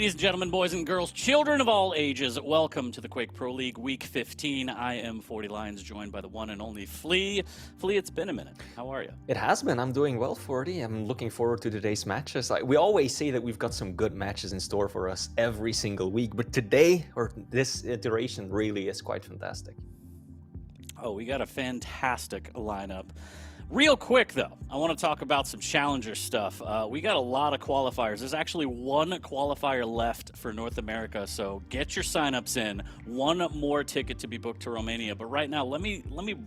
Ladies and gentlemen, boys and girls, children of all ages, welcome to the Quake Pro League Week 15. I am 40 Lions, joined by the one and only Flea. Flea, it's been a minute. How are you? It has been. I'm doing well, 40. I'm looking forward to today's matches. We always say that we've got some good matches in store for us every single week, but today, or this iteration, really is quite fantastic. Oh, we got a fantastic lineup. Real quick, though, I want to talk about some Challenger stuff. We got a lot of qualifiers. There's actually one qualifier left for North America, so get your signups in. One more ticket to be booked to Romania. But right now, let me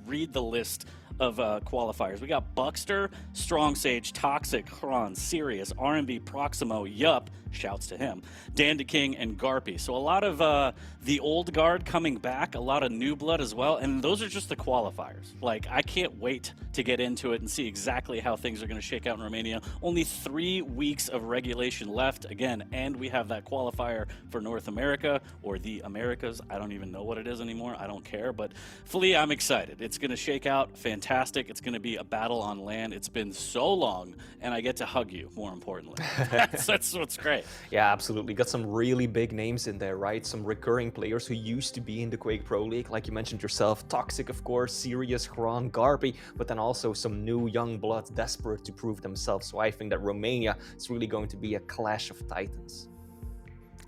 read the list of qualifiers. We got Buckster, Strong Sage, Toxic, Hron, Sirius, RMB, Proximo, Yup, shouts to him, Dan King, and Garpy. So a lot of the old guard coming back, a lot of new blood as well, and those are just the qualifiers. Like, I can't wait to get into it and see exactly how things are going to shake out in Romania. Only 3 weeks of regulation left, again, and we have that qualifier for North America, or the Americas. I don't even know what it is anymore. I don't care, but Flea, I'm excited. It's going to shake out fantastic. It's going to be a battle on land. It's been so long, and I get to hug you, more importantly. That's what's great. Yeah, absolutely. Got some really big names in there, right? Some recurring players who used to be in the Quake Pro League, like you mentioned yourself. Toxic, of course, Sirius, Hron, Garpy, but then also some new young blood desperate to prove themselves. So I think that Romania is really going to be a clash of titans.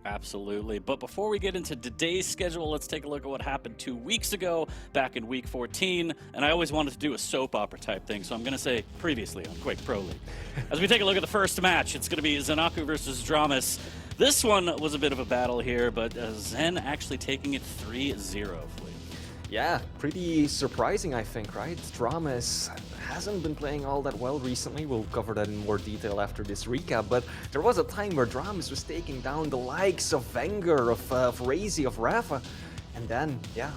Absolutely. But before we get into today's schedule, let's take a look at what happened 2 weeks ago, back in Week 14. And I always wanted to do a soap opera type thing, so I'm going to say previously on Quake Pro League. As we take a look at the first match, it's going to be ZenAku versus dramiS. This one was a bit of a battle here, but Zen actually taking it 3-0. Yeah, pretty surprising, I think, right? dramiS hasn't been playing all that well recently. We'll cover that in more detail after this recap, but there was a time where dramiS was taking down the likes of vengeurR, of Razy, of rapha, and then, yeah,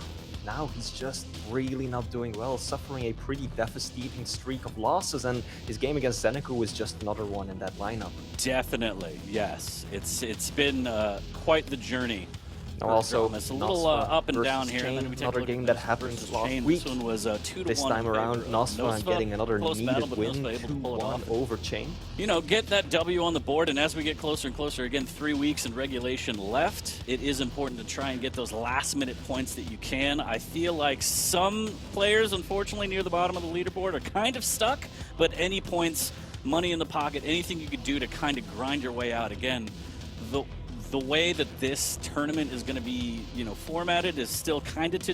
now he's just really not doing well, suffering a pretty devastating streak of losses, and his game against ZenAku was just another one in that lineup. Definitely, yes. It's been quite the journey. Also, it's a little up and down here. Chain, And then we take another game that happened last week. This one was 2-1. This time around, Nosfa getting another needed win, 2-1 over Chain. You know, get that W on the board, and as we get closer and closer, again, 3 weeks in regulation left, it is important to try and get those last-minute points that you can. I feel like some players, unfortunately, near the bottom of the leaderboard are kind of stuck, but any points, money in the pocket, anything you could do to kind of grind your way out. Again, the way that this tournament is going to be, you know, formatted is still kind of to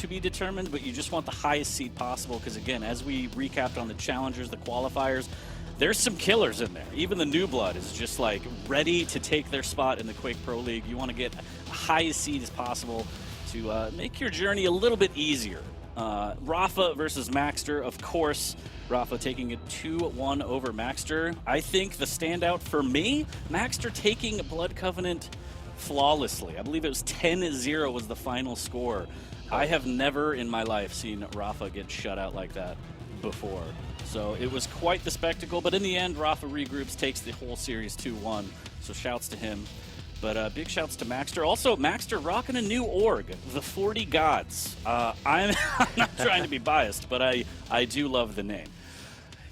be determined, but you just want the highest seed possible because, again, as we recapped on the challengers, the qualifiers, there's some killers in there. Even the new blood is just like ready to take their spot in the Quake Pro League. You want to get the highest seed as possible to make your journey a little bit easier. Rapha versus maxter, of course. Rapha taking it 2-1 over maxter. I think the standout for me, maxter taking Blood Covenant flawlessly. I believe it was 10-0 was the final score. I have never in my life seen Rapha get shut out like that before. So it was quite the spectacle, but in the end, Rapha regroups, takes the whole series 2-1. So shouts to him. But big shouts to maxter. Also, maxter rocking a new org, the 40 Gods. I'm not trying to be biased, but I do love the name.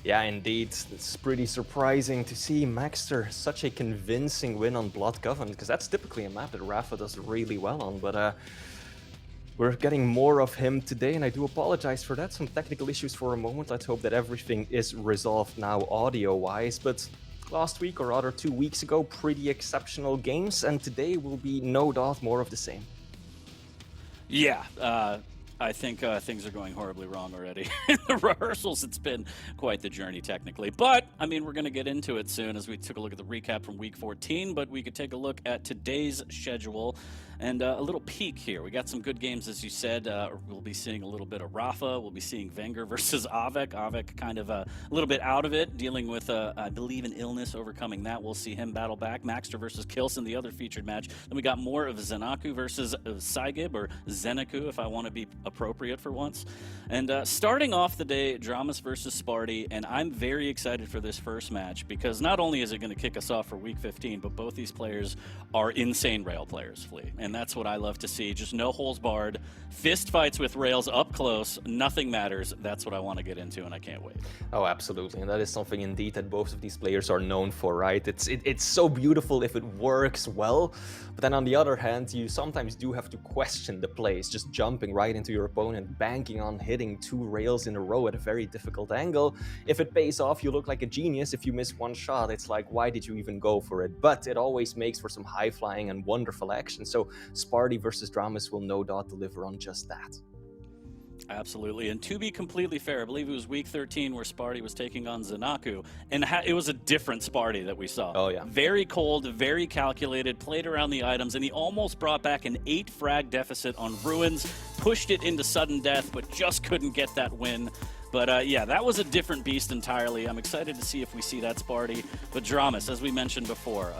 Yeah, indeed. It's pretty surprising to see maxter such a convincing win on Blood Covenant, because that's typically a map that Rapha does really well on. But we're getting more of him today, and I do apologize for that. Some technical issues for a moment. Let's hope that everything is resolved now audio-wise. But last week, or rather 2 weeks ago, pretty exceptional games, and today will be no doubt more of the same. Yeah, I think things are going horribly wrong already. In the rehearsals, it's been quite the journey technically. But, I mean, we're going to get into it soon as we took a look at the recap from Week 14, but we could take a look at today's schedule and a little peek here. We got some good games, as you said. We'll be seeing a little bit of rapha. We'll be seeing vengeurR versus Av3k. Av3k kind of a little bit out of it, dealing with, I believe, an illness, overcoming that. We'll see him battle back. maxter versus Kilson, the other featured match. Then we got more of ZenAku versus psygib, or ZenAku, if I want to be appropriate for once. And starting off the day, dramiS versus Spart1e, and I'm very excited for this first match because not only is it going to kick us off for Week 15, but both these players are insane rail players, Flea. And that's what I love to see. Just no holes barred, fist fights with rails up close, nothing matters. That's what I want to get into, and I can't wait. Oh, absolutely. And that is something indeed that both of these players are known for, right? It's so beautiful if it works well, but then on the other hand, you sometimes do have to question the plays, just jumping right into your opponent, banking on hitting 2 rails in a row at a very difficult angle. If it pays off, you look like a genius. If you miss one shot, it's like, why did you even go for it? But it always makes for some high-flying and wonderful action, so Spart1e versus dramiS will no doubt deliver on just that. Absolutely, and to be completely fair, I believe it was Week 13 where Spart1e was taking on ZenAku, and it was a different Spart1e that we saw. Oh yeah. Very cold, very calculated, played around the items, and he almost brought back an 8 frag deficit on Ruins, pushed it into sudden death, but just couldn't get that win. But yeah, that was a different beast entirely. I'm excited to see if we see that Spart1e. But dramiS, as we mentioned before,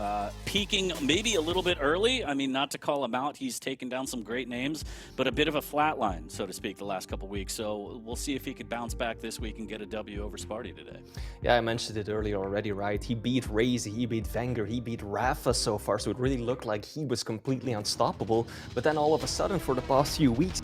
peaking maybe a little bit early. I mean, not to call him out, he's taken down some great names, but a bit of a flatline, so to speak, the last couple weeks. So we'll see if he could bounce back this week and get a W over Spart1e today. Yeah, I mentioned it earlier already, right? He beat razz, he beat vengeurR, he beat rapha so far, so it really looked like he was completely unstoppable. But then all of a sudden, for the past few weeks,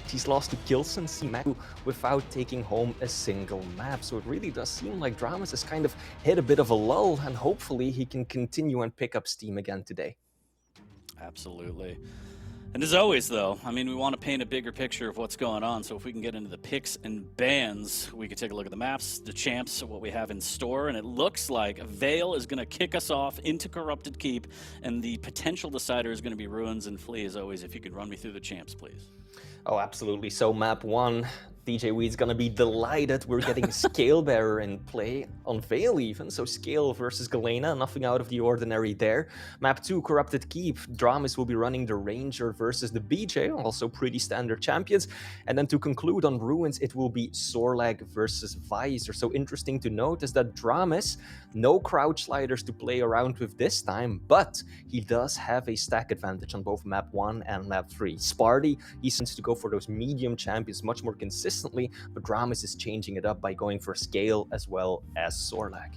he's lost to ZenAku without taking home a single map. So it really does seem like dramiS has kind of hit a bit of a lull, and hopefully he can continue and pick up steam again today. Absolutely. And as always, though, I mean, we want to paint a bigger picture of what's going on. So if we can get into the picks and bans, we can take a look at the maps, the champs, what we have in store. And it looks like Vale is going to kick us off into Corrupted Keep. And the potential decider is going to be Ruins and Flea. As always, if you could run me through the champs, please. Oh, absolutely. So map 1, DJ Weed's gonna be delighted. We're getting scalebearR in play on Vale even, so Scale versus Galena, nothing out of the ordinary there. Map 2, Corrupted Keep, dramiS will be running the Ranger versus the BJ, also pretty standard champions. And then to conclude on Ruins, it will be Sorlag versus Visor. So interesting to note is that dramiS, no crouch sliders to play around with this time, but he does have a stack advantage on both map 1 and map 3. Spart1e, he tends to go for those medium champions much more consistently, but dramiS is changing it up by going for Scale as well as Sorlag.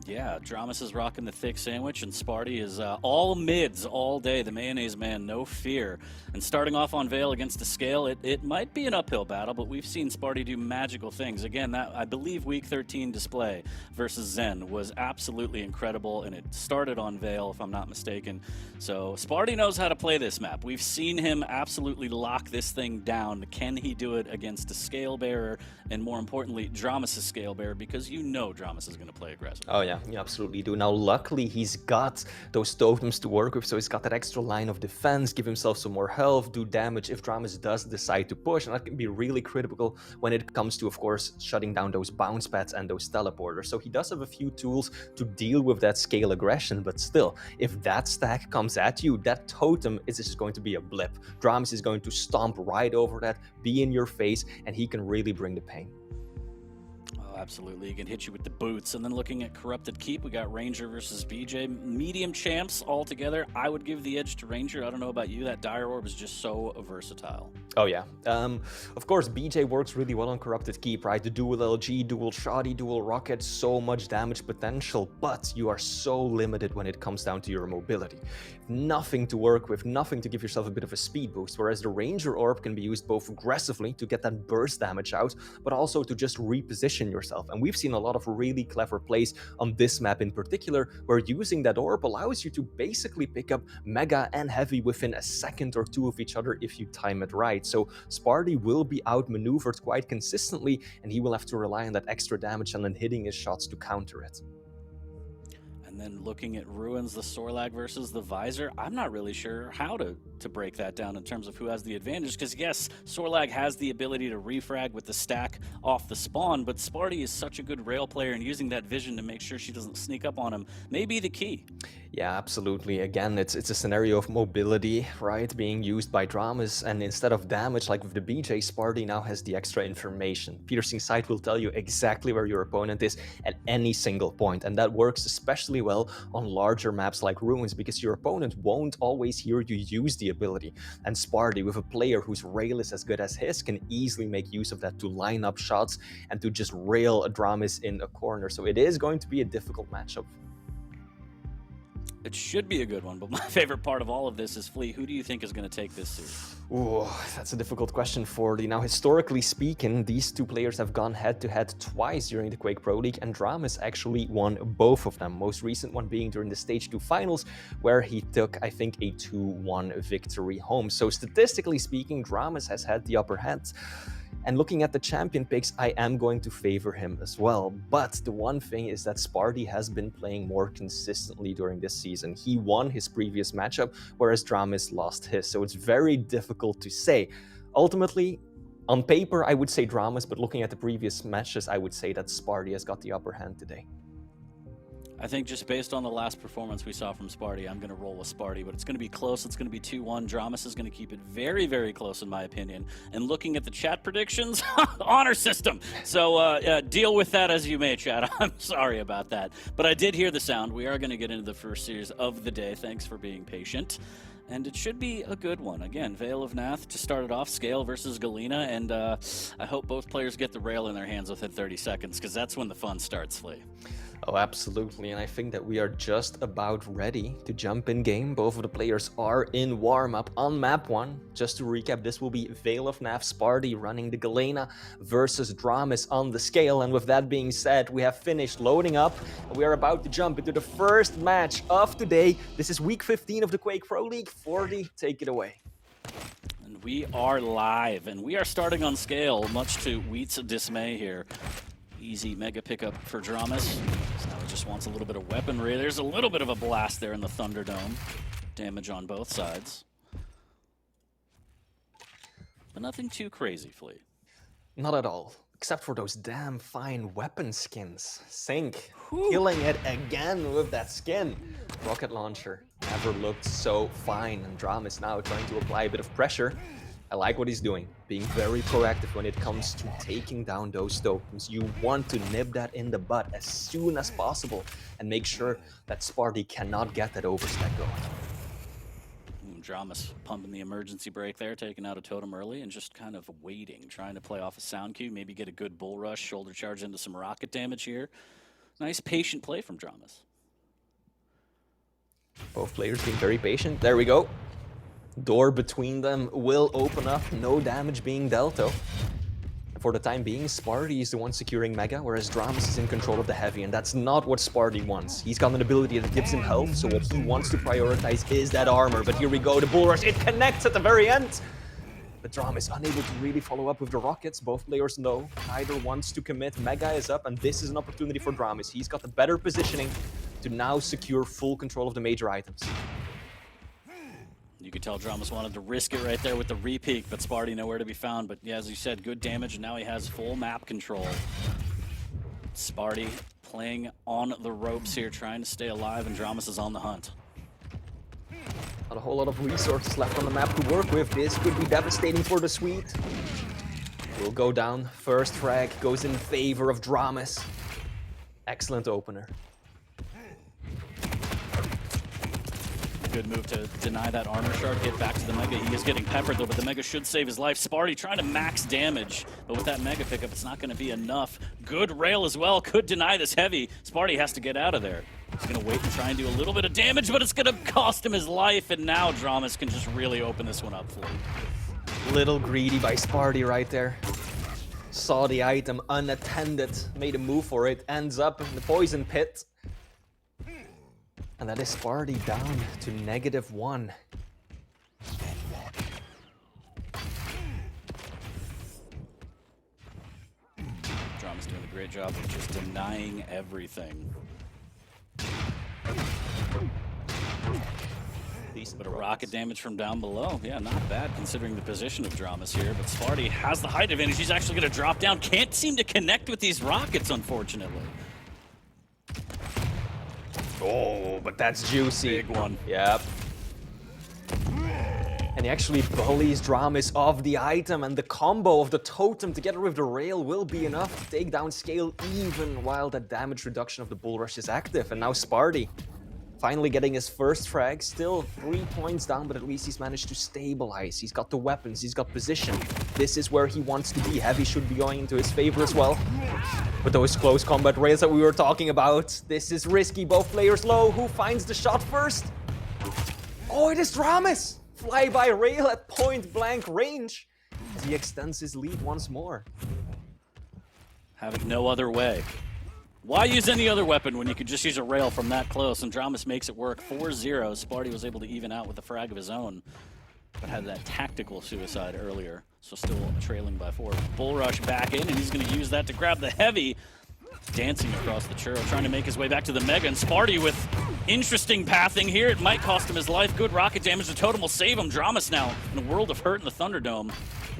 Yeah, dramiS is rocking the thick sandwich, and Spart1e is all mids all day. The mayonnaise man, no fear. And starting off on Vale against the Scale, it might be an uphill battle, but we've seen Spart1e do magical things. Again, that I believe Week 13 display versus Zen was absolutely incredible, and it started on Vale, if I'm not mistaken. So Spart1e knows how to play this map. We've seen him absolutely lock this thing down. Can he do it against a scalebearR, and more importantly, dramiS' scalebearR, because you know dramiS is going to play aggressive. Oh yeah. You absolutely do. Now, luckily, he's got those totems to work with, so he's got that extra line of defense, give himself some more health, do damage if dramiS does decide to push, and that can be really critical when it comes to, of course, shutting down those bounce pads and those teleporters. So he does have a few tools to deal with that scale aggression, but still, if that stack comes at you, that totem is just going to be a blip. dramiS is going to stomp right over that, be in your face, and he can really bring the pain. Absolutely, he can hit you with the boots. And then looking at Corrupted Keep, we got Ranger versus BJ. Medium champs all together. I would give the edge to Ranger. I don't know about you, that Dire Orb is just so versatile. Oh yeah. Of course, BJ works really well on Corrupted Keep, right? The dual LG, dual shoddy, dual rocket, so much damage potential, but you are so limited when it comes down to your mobility. Nothing to work with, nothing to give yourself a bit of a speed boost, whereas the Ranger Orb can be used both aggressively to get that burst damage out, but also to just reposition yourself. And we've seen a lot of really clever plays on this map in particular, where using that orb allows you to basically pick up mega and heavy within a second or two of each other if you time it right. So Spart1e will be outmaneuvered quite consistently, and he will have to rely on that extra damage and then hitting his shots to counter it. And then looking at Ruins, the Sorlag versus the Visor, I'm not really sure how to break that down in terms of who has the advantage, because yes, Sorlag has the ability to refrag with the stack off the spawn, but Spart1e is such a good rail player, and using that vision to make sure she doesn't sneak up on him may be the key. Yeah, absolutely. Again, it's a scenario of mobility, right, being used by dramiS, and instead of damage like with the BJ, Spart1e now has the extra information. Piercing Sight will tell you exactly where your opponent is at any single point, and that works especially very well on larger maps like Ruins, because your opponent won't always hear you use the ability. And Spart1e, with a player whose rail is as good as his, can easily make use of that to line up shots and to just rail a dramiS in a corner. So it is going to be a difficult matchup. It should be a good one, but my favorite part of all of this is Flea. Who do you think is going to take this series? Ooh, that's a difficult question for the. Now, historically speaking, these two players have gone head-to-head twice during the Quake Pro League, and dramiS actually won both of them. Most recent one being during the Stage 2 finals, where he took, I think, a 2-1 victory home. So statistically speaking, dramiS has had the upper hand. And looking at the champion picks, I am going to favor him as well. But the one thing is that Spart1e has been playing more consistently during this season. He won his previous matchup, whereas dramiS lost his. So it's very difficult to say. Ultimately, on paper, I would say dramiS, but looking at the previous matches, I would say that Spart1e has got the upper hand today. I think just based on the last performance we saw from Spart1e, I'm going to roll with Spart1e, but it's going to be close. It's going to be 2-1. dramiS is going to keep it very, very close, in my opinion. And looking at the chat predictions, honor system. So deal with that as you may, chat. I'm sorry about that. But I did hear the sound. We are going to get into the first series of the day. Thanks for being patient. And it should be a good one. Again, Vale of Pnath to start it off, Scale versus Galena, and I hope both players get the rail in their hands within 30 seconds, because that's when the fun starts, Flea. Oh, absolutely, and I think that we are just about ready to jump in game. Both of the players are in warm-up on map 1. Just to recap, this will be Vale of Pnath, Spart1e running the Galena versus dramiS on the Scale. And with that being said, we have finished loading up, and we are about to jump into the first match of today. This is week 15 of the Quake Pro League. 40, take it away. And we are live, and we are starting on Scale, much to Wheat's dismay here. Easy mega pickup for dramiS. So now he just wants a little bit of weaponry. There's a little bit of a blast there in the Thunderdome. Damage on both sides. But nothing too crazy, Flea. Not at all. Except for those damn fine weapon skins. Sync, killing it again with that skin. Rocket launcher never looked so fine. And dramiS now trying to apply a bit of pressure. I like what he's doing, being very proactive when it comes to taking down those tokens. You want to nip that in the bud as soon as possible and make sure that Spart1e cannot get that overstack going. dramiS pumping the emergency brake there, taking out a totem early and just kind of waiting, trying to play off a sound cue, maybe get a good bull rush, shoulder charge into some rocket damage here. Nice patient play from dramiS. Both players being very patient. There we go. Door between them will open up, no damage being dealt though. For the time being, Spart1e is the one securing Mega, whereas dramiS is in control of the Heavy, and that's not what Spart1e wants. He's got an ability that gives him health, so what he wants to prioritize is that armor. But here we go, the Bull Rush, it connects at the very end! But dramiS unable to really follow up with the rockets. Both players know neither wants to commit. Mega is up, and this is an opportunity for dramiS. He's got the better positioning to now secure full control of the major items. You could tell dramiS wanted to risk it right there with the repeat, but Spart1e nowhere to be found. But yeah, as you said, good damage, and now he has full map control. Spart1e playing on the ropes here, trying to stay alive, and dramiS is on the hunt. Not a whole lot of resources left on the map to work with. This could be devastating for the Sweet. Will go down. First frag goes in favor of dramiS. Excellent opener. Good move to deny that armor shard, hit back to the Mega. He is getting peppered though, but the Mega should save his life. Spart1e trying to max damage, but with that Mega pickup, it's not going to be enough. Good rail as well, could deny this Heavy. Spart1e has to get out of there. He's going to wait and try and do a little bit of damage, but it's going to cost him his life, and now dramiS can just really open this one up for him. Little greedy by Spart1e right there. Saw the item unattended, made a move for it, ends up in the poison pit. And that is Spart1e down to -1. dramiS doing a great job of just denying everything. Decent bit of rocket damage from down below. Yeah, not bad considering the position of dramiS here, but Spart1e has the height advantage. He's actually going to drop down. Can't seem to connect with these rockets, unfortunately. Oh, but that's juicy. Big one. Yep. And he actually bullies dramiS off the item, and the combo of the totem together with the rail will be enough to take down Scale even while that damage reduction of the bull rush is active. And now Spart1e finally getting his first frag, still 3 points down, but at least he's managed to stabilize. He's got the weapons, he's got position. This is where he wants to be. Heavy should be going into his favor as well. With those close combat rails that we were talking about, this is risky. Both players low. Who finds the shot first? Oh, it is dramiS! Fly-by rail at point-blank range as he extends his lead once more. Having no other way. Why use any other weapon when you could just use a rail from that close? And dramiS makes it work. 4-0. Spart1e was able to even out with a frag of his own, but had that tactical suicide earlier, so still trailing by 4. Bull rush back in, and he's going to use that to grab the heavy. Dancing across the churro, trying to make his way back to the Mega, and Spart1e with interesting pathing here. It might cost him his life. Good rocket damage. The totem will save him. dramiS now in a world of hurt in the Thunderdome.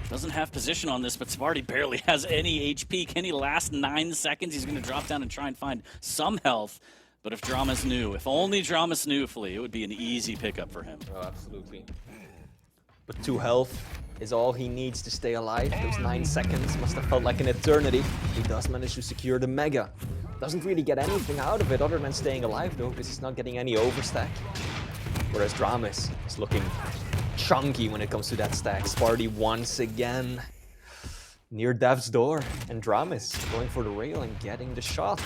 Doesn't have position on this, but Spart1e barely has any HP. Can he last 9 seconds? He's going to drop down and try and find some health. But if dramiS knew, if only dramiS knew, Flea, it would be an easy pickup for him. Oh, absolutely. But 2 health is all he needs to stay alive. Those 9 seconds must have felt like an eternity. He does manage to secure the Mega. Doesn't really get anything out of it other than staying alive though, because he's not getting any overstack. Whereas dramiS is looking chunky when it comes to that stack. Spart1e once again near death's door, and dramiS going for the rail and getting the shot.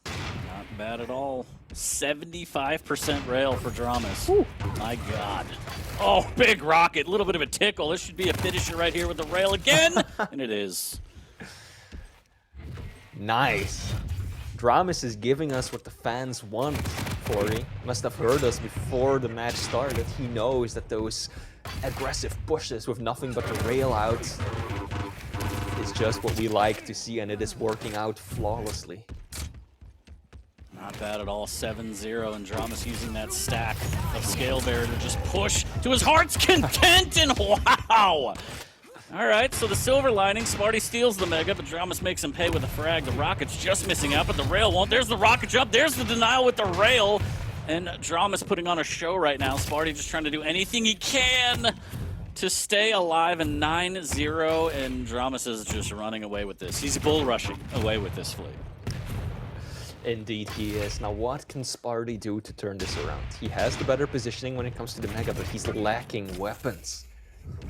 Not bad at all. 75% rail for dramiS. Ooh. My God. Oh, big rocket. A little bit of a tickle. This should be a finisher right here with the rail again. And it is. Nice. dramiS is giving us what the fans want. Corey must have heard us before the match started. He knows that those aggressive pushes with nothing but the rail out is just what we like to see, and it is working out flawlessly. Not bad at all. 7-0, and dramiS using that stack of Scale Bearer to just push to his heart's content, and wow! Alright, so the silver lining, Spart1e steals the Mega, but dramiS makes him pay with a frag. The rocket's just missing out, but the rail won't. There's the rocket jump, there's the denial with the rail, and dramiS putting on a show right now. Spart1e just trying to do anything he can to stay alive, and 9-0, and dramiS is just running away with this. He's bull rushing away with this fleet. Indeed he is. Now what can Spart1e do to turn this around? He has the better positioning when it comes to the Mega, but he's lacking weapons.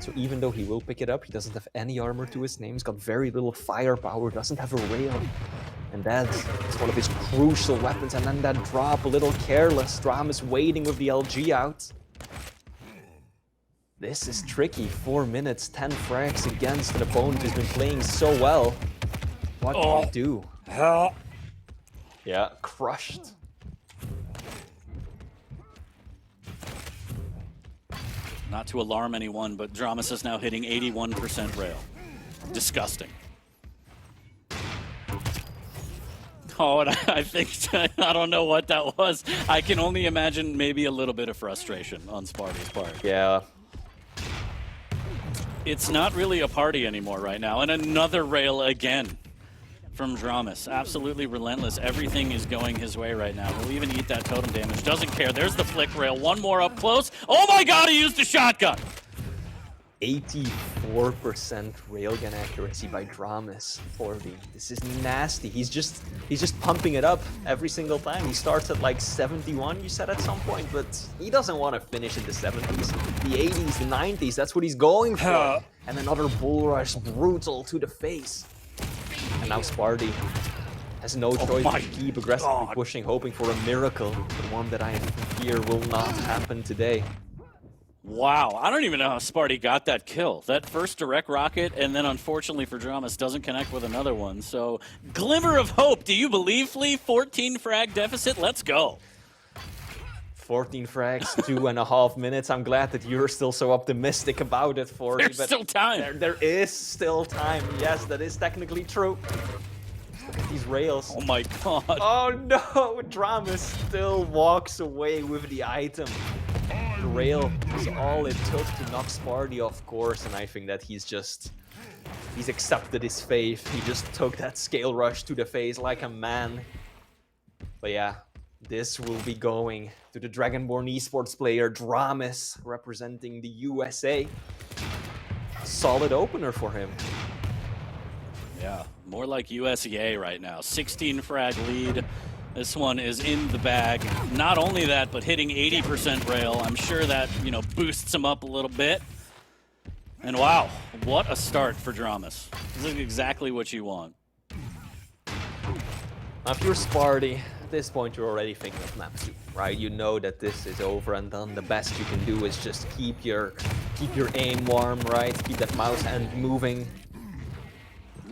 So even though he will pick it up, he doesn't have any armor to his name, he's got very little firepower, doesn't have a rail. And that's one of his crucial weapons, and then that drop, a little careless. dramiS waiting with the LG out. This is tricky. 4 minutes, 10 frags against an opponent who's been playing so well. What can he do? Yeah, crushed. Not to alarm anyone, but dramiS is now hitting 81% rail. Disgusting. Oh, and I think, I don't know what that was. I can only imagine maybe a little bit of frustration on Spart1e's part. Yeah. It's not really a party anymore right now, and another rail again from dramiS. Absolutely relentless. Everything is going his way right now. He'll even eat that totem damage. Doesn't care. There's the flick rail. One more up close. Oh my god, he used the shotgun! 84% railgun accuracy by dramiS. 40. This is nasty. He's just pumping it up every single time. He starts at like 71, you said at some point, but he doesn't want to finish in the 70s. The 80s, the 90s, that's what he's going for. And another bull rush, brutal to the face. And now Spart1e has no choice but to keep aggressively pushing, hoping for a miracle. The one that I fear will not happen today. Wow, I don't even know how Spart1e got that kill. That first direct rocket, and then unfortunately for dramiS, doesn't connect with another one. So, glimmer of hope. Do you believe, Flea? 14 frag deficit? Let's go. 14 frags, 2.5 minutes. I'm glad that you're still so optimistic about it, Forty. There's still time. There is still time. Yes, that is technically true. Look at these rails. Oh my god. Oh no, dramiS still walks away with the item. The rail is all it took to knock Spart1e off course, and I think that he's accepted his fate. He just took that scale rush to the face like a man. But yeah, This will be going to the Dragonborn esports player dramiS, representing the USA. Solid opener for him. Yeah, more like USEA right now. 16 frag lead. This one is in the bag. Not only that, but hitting 80% rail. I'm sure that, you know, boosts him up a little bit. And wow, what a start for dramiS. This is exactly what you want. Now, if you're Spart1e, at this point you're already thinking of map 2, right? You know that this is over and done. The best you can do is just keep your aim warm, right? Keep that mouse hand moving.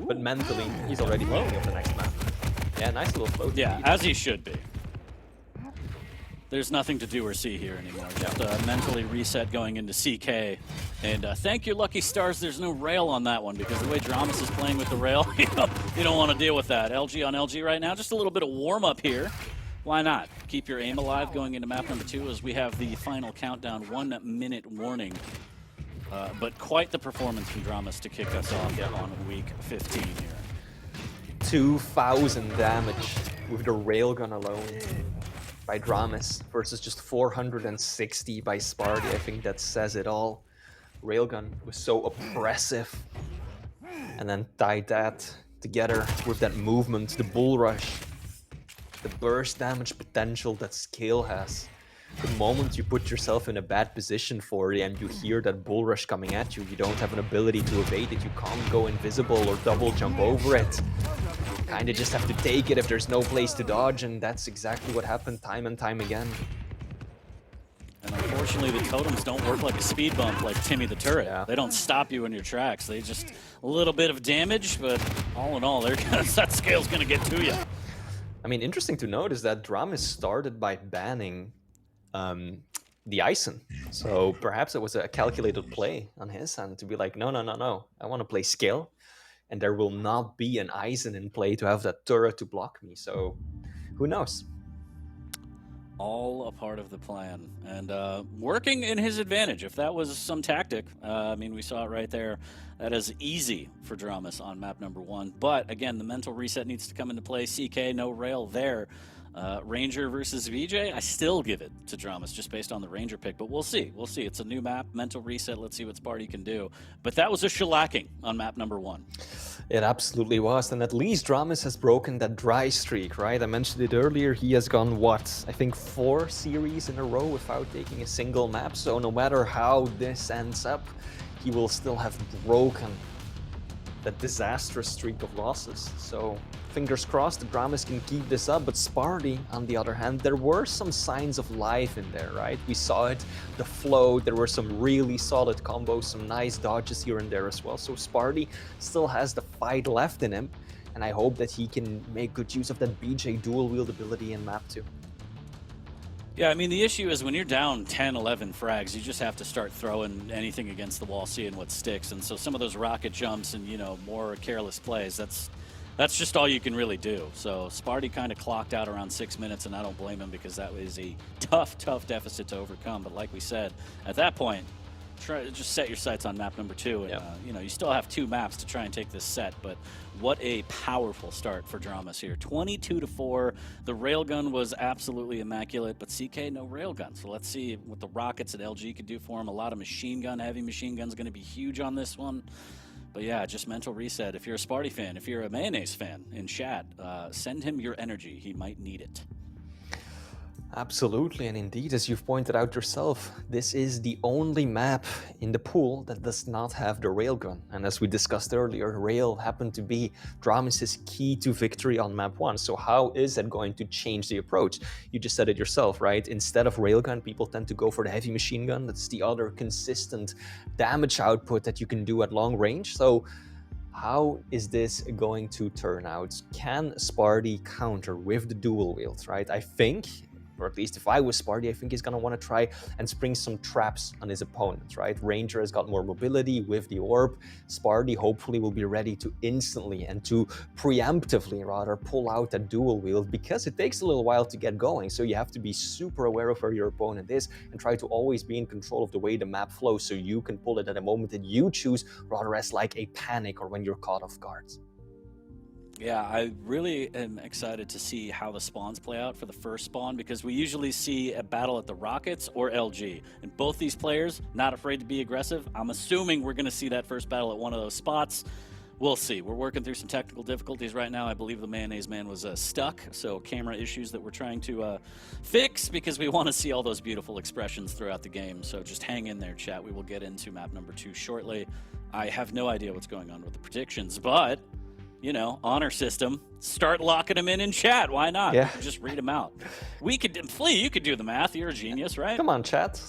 But mentally, he's already thinking of the next map. Yeah, nice little float. Yeah, as he should be. There's nothing to do or see here anymore. Just mentally reset going into CK. And thank your lucky stars there's no rail on that one, because the way dramiS is playing with the rail, you don't want to deal with that. LG on LG right now, just a little bit of warm-up here. Why not? Keep your aim alive going into map number 2 as we have the final countdown, 1 minute warning. But quite the performance from dramiS to kick us off on week 15 here. 2,000 damage with the railgun alone by dramiS versus just 460 by Spart1e. I think that says it all. Railgun was so oppressive. And then tied that together with that movement, the bull rush, the burst damage potential that Scale has. The moment you put yourself in a bad position for it and you hear that bull rush coming at you, you don't have an ability to evade it, you can't go invisible or double jump over it. You kinda just have to take it if there's no place to dodge, and that's exactly what happened time and time again. And unfortunately, the totems don't work like a speed bump like Timmy the Turret. Yeah. They don't stop you in your tracks. They just a little bit of damage, but all in all, that Scale's gonna get to you. I mean, interesting to note is that dramiS started by banning the Eisen. So perhaps it was a calculated play on his end to be like, no, I want to play Scale, and there will not be an Eisen in play to have that turret to block me. So who knows? All a part of the plan, and working in his advantage. If that was some tactic, I mean, we saw it right there. That is easy for dramiS on map number 1. But again, the mental reset needs to come into play. CK, no rail there. Ranger versus VJ, I still give it to dramiS just based on the Ranger pick, but we'll see. We'll see. It's a new map, mental reset. Let's see what Spart1e can do. But that was a shellacking on map number 1. It absolutely was, and at least dramiS has broken that dry streak, right? I mentioned it earlier. He has gone, what, I think 4 series in a row without taking a single map, so no matter how this ends up, he will still have broken that disastrous streak of losses. So fingers crossed that dramiS can keep this up, but Spart1e, on the other hand, there were some signs of life in there, right? We saw it, the flow, there were some really solid combos, some nice dodges here and there as well. So Spart1e still has the fight left in him, and I hope that he can make good use of that BJ dual wield ability in map 2. Yeah, I mean, the issue is when you're down 10, 11 frags, you just have to start throwing anything against the wall, seeing what sticks. And so some of those rocket jumps and, you know, more careless plays, that's just all you can really do. So Spart1e kind of clocked out around 6 minutes, and I don't blame him because that was a tough deficit to overcome. But like we said, at that point, try to just set your sights on map number 2. And, you know, you still have 2 maps to try and take this set, but what a powerful start for dramiS here. 22-4. The railgun was absolutely immaculate, but CK, no railgun. So let's see what the rockets at LG could do for him. A lot of machine gun, heavy machine gun's going to be huge on this one. But yeah, just mental reset. If you're a Spart1e fan, if you're a Mayonnaise fan in chat, send him your energy. He might need it. Absolutely, and indeed, as you've pointed out yourself, this is the only map in the pool that does not have the railgun. And as we discussed earlier, rail happened to be dramiS's key to victory on map 1. So how is that going to change the approach? You just said it yourself, right? Instead of railgun, people tend to go for the heavy machine gun. That's the other consistent damage output that you can do at long range. So how is this going to turn out? Can Spart1e counter with the dual wield, right? I think, or at least if I was Spart1e, I think he's going to want to try and spring some traps on his opponents, right? Ranger has got more mobility with the orb. Spart1e hopefully will be ready to instantly and to preemptively rather pull out that dual wield, because it takes a little while to get going. So you have to be super aware of where your opponent is and try to always be in control of the way the map flows so you can pull it at a moment that you choose, rather as like a panic or when you're caught off guard. Yeah, I really am excited to see how the spawns play out for the first spawn, because we usually see a battle at the Rockets or LG. And both these players, not afraid to be aggressive. I'm assuming we're going to see that first battle at one of those spots. We'll see. We're working through some technical difficulties right now. I believe the Mayonnaise Man was stuck, so camera issues that we're trying to fix, because we want to see all those beautiful expressions throughout the game. So just hang in there, chat. We will get into map number 2 shortly. I have no idea what's going on with the predictions, but... you know, honor system. Start locking them in chat. Why not? Yeah. Just read them out. We could, Flea, you could do the math. You're a genius, right? Come on, chat.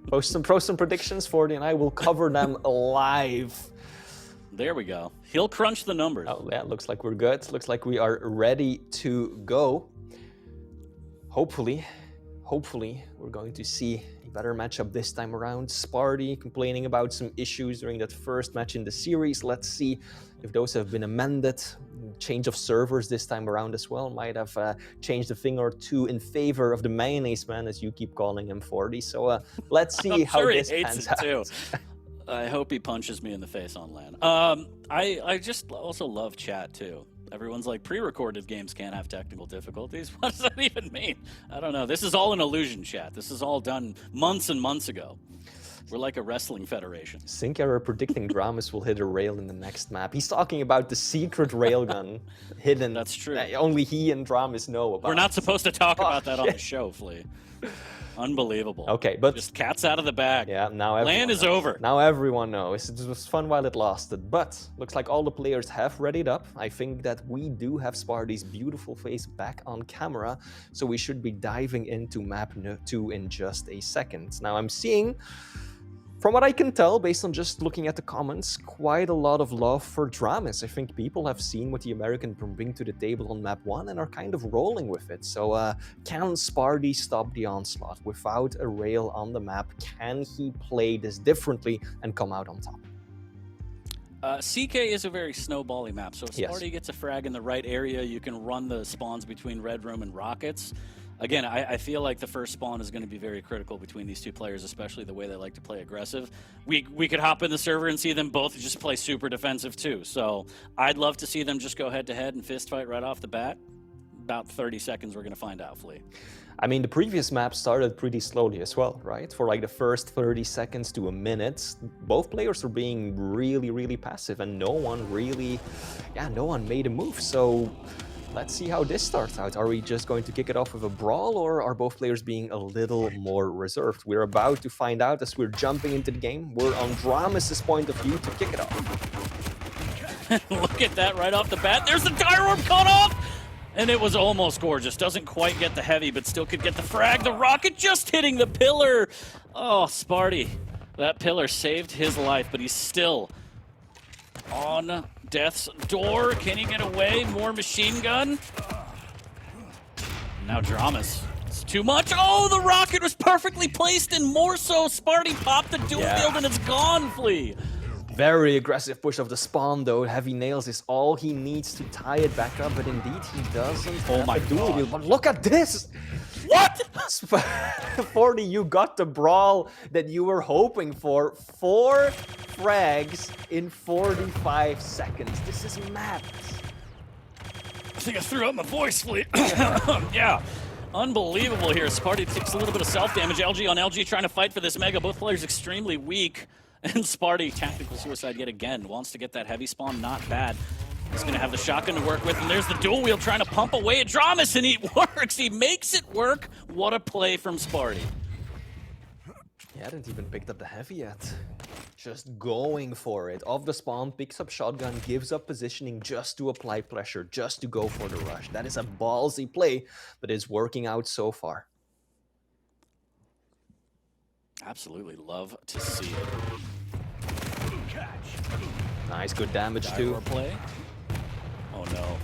Post some predictions. 40 and I will cover them live. There we go. He'll crunch the numbers. Oh, yeah, looks like we're good. Looks like we are ready to go. Hopefully, we're going to see a better matchup this time around. Spart1e complaining about some issues during that first match in the series. Let's see if those have been amended. Change of servers this time around as well. Might have changed a thing or two in favor of the Mayonnaise Man, as you keep calling him, 40. So let's see how sure this he hates pans it too. out. I hope he punches me in the face on LAN. I just also love chat too. Everyone's like, pre-recorded games can't have technical difficulties. What does that even mean? I don't know. This is all an illusion, chat. This is all done months and months ago. We're like a wrestling federation. ZenAku predicting dramiS will hit a rail in the next map. He's talking about the secret railgun hidden. That's true. Only he and dramiS know about. We're not supposed to talk about that on the show, Flea. Unbelievable. Okay, but just cat's out of the bag. Yeah, now LAN is over. Now everyone knows. It was fun while it lasted, but looks like all the players have readied up. I think that we do have Spart1e's beautiful face back on camera, so we should be diving into map 2 in just a second. Now I'm seeing, from what I can tell, based on just looking at the comments, quite a lot of love for dramiS. I think people have seen what the American bring to the table on map 1 and are kind of rolling with it. So can Spart1e stop the onslaught without a rail on the map? Can he play this differently and come out on top? CK is a very snowbally map, so if Spart1e Yes. gets a frag in the right area, you can run the spawns between Red Room and Rockets. Again, I feel like the first spawn is going to be very critical between these two players, especially the way they like to play aggressive. We could hop in the server and see them both just play super defensive too. So I'd love to see them just go head-to-head and fist fight right off the bat. About 30 seconds, we're going to find out, Flea. I mean, the previous map started pretty slowly as well, right? For like the first 30 seconds to a minute, both players were being really, really passive, and no one made a move. So let's see how this starts out. Are we just going to kick it off with a brawl, or are both players being a little more reserved? We're about to find out as we're jumping into the game. We're on dramiS' point of view to kick it off. Look at that right off the bat. There's the Dire Orb cut off! And it was almost gorgeous. Doesn't quite get the heavy, but still could get the frag. The rocket just hitting the pillar. Oh, Spart1e. That pillar saved his life, but he's still on death's door. Can he get away? More machine gun. Now dramiS. It's too much. Oh, the rocket was perfectly placed, and more so, Spart1e popped the dual field and it's gone, Flea. Very aggressive push of the spawn, though. Heavy nails is all he needs to tie it back up, but indeed he doesn't. Oh my God. But look at this! What? 40, you got the brawl that you were hoping for. 4 frags in 45 seconds. This is mad. I think I threw out my voice, Flea. Yeah. Unbelievable here. Spart1e takes a little bit of self-damage. LG on LG trying to fight for this mega. Both players extremely weak. And Spart1e, tactical suicide yet again, wants to get that heavy spawn, not bad. He's going to have the shotgun to work with, and there's the dual wheel trying to pump away at dramiS, and he works. He makes it work. What a play from Spart1e. He hadn't even picked up the heavy yet. Just going for it. Off the spawn, picks up shotgun, gives up positioning just to apply pressure, just to go for the rush. That is a ballsy play, but it's working out so far. Absolutely love to see it. Nice, good damage too. Play. Oh no.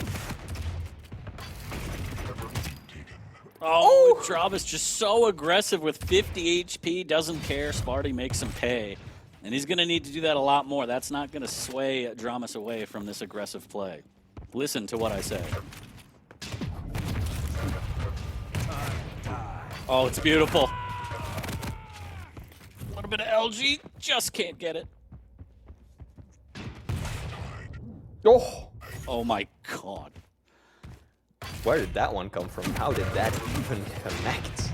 Oh, dramiS just so aggressive with 50 HP, doesn't care. Spart1e makes him pay. And he's going to need to do that a lot more. That's not going to sway dramiS away from this aggressive play. Listen to what I say. Oh, it's beautiful. A little bit of LG, just can't get it. Oh, Oh my god. Where did that one come from? How did that even connect?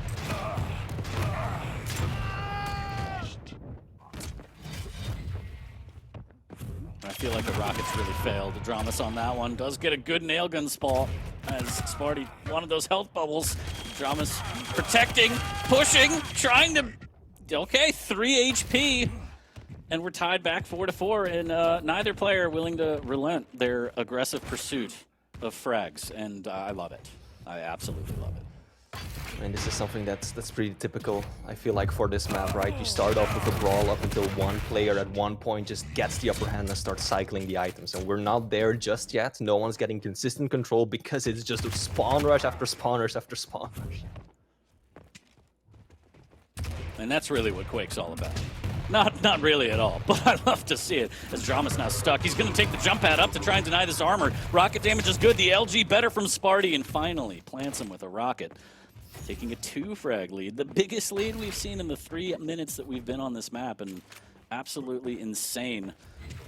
I feel like the Rockets really failed. The dramiS on that one does get a good nail gun spot as Spart1e wanted those health bubbles. dramiS protecting, pushing, trying to... Okay, 3 HP. And we're tied back 4-4, and neither player willing to relent their aggressive pursuit of frags, and I love it. I absolutely love it. And this is something that's pretty typical, I feel like, for this map, right? You start off with a brawl up until one player at one point just gets the upper hand and starts cycling the items. And we're not there just yet. No one's getting consistent control because it's just a spawn rush after spawn rush after spawn rush. And that's really what Quake's all about. Not really at all, but I love to see it as dramiS now stuck. He's going to take the jump pad up to try and deny this armor. Rocket damage is good. The LG better from Spart1e, and finally plants him with a rocket. Taking a 2-frag lead, the biggest lead we've seen in the 3 minutes that we've been on this map, and absolutely insane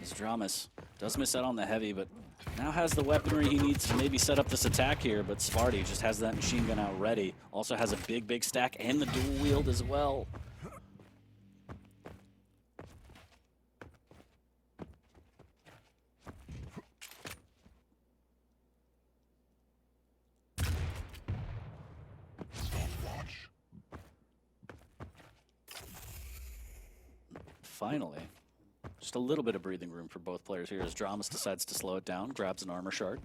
as dramiS does miss out on the heavy, but now has the weaponry he needs to maybe set up this attack here, but Spart1e just has that machine gun out ready. Also has a big stack and the dual wield as well. Finally, just a little bit of breathing room for both players here as dramiS decides to slow it down, grabs an armor shard.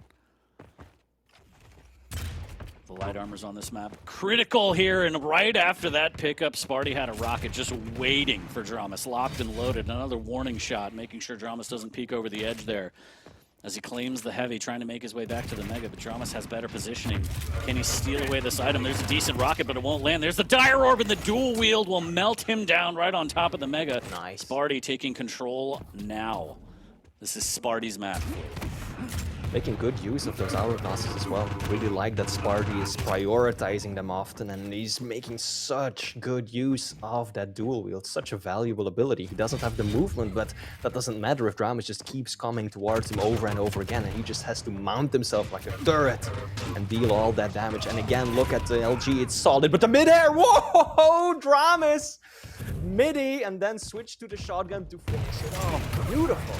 The light armor's on this map. Critical here, and right after that pickup, Spart1e had a rocket just waiting for dramiS, locked and loaded. Another warning shot, making sure dramiS doesn't peek over the edge there. As he claims the heavy, trying to make his way back to the mega, but dramiS has better positioning. Can he steal away this item? There's a decent rocket, but it won't land. There's the dire orb, and the dual wield will melt him down right on top of the mega. Nice. Spart1e taking control now. This is Spart1e's map. Making good use of those hourglasses as well. Really like that Spart1e is prioritizing them often, and he's making such good use of that dual wield. Such a valuable ability. He doesn't have the movement, but that doesn't matter if dramiS just keeps coming towards him over and over again, and he just has to mount himself like a turret and deal all that damage. And again, look at the LG, it's solid, but the mid-air, whoa, dramiS! Midi, and then switch to the shotgun to finish it off. Beautiful.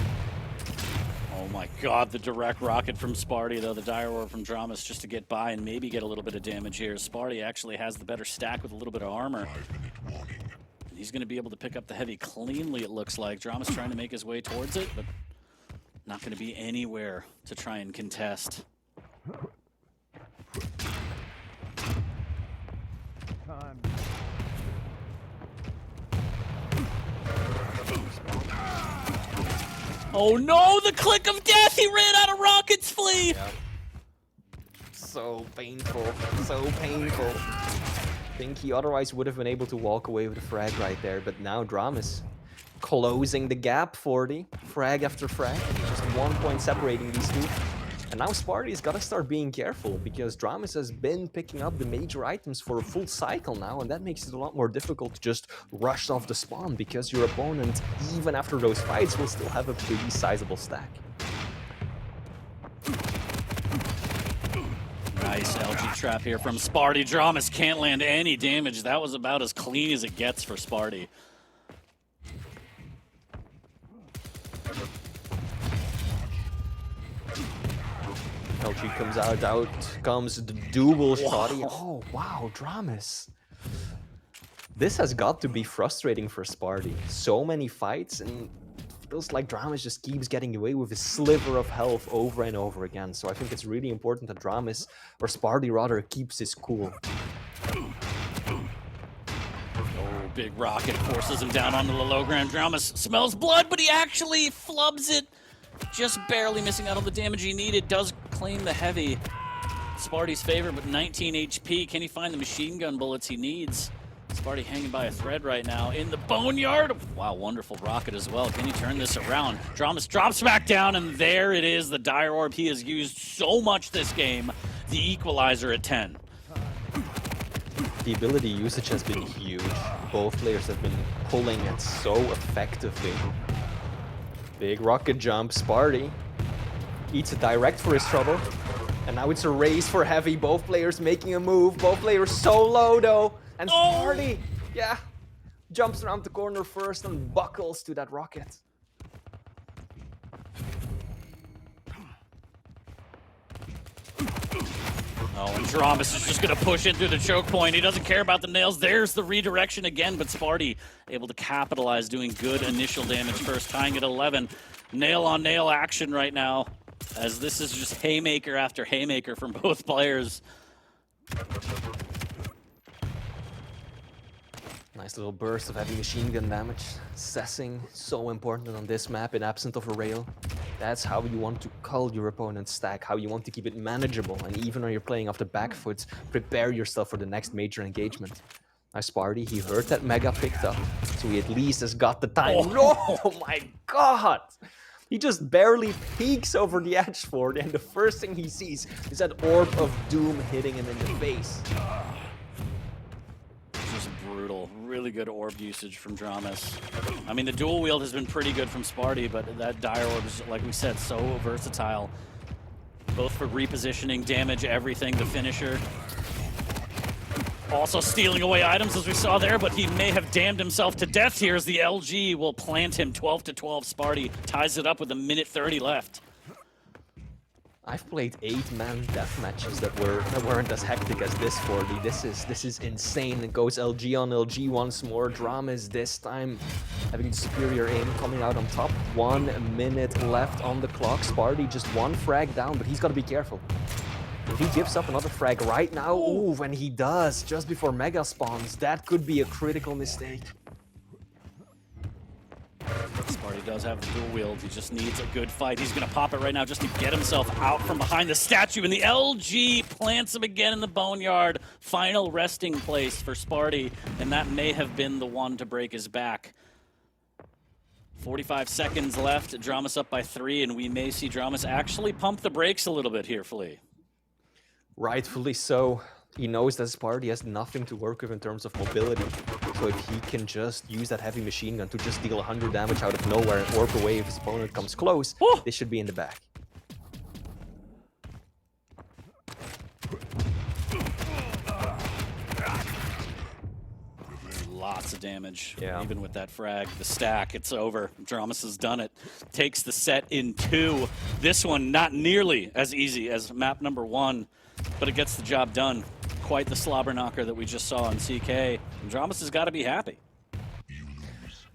Oh my god, the direct rocket from Spart1e, though. The dire orb from dramiS just to get by and maybe get a little bit of damage here. Spart1e actually has the better stack with a little bit of armor. And he's going to be able to pick up the heavy cleanly, it looks like. dramiS trying to make his way towards it, but not going to be anywhere to try and contest. Oh no, the click of death! He ran out of rockets, Flea! Yep. So painful, so painful. I think he otherwise would have been able to walk away with a frag right there, but now dramiS closing the gap, 40, frag after frag, just 1 point separating these two. And now Spart1e's gotta start being careful, because dramiS has been picking up the major items for a full cycle now, and that makes it a lot more difficult to just rush off the spawn, because your opponent, even after those fights, will still have a pretty sizable stack. Nice LG trap here from Spart1e. dramiS can't land any damage. That was about as clean as it gets for Spart1e. LG comes out comes the dual shotty. Oh wow, dramiS. This has got to be frustrating for Spart1e. So many fights, and it feels like dramiS just keeps getting away with a sliver of health over and over again. So I think it's really important that dramiS, or Spart1e rather, keeps his cool. Oh, big rocket forces him down onto the low ground. dramiS smells blood, but he actually flubs it. Just barely missing out on the damage he needed. Does claim the heavy. Spart1e's favor, but 19 HP. Can he find the machine gun bullets he needs? Spart1e hanging by a thread right now in the boneyard. Wow, wonderful rocket as well. Can he turn this around? dramiS drops back down, and there it is. The dire orb he has used so much this game. The equalizer at 10. The ability usage has been huge. Both players have been pulling it so effectively. Big rocket jump, Spart1e Eats a direct for his trouble. And now it's a race for Heavy. Both players making a move. Both players so low though. And Spart1e, yeah, jumps around the corner first and buckles to that rocket. Oh, and dramiS is just going to push in through the choke point. He doesn't care about the nails. There's the redirection again, but Spart1e able to capitalize, doing good initial damage first, tying at 11. Nail-on-nail action right now, as this is just haymaker after haymaker from both players. Nice little burst of heavy machine gun damage. Cessing, so important on this map in absence of a rail. That's how you want to cull your opponent's stack, how you want to keep it manageable, and even when you're playing off the back foot, prepare yourself for the next major engagement. Now Spart1e, he heard that Mega picked up, so he at least has got the time. Oh my god! He just barely peeks over the edge for it, and the first thing he sees is that Orb of Doom hitting him in the face. Just brutal. Really good orb usage from dramiS. I mean, the dual wield has been pretty good from Spart1e, but that dire orb is, like we said, so versatile. Both for repositioning, damage, everything, the finisher. Also stealing away items, as we saw there, but he may have damned himself to death here as the LG will plant him 12-12. Spart1e ties it up with 1:30 left. I've played 8-man death matches that weren't as hectic as this 40. This is insane. It goes LG on LG once more. dramiS this time having superior aim, coming out on top. 1 minute left on the clock. Spart1e just 1 frag down, but he's got to be careful. If he gives up another frag right now, ooh, when he does, just before Mega spawns, that could be a critical mistake. Spart1e does have the dual wield. He just needs a good fight. He's going to pop it right now just to get himself out from behind the statue. And the LG plants him again in the boneyard. Final resting place for Spart1e. And that may have been the one to break his back. 45 seconds left. dramiS up by 3. And we may see dramiS actually pump the brakes a little bit here, Flea. Rightfully so. He knows that Spart1e has nothing to work with in terms of mobility. So if he can just use that heavy machine gun to just deal 100 damage out of nowhere and warp away if his opponent comes close, this should be in the bag. Lots of damage, yeah. Even with that frag. The stack, it's over. dramiS has done it. Takes the set in 2. This one not nearly as easy as map number 1, but it gets the job done. Quite the slobber knocker that we just saw on CK. And dramiS has got to be happy.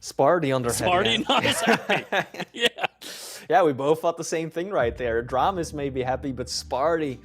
Spart1e under Spart1e not as happy. Yeah. Yeah, we both thought the same thing right there. dramiS may be happy, but Spart1e,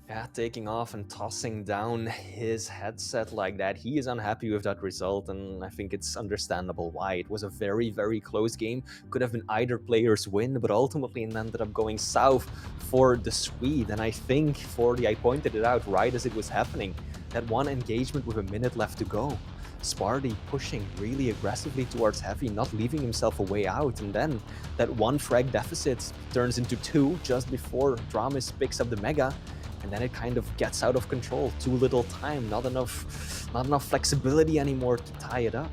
yeah, taking off and tossing down his headset like that. He is unhappy with that result, and I think it's understandable why. It was a very, very close game. Could have been either player's win, but ultimately it ended up going south for the Swede. And I think, 40, I pointed it out right as it was happening. That one engagement with 1 minute left to go. Spart1e pushing really aggressively towards Heavy, not leaving himself a way out. And then that 1 frag deficit turns into 2 just before dramiS picks up the Mega. And then it kind of gets out of control. Too little time, not enough flexibility anymore to tie it up.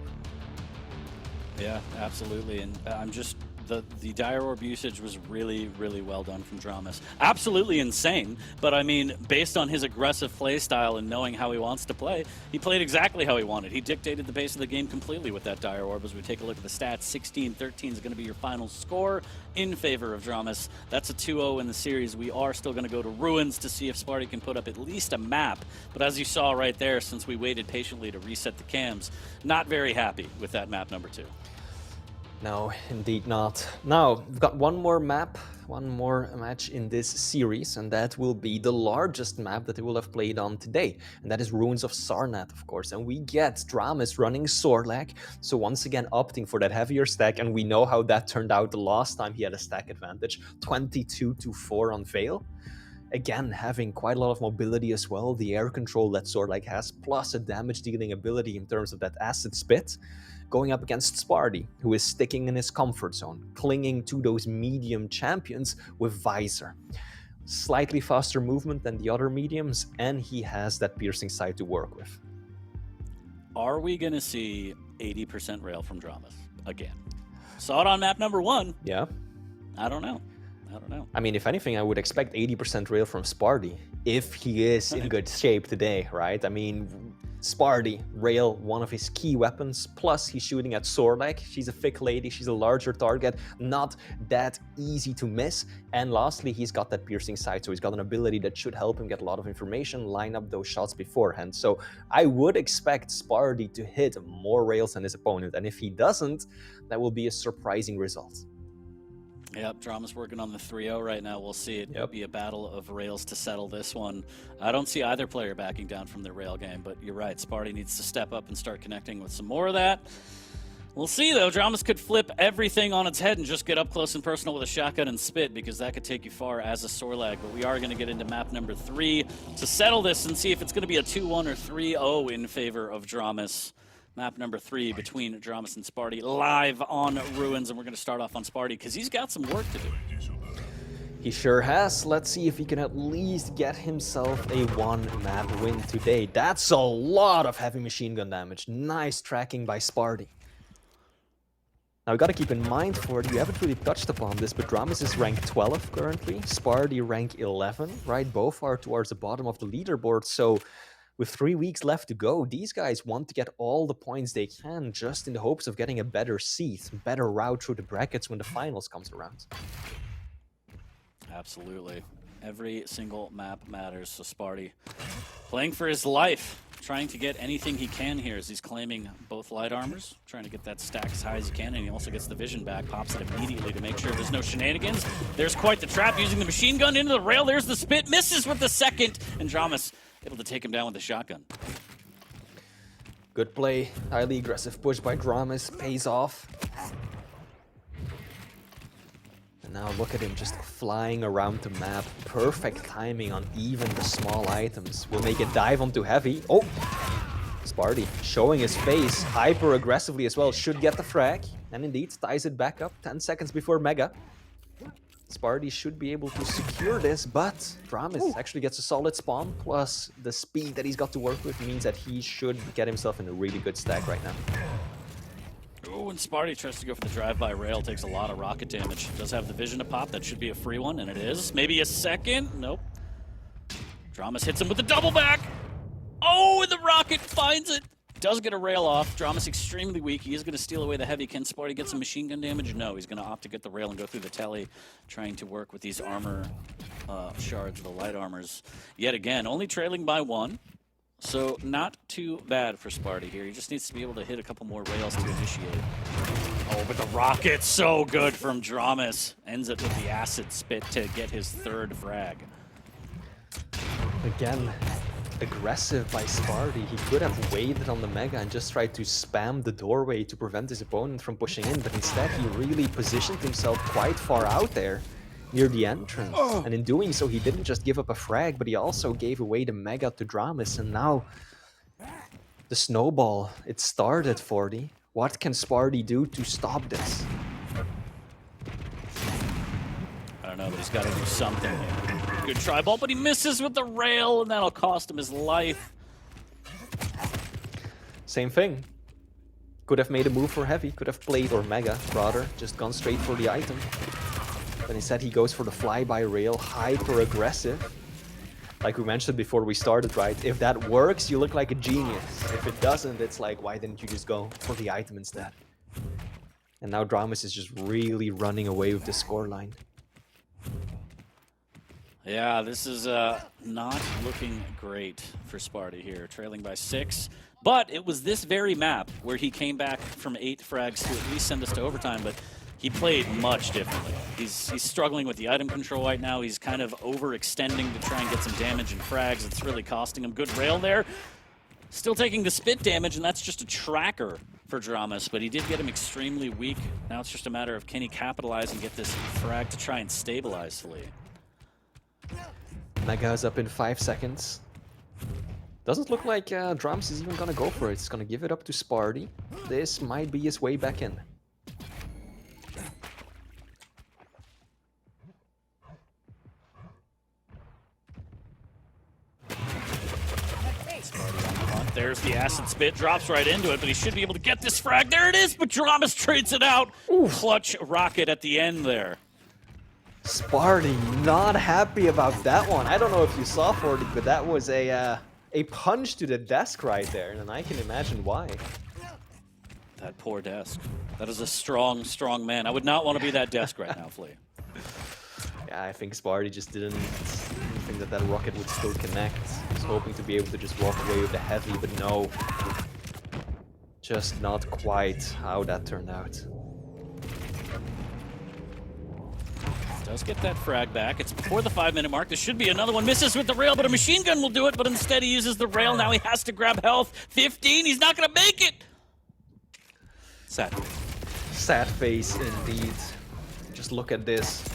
Yeah, absolutely. And I'm just, the dire orb usage was really, really well done from dramiS. Absolutely insane, but I mean, based on his aggressive play style and knowing how he wants to play, he played exactly how he wanted. He dictated the pace of the game completely with that dire orb. As we take a look at the stats, 16-13 is going to be your final score in favor of dramiS. That's a 2-0 in the series. We are still going to go to Ruins to see if Spart1e can put up at least a map, but as you saw right there, since we waited patiently to reset the cams, not very happy with that map number 2. No, indeed not. Now, we've got one more map, one more match in this series, and that will be the largest map that we will have played on today, and that is Ruins of Sarnath, of course. And we get dramiS running Sorlag, so once again opting for that heavier stack, and we know how that turned out the last time he had a stack advantage, 22-4 on Vale. Again, having quite a lot of mobility as well, the air control that Sorlag has, plus a damage dealing ability in terms of that acid spit. Going up against Spart1e, who is sticking in his comfort zone, clinging to those medium champions with Visor. Slightly faster movement than the other mediums, and he has that piercing sight to work with. Are we going to see 80% rail from dramiS again? Saw it on map number 1. Yeah. I don't know. I don't know. I mean, if anything, I would expect 80% rail from Spart1e if he is in good shape today, right? I mean, Spart1e, rail, one of his key weapons, plus he's shooting at Sorlag. She's a thick lady, she's a larger target, not that easy to miss. And lastly, he's got that piercing sight, so he's got an ability that should help him get a lot of information, line up those shots beforehand. So I would expect Spart1e to hit more rails than his opponent, and if he doesn't, that will be a surprising result. Yep, drama's working on the 3-0 right now. We'll see. It'll be a battle of rails to settle this one. I don't see either player backing down from their rail game, but you're right. Spart1e needs to step up and start connecting with some more of that. We'll see, though. dramiS could flip everything on its head and just get up close and personal with a shotgun and spit, because that could take you far as a Sorlag. But we are going to get into map number 3 to settle this and see if it's going to be a 2-1 or 3-0 in favor of dramiS. Map number 3 between dramiS and Spart1e, live on Ruins, and we're going to start off on Spart1e because he's got some work to do. He sure has. Let's see if he can at least get himself a 1-map win today. That's a lot of heavy machine gun damage. Nice tracking by Spart1e. Now, we got to keep in mind, we haven't really touched upon this, but dramiS is rank 12 currently, Spart1e rank 11, right? Both are towards the bottom of the leaderboard, so with 3 weeks left to go, these guys want to get all the points they can just in the hopes of getting a better seat, better route through the brackets when the finals comes around. Absolutely. Every single map matters, so Spart1e playing for his life, trying to get anything he can here as he's claiming both light armors, trying to get that stack as high as he can, and he also gets the vision back, pops it immediately to make sure there's no shenanigans. There's quite the trap, using the machine gun into the rail. There's the spit, misses with the second, and dramiS able to take him down with the shotgun. Good play, highly aggressive push by dramiS, pays off. And now look at him just flying around the map. Perfect timing on even the small items. Will make a dive onto heavy. Oh! Spart1e showing his face hyper aggressively as well. Should get the frag. And indeed, ties it back up 10 seconds before Mega. Spart1e should be able to secure this, but dramiS actually gets a solid spawn, plus the speed that he's got to work with means that he should get himself in a really good stack right now. Oh, and Spart1e tries to go for the drive-by rail, takes a lot of rocket damage. Does have the vision to pop, that should be a free one, and it is. Maybe a second? Nope. dramiS hits him with the double back! Oh, and the rocket finds it! Does get a rail off. dramiS extremely weak. He is going to steal away the heavy. Can Spart1e get some machine gun damage? No, he's going to opt to get the rail and go through the telly, trying to work with these armor shards, the light armors. Yet again, only trailing by 1. So not too bad for Spart1e here. He just needs to be able to hit a couple more rails to initiate. Oh, but the rocket, so good from dramiS. Ends up with the acid spit to get his 3rd frag. Again, aggressive by Spart1e. He could have waited on the Mega and just tried to spam the doorway to prevent his opponent from pushing in, but instead he really positioned himself quite far out there near the entrance. And in doing so, he didn't just give up a frag, but he also gave away the Mega to dramiS, and now the snowball, it started for the. What can Spart1e do to stop this? I don't know, but he's got to do something. Good try ball, but he misses with the rail, and that'll cost him his life. Same thing. Could have made a move for heavy, could have played, or Mega rather, just gone straight for the item. But instead he goes for the flyby rail, hyper aggressive. Like we mentioned before we started, right? If that works, you look like a genius. If it doesn't, it's like, why didn't you just go for the item instead? And now dramiS is just really running away with the scoreline. Yeah, this is not looking great for Spart1e here, trailing by 6. But it was this very map where he came back from 8 frags to at least send us to overtime, but he played much differently. He's struggling with the item control right now. He's kind of overextending to try and get some damage and frags. It's really costing him. Good rail there. Still taking the spit damage, and that's just a tracker for dramiS, but he did get him extremely weak. Now it's just a matter of can he capitalize and get this frag to try and stabilize fully. Mega is up in 5 seconds. Doesn't look like dramiS is even gonna go for it. It's gonna give it up to Spart1e. This might be his way back in. There's the acid spit, drops right into it, but he should be able to get this frag. There it is, but dramiS trades it out. Ooh. Clutch rocket at the end there. Spart1e not happy about that one. I don't know if you saw 40, but that was a punch to the desk right there, and I can imagine why. That poor desk. That is a strong, strong man. I would not want to be that desk right now, Flea. Yeah, I think Spart1e just didn't think that that rocket would still connect. He was hoping to be able to just walk away with the heavy, but no. Just not quite how that turned out. Does get that frag back. It's before the 5-minute mark. There should be another one. Misses with the rail, but a machine gun will do it, but instead he uses the rail. Now he has to grab health. 15, he's not going to make it! Sad. Sad face indeed. Just look at this.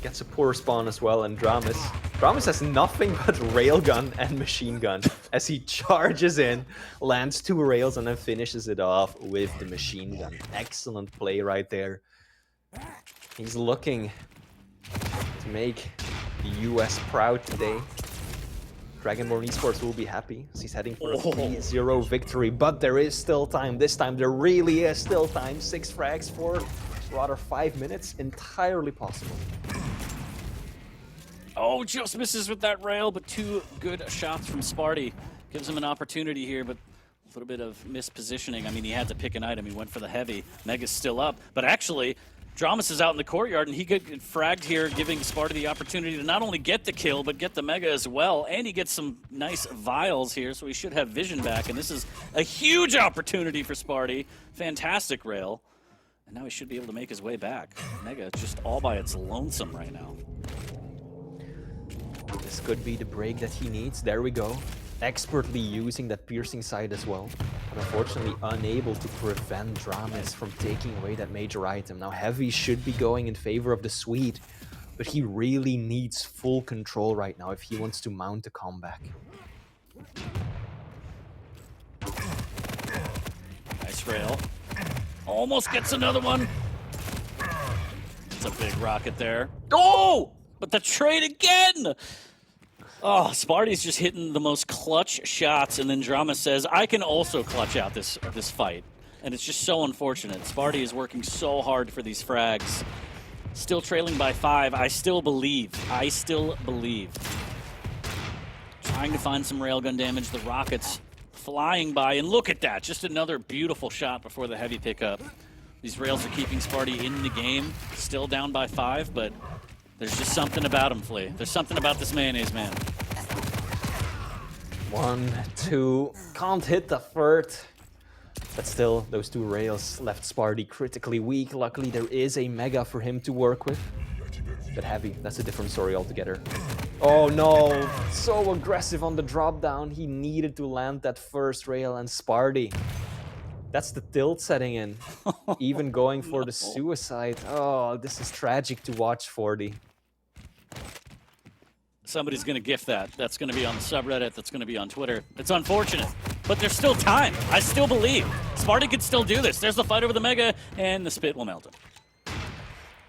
Gets a poor spawn as well, and dramiS. dramiS has nothing but railgun and machine gun as he charges in, lands 2 rails, and then finishes it off with the machine gun. Excellent play right there. He's looking to make the US proud today. Dragonborn Esports will be happy as he's heading for a 3-0 victory, but there is still time. This time there really is still time. 6 frags for rather 5 minutes, entirely possible. Oh, just misses with that rail, but 2 good shots from Spart1e. Gives him an opportunity here, but a little bit of mispositioning. I mean, he had to pick an item. He went for the heavy. Mega's still up, but actually, dramiS is out in the courtyard, and he got fragged here, giving Spart1e the opportunity to not only get the kill, but get the Mega as well. And he gets some nice vials here, so he should have vision back. And this is a huge opportunity for Spart1e. Fantastic rail. And now he should be able to make his way back. Mega just all by its lonesome right now. This could be the break that he needs. There we go. Expertly using that piercing sight as well. But unfortunately unable to prevent dramiS from taking away that major item. Now heavy should be going in favor of the Swede, but he really needs full control right now if he wants to mount a comeback. Nice rail. Almost gets another one. It's a big rocket there. Oh! But the trade again! Oh, Spart1e's just hitting the most clutch shots, and then dramiS says, I can also clutch out this fight. And it's just so unfortunate. Spart1e is working so hard for these frags. Still trailing by 5. I still believe. I still believe. Trying to find some railgun damage. The rockets flying by, and look at that. Just another beautiful shot before the heavy pickup. These rails are keeping Spart1e in the game. Still down by 5, but there's just something about him, Flea. There's something about this mayonnaise man. 1, 2, can't hit the third. But still, those 2 rails left Spart1e critically weak. Luckily, there is a Mega for him to work with. But heavy, that's a different story altogether. Oh no, so aggressive on the drop down. He needed to land that first rail, and Spart1e. That's the tilt setting in. Even going for the suicide. Oh, this is tragic to watch, 40. Somebody's going to gift that. That's going to be on the subreddit. That's going to be on Twitter. It's unfortunate, but there's still time. I still believe. Spart1e could still do this. There's the fight over the Mega, and the spit will melt him.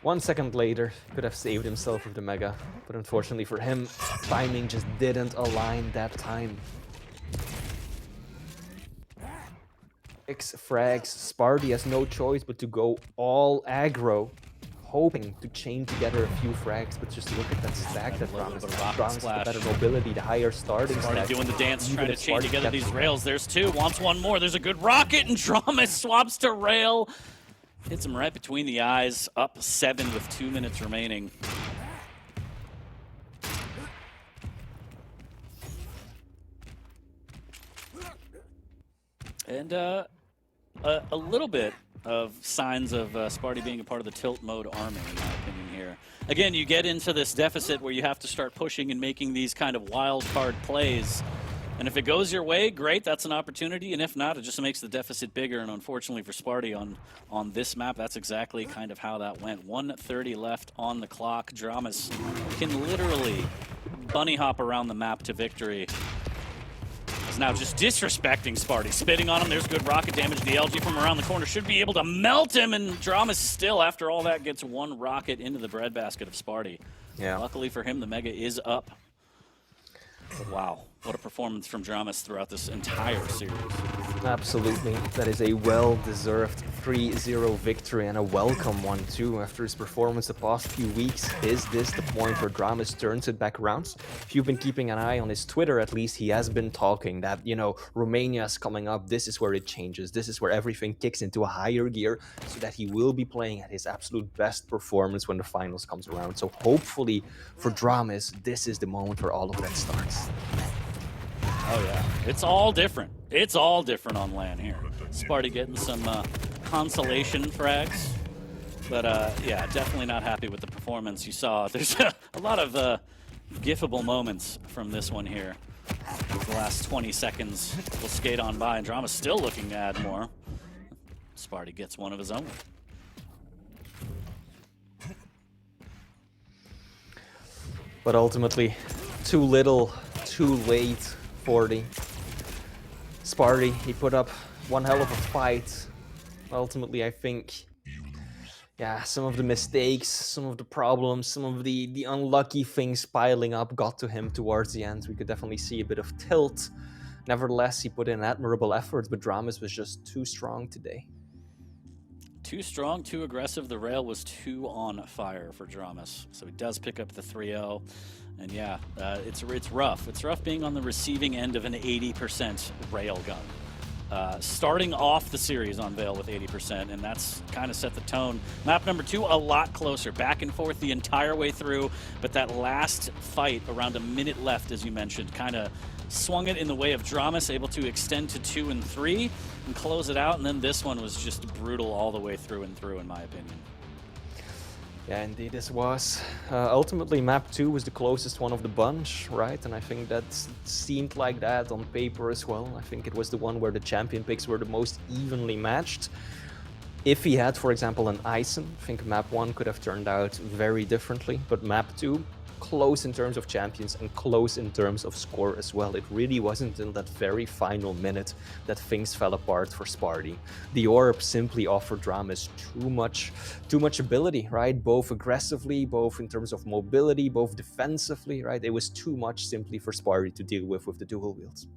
1 second later, could have saved himself with the Mega, but unfortunately for him, timing just didn't align that time. 6 frags, Spart1e has no choice but to go all aggro, hoping to chain together a few frags, but just look at that stack that dramiS has. The better mobility, the higher starting stack. Doing the dance, trying to chain together these rails. There's 2, wants 1 more. There's a good rocket, and dramiS swaps to rail. Hits him right between the eyes, up 7 with 2 minutes remaining. And a little bit of signs of Spart1e being a part of the tilt mode army, in my opinion here. Again, you get into this deficit where you have to start pushing and making these kind of wild card plays. And if it goes your way, great, that's an opportunity. And if not, it just makes the deficit bigger. And unfortunately for Spart1e on this map, that's exactly kind of how that went. 1:30 left on the clock. dramiS can literally bunny hop around the map to victory. Is now just disrespecting Spart1e, spitting on him. There's good rocket damage. The LG from around the corner should be able to melt him, and dramiS still, after all that, gets 1 rocket into the breadbasket of Spart1e. Yeah. Luckily for him, the Mega is up. But wow, what a performance from dramiS throughout this entire series. Absolutely, that is a well-deserved 3-0 victory, and a welcome one too after his performance the past few weeks. Is this the point where dramiS turns it back around? If you've been keeping an eye on his Twitter, at least, he has been talking that, you know, Romania is coming up, this is where it changes, this is where everything kicks into a higher gear, so that he will be playing at his absolute best performance when the finals comes around. So hopefully for dramiS, this is the moment where all of that starts. Oh yeah, it's all different. It's all different on LAN here. Spart1e getting some consolation frags, but yeah, definitely not happy with the performance you saw. There's a lot of gifable moments from this one here. The last 20 seconds will skate on by, and dramiS still looking to add more. Spart1e gets one of his own. But ultimately, too little, too late. 40. Spart1e, he put up one hell of a fight. Ultimately, I think, yeah, some of the mistakes, some of the problems, some of the unlucky things piling up got to him towards the end. We could definitely see a bit of tilt. Nevertheless, he put in admirable efforts, but dramiS was just too strong today. Too strong, too aggressive. The rail was too on fire for dramiS. So he does pick up the 3-0. And yeah, it's rough. It's rough being on the receiving end of an 80% rail gun. Starting off the series on Vale with 80%, and that's kind of set the tone. Map number 2, a lot closer, back and forth the entire way through, but that last fight, around a minute left, as you mentioned, kind of swung it in the way of dramiS, able to extend to 2 and 3 and close it out, and then this one was just brutal all the way through and through, in my opinion. Yeah, indeed, this was. Ultimately, map 2 was the closest one of the bunch, right? And I think that seemed like that on paper as well. I think it was the one where the champion picks were the most evenly matched. If he had, for example, an Ison, I think map 1 could have turned out very differently. But map 2, close in terms of champions and close in terms of score as well. It really wasn't until that very final minute that things fell apart for Spart1e. The orb simply offered dramiS too much ability, right? Both aggressively, both in terms of mobility, both defensively, right? It was too much simply for Spart1e to deal with the dual wields.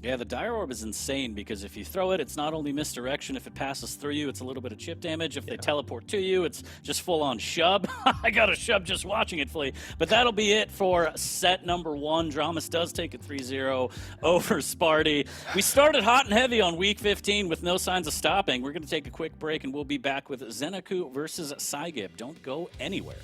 Yeah, the Dire Orb is insane because if you throw it, it's not only misdirection. If it passes through you, it's a little bit of chip damage. If they teleport to you, it's just full-on shove. I got a shove just watching it flee. But that'll be it for set number 1. dramiS does take it 3-0 over Spart1e. We started hot and heavy on week 15 with no signs of stopping. We're going to take a quick break, and we'll be back with ZenAku versus psygib. Don't go anywhere.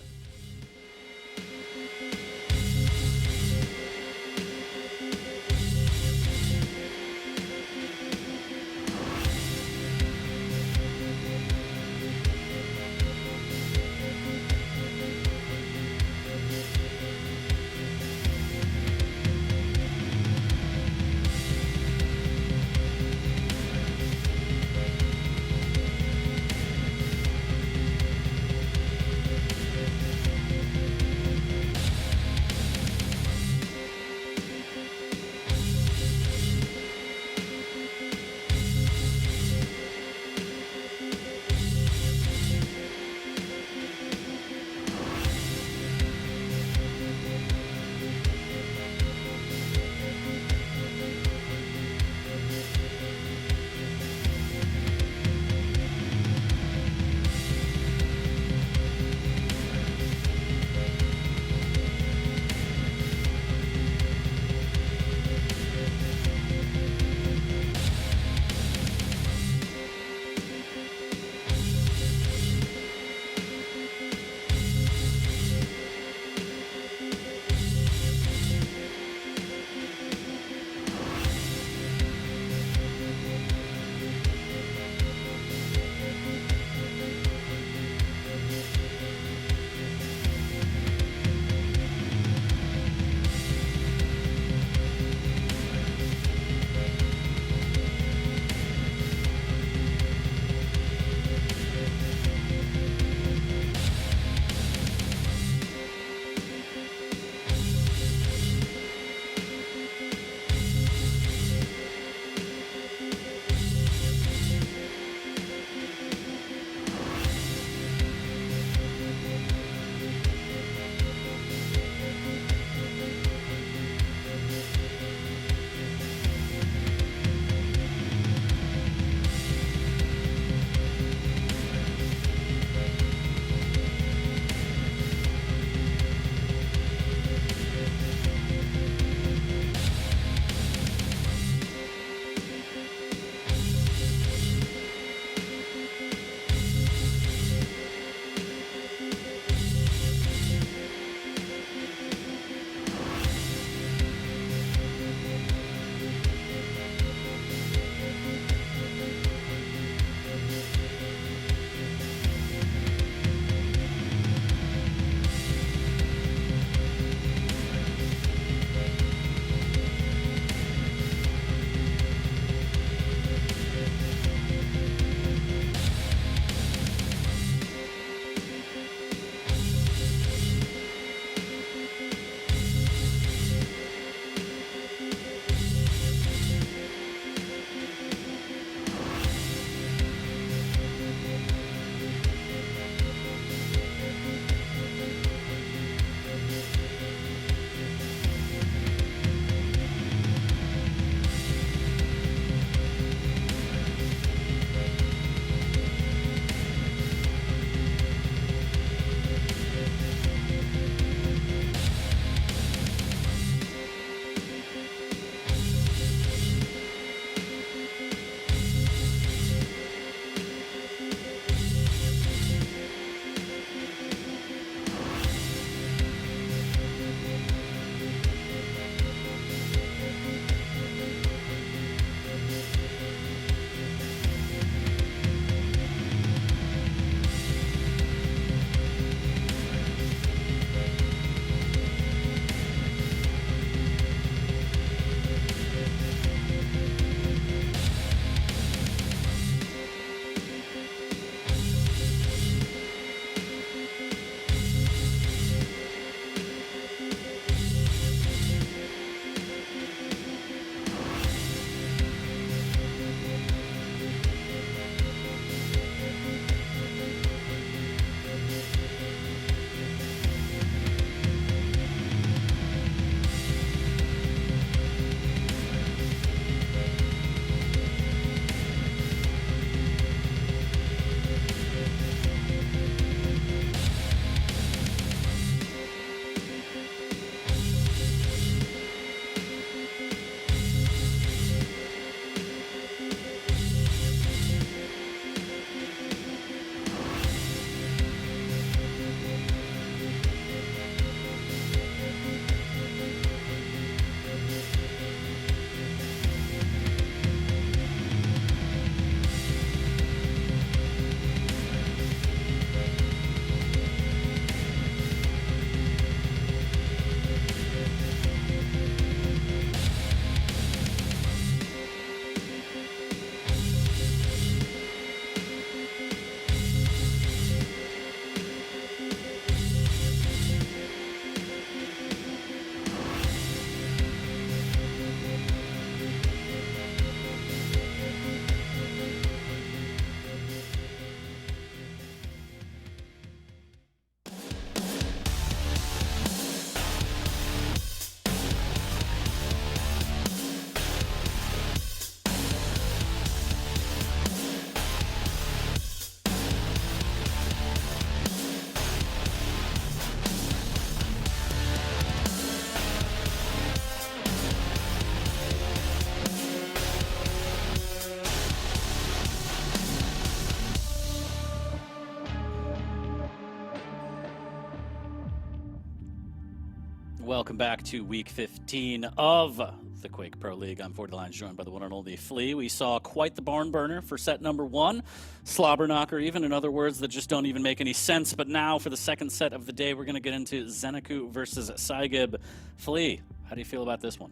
welcome back to week 15 of the Quake Pro League. I'm 40 Lines, joined by the one and only Flea. We saw quite the barn burner for set number 1. Slobber knocker, even, in other words, that just don't even make any sense. But now for the second set of the day, we're going to get into ZenAku versus psygib. Flea, how do you feel about this one?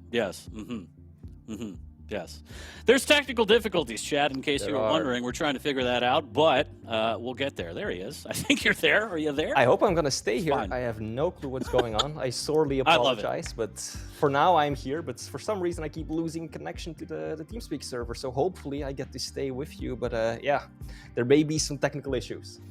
Yes. Yes. There's technical difficulties, Chad, in case you were wondering. We're trying to figure that out, but we'll get there. There he is. I think you're there. Are you there? I hope I'm going to stay here. Fine. I have no clue what's going on. I sorely apologize, but for now I'm here. But for some reason I keep losing connection to the TeamSpeak server, so hopefully I get to stay with you. But yeah, there may be some technical issues.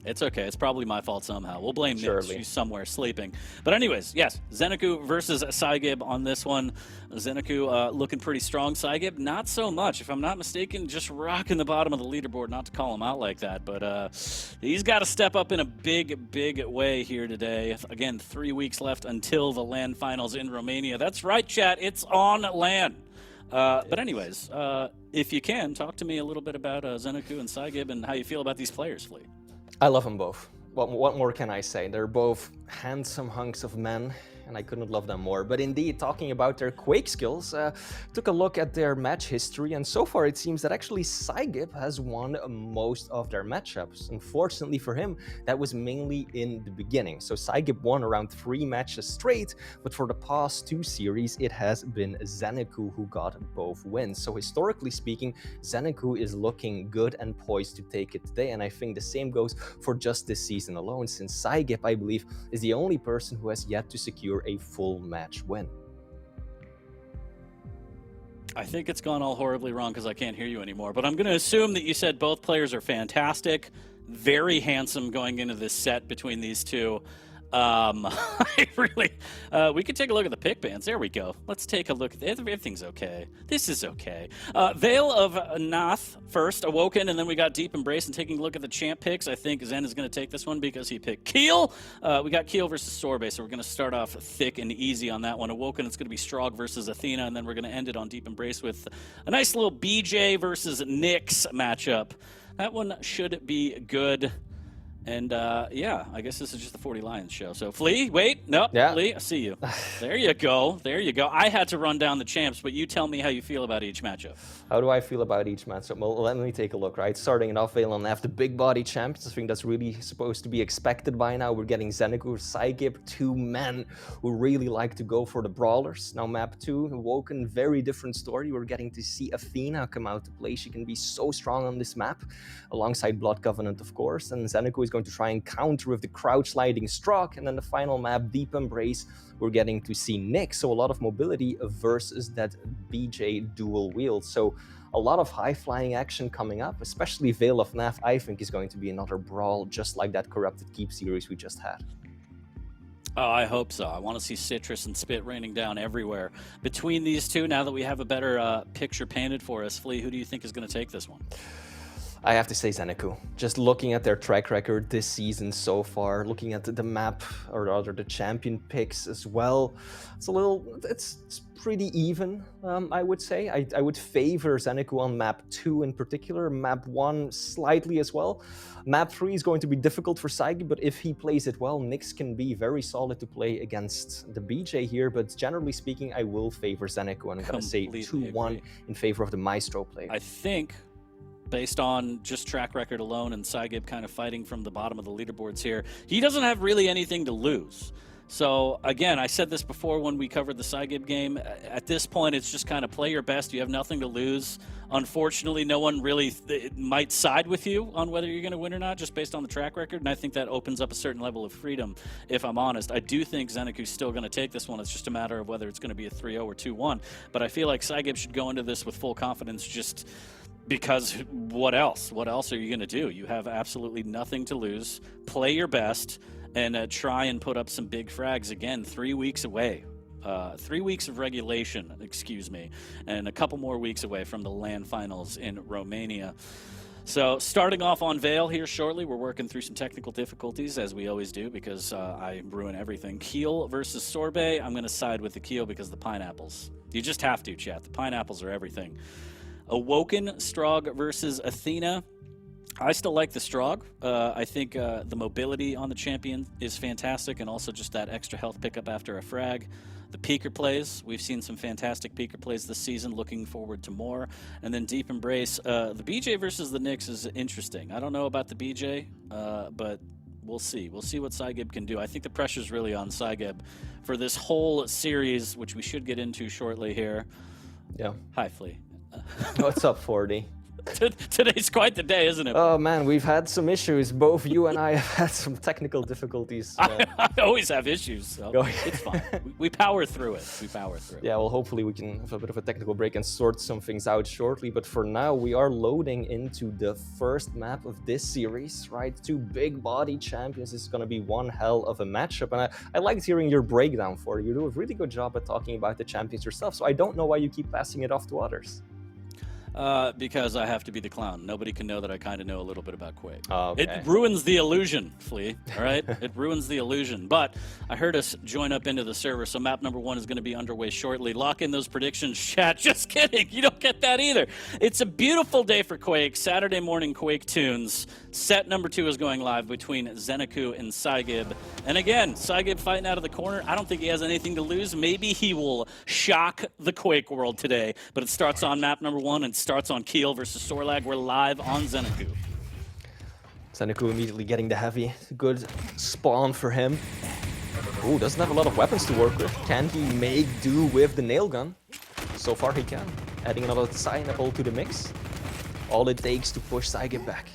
It's okay. It's probably my fault somehow. We'll blame Nick. She's somewhere sleeping. But anyways, yes, ZenAku versus psygib on this one. ZenAku looking pretty strong. psygib, not so much. If I'm not mistaken, just rocking the bottom of the leaderboard. Not to call him out like that, but he's got to step up in a big, big way here today. Again, 3 weeks left until the LAN finals in Romania. That's right, chat. It's on LAN. But anyways, if you can, talk to me a little bit about ZenAku and psygib and how you feel about these players, Flea. I love them both. What more can I say? They're both handsome hunks of men, and I couldn't love them more. But indeed, talking about their Quake skills, took a look at their match history, and so far it seems that actually psygib has won most of their matchups. Unfortunately for him, that was mainly in the beginning. So psygib won around 3 matches straight, but for the past 2 series, it has been ZenAku who got both wins. So historically speaking, ZenAku is looking good and poised to take it today, and I think the same goes for just this season alone, since psygib, I believe, is the only person who has yet to secure a full match win. I think it's gone all horribly wrong because I can't hear you anymore, but I'm going to assume that you said both players are fantastic, very handsome going into this set between these two. I really, we could take a look at the pick bands. There we go. Let's take a look. Everything's okay. This is okay. Vale of Pnath first, Awoken, and then we got Deep Embrace. And taking a look at the champ picks, I think Zen is going to take this one because he picked Keel. We got Keel versus Sorbet, so we're going to start off thick and easy on that one. Awoken, it's going to be Strog versus Athena, and then we're going to end it on Deep Embrace with a nice little BJ versus Nyx matchup. That one should be good. And, yeah, I guess this is just the 40 Lions show. So, Flea, wait, no, yeah. Flea, I see you. There you go, there you go. I had to run down the champs, but you tell me how you feel about each matchup. How do I feel about each matchup? Well, let me take a look, right? Starting it off, Vale of Pnath, the big body champs. I think that's really supposed to be expected by now. We're getting ZenAku, psygib, 2 men who really like to go for the brawlers. Now, map 2, Awoken, very different story. We're getting to see Athena come out to play. She can be so strong on this map, alongside Blood Covenant, of course. And ZenAku is going to try and counter with the crouch sliding Strog, and then the final map, Deep Embrace, we're getting to see Nyx, so a lot of mobility versus that BJ dual wield. So a lot of high flying action coming up, especially Vale of Pnath, I think is going to be another brawl just like that Corrupted Keep series we just had. Oh, I hope so. I want to see citrus and spit raining down everywhere. Between these two, now that we have a better picture painted for us, Flea, who do you think is going to take this one? I have to say ZenAku. Just looking at their track record this season so far, looking at the map, or rather the champion picks as well, it's pretty even, I would say. I would favor ZenAku on map 2 in particular, map 1 slightly as well. Map 3 is going to be difficult for psygib, but if he plays it well, Nyx can be very solid to play against the BJ here, but generally speaking, I will favor ZenAku, and I'm going to say 2-1 in favor of the Maestro player. I think, based on just track record alone and psygib kind of fighting from the bottom of the leaderboards here, he doesn't have really anything to lose. So again, I said this before when we covered the psygib game. At this point, it's just kind of play your best. You have nothing to lose. Unfortunately, no one really might side with you on whether you're going to win or not, just based on the track record. And I think that opens up a certain level of freedom, if I'm honest. I do think ZenAku's still going to take this one. It's just a matter of whether it's going to be a 3-0 or 2-1. But I feel like psygib should go into this with full confidence, just because what else? What else are you going to do? You have absolutely nothing to lose. Play your best and try and put up some big frags. Again, 3 weeks away. 3 weeks of regulation, excuse me, and a couple more weeks away from the LAN finals in Romania. So starting off on Vale here shortly, we're working through some technical difficulties, as we always do, because I ruin everything. Keel versus Sorbet. I'm going to side with the Keel because of the pineapples. You just have to, chat. The pineapples are everything. Awoken, Strog versus Athena. I still like the Strog. I think the mobility on the champion is fantastic, and also just that extra health pickup after a frag. The peeker plays, we've seen some fantastic peeker plays this season, looking forward to more. And then Deep Embrace, the BJ versus the Nyx is interesting. I don't know about the BJ, but we'll see. We'll see what psygib can do. I think the pressure's really on psygib for this whole series, which we should get into shortly here. Yeah. Hi, Flea. What's up, 40? Today's quite the day, isn't it? Oh man, we've had some issues. Both you and I have had some technical difficulties. I always have issues, so it's fine. We power through it. We power through it. Yeah, well, hopefully we can have a bit of a technical break and sort some things out shortly. But for now, we are loading into the first map of this series, right? Two big body champions. This is going to be one hell of a matchup. And I liked hearing your breakdown for it. You do a really good job at talking about the champions yourself. So I don't know why you keep passing it off to others. Because I have to be the clown. Nobody can know that I kind of know a little bit about Quake. Okay. It ruins the illusion, Flea, all right? It ruins the illusion. But I heard us join up into the server, so map number 1 is going to be underway shortly. Lock in those predictions, chat. Just kidding. You don't get that either. It's a beautiful day for Quake. Saturday morning Quake tunes. Set number 2 is going live between ZenAku and psygib. And again, psygib fighting out of the corner. I don't think he has anything to lose. Maybe he will shock the Quake world today. But it starts on map number 1 and starts on Keel versus Sorlag. We're live on ZenAku. ZenAku immediately getting the heavy. Good spawn for him. Ooh, doesn't have a lot of weapons to work with. Can he make do with the nail gun? So far he can. Adding another psygib to the mix. All it takes to push psygib back.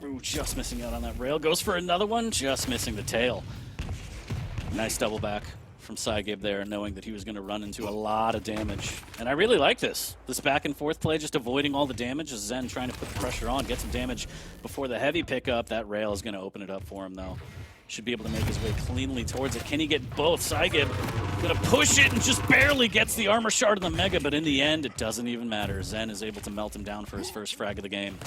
Ooh, just missing out on that rail. Goes for another one, just missing the tail. Nice double back from psygib there, knowing that he was going to run into a lot of damage. And I really like this. This back and forth play, just avoiding all the damage as Zen trying to put the pressure on, get some damage before the heavy pickup. That rail is going to open it up for him, though. Should be able to make his way cleanly towards it. Can he get both? psygib going to push it and just barely gets the armor shard of the Mega, but in the end, it doesn't even matter. Zen is able to melt him down for his first frag of the game.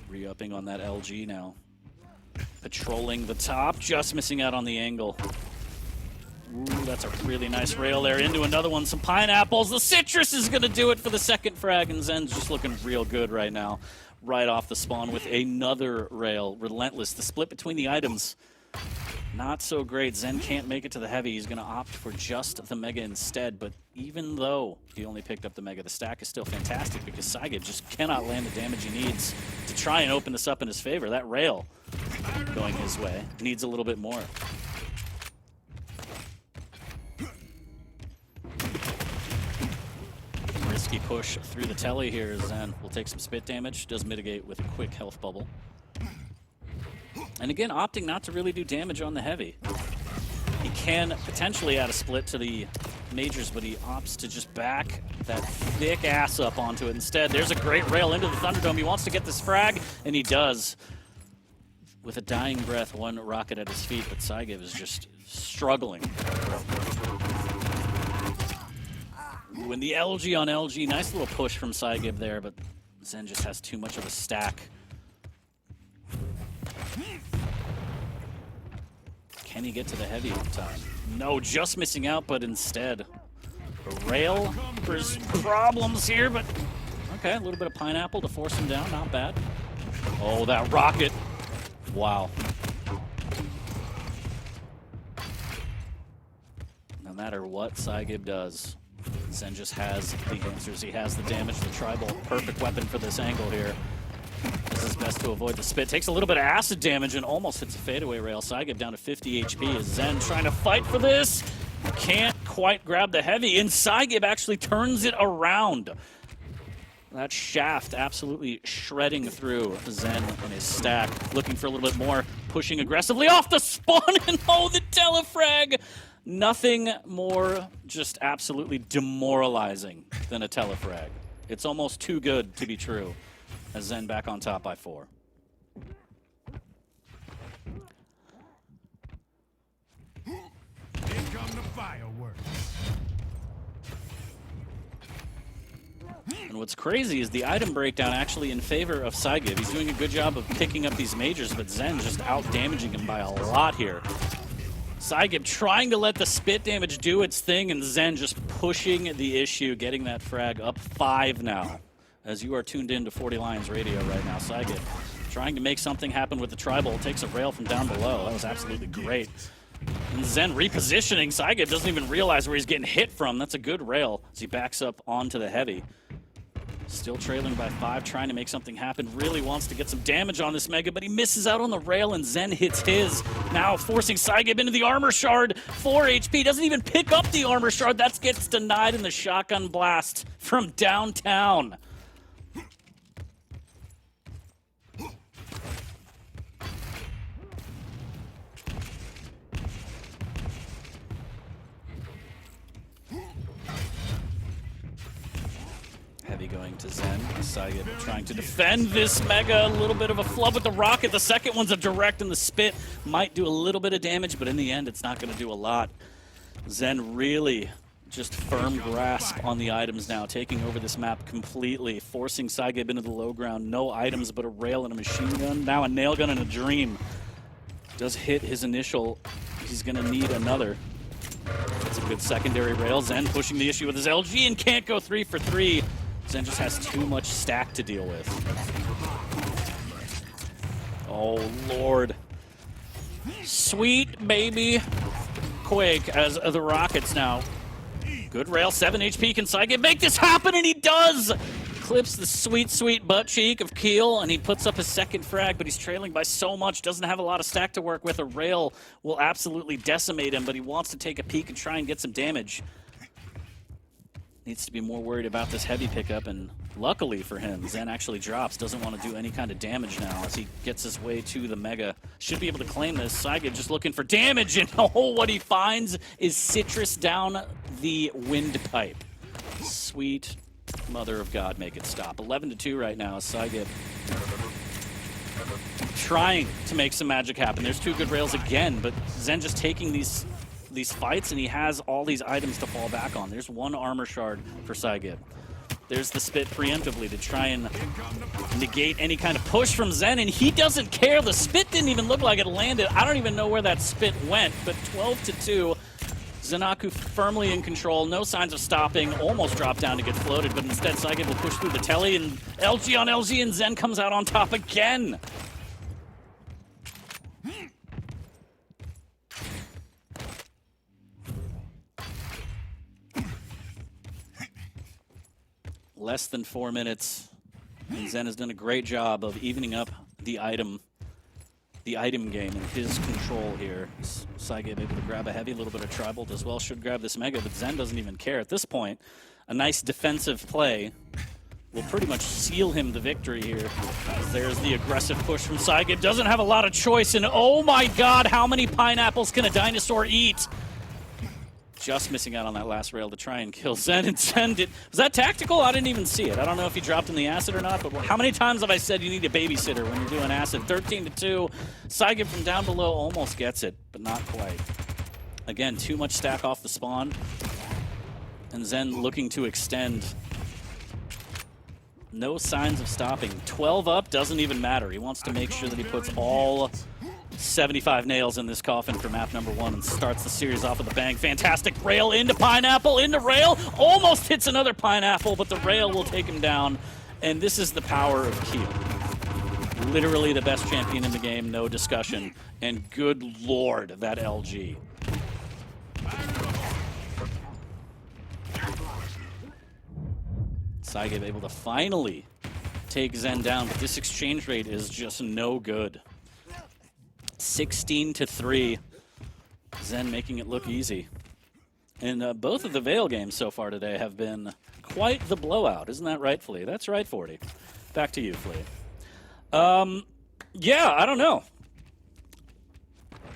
Re-upping on that LG now. Patrolling the top, just missing out on the angle. Ooh, that's a really nice rail there. Into another one, some pineapples. The citrus is going to do it for the second frag, and Zen's just looking real good right now. Right off the spawn with another rail. Relentless. The split between the items, not so great. Zen can't make it to the heavy. He's going to opt for just the Mega instead, but even though he only picked up the Mega, the stack is still fantastic because psygib just cannot land the damage he needs to try and open this up in his favor. That rail going his way needs a little bit more. Risky push through the telly here. Zen will take some spit damage, does mitigate with a quick health bubble. And again, opting not to really do damage on the heavy. He can potentially add a split to the majors, but he opts to just back that thick ass up onto it instead. There's a great rail into the Thunderdome. He wants to get this frag, and he does. With a dying breath, one rocket at his feet, but psygib is just struggling. Ooh, and the LG on LG, nice little push from psygib there, but Zen just has too much of a stack. Can he get to the heavy in time? No, just missing out, but instead a rail. There's problems here, but okay, a little bit of pineapple to force him down, not bad. Oh, that rocket. Wow. No matter what psygib does, Zen just has the answers. He has the damage, the tribal, perfect weapon for this angle here. This is best to avoid the spit. Takes a little bit of acid damage and almost hits a fadeaway rail. psygib down to 50 HP as Zen trying to fight for this. Can't quite grab the heavy, and psygib actually turns it around. That shaft absolutely shredding through Zen and his stack. Looking for a little bit more, pushing aggressively off the spawn, and oh, the telefrag! Nothing more just absolutely demoralizing than a telefrag. It's almost too good to be true. As Zen back on top by 4. Here come the fireworks. And what's crazy is the item breakdown actually in favor of psygib. He's doing a good job of picking up these majors, but Zen just out damaging him by a lot here. psygib trying to let the spit damage do its thing, and Zen just pushing the issue, getting that frag up 5 now. As you are tuned in to 40 Lions Radio right now, psygib trying to make something happen with the tribal. Takes a rail from down below. That was absolutely great. And Zen repositioning. psygib doesn't even realize where he's getting hit from. That's a good rail as he backs up onto the heavy. Still trailing by 5, trying to make something happen. Really wants to get some damage on this Mega, but he misses out on the rail, and Zen hits his. Now forcing psygib into the armor shard. 4 HP. Doesn't even pick up the armor shard. That gets denied in the shotgun blast from downtown. Heavy going to Zen. psygib trying to defend this Mega. A little bit of a flub with the rocket. The second one's a direct, and the spit might do a little bit of damage, but in the end, it's not going to do a lot. Zen really just firm grasp on the items now, taking over this map completely, forcing psygib into the low ground. No items but a rail and a machine gun. Now a nail gun and a dream. Does hit his initial. He's going to need another. That's a good secondary rail. Zen pushing the issue with his LG and can't go 3 for 3. Zen just has too much stack to deal with. Oh, Lord. Sweet baby Quake as the Rockets now. Good rail, 7 HP. Can psygib make this happen? And he does! Clips the sweet, sweet butt cheek of Keel, and he puts up his second frag, but he's trailing by so much, doesn't have a lot of stack to work with. A rail will absolutely decimate him, but he wants to take a peek and try and get some damage. Needs to be more worried about this heavy pickup, and luckily for him, Zen actually drops, doesn't want to do any kind of damage now as he gets his way to the Mega. Should be able to claim this. psygib just looking for damage, and oh, what he finds is citrus down the windpipe. Sweet mother of God, make it stop. 11-2 right now. psygib trying to make some magic happen. There's 2 good rails again, but Zen just taking these fights, and he has all these items to fall back on. There's 1 armor shard for psygib. There's the spit preemptively to try and negate any kind of push from Zen, and he doesn't care. The spit didn't even look like it landed. I don't even know where that spit went, but 12-2. ZenAku firmly in control, no signs of stopping, almost dropped down to get floated, but instead psygib will push through the telly, and LG on LG, and Zen comes out on top again. Less than 4 minutes, and Zen has done a great job of evening up the item game and his control here. psygib able to grab a heavy, a little bit of tribal as well, should grab this Mega, but Zen doesn't even care. At this point, a nice defensive play will pretty much seal him the victory here. There's the aggressive push from psygib. Doesn't have a lot of choice, and oh my God, how many pineapples can a dinosaur eat? Just missing out on that last rail to try and kill Zen. And Zen did. Was that tactical? I didn't even see it. I don't know if he dropped in the acid or not, but how many times have I said you need a babysitter when you're doing acid? 13-2. psygib from down below almost gets it, but not quite. Again, too much stack off the spawn. And Zen looking to extend. No signs of stopping. 12 up doesn't even matter. He wants to make sure that he puts all 75 nails in this coffin for map number 1 and starts the series off with a bang. Fantastic rail into pineapple, into rail. Almost hits another pineapple, but the rail will take him down. And this is the power of Keel. Literally the best champion in the game, no discussion. And good Lord, that LG. psygib able to finally take Zen down, but this exchange rate is just no good. 16-3. Zen making it look easy. And both of the Vale games so far today have been quite the blowout. Isn't that right, Flea? That's right, 40. Back to you, Flea. Yeah, I don't know.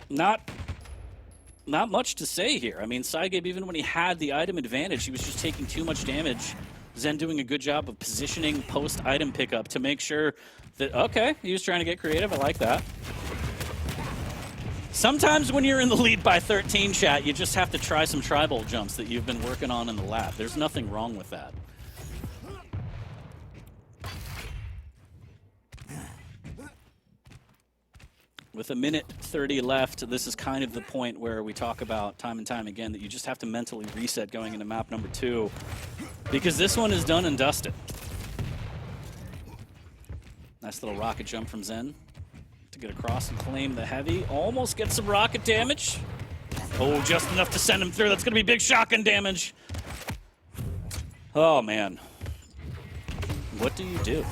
Not much to say here. I mean, psygib, even when he had the item advantage, he was just taking too much damage. Zen doing a good job of positioning post-item pickup to make sure that, okay, he was trying to get creative. I like that. Sometimes when you're in the lead by 13, chat, you just have to try some tribal jumps that you've been working on in the lab. There's nothing wrong with that. With a minute 30 left, this is kind of the point where we talk about time and time again that you just have to mentally reset going into map number 2, because this one is done and dusted. Nice little rocket jump from Zen to get across and claim the heavy. Almost gets some rocket damage. Oh, just enough to send him through. That's going to be big shotgun damage. Oh, man. What do you do?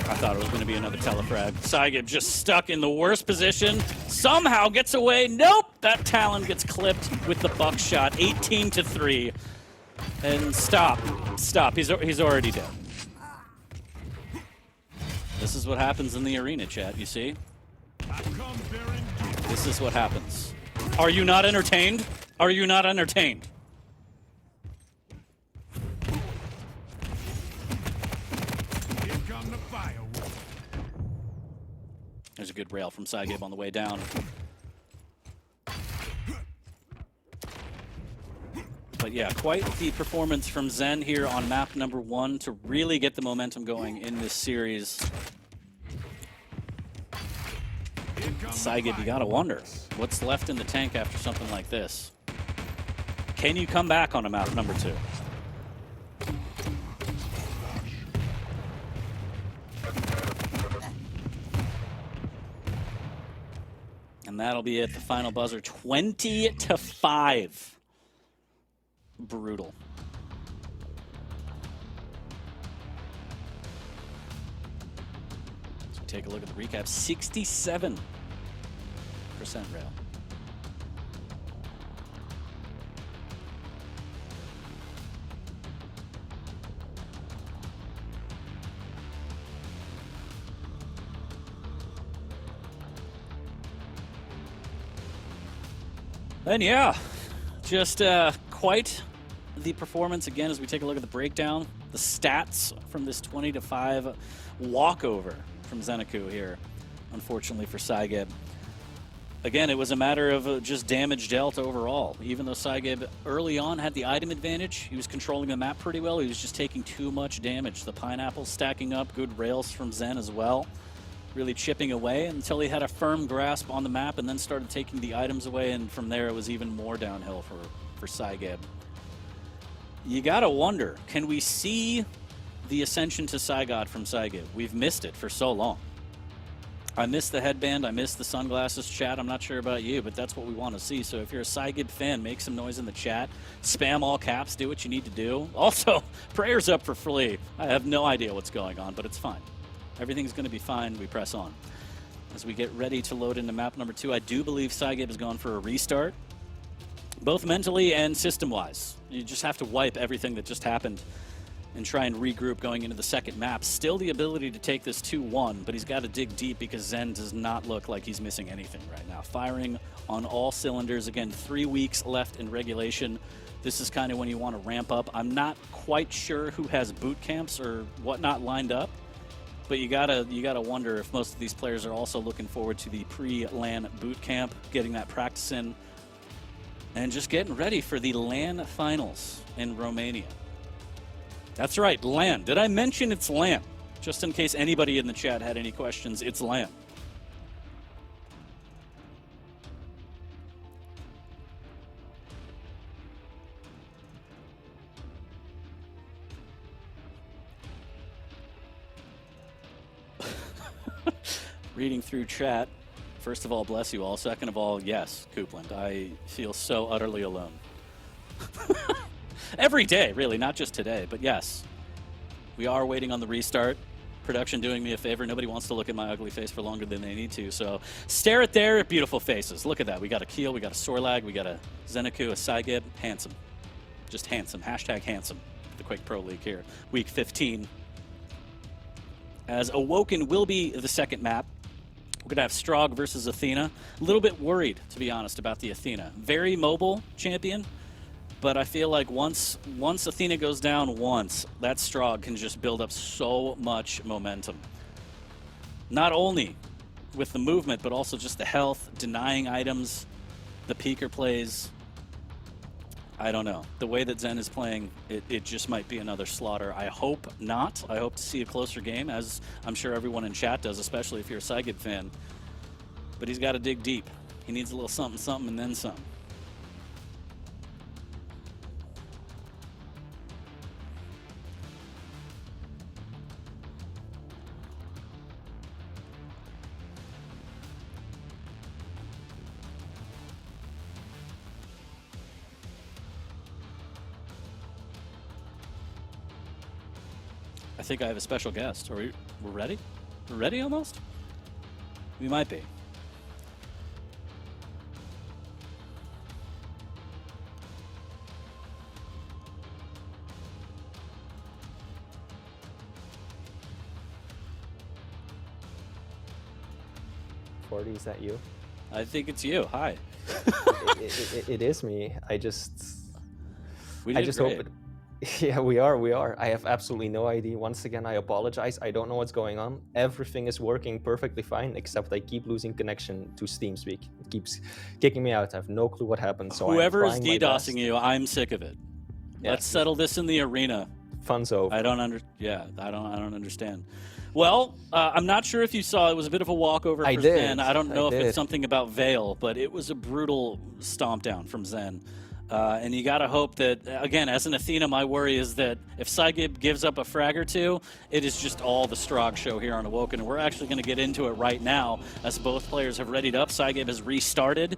I thought it was going to be another telefrag. psygib just stuck in the worst position. Somehow gets away. Nope! That Talon gets clipped with the buckshot. 18-3. And stop. Stop. He's already dead. This is what happens in the arena, chat, you see? This is what happens. Are you not entertained? Are you not entertained? There's a good rail from psygib on the way down. But yeah, quite the performance from Zen here on map number 1 to really get the momentum going in this series. psygib, you gotta wonder what's left in the tank after something like this. Can you come back on a map number 2? And that'll be it, the final buzzer, 20-5. Brutal. So take a look at the recap, 67% rail. And yeah, just quite the performance again as we take a look at the breakdown. The stats from this 20-5 walkover from ZenAku here, unfortunately for psygib. Again, it was a matter of just damage dealt overall. Even though psygib early on had the item advantage, he was controlling the map pretty well, he was just taking too much damage. The pineapples stacking up, good rails from Zen as well. Really chipping away until he had a firm grasp on the map and then started taking the items away, and from there it was even more downhill for psygib. You gotta wonder, can we see the ascension to Psygod from psygib? We've missed it for so long. I missed the headband, I missed the sunglasses, chat. I'm not sure about you, but that's what we want to see. So if you're a psygib fan, make some noise in the chat. Spam all caps, do what you need to do. Also, prayers up for Flea. I have no idea what's going on, but it's fine. Everything's going to be fine. We press on. As we get ready to load into map number 2, I do believe psygib has gone for a restart, both mentally and system-wise. You just have to wipe everything that just happened and try and regroup going into the second map. Still the ability to take this 2-1, but he's got to dig deep because Zen does not look like he's missing anything right now. Firing on all cylinders. Again, 3 weeks left in regulation. This is kind of when you want to ramp up. I'm not quite sure who has boot camps or whatnot lined up, but you gotta wonder if most of these players are also looking forward to the pre-LAN boot camp, getting that practice in, and just getting ready for the LAN finals in Romania. That's right, LAN. Did I mention it's LAN? Just in case anybody in the chat had any questions, it's LAN. Reading through chat, first of all, bless you all. Second of all, yes, Coupland, I feel so utterly alone. Every day, really, not just today, but yes. We are waiting on the restart. Production doing me a favor. Nobody wants to look at my ugly face for longer than they need to, so stare at their beautiful faces. Look at that. We got a Keel, we got a Sorlag, we got a ZenAku, a psygib. Handsome. Just handsome. Hashtag handsome. The Quake Pro League here. Week 15. As Awoken will be the second map. We're going to have Strog versus Athena. A little bit worried, to be honest, about the Athena. Very mobile champion, but I feel like once Athena goes down once, that Strog can just build up so much momentum. Not only with the movement, but also just the health, denying items, the peeker plays. I don't know. The way that Zen is playing, it just might be another slaughter. I hope not. I hope to see a closer game, as I'm sure everyone in chat does, especially if you're a psygib fan. But he's got to dig deep. He needs a little something, something, and then some. I think I have a special guest. We're ready? We're ready almost? We might be. Is that you? I think it's you. Hi. It is me. I just Great. hope it. Yeah, we are. I have absolutely no idea. Once again, I apologize. I don't know what's going on. Everything is working perfectly fine, except I keep losing connection to TeamSpeak. It keeps kicking me out. I have no clue what happened. So whoever is DDoSing you, I'm sick of it. Yeah. Let's settle this in the arena. Fun's over. I don't understand. Well, I'm not sure if you saw, it was a bit of a walkover for Zen. I don't know if it's something about Vale, but it was a brutal stomp down from Zen. And you got to hope that, again, as an Athena, my worry is that if psygib gives up a frag or two, it is just all the Strog show here on Awoken. And we're actually going to get into it right now as both players have readied up. psygib has restarted.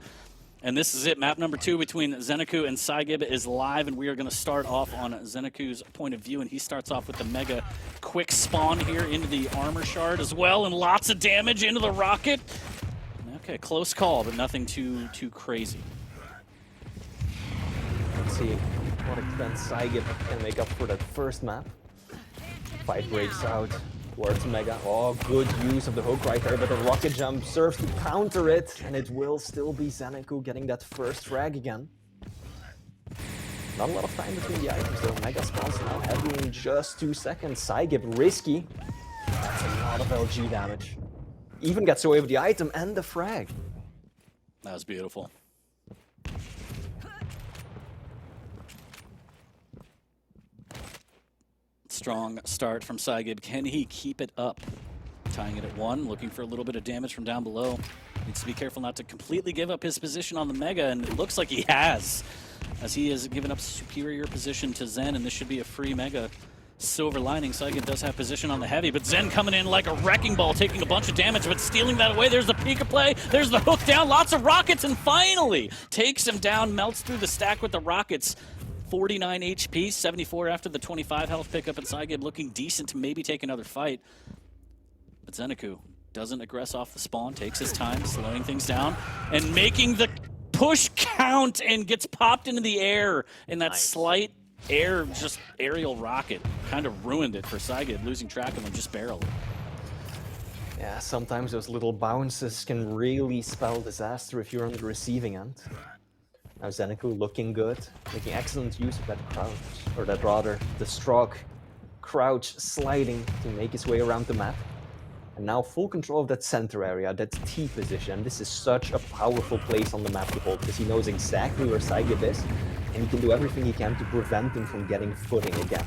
And this is it. Map number 2 between ZenAku and psygib is live, and we are going to start off on ZenAku's point of view, and he starts off with the mega quick spawn here into the armor shard as well, and lots of damage into the rocket. Okay, close call, but nothing too crazy. Let's see what extent psygib can make up for that first map. Fight breaks out towards Mega. Oh, good use of the hook right there, but the rocket jump serves to counter it, and it will still be ZenAku getting that first frag again. Not a lot of time between the items though. Mega spawns now heavy in just 2 seconds. psygib risky. That's a lot of LG damage. Even gets away with the item and the frag. That was beautiful. Strong start from psygib. Can he keep it up? Tying it at 1, looking for a little bit of damage from down below. Needs to be careful not to completely give up his position on the Mega, and it looks like he has, as he has given up superior position to Zen, and this should be a free Mega. Silver lining, psygib does have position on the heavy, but Zen coming in like a wrecking ball, taking a bunch of damage, but stealing that away. There's the Pika play, there's the hook down, lots of rockets, and finally takes him down, melts through the stack with the rockets. 49 HP, 74 after the 25 health pickup, and psygib looking decent to maybe take another fight. But ZenAku doesn't aggress off the spawn, takes his time, slowing things down, and making the push count, and gets popped into the air in that slight aerial rocket. Kind of ruined it for psygib, losing track of him just barely. Yeah, sometimes those little bounces can really spell disaster if you're on the receiving end. Now ZenAku looking good, making excellent use of that crouch, or that rather, the Strog crouch sliding to make his way around the map. And now full control of that center area, that T position. This is such a powerful place on the map to hold, because he knows exactly where psygib is, and he can do everything he can to prevent him from getting footing again.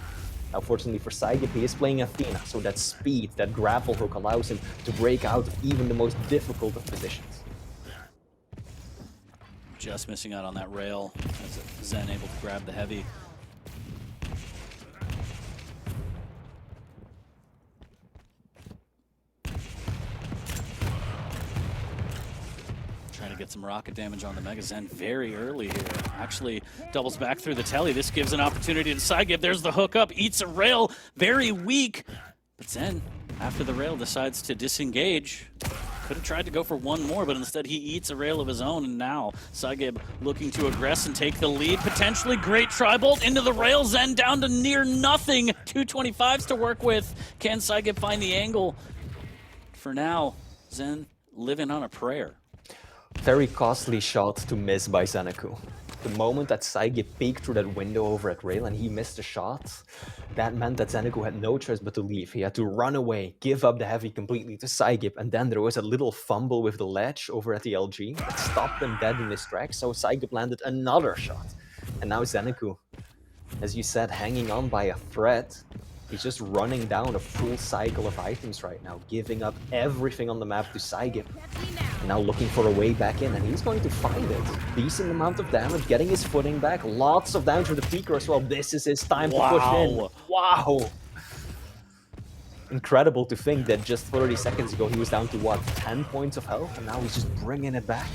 Now fortunately for psygib, he is playing Athena, so that speed, that grapple hook allows him to break out of even the most difficult of positions. Just missing out on that rail, as Zen able to grab the heavy. Trying to get some rocket damage on the Mega. Zen very early here. Actually doubles back through the telly. This gives an opportunity to psygib. There's the hook up, eats a rail, very weak. But Zen, after the rail, decides to disengage. Could have tried to go for one more, but instead he eats a rail of his own, and now psygib looking to aggress and take the lead. Potentially great tri-bolt into the rail. Zen down to near nothing. 225s to work with. Can psygib find the angle? For now, Zen living on a prayer. Very costly shot to miss by ZenAku. The moment that psygib peeked through that window over at rail and he missed the shot, that meant that ZenAku had no choice but to leave. He had to run away, give up the heavy completely to psygib, and then there was a little fumble with the ledge over at the LG that stopped him dead in his tracks, so psygib landed another shot. And now ZenAku, as you said, hanging on by a thread. He's just running down a full cycle of items right now, giving up everything on the map to psygib. And now looking for a way back in, and he's going to find it. Decent amount of damage, getting his footing back. Lots of damage with the Peeker as well. This is his time to push in. Wow! Incredible to think that just 30 seconds ago he was down to, what, 10 points of health? And now he's just bringing it back.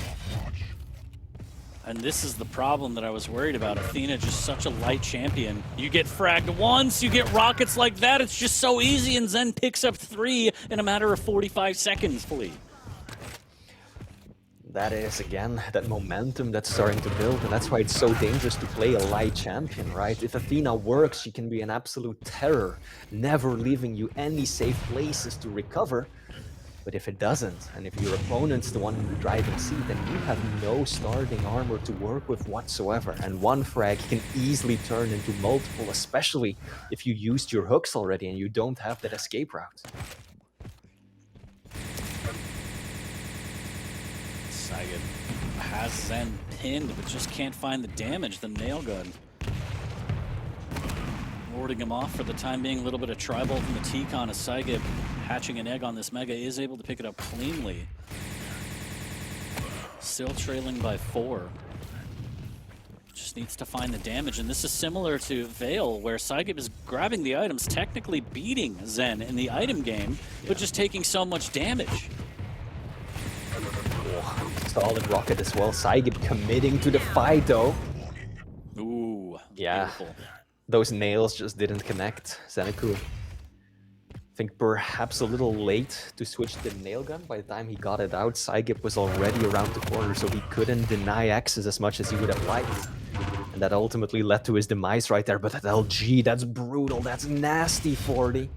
And this is the problem that I was worried about. Athena, just such a light champion. You get fragged once, you get rockets like that, it's just so easy, and Zen picks up 3 in a matter of 45 seconds, Flea. That is, again, that momentum that's starting to build, and that's why it's so dangerous to play a light champion, right? If Athena works, she can be an absolute terror, never leaving you any safe places to recover. But if it doesn't, and if your opponent's the one in the driving seat, then you have no starting armor to work with whatsoever. And one frag can easily turn into multiple, especially if you used your hooks already and you don't have that escape route. psygib has Zen pinned, but just can't find the damage, the nail gun. Warding him off for the time being. A little bit of tri-bolt from the T-Con as psygib hatching an egg on this Mega is able to pick it up cleanly. Still trailing by 4. Just needs to find the damage, and this is similar to Vale, where psygib is grabbing the items, technically beating Zen in the item game, but just taking so much damage. Oh, solid rocket as well. psygib committing to the fight, though. Ooh, yeah. Beautiful. Those nails just didn't connect. ZenAku, I think perhaps a little late to switch the nail gun. By the time he got it out, psygib was already around the corner, so he couldn't deny access as much as he would have liked. And that ultimately led to his demise right there. But that LG, that's brutal, that's nasty, 40.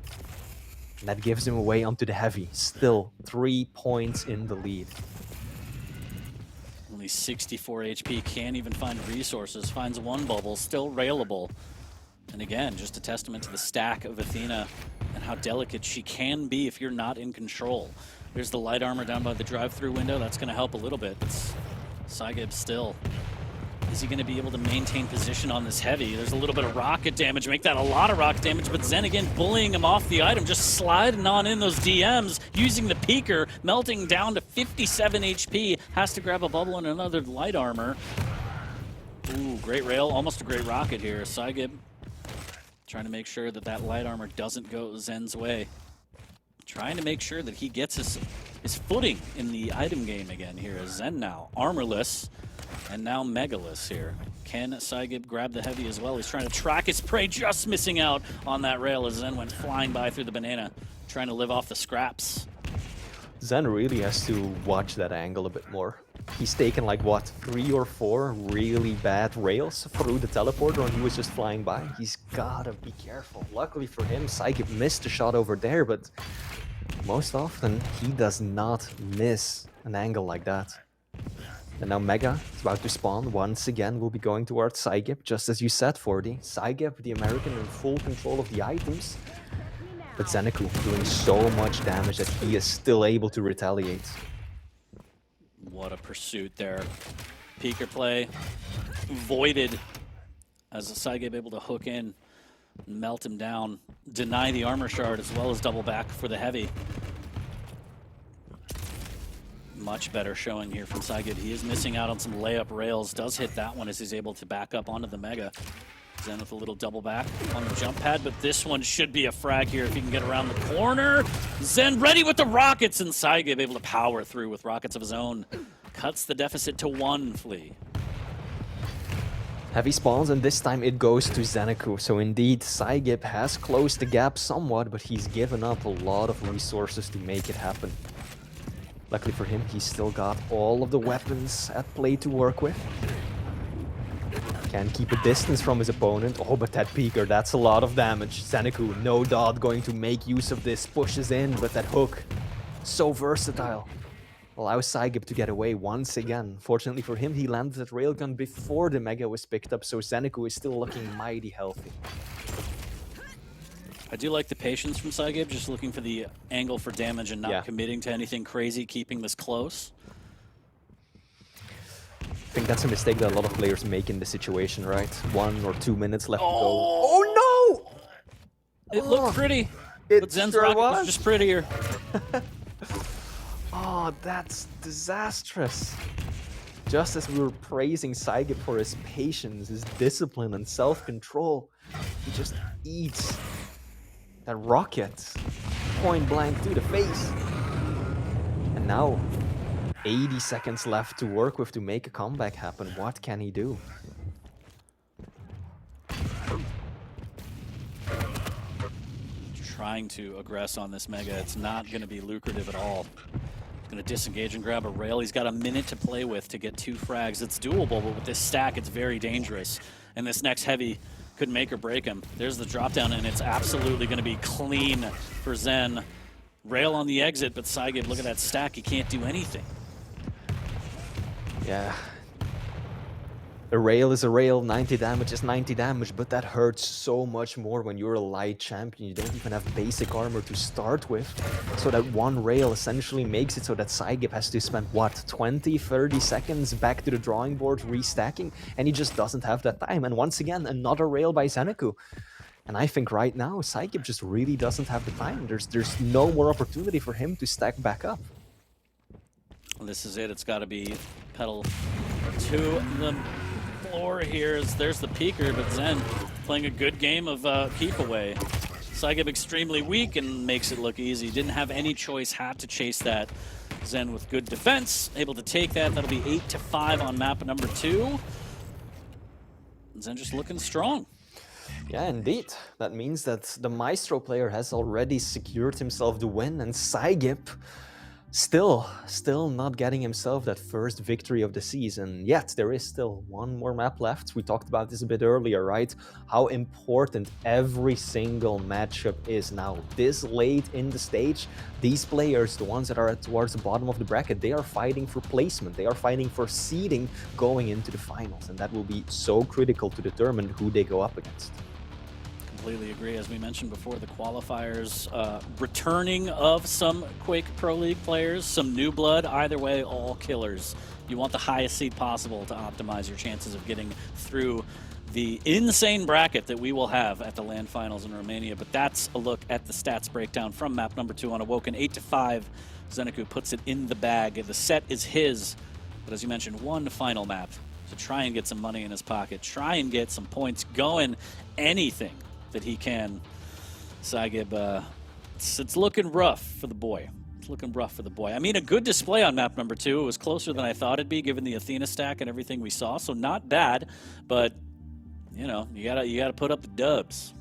And that gives him away onto the heavy. Still 3 points in the lead. Only 64 HP, can't even find resources, finds one bubble, still railable. And again, just a testament to the stack of Athena and how delicate she can be if you're not in control. There's the light armor down by the drive-through window. That's going to help a little bit. psygib still. Is he going to be able to maintain position on this heavy? There's a little bit of rocket damage, make that a lot of rocket damage, but Zen again bullying him off the item, just sliding on in those DMs, using the peeker, melting down to 57 HP, has to grab a bubble and another light armor. Ooh, great rail, almost a great rocket here. psygib trying to make sure that that light armor doesn't go Zen's way. Trying to make sure that he gets his footing in the item game again here. As Zen now armorless and now megaless here. Can psygib grab the heavy as well? He's trying to track his prey, just missing out on that rail as Zen went flying by through the banana, trying to live off the scraps. Zen really has to watch that angle a bit more. He's taken like, what, 3 or 4 really bad rails through the teleporter and he was just flying by. He's gotta be careful. Luckily for him, psygib missed a shot over there, but most often he does not miss an angle like that. And now Mega is about to spawn once again. Will be going towards psygib, just as you said, 40. psygib, the American, in full control of the items. But ZenAku doing so much damage that he is still able to retaliate. What a pursuit there. Peeker play voided as psygib able to hook in, melt him down, deny the armor shard as well as double back for the heavy. Much better showing here from psygib. He is missing out on some layup rails. Does hit that one as he's able to back up onto the Mega. Zen with a little double back on the jump pad, but this one should be a frag here if he can get around the corner. Zen ready with the rockets, and psygib able to power through with rockets of his own. Cuts the deficit to 1, Flea. Heavy spawns, and this time it goes to ZenAku. So indeed, psygib has closed the gap somewhat, but he's given up a lot of resources to make it happen. Luckily for him, he's still got all of the weapons at play to work with. Can keep a distance from his opponent. Oh, but that peeker, that's a lot of damage. ZenAku, no doubt, going to make use of this. Pushes in, but that hook, so versatile. Allows psygib to get away once again. Fortunately for him, he landed that railgun before the Mega was picked up, so ZenAku is still looking mighty healthy. I do like the patience from psygib, just looking for the angle for damage and not committing to anything crazy, keeping this close. I think that's a mistake that a lot of players make in this situation, right? 1 or 2 minutes left to go. Oh no! It looked pretty, It but Zen's sure rocket was was. just prettier. Oh, that's disastrous. Just as we were praising psygib for his patience, his discipline, and self-control, he just eats that rocket point blank to the face. And now, 80 seconds left to work with to make a comeback happen. What can he do? Trying to aggress on this Mega, it's not going to be lucrative at all. Going to disengage and grab a rail. He's got a minute to play with to get 2 frags. It's doable, but with this stack, it's very dangerous. And this next heavy could make or break him. There's the drop down, and it's absolutely going to be clean for Zen. Rail on the exit, but psygib, look at that stack. He can't do anything. Yeah. A rail is a rail, 90 damage is 90 damage, but that hurts so much more when you're a light champion. You don't even have basic armor to start with. So that one rail essentially makes it so that psygib has to spend, what, 20, 30 seconds back to the drawing board restacking, and he just doesn't have that time. And once again, another rail by ZenAku. And I think right now, psygib just really doesn't have the time. There's no more opportunity for him to stack back up. This is it. It's got to be pedal to the floor here. There's the peeker, but Zen playing a good game of keep away. psygib extremely weak and makes it look easy. Didn't have any choice, had to chase that. Zen with good defense, able to take that. That'll be 8-5 on map number 2. Zen just looking strong. Yeah, indeed. That means that the Maestro player has already secured himself the win, and psygib still not getting himself that first victory of the season. Yet there is still one more map left. We talked about this a bit earlier, right? How important every single matchup is now. This late in the stage, these players, the ones that are towards the bottom of the bracket, they are fighting for placement. They are fighting for seeding going into the finals, and that will be so critical to determine who they go up against. Completely agree. As we mentioned before, the qualifiers, returning of some Quake Pro League players, some new blood, either way, all killers. You want the highest seed possible to optimize your chances of getting through the insane bracket that we will have at the LAN finals in Romania. But that's a look at the stats breakdown from map number 2 on Awoken. 8-5, ZenAku puts it in the bag. The set is his, but as you mentioned, one final map to try and get some money in his pocket, try and get some points going, anything that he can. psygib, it's looking rough for the boy. It's looking rough for the boy. I mean, a good display on map number 2. It was closer than I thought it'd be, given the Athena stack and everything we saw. So not bad, but you know, you gotta put up the dubs.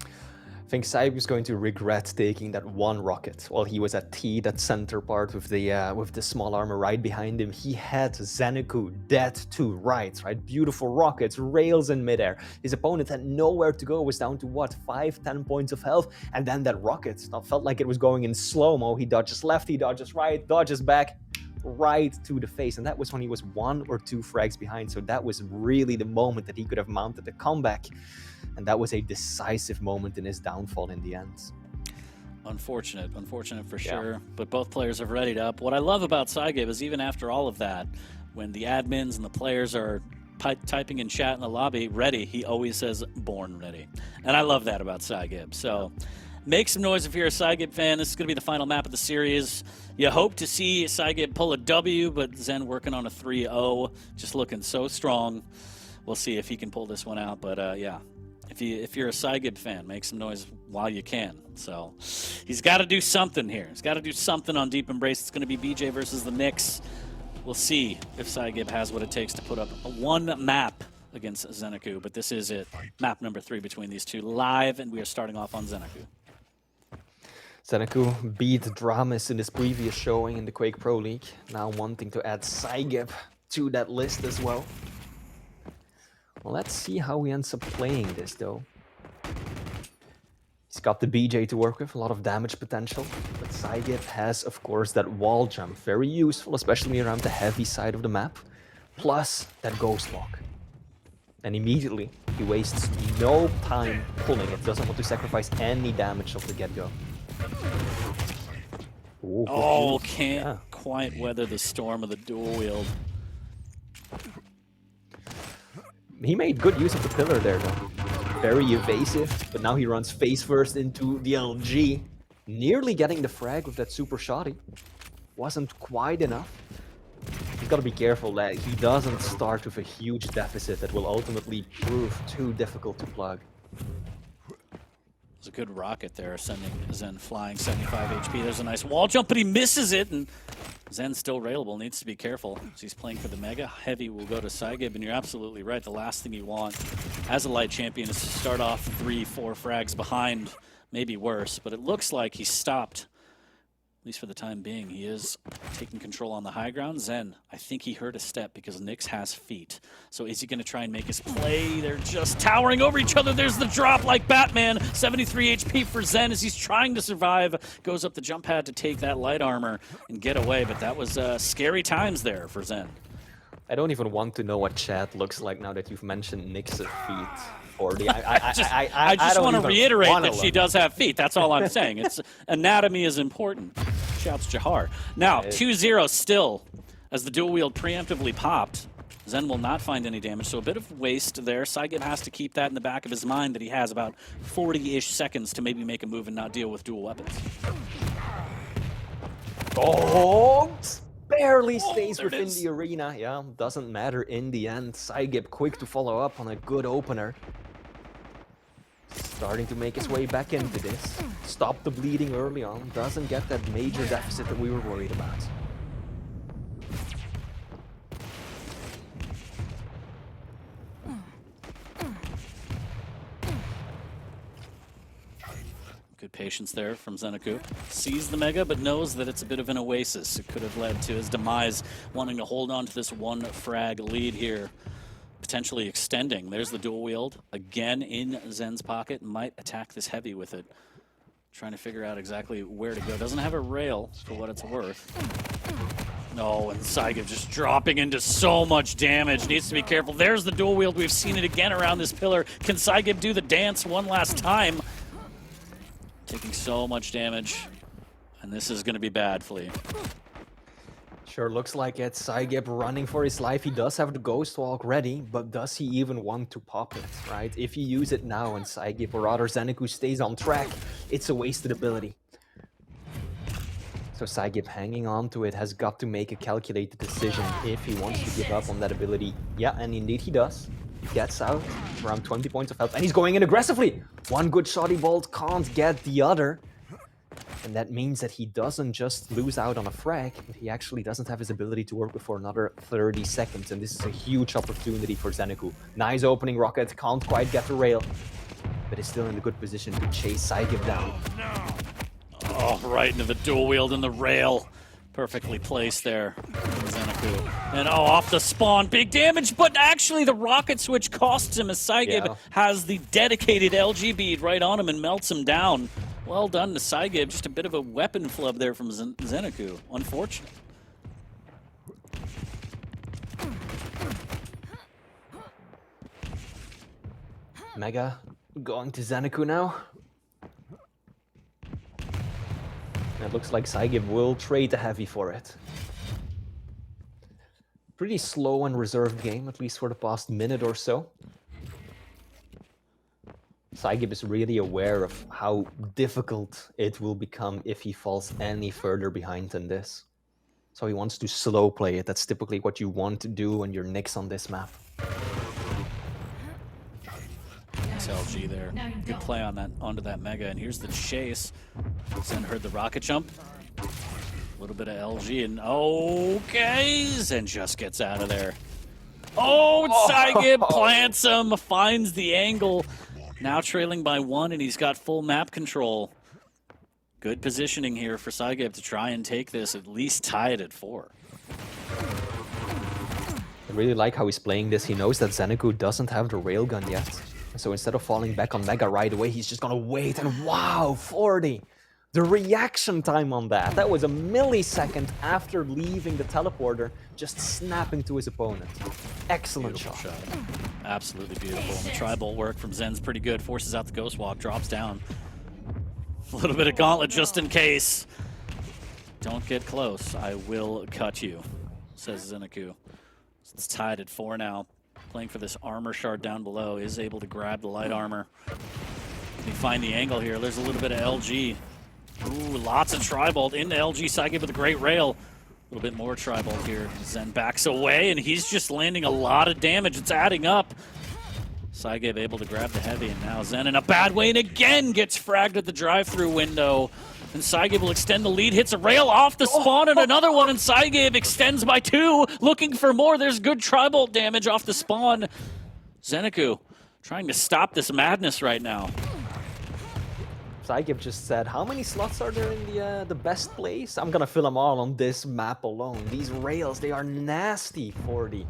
I think psygib is going to regret taking that one rocket while he was at T, that center part with the small armor right behind him. He had ZenAku dead to rights, right? Beautiful rockets, rails in midair. His opponent had nowhere to go, was down to what, 5-10 points of health, and then that rocket felt like it was going in slow-mo. He dodges left, he dodges right, dodges back, right to the face, and that was when he was 1 or 2 frags behind. So that was really the moment that he could have mounted the comeback. And that was a decisive moment in his downfall in the end. Unfortunate for sure. Yeah. But both players have readied up. What I love about psygib is even after all of that, when the admins and the players are typing in chat in the lobby, ready, he always says, born ready. And I love that about psygib. So make some noise if you're a psygib fan. This is going to be the final map of the series. You hope to see psygib pull a W, but Zen working on a 3-0, just looking so strong. We'll see if he can pull this one out, but yeah. If you're a psygib fan, make some noise while you can. So he's got to do something here. He's got to do something on Deep Embrace. It's going to be BJ versus the Knicks. We'll see if psygib has what it takes to put up one map against ZenAku. But this is it. Map number 3 between these two live, and we are starting off on ZenAku. ZenAku beat dramiS in his previous showing in the Quake Pro League. Now wanting to add psygib to that list as well. Well, let's see how he ends up playing this, though. He's got the BJ to work with, a lot of damage potential. But psygib has, of course, that wall jump. Very useful, especially around the heavy side of the map. Plus, that ghost walk. And immediately, he wastes no time pulling it. Doesn't want to sacrifice any damage off the get-go. Oh, can't quite weather the storm of the dual wield. he made good use of the pillar there, though. Very evasive, but now he runs face first into the LG. Nearly getting the frag with that super shoddy. Wasn't quite enough. He's got to be careful that he doesn't start with a huge deficit that will ultimately prove too difficult to plug. It's a good rocket there, sending Zen flying 75 HP. There's a nice wall jump, but he misses it, and Zen's still railable. Needs to be careful. So he's playing for the Mega. Heavy will go to psygib, and you're absolutely right. The last thing you want as a light champion is to start off 3-4 frags behind, maybe worse. But it looks like he stopped, at least for the time being. He is taking control on the high ground. Zen, I think he heard a step because Nyx has feet. So is he going to try and make his play? They're just towering over each other. There's the drop like Batman. 73 HP for Zen as he's trying to survive. Goes up the jump pad to take that light armor and get away. But that was scary times there for Zen. I don't even want to know what chat looks like now that you've mentioned Nyx's feet. I just want to reiterate that she does have feet. That's all I'm saying. It's anatomy is important. Shouts Jahar. Now, 2-0 still, as the dual wield preemptively popped. Zen will not find any damage, so a bit of waste there. psygib has to keep that in the back of his mind that he has about 40-ish seconds to maybe make a move and not deal with dual weapons. Oh, barely stays within the arena. Yeah, doesn't matter in the end. psygib quick to follow up on a good opener. Starting to make his way back into this. Stop the bleeding early on. Doesn't get that major deficit that we were worried about. Good patience there from ZenAku. Sees the Mega, but knows that it's a bit of an oasis. It could have led to his demise, wanting to hold on to this one frag lead here. Potentially extending. There's the dual wield. Again in Zen's pocket. Might attack this heavy with it. Trying to figure out exactly where to go. Doesn't have a rail, for what it's worth. No, and psygib just dropping into so much damage. Needs to be careful. There's the dual wield. We've seen it again around this pillar. Can psygib do the dance one last time? Taking so much damage. And this is going to be bad, Flea. Sure looks like it. psygib running for his life. He does have the Ghost Walk ready, but does he even want to pop it, right? If you use it now and psygib or rather ZenAku stays on track, it's a wasted ability. So psygib hanging on to it has got to make a calculated decision if he wants to give up on that ability. Yeah, and indeed he does. Gets out around 20 points of health, and he's going in aggressively. One good shoddy bolt can't get the other. And that means that he doesn't just lose out on a frag, but he actually doesn't have his ability to work with for another 30 seconds. And this is a huge opportunity for ZenAku. Nice opening rocket, can't quite get the rail, but is still in a good position to chase psygib down. Oh, right into the dual wield and the rail. Perfectly placed there from ZenAku. And oh, off the spawn, big damage, but actually the rocket switch costs him as psygib has the dedicated LG bead right on him and melts him down. Well done to psygib, just a bit of a weapon flub there from ZenAku. Unfortunate. Mega going to ZenAku now. It looks like psygib will trade the heavy for it. Pretty slow and reserved game, at least for the past minute or so. psygib is really aware of how difficult it will become if he falls any further behind than this. So he wants to slow play it. That's typically what you want to do when you're Nyx on this map. Nice LG there. Good play on that onto that Mega. And here's the chase. Zen heard the rocket jump. A little bit of LG and okay. Zen just gets out of there. Oh, psygib plants him, finds the angle. Now trailing by 1, and he's got full map control. Good positioning here for psygib to try and take this, at least tie it at 4. I really like how he's playing this. He knows that ZenAku doesn't have the railgun yet. So instead of falling back on Mega right away, he's just gonna wait, and wow, 40! The reaction time on that. That was a millisecond after leaving the teleporter, just snapping to his opponent. Excellent shot. Absolutely beautiful. And the tri-bolt work from Zen's pretty good. Forces out the Ghost Walk, drops down. A little bit of gauntlet just in case. Don't get close. I will cut you, says ZenAku. It's tied at 4 now. playing for this armor shard down below, is able to grab the light armor. They find the angle here. There's a little bit of LG. Ooh, lots of Tribolt into LG. psygib with a great rail. A little bit more Tribolt here. Zen backs away, and he's just landing a lot of damage. It's adding up. psygib able to grab the heavy, and now Zen in a bad way, and again gets fragged at the drive-through window. And psygib will extend the lead, hits a rail off the spawn, and another one, and psygib extends by 2, looking for more. There's good Tribolt damage off the spawn. ZenAku trying to stop this madness right now. psygib just said, how many slots are there in the best place? I'm gonna fill them all on this map alone. These rails, they are nasty for the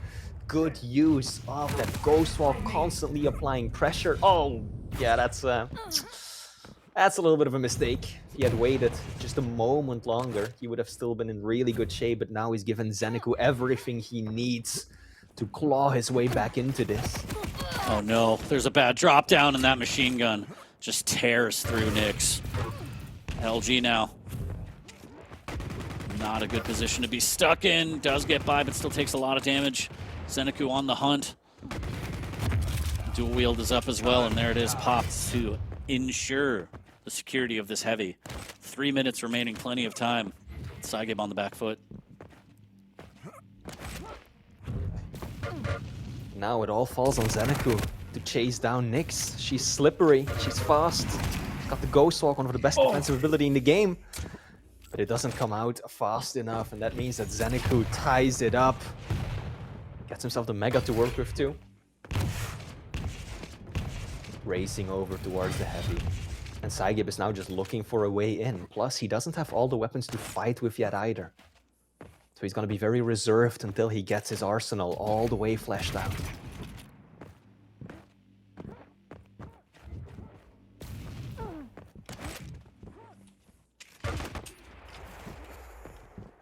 good use of that Ghost Walk, constantly applying pressure. Oh, yeah, that's a little bit of a mistake. If he had waited just a moment longer, he would have still been in really good shape, but now he's given ZenAku everything he needs to claw his way back into this. Oh no, there's a bad drop down, and that machine gun just tears through Nyx. LG now. Not a good position to be stuck in. Does get by, but still takes a lot of damage. ZenAku on the hunt. Dual wield is up as well, and there it is, popped to ensure the security of this heavy. 3 minutes remaining, plenty of time. psygib on the back foot. Now it all falls on ZenAku to chase down Nyx. She's slippery, she's fast, got the Ghost Walk, one of the best defensive ability in the game. But it doesn't come out fast enough, and that means that ZenAku ties it up. Gets himself the Mega to work with too. Racing over towards the heavy. And psygib is now just looking for a way in. Plus, he doesn't have all the weapons to fight with yet either. So he's going to be very reserved until he gets his arsenal all the way fleshed out.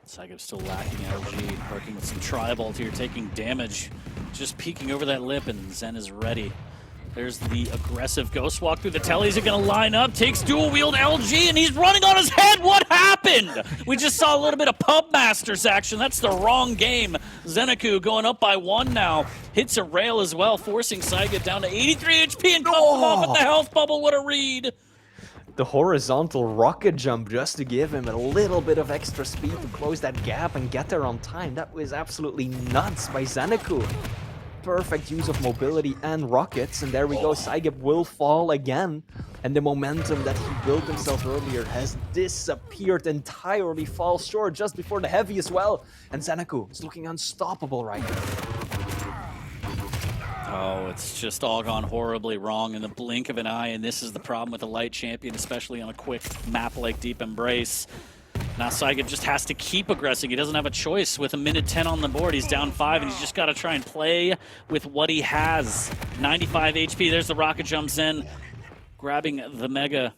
psygib still lacking LG, working with some Tribolt here, taking damage. Just peeking over that lip, and Zen is ready. There's the aggressive Ghost Walk through the tellies. Are going to line up, takes dual wield LG, and he's running on his head. What happened? We just saw a little bit of Pub Masters action. That's the wrong game. ZenAku going up by 1 now. Hits a rail as well, forcing psygib down to 83 HP and comes off with the health bubble. What a read. The horizontal rocket jump just to give him a little bit of extra speed to close that gap and get there on time. That was absolutely nuts by ZenAku. Perfect use of mobility and rockets, and there we go. psygib will fall again, and the momentum that he built himself earlier has disappeared entirely. Falls short just before the heavy as well, and ZenAku is looking unstoppable right now. Oh, it's just all gone horribly wrong in the blink of an eye, and this is the problem with the light champion, especially on a quick map like Deep Embrace. Now psygib just has to keep aggressing. He doesn't have a choice with a minute 10 on the board. He's down 5, and he's just got to try and play with what he has. 95 HP, there's the rocket jumps in, grabbing the Mega.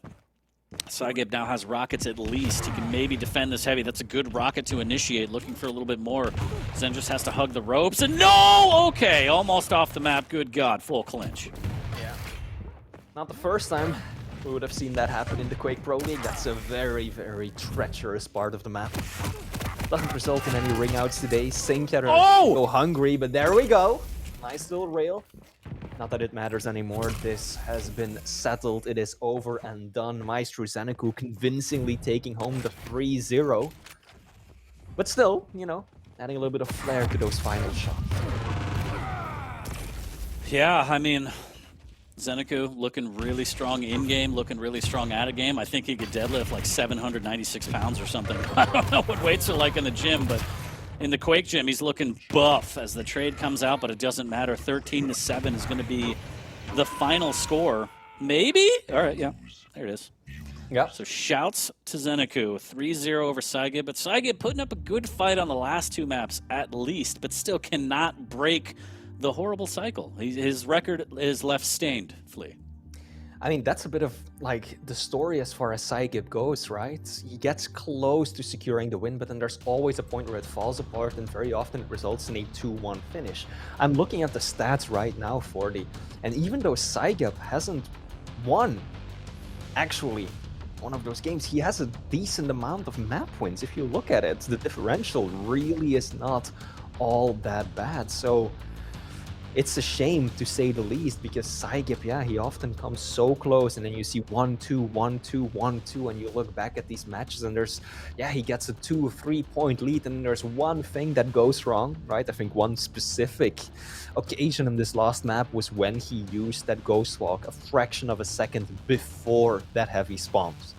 psygib now has rockets at least. He can maybe defend this heavy. That's a good rocket to initiate, looking for a little bit more. Zen just has to hug the ropes, and no! Okay, almost off the map. Good God, full clinch. Yeah. Not the first time we would have seen that happen in the Quake Pro League. That's a very, very treacherous part of the map. Doesn't result in any ring outs today. Sinker go hungry, but there we go. Nice little rail. Not that it matters anymore. This has been settled. It is over and done. Maestro ZenAku convincingly taking home the 3-0. But still, you know, adding a little bit of flair to those final shots. Yeah, I mean, ZenAku looking really strong in-game, looking really strong out-of-game. I think he could deadlift like 796 pounds or something. I don't know what weights are like in the gym, but in the Quake gym, he's looking buff as the trade comes out, but it doesn't matter. 13-7 is going to be the final score. Maybe? All right, yeah, there it is. Yeah. So shouts to ZenAku, 3-0 over psygib, but psygib putting up a good fight on the last 2 maps at least, but still cannot break the horrible cycle. His record is left stained, Flea. I mean, that's a bit of, like, the story as far as psygib goes, right? He gets close to securing the win, but then there's always a point where it falls apart, and very often it results in a 2-1 finish. I'm looking at the stats right now for and even though psygib hasn't won, actually, one of those games, he has a decent amount of map wins. If you look at it, the differential really is not all that bad. So it's a shame to say the least, because psygib, yeah, he often comes so close, and then you see 1-2, 1-2, 1-2, and you look back at these matches and there's, yeah, he gets a 2-3 point lead, and there's one thing that goes wrong, right? I think one specific occasion in this last map was when he used that ghost walk a fraction of a second before that heavy spawns.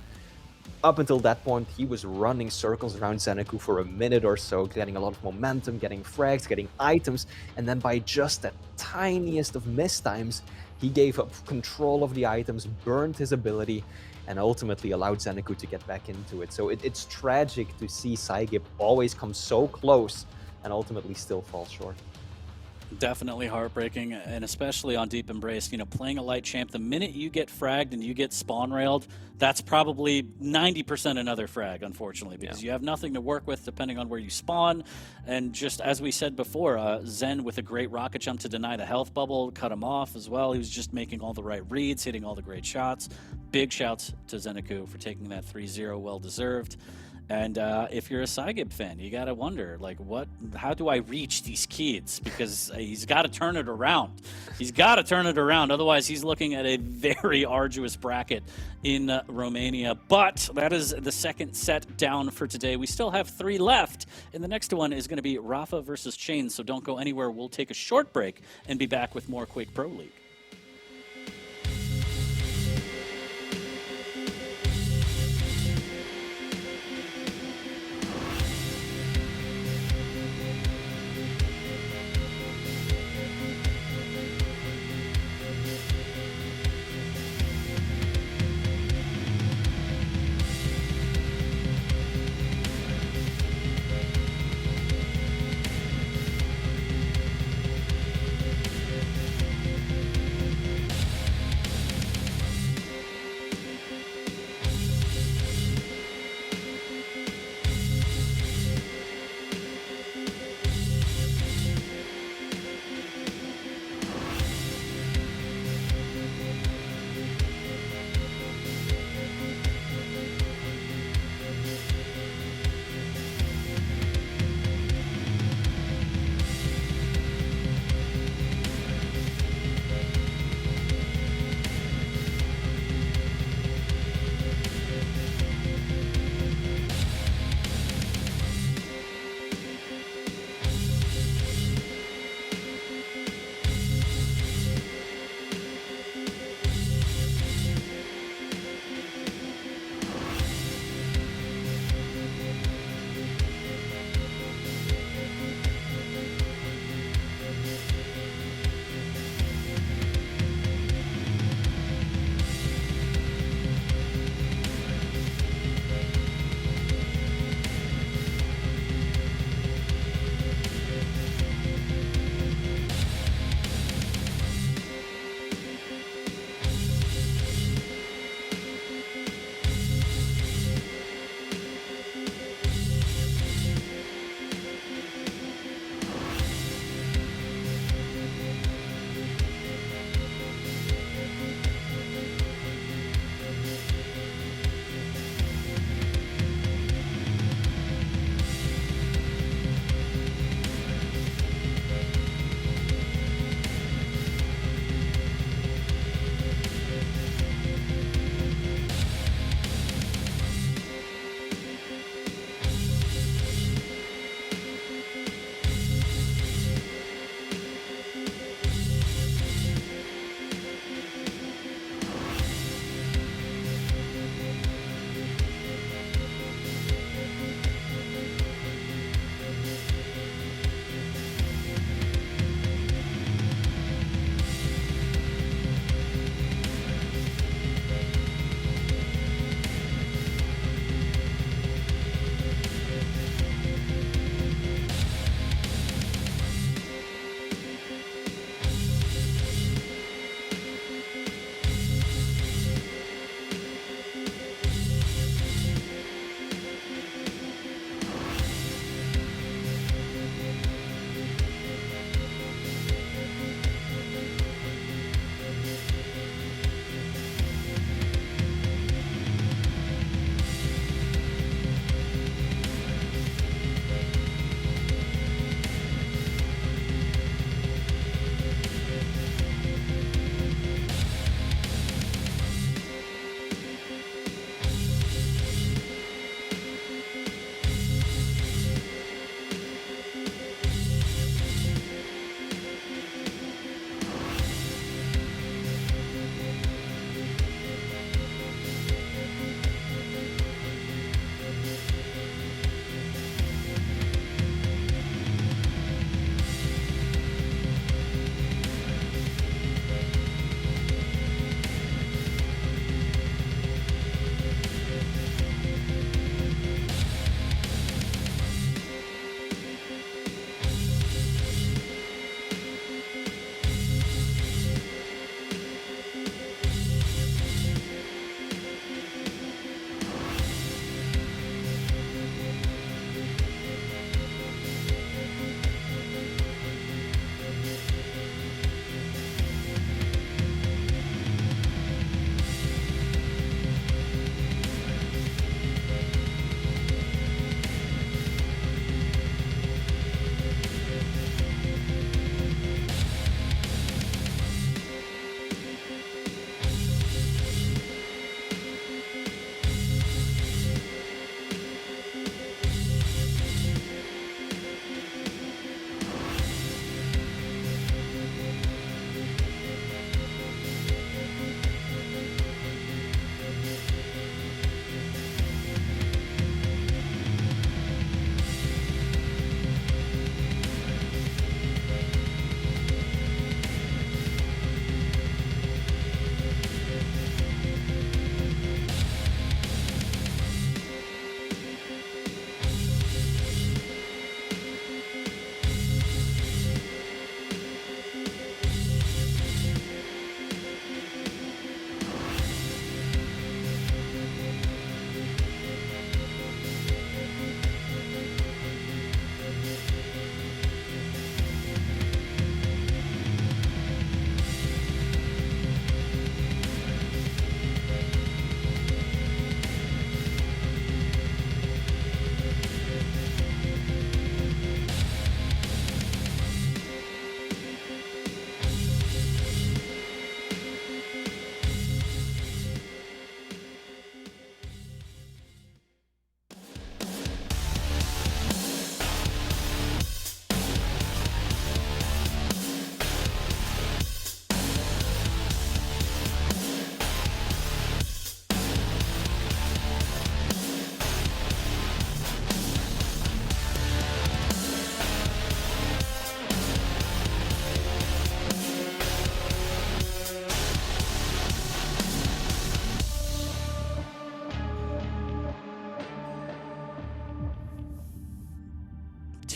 Up until that point, he was running circles around ZenAku for a minute or so, getting a lot of momentum, getting frags, getting items, and then by just that tiniest of mistimes, he gave up control of the items, burned his ability, and ultimately allowed ZenAku to get back into it. So it's tragic to see psygib always come so close and ultimately still fall short. Definitely heartbreaking, and especially on Deep Embrace, you know, playing a light champ, the minute you get fragged and you get spawn railed, that's probably 90% another frag, unfortunately, because you have nothing to work with depending on where you spawn. And just as we said before, Zen with a great rocket jump to deny the health bubble, cut him off as well. He was just making all the right reads, hitting all the great shots. Big shouts to ZenAku for taking that 3-0, well deserved. And if you're a psygib fan, you gotta wonder, like, how do I reach these kids? Because he's got to turn it around. He's got to turn it around. Otherwise, he's looking at a very arduous bracket in Romania. But that is the second set down for today. We still have 3 left. And the next one is going to be Rapha versus Chains. So don't go anywhere. We'll take a short break and be back with more Quake Pro League.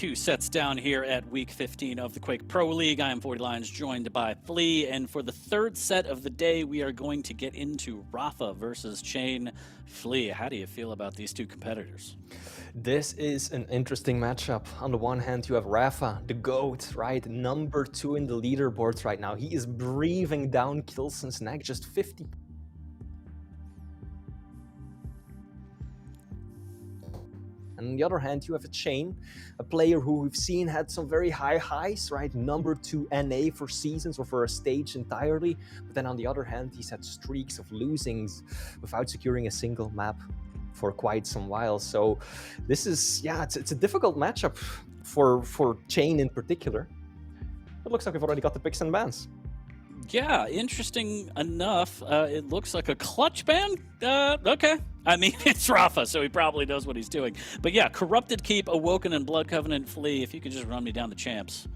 2 sets down here at week 15 of the Quake Pro League. I am 40 Lions, joined by Flea, and for the 3rd set of the day, we are going to get into Rapha versus Chain. Flea, how do you feel about these 2 competitors? This is an interesting matchup. On the one hand, you have Rapha, the GOAT, right? Number 2 in the leaderboards right now. He is breathing down Kilson's neck, just 50. And on the other hand, you have a Chain, a player who we've seen had some very high highs, right? Number 2 NA for seasons or for a stage entirely. But then on the other hand, he's had streaks of losings without securing a single map for quite some while. So this is, yeah, it's a difficult matchup for Chain in particular. It looks like we've already got the picks and bans. Yeah, interesting enough. It looks like a clutch ban. Okay. I mean, it's Rapha, so he probably knows what he's doing. But yeah, Corrupted Keep, Awoken, and Blood Covenant. Flea, if you could just run me down the champs.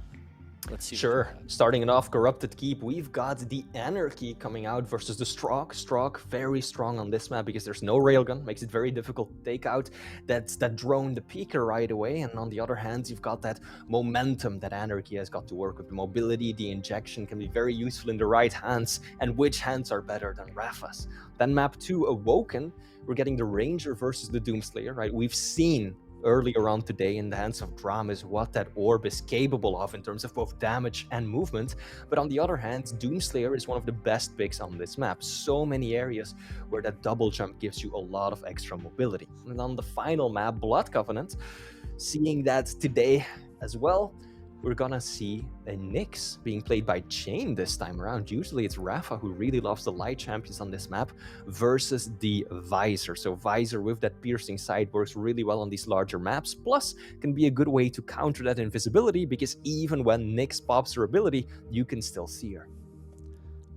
Let's see. Sure. Starting it off, Corrupted Keep, we've got the Anarchy coming out versus the Strog. Strog very strong on this map because there's no railgun, makes it very difficult to take out that drone, the Peeker, right away. And on the other hand, you've got that momentum that Anarchy has got to work with. The mobility, the injection can be very useful in the right hands. And which hands are better than Rapha's? Then map 2, Awoken, we're getting the Ranger versus the Doomslayer, right? We've seen earlier on today in the hands of dramiS what that orb is capable of in terms of both damage and movement. But on the other hand, Doomslayer is one of the best picks on this map. So many areas where that double jump gives you a lot of extra mobility. And on the final map, Blood Covenant, seeing that today as well, we're gonna see a Nyx being played by Chain this time around. Usually it's Rapha who really loves the light champions on this map versus the Visor. So Visor with that piercing sight works really well on these larger maps, plus can be a good way to counter that invisibility because even when Nyx pops her ability, you can still see her.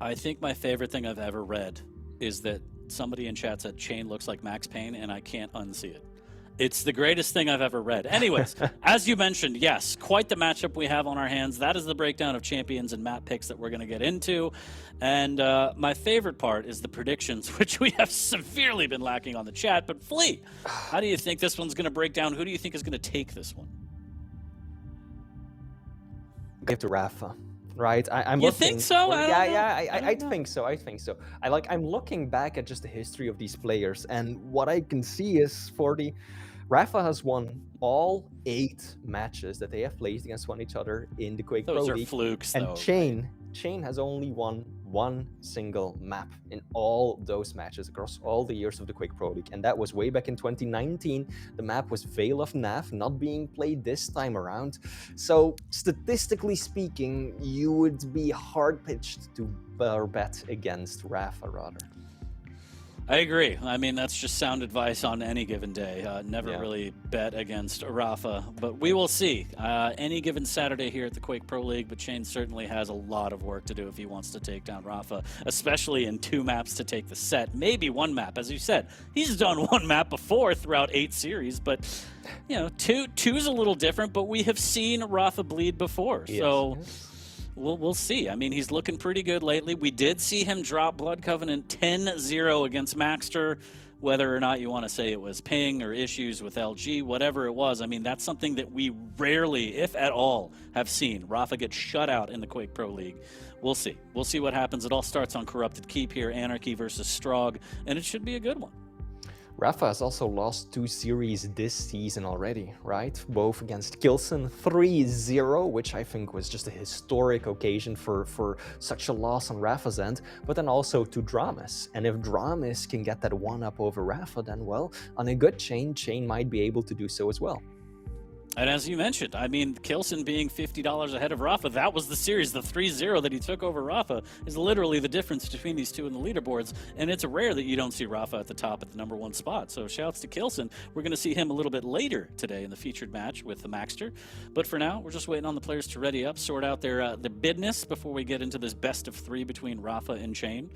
I think my favorite thing I've ever read is that somebody in chat said Chain looks like Max Payne, and I can't unsee it. It's the greatest thing I've ever read. Anyways, as you mentioned, yes, quite the matchup we have on our hands. That is the breakdown of champions and map picks that we're going to get into. And my favorite part is the predictions, which we have severely been lacking on the chat. But Flea, how do you think this one's going to break down? Who do you think is going to take this one? Give to Rapha. Right, I'm you looking. Think so? I think so. I think so. I'm looking back at just the history of these players, and what I can see is Rapha has won all 8 matches that they have played against each other in the Quake Pro League. Those are flukes, and though. Chain has only won 1 single map in all those matches across all the years of the Quake Pro League, and that was way back in 2019. The map was Vale of Pnath, not being played this time around. So statistically speaking, you would be hard-pitched to bet against Rapha, rather. I agree. I mean, that's just sound advice on any given day. Never really bet against Rapha, but we will see. Any given Saturday here at the Quake Pro League, but Chain certainly has a lot of work to do if he wants to take down Rapha, especially in 2 maps to take the set. Maybe 1 map, as you said. He's done 1 map before throughout 8 series, but you know, two's a little different, but we have seen Rapha bleed before. Yes. So we'll see. I mean, he's looking pretty good lately. We did see him drop Blood Covenant 10-0 against Maxter. Whether or not you want to say it was ping or issues with LG, whatever it was, I mean, that's something that we rarely, if at all, have seen. Rapha get shut out in the Quake Pro League. We'll see. We'll see what happens. It all starts on Corrupted Keep here, Anarchy versus Strog, and it should be a good one. Rapha has also lost 2 series this season already, right? Both against Kilson, 3-0, which I think was just a historic occasion for such a loss on Rapha's end, but then also to dramiS. And if dramiS can get that 1-up over Rapha, then, well, on a good Chain might be able to do so as well. And as you mentioned, I mean, Kilson being $50 ahead of Rapha, that was the series. The 3-0 that he took over Rapha is literally the difference between these 2 in the leaderboards, and it's rare that you don't see Rapha at the top at the #1 spot. So shouts to Kilson. We're going to see him a little bit later today in the featured match with the Maxter. But for now, we're just waiting on the players to ready up, sort out their business before we get into this best of 3 between Rapha and Chain.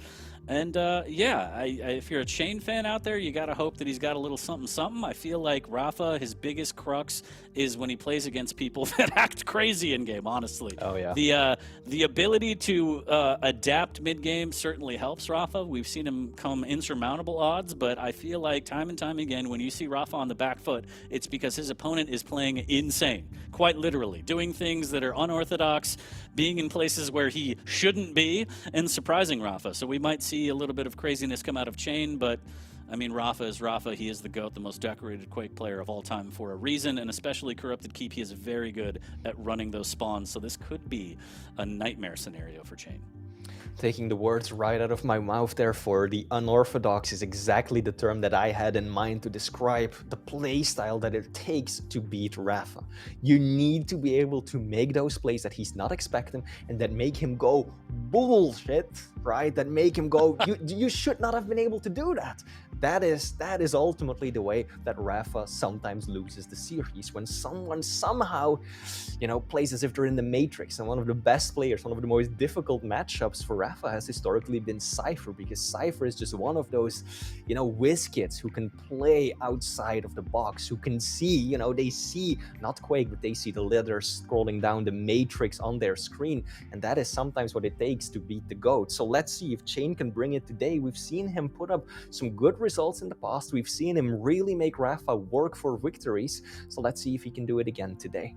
And if you're a Chain fan out there, you got to hope that he's got a little something. I feel like Rapha, his biggest crux is is when he plays against people that act crazy in game, honestly. Oh, yeah. The ability to adapt mid-game certainly helps rapha. We've seen him come insurmountable odds, but I feel like time and time again, when you see rapha on the back foot, it's because his opponent is playing insane, quite literally, doing things that are unorthodox, being in places where he shouldn't be, and surprising rapha. So we might see a little bit of craziness come out of Chain, but I mean, rapha is rapha. He is the GOAT, the most decorated Quake player of all time for a reason, and especially Corrupted Keep, he is very good at running those spawns, so this could be a nightmare scenario for Chain. Taking the words right out of my mouth there, for the unorthodox is exactly the term that I had in mind to describe the playstyle that it takes to beat rapha. You need to be able to make those plays that he's not expecting and that make him go bullshit, right? That make him go, you should not have been able to do that. That is ultimately the way that rapha sometimes loses the series, when someone somehow, you know, plays as if they're in the Matrix. And one of the best players, one of the most difficult matchups for rapha has historically been Cypher, because Cypher is just one of those, you know, whiz kids who can play outside of the box, who can see, you know, they see not Quake, but they see the letters scrolling down the Matrix on their screen, and that is sometimes what it takes to beat the GOAT. So let's see if Chain can bring it today. We've seen him put up some good results in the past. We've seen him really make rapha work for victories. So let's see if he can do it again today.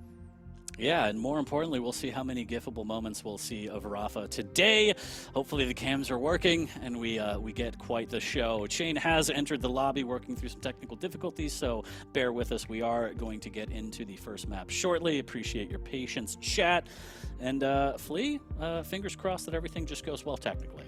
Yeah, and more importantly, we'll see how many gifable moments we'll see of rapha today. Hopefully the cams are working and we get quite the show. Chain has entered the lobby working through some technical difficulties, so bear with us. We are going to get into the first map shortly. Appreciate your patience, chat. And Flea, fingers crossed that everything just goes well technically.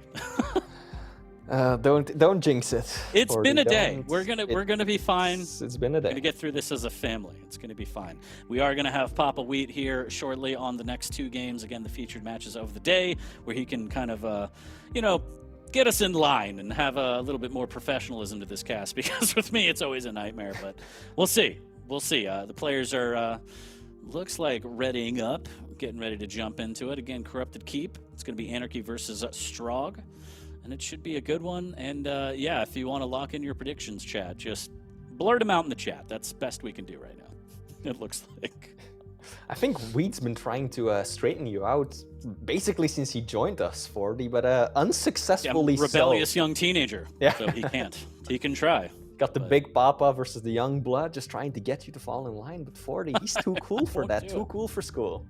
Don't jinx it. It's been a day. We're gonna be fine. It's been a day. We're gonna get through this as a family. It's gonna be fine. We are gonna have Papa Wheat here shortly on the next two games. Again, the featured matches of the day, where he can kind of, you know, get us in line and have a little bit more professionalism to this cast. Because with me, it's always a nightmare. But we'll see. We'll see. The players are looks like readying up, getting ready to jump into it. Again, Corrupted Keep. It's gonna be Anarchy versus Strog. And it should be a good one. And yeah, if you want to lock in your predictions, chat, just blurt them out in the chat. That's the best we can do right now, it looks like. I think Wheat's been trying to straighten you out basically since he joined us, 40, but unsuccessfully. Yeah, rebellious young teenager. Yeah. So he can't. He can try. Got the big papa versus the young blood, just trying to get you to fall in line. But 40, he's too cool for that. Too cool for school.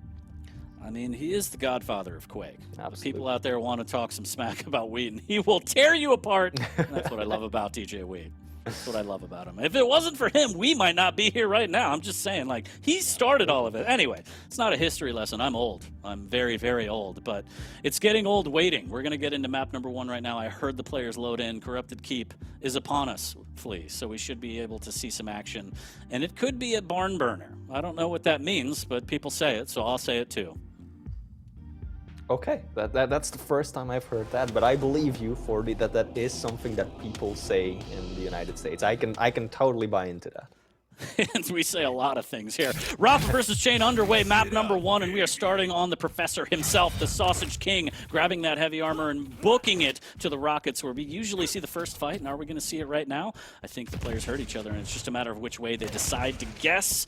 I mean, he is the godfather of Quake. Absolutely. People out there want to talk some smack about Wheat, and he will tear you apart. That's what I love about DJ Wheat. That's what I love about him. If it wasn't for him, we might not be here right now. I'm just saying, like, he started all of it. Anyway, it's not a history lesson. I'm old. I'm very, very old. But it's getting old waiting. We're going to get into map number 1 right now. I heard the players load in. Corrupted Keep is upon us, Flea. So we should be able to see some action. And it could be a barn burner. I don't know what that means, but people say it, so I'll say it too. Okay, that's the first time I've heard that, but I believe you, 40, that is something that people say in the United States. I can totally buy into that. And we say a lot of things here. rapha versus Chain underway, map number 1, and we are starting on the Professor himself, the Sausage King, grabbing that heavy armor and booking it to the rockets, where we usually see the first fight. And are we going to see it right now? I think the players hurt each other, and it's just a matter of which way they decide to guess.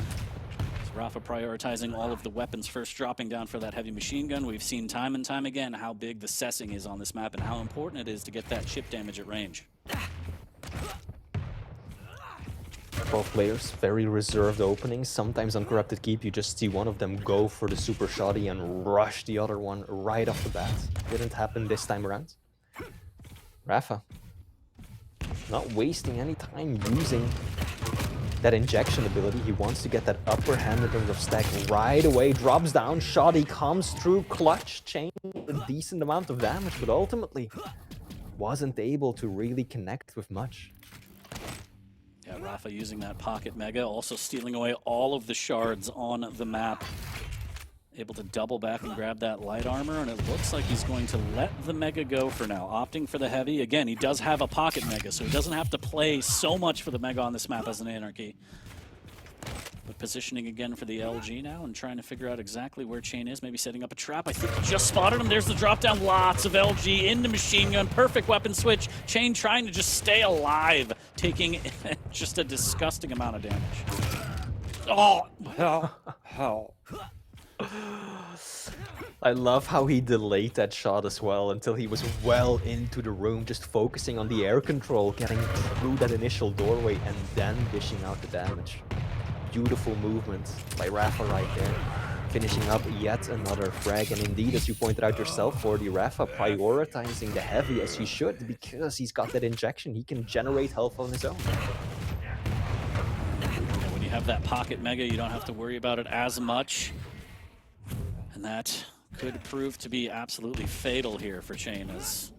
rapha prioritizing all of the weapons first, dropping down for that heavy machine gun. We've seen time and time again how big the sessing is on this map and how important it is to get that chip damage at range. Both players, very reserved openings. Sometimes on Corrupted Keep, you just see one of them go for the super shoddy and rush the other one right off the bat. Didn't happen this time around. rapha, not wasting any time using that injection ability. He wants to get that upper hand in terms of stack right away. Drops down, shoddy comes through, clutch, Chain a decent amount of damage, but ultimately wasn't able to really connect with much. Yeah, rapha using that pocket mega, also stealing away all of the shards on the map. Able to double back and grab that light armor, and it looks like he's going to let the mega go for now, opting for the heavy. Again, he does have a pocket mega, so he doesn't have to play so much for the mega on this map as an Anarchy. But positioning again for the LG now and trying to figure out exactly where Chain is, maybe setting up a trap. I think he just spotted him. There's the drop down. Lots of LG into machine gun. Perfect weapon switch. Chain trying to just stay alive, taking just a disgusting amount of damage. Oh, hell. I love how he delayed that shot as well until he was well into the room, just focusing on the air control, getting through that initial doorway and then dishing out the damage. Beautiful movement by rapha right there, finishing up yet another frag. And indeed, as you pointed out yourself, for the rapha prioritizing the heavy as he should, because he's got that injection, he can generate health on his own. When you have that pocket mega, you don't have to worry about it as much. And that could prove to be absolutely fatal here for Chain, as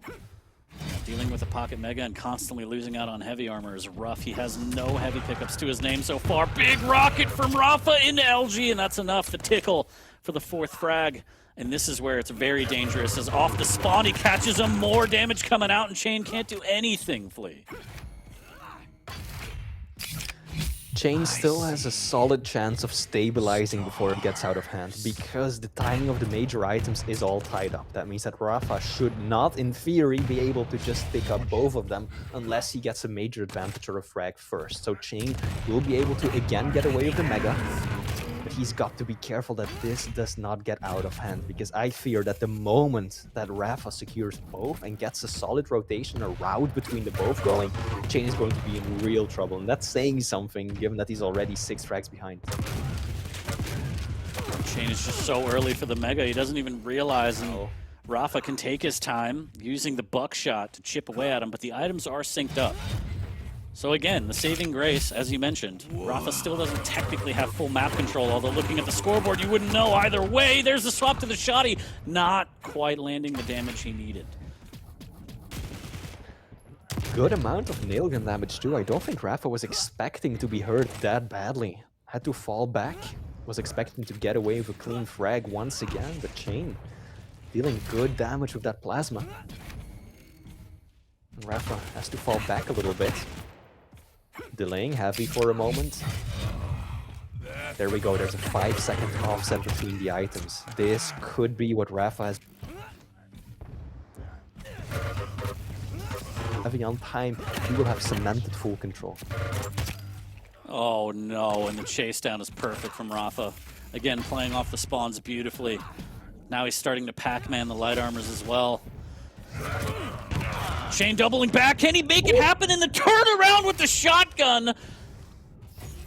dealing with a pocket mega and constantly losing out on heavy armor is rough. He has no heavy pickups to his name so far. Big rocket from rapha into LG, and that's enough to tickle for the 4th frag. And this is where it's very dangerous, as off the spawn he catches him, more damage coming out, and Chain can't do anything, Flea. Chain still has a solid chance of stabilizing before it gets out of hand, because the timing of the major items is all tied up. That means that rapha should not, in theory, be able to just pick up both of them unless he gets a major advantage or a frag first. So Chain will be able to again get away with the mega, but he's got to be careful that this does not get out of hand, because I fear that the moment that rapha secures both and gets a solid rotation, a route between the both going, Chain is going to be in real trouble. And that's saying something, given that he's already 6 frags behind. Chain is just so early for the mega, he doesn't even realize, and rapha can take his time using the buckshot to chip away at him, but the items are synced up. So again, the saving grace, as you mentioned, rapha still doesn't technically have full map control, although looking at the scoreboard, you wouldn't know either way. There's the swap to the shotty, not quite landing the damage he needed. Good amount of nail gun damage too. I don't think rapha was expecting to be hurt that badly. Had to fall back, was expecting to get away with a clean frag once again, but Chain dealing good damage with that plasma. And rapha has to fall back a little bit. Delaying heavy for a moment. There we go, there's a 5-second offset between the items. This could be what rapha has. Heavy on time, he will have cemented full control. Oh no, and the chase down is perfect from rapha. Again, playing off the spawns beautifully. Now he's starting to Pac-Man the light armors as well. Chain doubling back, can he make it happen in the turnaround with the shotgun?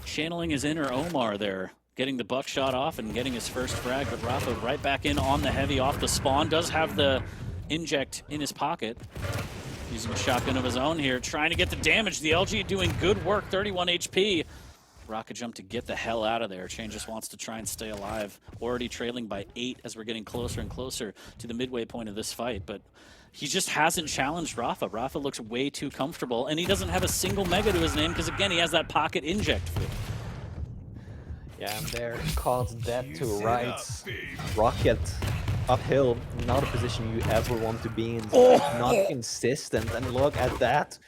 Channeling his inner Omar there, getting the buckshot off and getting his first frag, but rapha right back in on the heavy off the spawn, does have the inject in his pocket. Using a shotgun of his own here, trying to get the damage. The LG doing good work, 31 HP. Rocket jump to get the hell out of there. Chain just wants to try and stay alive. Already trailing by 8 as we're getting closer and closer to the midway point of this fight, but he just hasn't challenged rapha. Rapha looks way too comfortable, and he doesn't have a single mega to his name because, again, he has that pocket inject. Yeah, I'm there. Caught dead to right. Rocket uphill, not a position you ever want to be in. Not consistent, and look at that.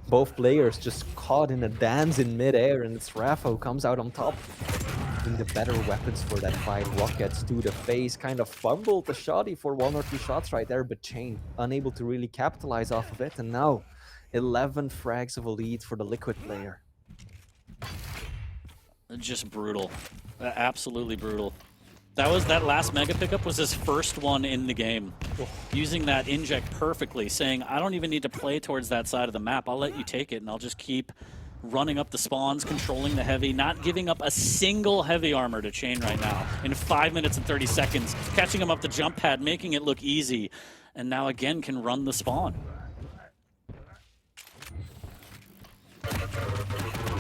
Both players just caught in a dance in midair, and it's rapha who comes out on top. The better weapons for that fight. Rockets to the face, kind of fumbled the shotty for 1 or 2 shots right there, but Chain unable to really capitalize off of it, and now 11 frags of a lead for the Liquid player. Just brutal. Absolutely brutal. That last mega pickup was his first one in the game. Using that inject perfectly, saying, I don't even need to play towards that side of the map. I'll let you take it, and I'll just keep running up the spawns, controlling the heavy, not giving up a single heavy armor to Chain right now in 5 minutes and 30 seconds, catching him up the jump pad, making it look easy, and now again can run the spawn.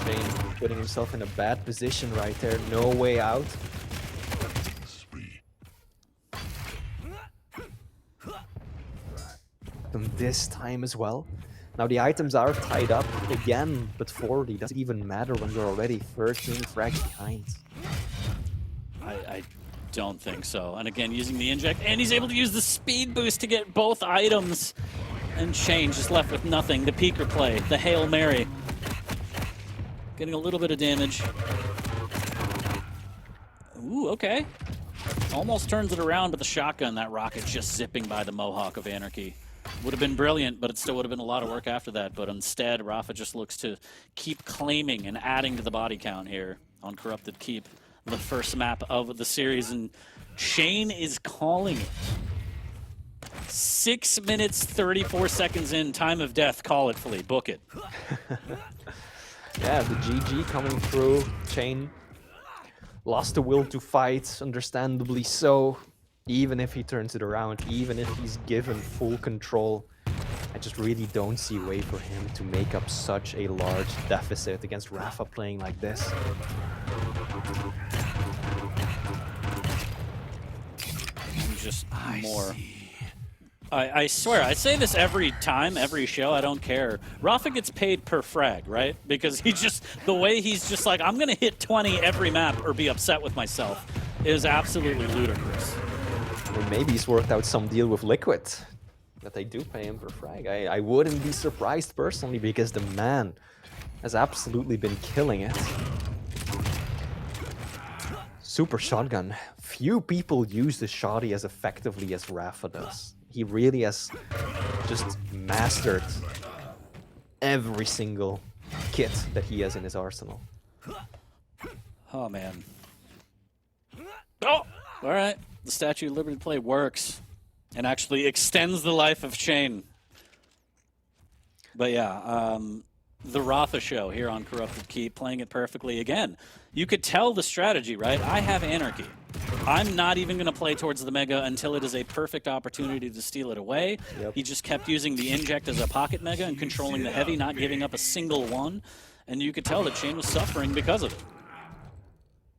Chain putting himself in a bad position right there, no way out. And this time as well. Now the items are tied up again, but 40 doesn't even matter when you're already 13 frags behind. I don't think so. And again, using the inject, and he's able to use the speed boost to get both items. And Chain just left with nothing. The peeker play, the Hail Mary. Getting a little bit of damage. Ooh, okay. Almost turns it around, but the shotgun, that rocket just zipping by the Mohawk of Anarchy. Would have been brilliant, but it still would have been a lot of work after that. But instead, rapha just looks to keep claiming and adding to the body count here. on Corrupted Keep, the first map of the series, and Shane is calling it. 6 minutes, 34 seconds in, time of death. Call it, Philippe. Book it. Yeah, the GG coming through. Shane lost the will to fight, understandably so. Even if he turns it around, even if he's given full control, I just really don't see a way for him to make up such a large deficit against Rapha playing like this. Just more. I swear, I say this every time, every show, I don't care. Rapha gets paid per frag, right? Because he just, the way he's just like, I'm gonna hit 20 every map or be upset with myself is absolutely ludicrous. Or maybe he's worked out some deal with Liquid that they do pay him per frag. I wouldn't be surprised personally, because the man has absolutely been killing it. Super shotgun. Few people use the shotty as effectively as Rapha does. He really has just mastered every single kit that he has in his arsenal. Oh, man. Oh! All right. The Statue of Liberty play works and actually extends the life of Shane. But yeah, the Rapha show here on Corrupted Keep, playing it perfectly again. You could tell the strategy, right? I have Anarchy. I'm not even going to play towards the Mega until it is a perfect opportunity to steal it away. Yep. He just kept using the Inject as a pocket Mega and controlling the Heavy, not giving up a single one. And you could tell that Shane was suffering because of it.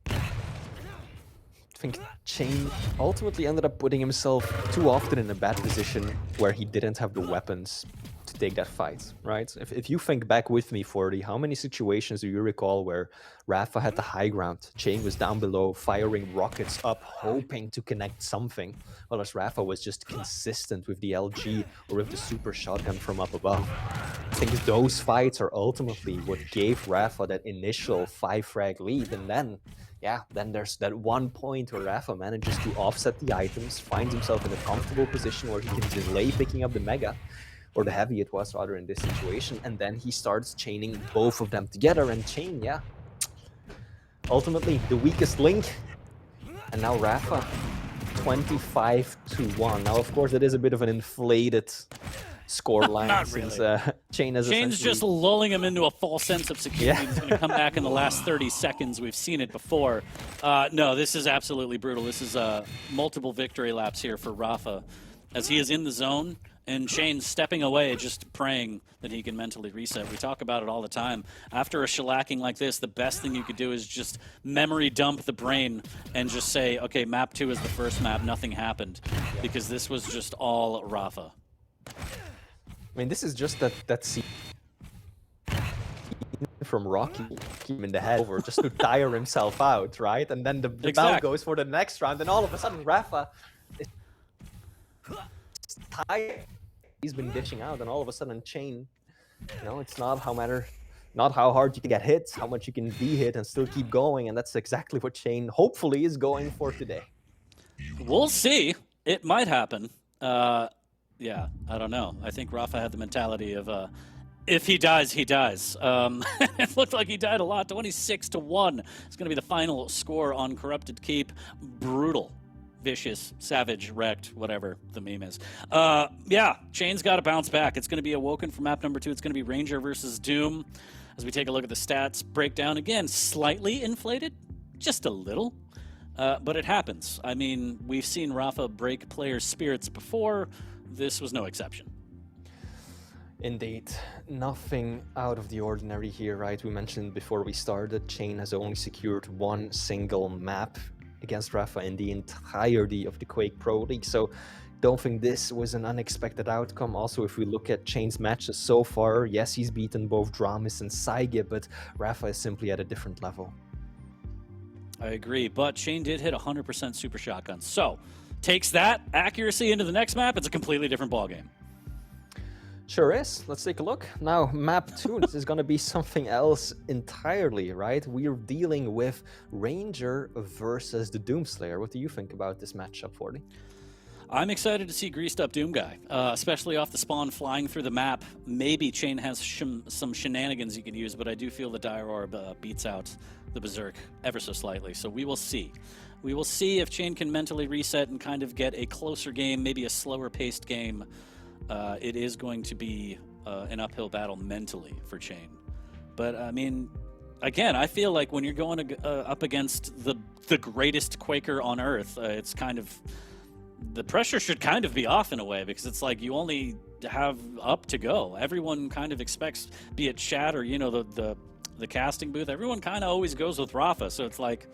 I think Shane ultimately ended up putting himself too often in a bad position where he didn't have the weapons to take that fight, right? If you think back with me, 40, how many situations do you recall where Rapha had the high ground, Shane was down below, firing rockets up, hoping to connect something, while as Rapha was just consistent with the LG or with the super shotgun from up above? I think those fights are ultimately what gave Rapha that initial 5-frag lead, and then yeah, then there's that one point where Rapha manages to offset the items, finds himself in a comfortable position where he can delay picking up the Mega, or the Heavy it was rather in this situation, and then he starts chaining both of them together, and Chain, yeah, ultimately the weakest link. And now Rapha, 25-1. Now, of course, it is a bit of an inflated scoreline since Chain has Shane's just lulling him into a false sense of security. Yeah. He's going to come back in the last 30 seconds. We've seen it before. No, this is absolutely brutal. This is multiple victory laps here for Rapha, as he is in the zone, and Shane's stepping away, just praying that he can mentally reset. We talk about it all the time. After a shellacking like this, the best thing you could do is just memory dump the brain and just say, okay, map 2 is the first map, nothing happened, because this was just all Rapha. I mean, this is just that scene from Rocky him in the head over just to tire himself out, right? And then the bell goes for the next round, and all of a sudden Rapha is tired. He's been dishing out, and all of a sudden Chain, you know, it's not how hard you can get hit, how much you can be hit and still keep going, and that's exactly what Chain hopefully is going for today. We'll see. It might happen. Yeah, I don't know. I think Rapha had the mentality of, if he dies, he dies. It looked like he died a lot. 26-1. It's going to be the final score on Corrupted Keep. Brutal, vicious, savage, wrecked, whatever the meme is. Yeah, Chain's got to bounce back. It's going to be Awoken for map number 2. It's going to be Ranger versus Doom. As we take a look at the stats breakdown, again, slightly inflated, just a little. But it happens. I mean, we've seen Rapha break players' spirits before. This was no exception. Indeed. Nothing out of the ordinary here, right? We mentioned before we started, Chain has only secured one single map against Rapha in the entirety of the Quake Pro League, so don't think this was an unexpected outcome. Also, if we look at Chain's matches so far, yes, he's beaten both dramiS and psygib, but Rapha is simply at a different level. I agree, but Shane did hit 100% super shotgun. So, takes that accuracy into the next map, it's a completely different ballgame. Sure is. Let's take a look. Now, map 2, this is going to be something else entirely, right? We're dealing with Ranger versus the Doomslayer. What do you think about this matchup, 40? I'm excited to see Greased Up Doom Guy, especially off the spawn flying through the map. Maybe Chain has some shenanigans you can use, but I do feel the Dire Orb beats out the Berserk ever so slightly, so we will see. We will see if Chain can mentally reset and kind of get a closer game, maybe a slower paced game. It is going to be an uphill battle mentally for Chain. But, I mean, again, I feel like when you're going up against the greatest Quaker on Earth, it's kind of... the pressure should kind of be off in a way, because it's like you only have up to go. Everyone kind of expects, be it chat or, you know, the casting booth, everyone kind of always goes with Rapha. So it's like,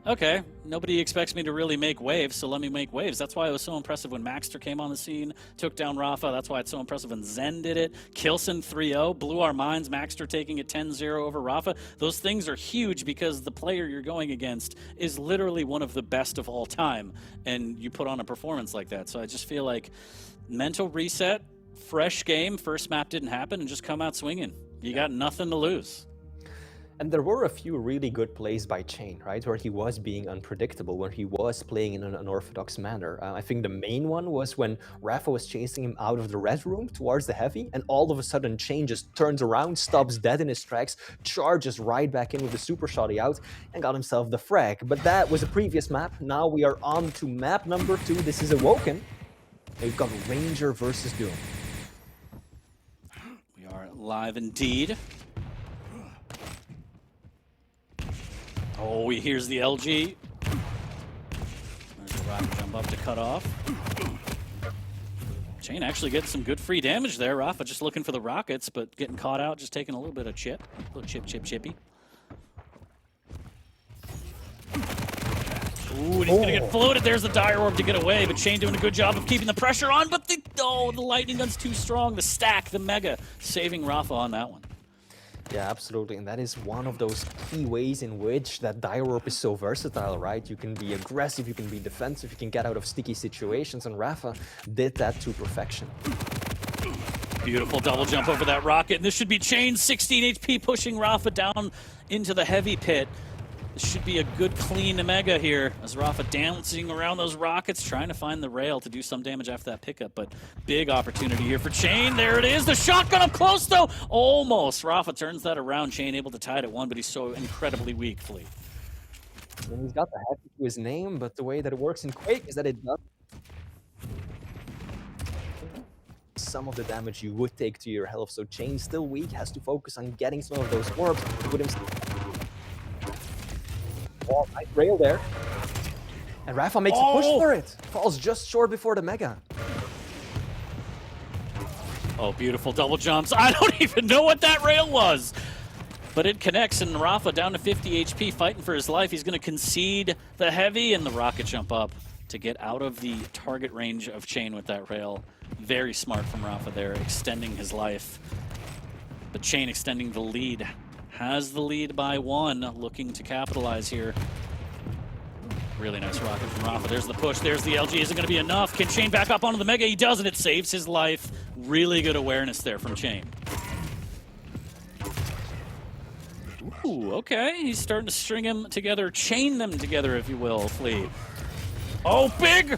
okay, nobody expects me to really make waves, so let me make waves. That's why it was so impressive when Maxter came on the scene, took down Rapha. That's why it's so impressive when Zen did it. Kilson 3-0, blew our minds. Maxter taking it 10-0 over Rapha. Those things are huge because the player you're going against is literally one of the best of all time, and you put on a performance like that. So I just feel like mental reset, fresh game, first map didn't happen, and just come out swinging. You got nothing to lose. And there were a few really good plays by Chain, right? Where he was being unpredictable, where he was playing in an unorthodox manner. I think the main one was when Rapha was chasing him out of the red room towards the heavy, and all of a sudden Chain just turns around, stops dead in his tracks, charges right back in with the super shotty out, and got himself the frag. But that was a previous map. Now we are on to map number 2. This is Awoken. We've got Ranger versus Doom. We are live indeed. Oh, he hears the LG. There's a rocket jump up to cut off. Chain actually getting some good free damage there. Rapha just looking for the rockets, but getting caught out, just taking a little bit of chip. A little chippy. Ooh, and he's gonna get floated. There's the Dire Orb to get away, but Chain doing a good job of keeping the pressure on, but the lightning gun's too strong. The stack, the mega, saving Rapha on that one. Yeah, absolutely, and that is one of those key ways in which that Dire Orb is so versatile, right? You can be aggressive, you can be defensive, you can get out of sticky situations, and Rapha did that to perfection. Beautiful double jump over that rocket, and this should be Chain, 16 HP, pushing Rapha down into the heavy pit. This should be a good, clean mega here, as Rapha dancing around those rockets, trying to find the rail to do some damage after that pickup, but big opportunity here for Chain. There it is, the shotgun up close though, almost. Rapha turns that around, Chain able to tie it at 1, but he's so incredibly weak, Flea. And he's got the heavy to his name, but the way that it works in Quake is that it does some of the damage you would take to your health, so Chain still weak, has to focus on getting some of those orbs to put himself. Oh, nice rail there. And Rapha makes a push for it. Falls just short before the mega. Oh, beautiful double jumps. I don't even know what that rail was. But it connects, and Rapha down to 50 HP, fighting for his life. He's going to concede the heavy and the rocket jump up to get out of the target range of Chain with that rail. Very smart from Rapha there, extending his life. But Chain extending the lead. Has the lead by 1, looking to capitalize here. Really nice rocket from Rapha. There's the push, there's the LG. Is it going to be enough? Can Chain back up onto the mega? He does, and it saves his life. Really good awareness there from Chain. Ooh, okay. He's starting to string them together, chain them together, if you will, Flea. Oh, big!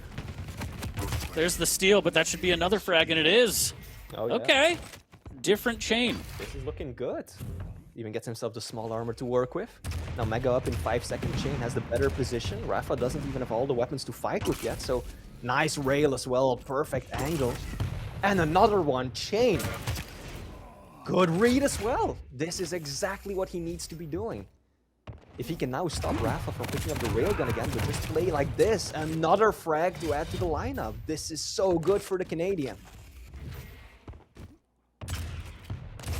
There's the steal, but that should be another frag, and it is. Oh, yeah. Okay. Different Chain. This is looking good. Even gets himself the small armor to work with. Now mega up in 5 seconds, Chain has the better position. Rapha doesn't even have all the weapons to fight with yet, so nice rail as well, perfect angle. And another one, Chain. Good read as well. This is exactly what he needs to be doing. If he can now stop Rapha from picking up the railgun again, but just play like this, another frag to add to the lineup. This is so good for the Canadian.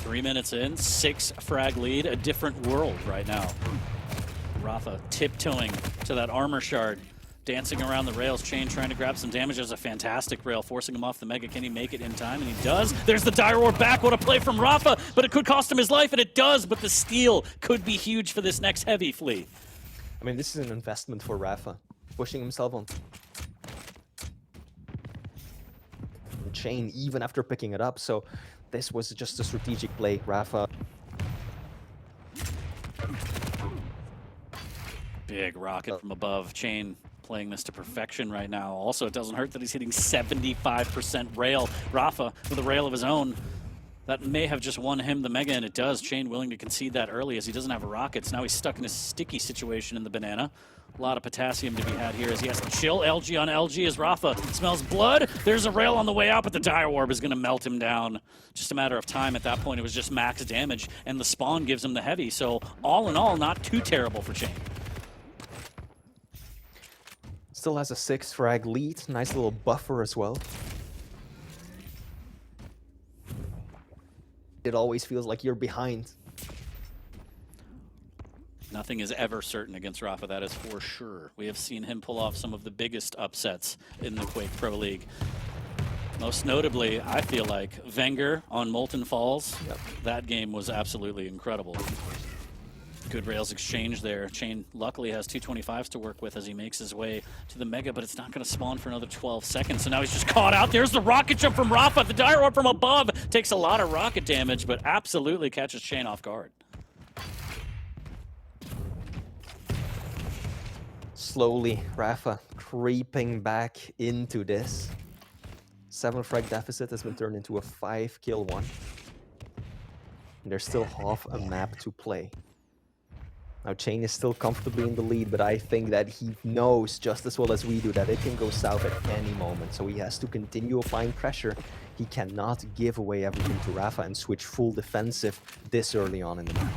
3 minutes in, 6 frag lead, a different world right now. Rapha tiptoeing to that armor shard, dancing around the rails, Chain trying to grab some damage. There's a fantastic rail, forcing him off the mega. Can he make it in time? And he does. There's the Dire Orb back. What a play from Rapha, but it could cost him his life, and it does, but the steal could be huge for this next heavy, Flea. I mean, this is an investment for Rapha, pushing himself on Chain even after picking it up, so this was just a strategic play. Rapha. Big rocket from above. Chain playing this to perfection right now. Also, it doesn't hurt that he's hitting 75% rail. Rapha with a rail of his own. That may have just won him the Mega, and it does. Chain willing to concede that early as he doesn't have rockets. Now he's stuck in a sticky situation in the banana. A lot of potassium to be had here as he has to chill. LG on LG as Rapha smells blood. There's a rail on the way out, but the Dire Orb is going to melt him down. Just a matter of time. At that point, it was just max damage, and the spawn gives him the heavy. So all in all, not too terrible for Chain. Still has a 6 frag lead. Nice little buffer as well. It always feels like you're behind. Nothing is ever certain against Rapha, that is for sure. We have seen him pull off some of the biggest upsets in the Quake Pro League. Most notably, I feel like, vengeurR on Molten Falls. Yep. That game was absolutely incredible. Good rails exchange there. Chain luckily has 225s to work with as he makes his way to the Mega, but it's not going to spawn for another 12 seconds. So now he's just caught out. There's the rocket jump from Rapha. The Dire Orb from above takes a lot of rocket damage, but absolutely catches Chain off guard. Slowly, Rapha creeping back into this. 7 frag deficit has been turned into a 5-kill one. And there's still half a map to play. Now, Chain is still comfortably in the lead, but I think that he knows just as well as we do that it can go south at any moment. So he has to continue applying pressure. He cannot give away everything to Rapha and switch full defensive this early on in the map.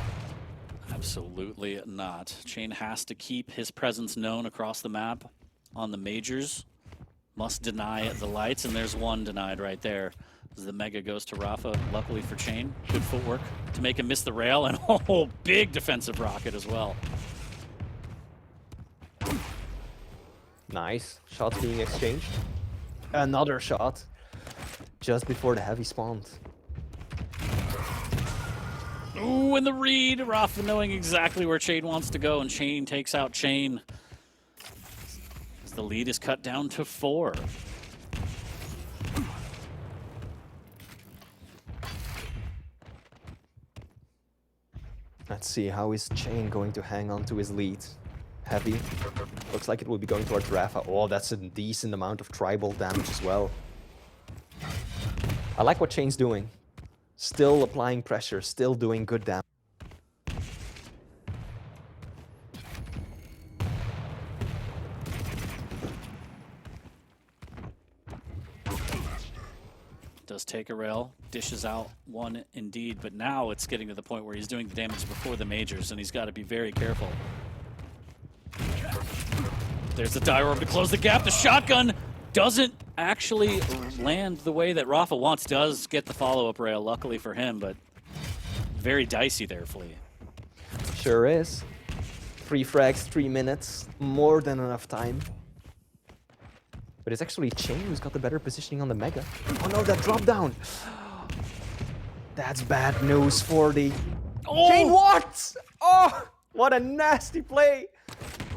Absolutely not. Chain has to keep his presence known across the map on the majors. Must deny the lights, and there's one denied right there. As the Mega goes to Rapha, luckily for Chain. Good footwork to make him miss the rail, and oh, big defensive rocket as well. Nice. Shots being exchanged. Another shot just before the heavy spawned. Ooh, and the read. Rapha knowing exactly where Chain wants to go, and Chain takes out Chain. As the lead is cut down to 4. Let's see, how is Chain going to hang on to his lead? Heavy. Looks like it will be going towards Rapha. Oh, that's a decent amount of tribal damage as well. I like what Chain's doing. Still applying pressure, still doing good damage. Does take a rail, dishes out one indeed, but now it's getting to the point where he's doing the damage before the majors, and he's got to be very careful. There's the Dire Orb to close the gap. The shotgun doesn't actually land the way that Rapha wants. Does get the follow-up rail, luckily for him, but very dicey there, Flea. Sure is. 3 frags, 3 minutes, more than enough time. But it's actually Chain who's got the better positioning on the Mega. Oh no, that drop down! That's bad news for the... Oh! Chain, what? Oh, what a nasty play!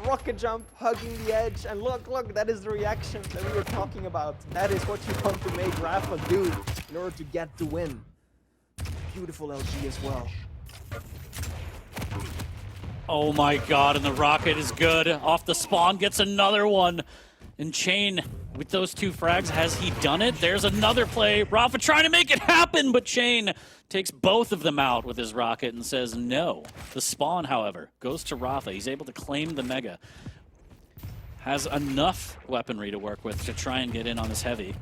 Rocket jump, hugging the edge, and look, that is the reaction that we were talking about. That is what you want to make Rapha do in order to get the win. Beautiful LG as well. Oh my god, and the rocket is good. Off the spawn, gets another one. And Chain, with those 2 frags, has he done it? There's another play. Rapha trying to make it happen, but Chain takes both of them out with his rocket and says no. The spawn, however, goes to Rapha. He's able to claim the Mega. Has enough weaponry to work with to try and get in on this heavy.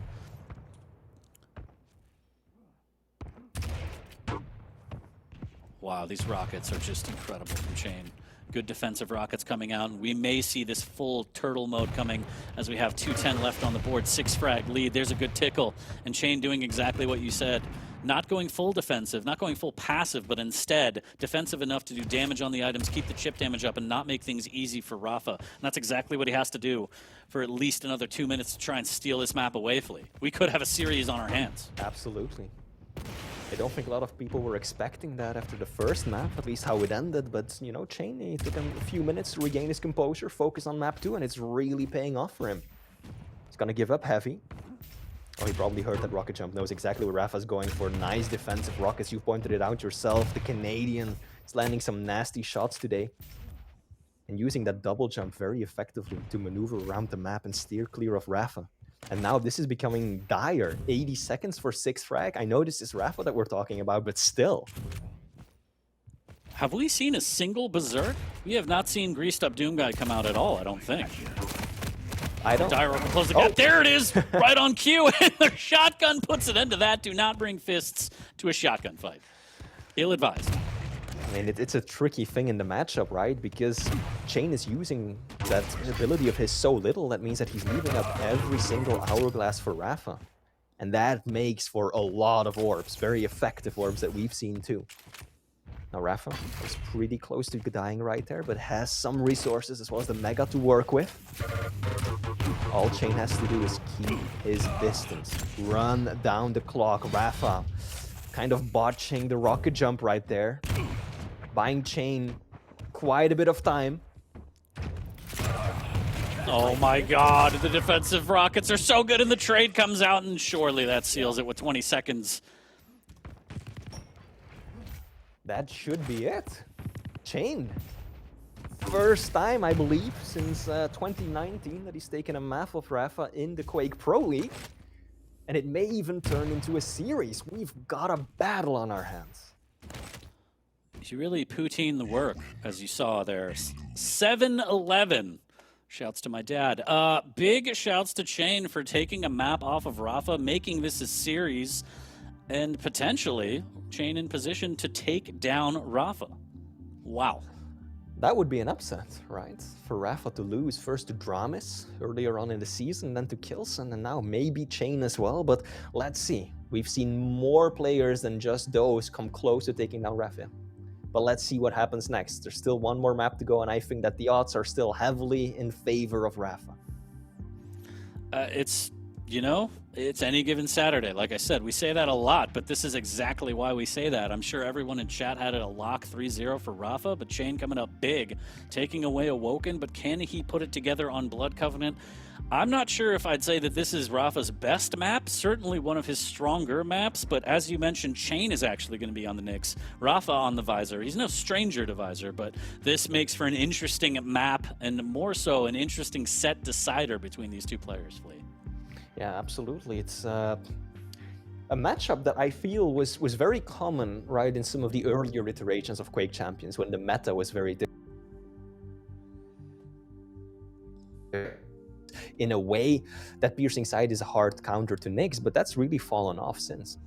Wow, these rockets are just incredible from Chain. Good defensive rockets coming out, and we may see this full turtle mode coming as we have 2:10 left on the board. 6 frag lead. There's a good tickle, and Chain doing exactly what you said. Not going full defensive, not going full passive, but instead defensive enough to do damage on the items, keep the chip damage up, and not make things easy for Rapha. And that's exactly what he has to do for at least another 2 minutes to try and steal this map away, Flea. We could have a series on our hands. Absolutely. I don't think a lot of people were expecting that after the first map, at least how it ended, but, you know, Chain, it took him a few minutes to regain his composure, focus on map 2, and it's really paying off for him. He's gonna give up heavy. Oh, he probably heard that rocket jump, knows exactly what Rapha's going for. Nice defensive rockets, you pointed it out yourself. The Canadian is landing some nasty shots today. and using that double jump very effectively to maneuver around the map and steer clear of rapha. And now this is becoming dire. 80 seconds for 6 frag. I know this is rapha that we're talking about, but still. Have we seen a single Berserk? We have not seen Greased Up Doom Guy come out at all, I don't think. I don't. Dire Oracle close the gap. There it is! Right on cue, and the shotgun puts an end to that. Do not bring fists to a shotgun fight. Ill-advised. I mean, it's a tricky thing in the matchup, right? Because Chain is using that ability of his so little, that means that he's leaving up every single hourglass for rapha. And that makes for a lot of orbs, very effective orbs that we've seen too. Now rapha is pretty close to dying right there, but has some resources as well as the Mega to work with. All Chain has to do is keep his distance, run down the clock. rapha kind of botching the rocket jump right there, buying Chain quite a bit of time. Oh my god, the defensive rockets are so good, and the trade comes out, and surely that seals it with 20 seconds. That should be it. Chain. First time, I believe, since 2019 that he's taken a map of rapha in the Quake Pro League. And it may even turn into a series. We've got a battle on our hands. He really poutine the work, as you saw there. 7-11. Shouts to my dad. Big shouts to Chain for taking a map off of rapha, making this a series, and potentially Chain in position to take down rapha. Wow. That would be an upset, right? For rapha to lose first to dramiS earlier on in the season, then to Kilson, and now maybe Chain as well. But let's see. We've seen more players than just those come close to taking down rapha. But let's see what happens next. There's still one more map to go, and I think that the odds are still heavily in favor of rapha. It's, you know, it's any given Saturday. Like I said, we say that a lot, but this is exactly why we say that. I'm sure everyone in chat had it a lock 3-0 for rapha, but Chain coming up big, taking away Awoken, but can he put it together on Blood Covenant? I'm not sure if I'd say that this is rapha's best map, certainly one of his stronger maps, but as you mentioned, Chain is actually going to be on the Nyx, rapha on the Visor. He's no stranger to Visor, but this makes for an interesting map, and more so an interesting set decider between these two players, Flea. Yeah, absolutely. It's a matchup that I feel was very common, right, in some of the earlier iterations of Quake Champions, when the meta was very different. In a way, that Piercing Sight is a hard counter to Nyx, but that's really fallen off since.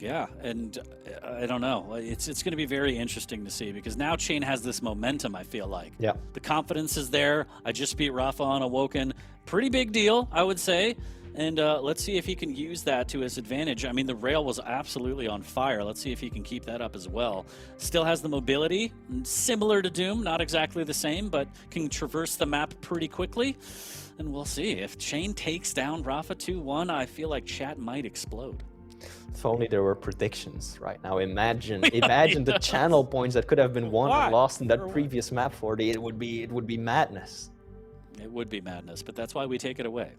Yeah, and I don't know. It's going to be very interesting to see, because now Chain has this momentum, I feel like. Yeah. The confidence is there. I just beat rapha on Awoken. Pretty big deal, I would say. And let's see if he can use that to his advantage. I mean, the rail was absolutely on fire. Let's see if he can keep that up as well. Still has the mobility, similar to Doom, not exactly the same, but can traverse the map pretty quickly. And we'll see. If Chain takes down rapha 2-1, I feel like chat might explode. If only there were predictions right now. Imagine the channel points that could have been won or lost in that previous map for the. It would be madness. It would be madness, but that's why we take it away.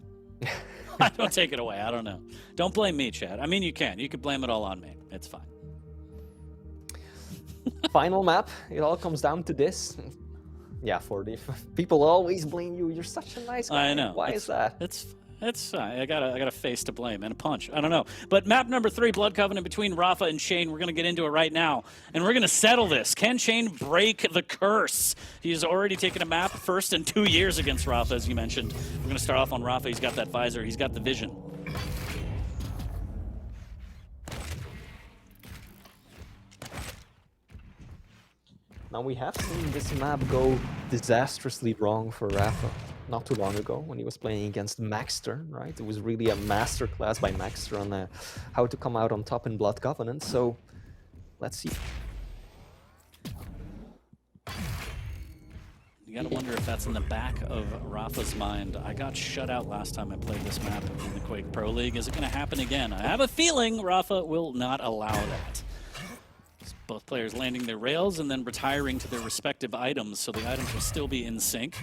I don't take it away. I don't know. Don't blame me, Chad. I mean, you can. You could blame it all on me. It's fine. Final map. It all comes down to this. Yeah, 40. People always blame you. You're such a nice guy. I know. Why is that? It's I got a face to blame and a punch. I don't know. But map number 3, Blood Covenant between rapha and Chain. We're going to get into it right now. And we're going to settle this. Can Chain break the curse? He's already taken a map first in 2 years against rapha, as you mentioned. We're going to start off on rapha. He's got that visor. He's got the vision. Now we have seen this map go disastrously wrong for rapha. Not too long ago when he was playing against Maxter, right? It was really a masterclass by Maxter on how to come out on top in Blood Covenant. So let's see. You gotta wonder if that's in the back of rapha's mind. I got shut out last time I played this map in the Quake Pro League. Is it gonna happen again? I have a feeling rapha will not allow that. Both players landing their rails and then retiring to their respective items, so the items will still be in sync.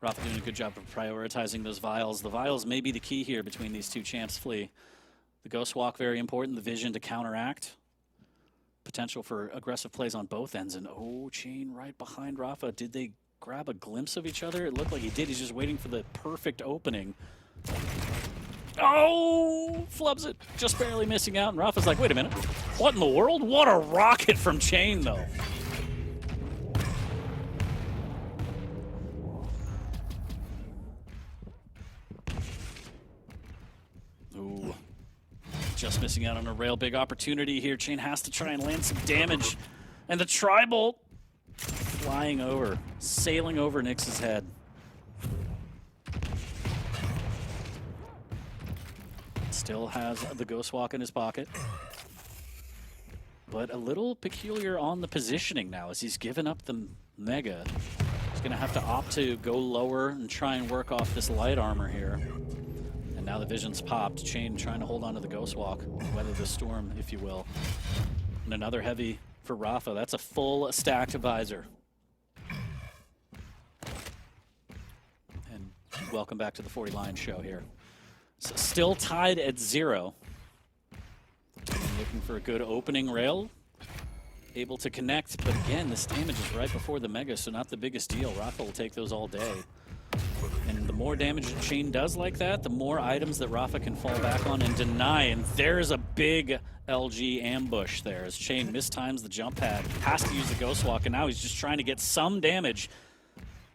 rapha doing a good job of prioritizing those vials. The vials may be the key here between these two champs, Flea. The Ghost Walk, very important. The vision to counteract. Potential for aggressive plays on both ends. And oh, Chain right behind rapha. Did they grab a glimpse of each other? It looked like he did. He's just waiting for the perfect opening. Oh, flubs it. Just barely missing out. And Rapha's like, wait a minute. What in the world? What a rocket from Chain, though. Ooh. Just missing out on a rail. Big opportunity here. Chain has to try and land some damage. And the Tri-Bolt flying over, sailing over Nyx's head. Still has the Ghost Walk in his pocket. But a little peculiar on the positioning now as he's given up the Mega. He's going to have to opt to go lower and try and work off this light armor here. And now the vision's popped. Chain trying to hold on to the Ghost Walk, weather the storm, if you will. And another heavy for Rapha. That's a full stacked visor. And welcome back to the 40 Lions show here. So still tied at 0. Looking for a good opening rail. Able to connect, but again, this damage is right before the Mega, so not the biggest deal. Rapha will take those all day. And the more damage that Chain does like that, the more items that Rapha can fall back on and deny. And there's a big LG ambush there as Chain mistimes the jump pad, has to use the Ghost Walk, and now he's just trying to get some damage.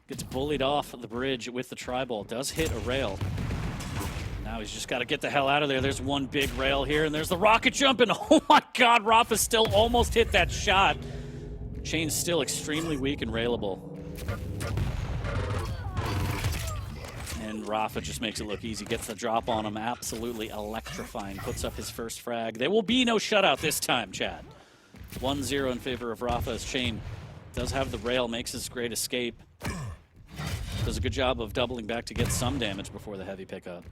Gets bullied off the bridge with the Tri-Bolt. Does hit a rail. Now he's just got to get the hell out of there. There's one big rail here, and there's the rocket jump, and oh my god, Rapha still almost hit that shot. Chain's still extremely weak and railable. And Rapha just makes it look easy. Gets the drop on him, absolutely electrifying. Puts up his first frag. There will be no shutout this time, Chad. 1-0 in favor of Rapha as Chain does have the rail, makes his great escape. Does a good job of doubling back to get some damage before the heavy pickup.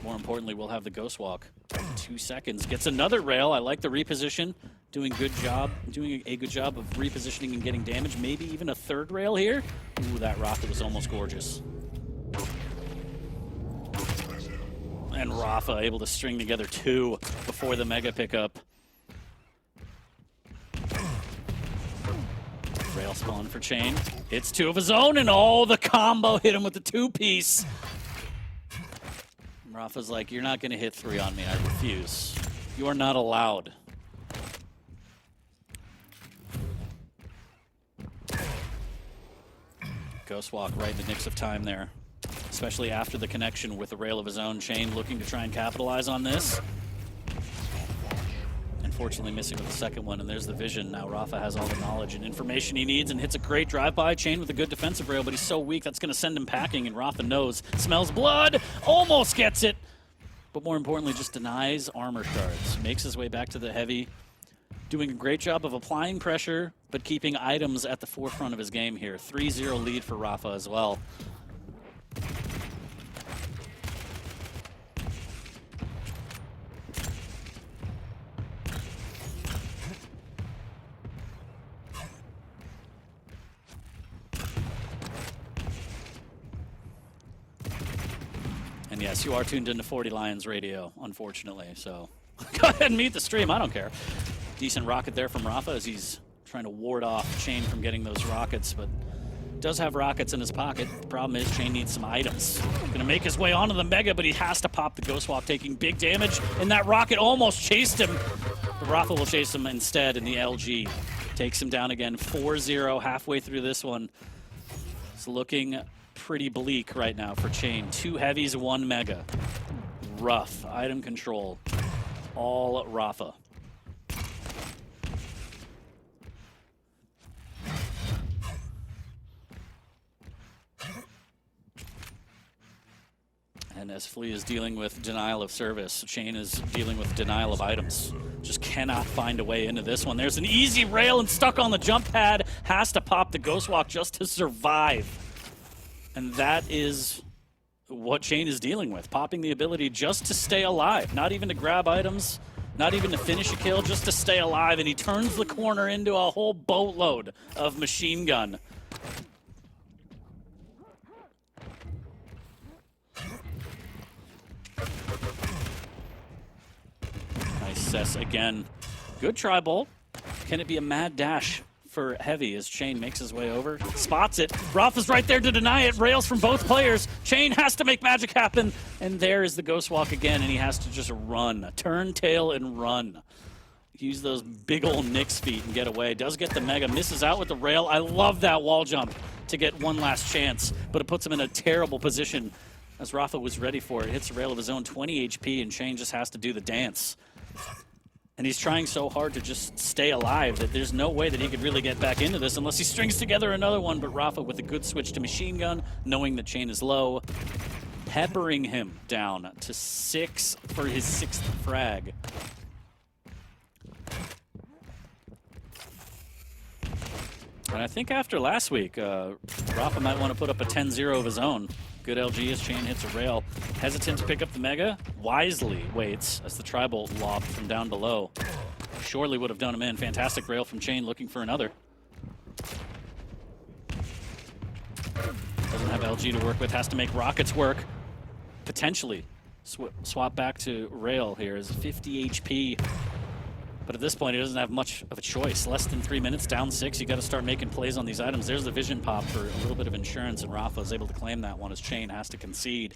More importantly, we'll have the Ghost Walk. 2 seconds. Gets another rail. I like the reposition. Doing a good job of repositioning and getting damage. Maybe even a third rail here. Ooh, that rocket was almost gorgeous. And Rapha able to string together 2 before the Mega pickup. Rail spawn for Chain. Hits 2 of his own, and oh, the combo hit him with the 2-piece. Rapha's like, you're not going to hit 3 on me. I refuse. You are not allowed. Ghost Walk right in the nick of time there, especially after the connection with the rail of his own. Chain looking to try and capitalize on this. Unfortunately missing with the second one, and there's the vision. Now Rapha has all the knowledge and information he needs and hits a great drive-by. Chain with a good defensive rail, but he's so weak that's going to send him packing, and Rapha knows. Smells blood, almost gets it, but more importantly just denies armor shards. Makes his way back to the heavy, doing a great job of applying pressure, but keeping items at the forefront of his game here. 3-0 lead for Rapha as well. And yes, you are tuned into 40 Lions Radio, unfortunately, so go ahead and mute the stream, I don't care. Decent rocket there from Rapha as he's trying to ward off Chain from getting those rockets, but does have rockets in his pocket. The problem is Chain needs some items. Gonna make his way onto the Mega, but he has to pop the Ghost Walk, taking big damage, and that rocket almost chased him. But Rapha will chase him instead, and the LG takes him down again. 4-0 halfway through this one. It's looking pretty bleak right now for Chain. 2 heavies, 1 Mega. Rough. Item control. All Rapha. And as Flea is dealing with denial of service, Chain is dealing with denial of items. Just cannot find a way into this one. There's an easy rail and stuck on the jump pad. Has to pop the Ghost Walk just to survive. And that is what Chain is dealing with. Popping the ability just to stay alive. Not even to grab items, not even to finish a kill, just to stay alive. And he turns the corner into a whole boatload of machine gun. Nice cess again. Good Tri-Bolt. Can it be a mad dash for Heavy as Chain makes his way over. Spots it. Rapha's right there to deny it. Rails from both players. Chain has to make magic happen. And there is the Ghost Walk again, and he has to just run. Turn, tail, and run. Use those big old Nyx feet and get away. Does get the Mega. Misses out with the rail. I love that wall jump to get one last chance, but it puts him in a terrible position as Rapha was ready for it. Hits a rail of his own, 20 HP, and Chain just has to do the dance. And he's trying so hard to just stay alive that there's no way that he could really get back into this unless he strings together another one. But Rapha with a good switch to machine gun, knowing that Chain is low, peppering him down to 6 for his 6th frag. And I think after last week, Rapha might want to put up a 10-0 of his own. Good LG as Chain hits a rail. Hesitant to pick up the Mega. Wisely waits as the Tribal lobbed from down below. Surely would have done him in. Fantastic rail from Chain, looking for another. Doesn't have LG to work with. Has to make rockets work. Potentially swap back to rail here is 50 HP. But at this point, he doesn't have much of a choice. Less than 3 minutes, down 6. You got to start making plays on these items. There's the vision pop for a little bit of insurance, and Rapha is able to claim that one as Chain has to concede.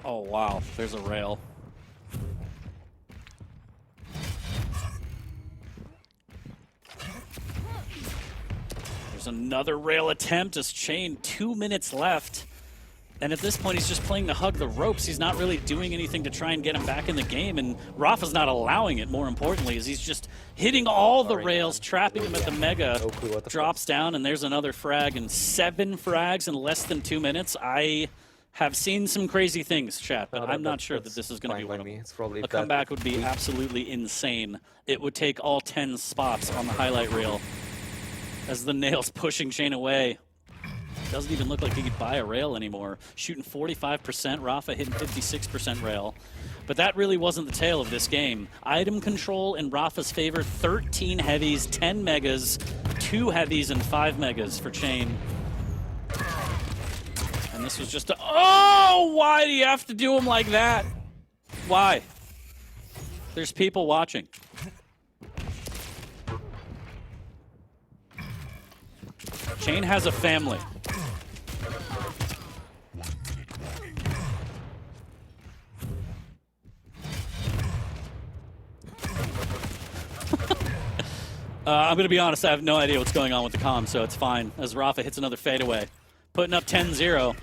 Oh, wow. There's a rail. There's another rail attempt as Chain, 2 minutes left. And at this point, he's just playing to hug the ropes. He's not really doing anything to try and get him back in the game. And Rapha's not allowing it, more importantly, as he's just hitting all the rails, trapping him at the Mega. Drops down, and there's another frag. And 7 frags in less than 2 minutes. I have seen some crazy things, chat, but I'm not sure that this is going to be one of them. A comeback would be absolutely insane. It would take all 10 spots on the highlight reel as the nail's pushing Chain away. Doesn't even look like he could buy a rail anymore. Shooting 45%, Rapha hitting 56% rail. But that really wasn't the tale of this game. Item control in Rapha's favor, 13 heavies, 10 megas, 2 heavies, and 5 megas for Chain. And this was just a, oh, why do you have to do him like that? Why? There's people watching. Chain has a family. I'm going to be honest, I have no idea what's going on with the comm, so it's fine. As Rapha hits another fadeaway, putting up 10-0.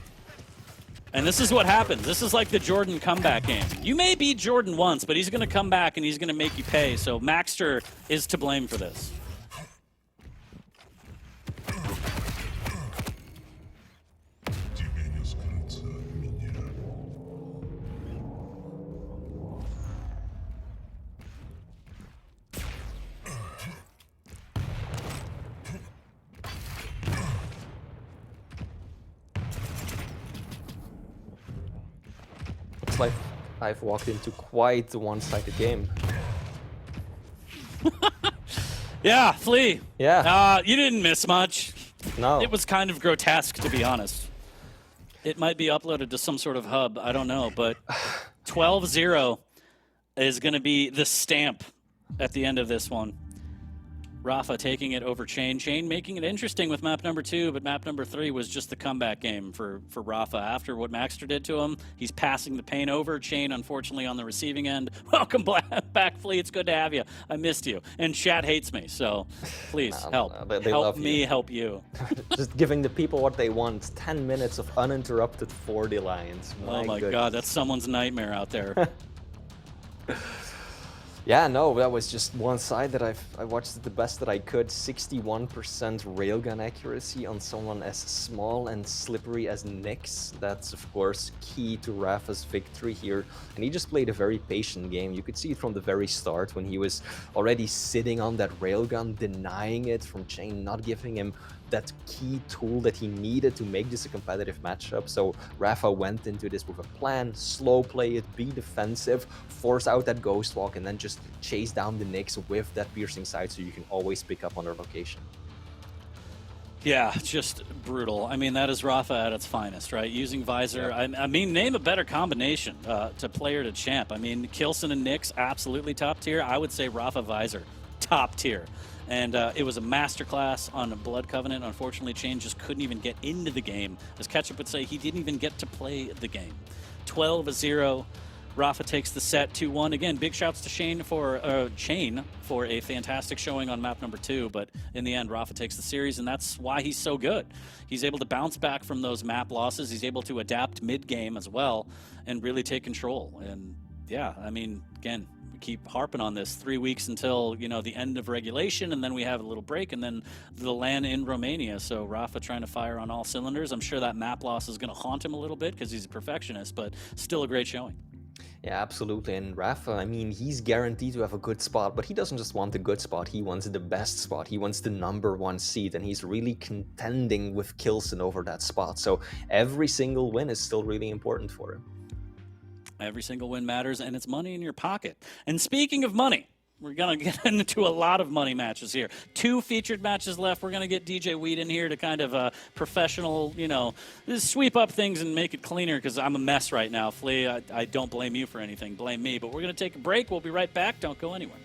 And this is what happens. This is like the Jordan comeback game. You may beat Jordan once, but he's going to come back and he's going to make you pay. So maxter is to blame for this. Like I've walked into quite the one-sided game. Yeah, Flea. Yeah. You didn't miss much. No. It was kind of grotesque, to be honest. It might be uploaded to some sort of hub, I don't know, but 12-0 is going to be the stamp at the end of this one. Rapha taking it over Chain. Chain making it interesting with map number 2, but map number 3 was just the comeback game for Rapha. After what maxter did to him, he's passing the pain over. Chain, unfortunately, on the receiving end. Welcome back, Flea. It's good to have you. I missed you. And chat hates me, so please help. They help love me you. Help you. Just giving the people what they want. 10 minutes of uninterrupted 4D lines. Oh my God, that's someone's nightmare out there. Yeah, no, that was just one side that I watched it the best that I could. 61% railgun accuracy on someone as small and slippery as Nyx. That's, of course, key to Rapha's victory here. And he just played a very patient game. You could see it from the very start when he was already sitting on that railgun, denying it from Chain, not giving him that key tool that he needed to make this a competitive matchup. So rapha went into this with a plan, slow play it, be defensive, force out that Ghost Walk, and then just chase down the Nyx with that piercing sight so you can always pick up on their location. Yeah, just brutal. I mean, that is rapha at its finest, right? Using Visor. Yep. I mean, name a better combination to player to champ. I mean, Kilson and Nyx, absolutely top tier. I would say rapha Visor, top tier. And it was a masterclass on Blood Covenant. Unfortunately, Chain just couldn't even get into the game. As Ketchup would say, he didn't even get to play the game. 12-0. rapha takes the set 2-1. Again, big shouts to Chain for a fantastic showing on map number 2. But in the end, rapha takes the series, and that's why he's so good. He's able to bounce back from those map losses. He's able to adapt mid-game as well and really take control. And yeah, I mean, again, we keep harping on this. 3 weeks until, you know, the end of regulation, and then we have a little break, and then the LAN in Romania. So rapha trying to fire on all cylinders. I'm sure that map loss is going to haunt him a little bit because he's a perfectionist, but still a great showing. Yeah, absolutely. And rapha, I mean, he's guaranteed to have a good spot, but he doesn't just want the good spot, he wants the best spot. He wants the #1 seed, and he's really contending with Kilson over that spot. So every single win is still really important for him. Every single win matters, and it's money in your pocket. And speaking of money, we're going to get into a lot of money matches here. 2 featured matches left. We're going to get DJ Weed in here to kind of professional, you know, sweep up things and make it cleaner because I'm a mess right now. Flea, I don't blame you for anything. Blame me. But we're going to take a break. We'll be right back. Don't go anywhere.